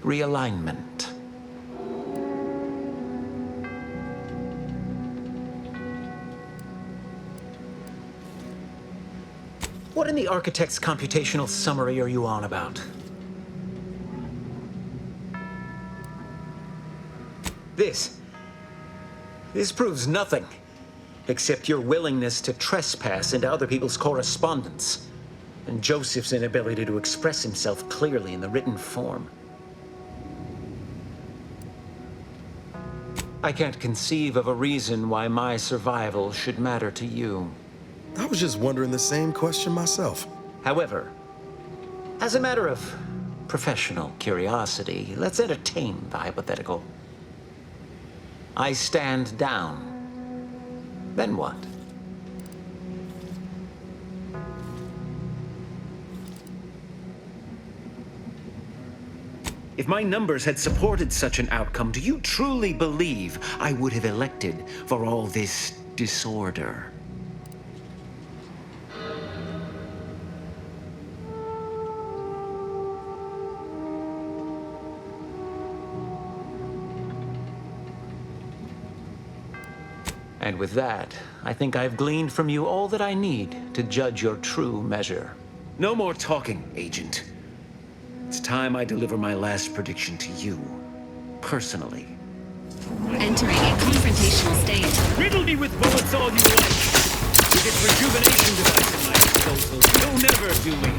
realignment. What in the Architect's computational summary are you on about? This proves nothing, except your willingness to trespass into other people's correspondence, and Joseph's inability to express himself clearly in the written form. I can't conceive of a reason why my survival should matter to you. I was just wondering the same question myself. However, as a matter of professional curiosity, let's entertain the hypothetical. I stand down. Then what? If my numbers had supported such an outcome, do you truly believe I would have elected for all this disorder? And with that, I think I've gleaned from you all that I need to judge your true measure. No more talking, Agent. It's time I deliver my last prediction to you, personally. Entering a confrontational state. Riddle me with bullets all you like. With its rejuvenation device at my disposal, you'll never do me.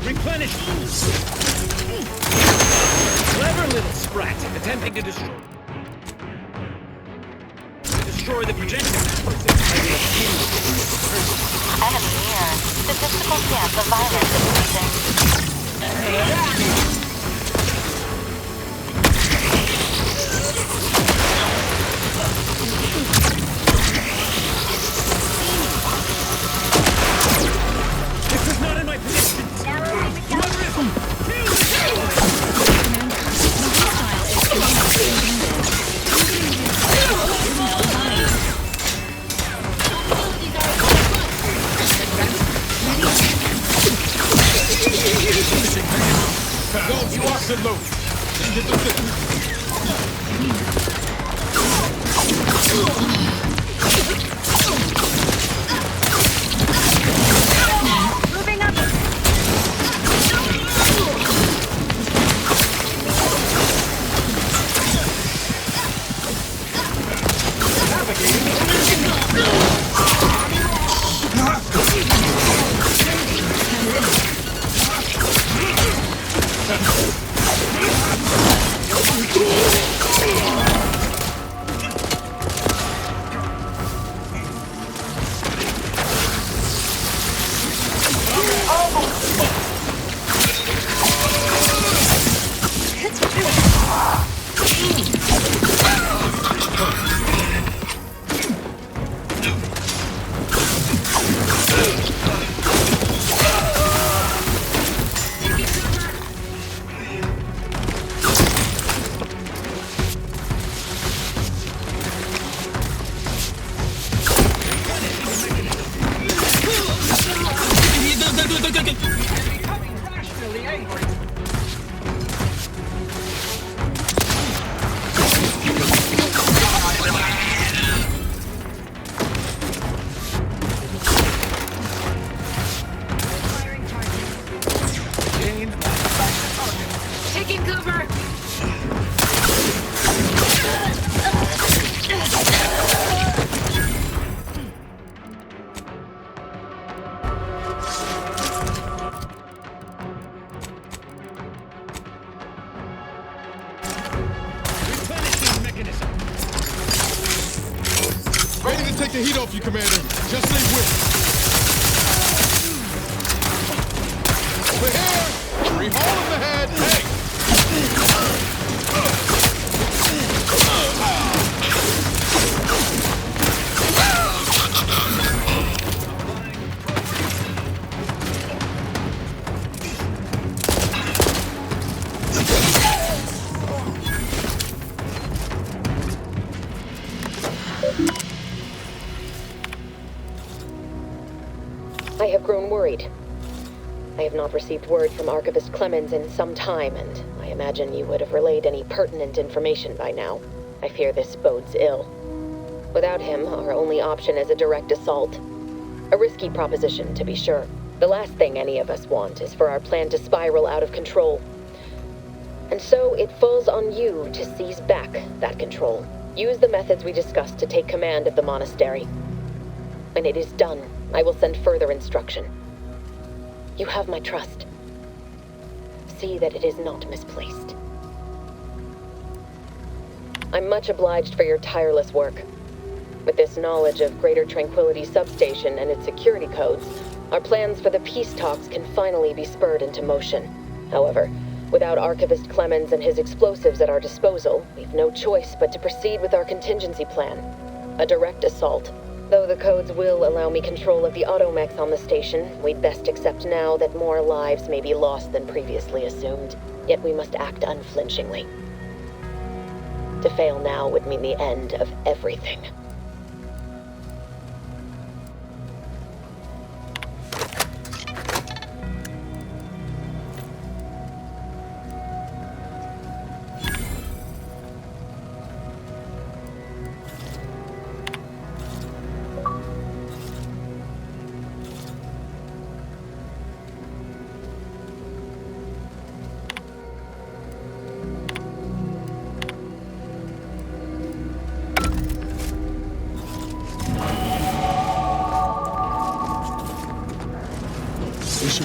Replenish! Clever little sprat, attempting to destroy the projector. Enemy near. Statistical chance of violence increasing. This is not in my position. You are the low. Moving up. take the heat off you, Commander. Just stay with me. Over here! Tree hole in the head! Hey! I have grown worried. I have not received word from Archivist Clemens in some time, and I imagine you would have relayed any pertinent information by now. I fear this bodes ill. Without him, our only option is a direct assault. A risky proposition, to be sure. The last thing any of us want is for our plan to spiral out of control. And so it falls on you to seize back that control. Use the methods we discussed to take command of the monastery. When it is done, I will send further instruction. You have my trust. See that it is not misplaced. I'm much obliged for your tireless work. With this knowledge of Greater Tranquility Substation and its security codes, our plans for the peace talks can finally be spurred into motion. However, without Archivist Clemens and his explosives at our disposal, we've no choice but to proceed with our contingency plan. A direct assault. Though the codes will allow me control of the automechs on the station, we'd best accept now that more lives may be lost than previously assumed. Yet we must act unflinchingly. To fail now would mean the end of everything.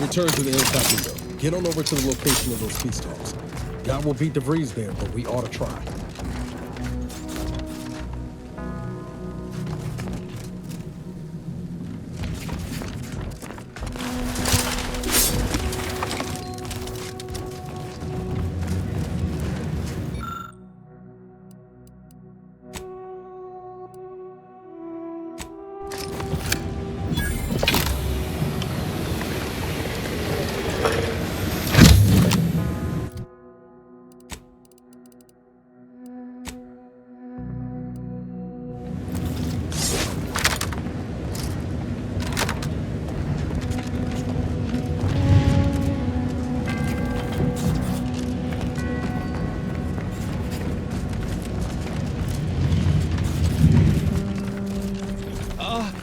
Return to the aircraft window. Get on over to the location of those peace talks. God will beat DeVries there, but we ought to try.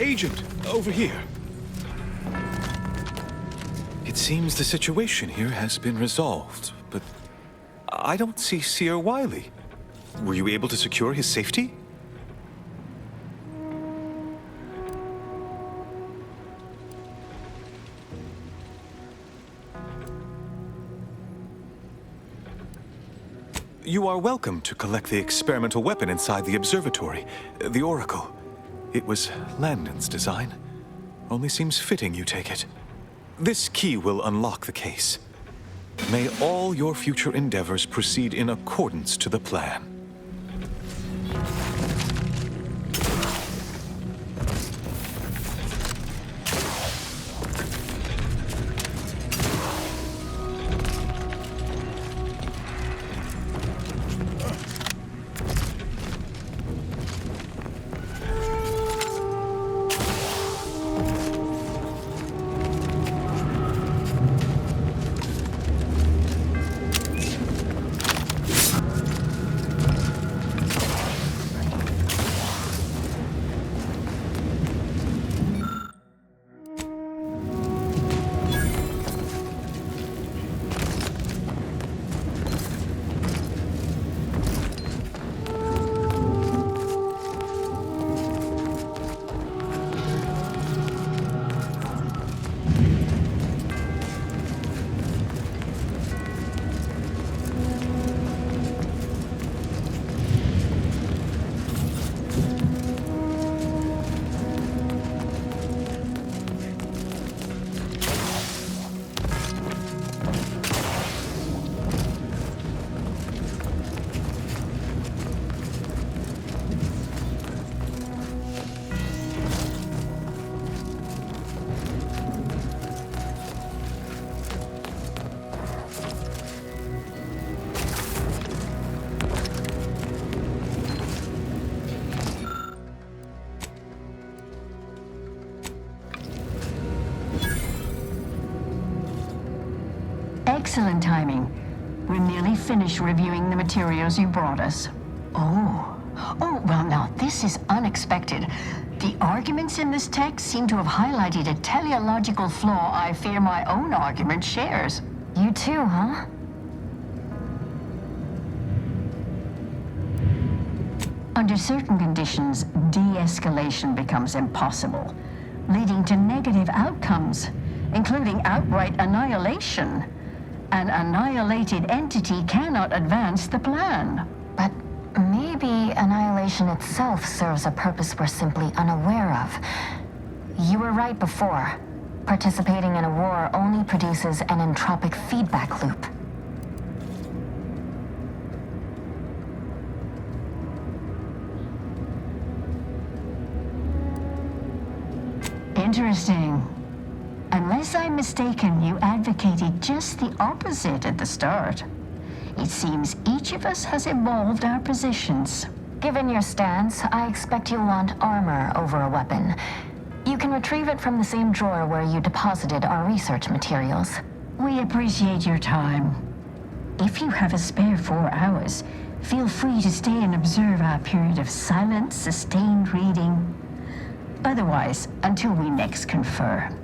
Agent, over here. It seems the situation here has been resolved, but I don't see Seer Wiley. Were you able to secure his safety? You are welcome to collect the experimental weapon inside the observatory, the Oracle. It was Landon's design. Only seems fitting you take it. This key will unlock the case. May all your future endeavors proceed in accordance to the plan. Excellent timing. We're nearly finished reviewing the materials you brought us. Oh, well now, this is unexpected. The arguments in this text seem to have highlighted a teleological flaw I fear my own argument shares. You too, huh? Under certain conditions, de-escalation becomes impossible, leading to negative outcomes, including outright annihilation. An annihilated entity cannot advance the plan. But maybe annihilation itself serves a purpose we're simply unaware of. You were right before. Participating in a war only produces an entropic feedback loop. Interesting. Unless I'm mistaken, you advocated just the opposite at the start. It seems each of us has evolved our positions. Given your stance, I expect you'll want armor over a weapon. You can retrieve it from the same drawer where you deposited our research materials. We appreciate your time. If you have a spare 4 hours, feel free to stay and observe our period of silent, sustained reading. Otherwise, until we next confer.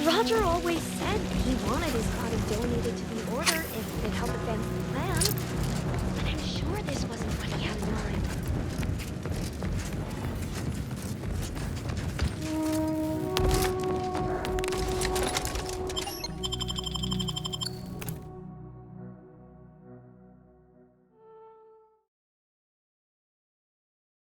Roger always said he wanted his body donated to the Order if it helped advance the plan. And I'm sure this was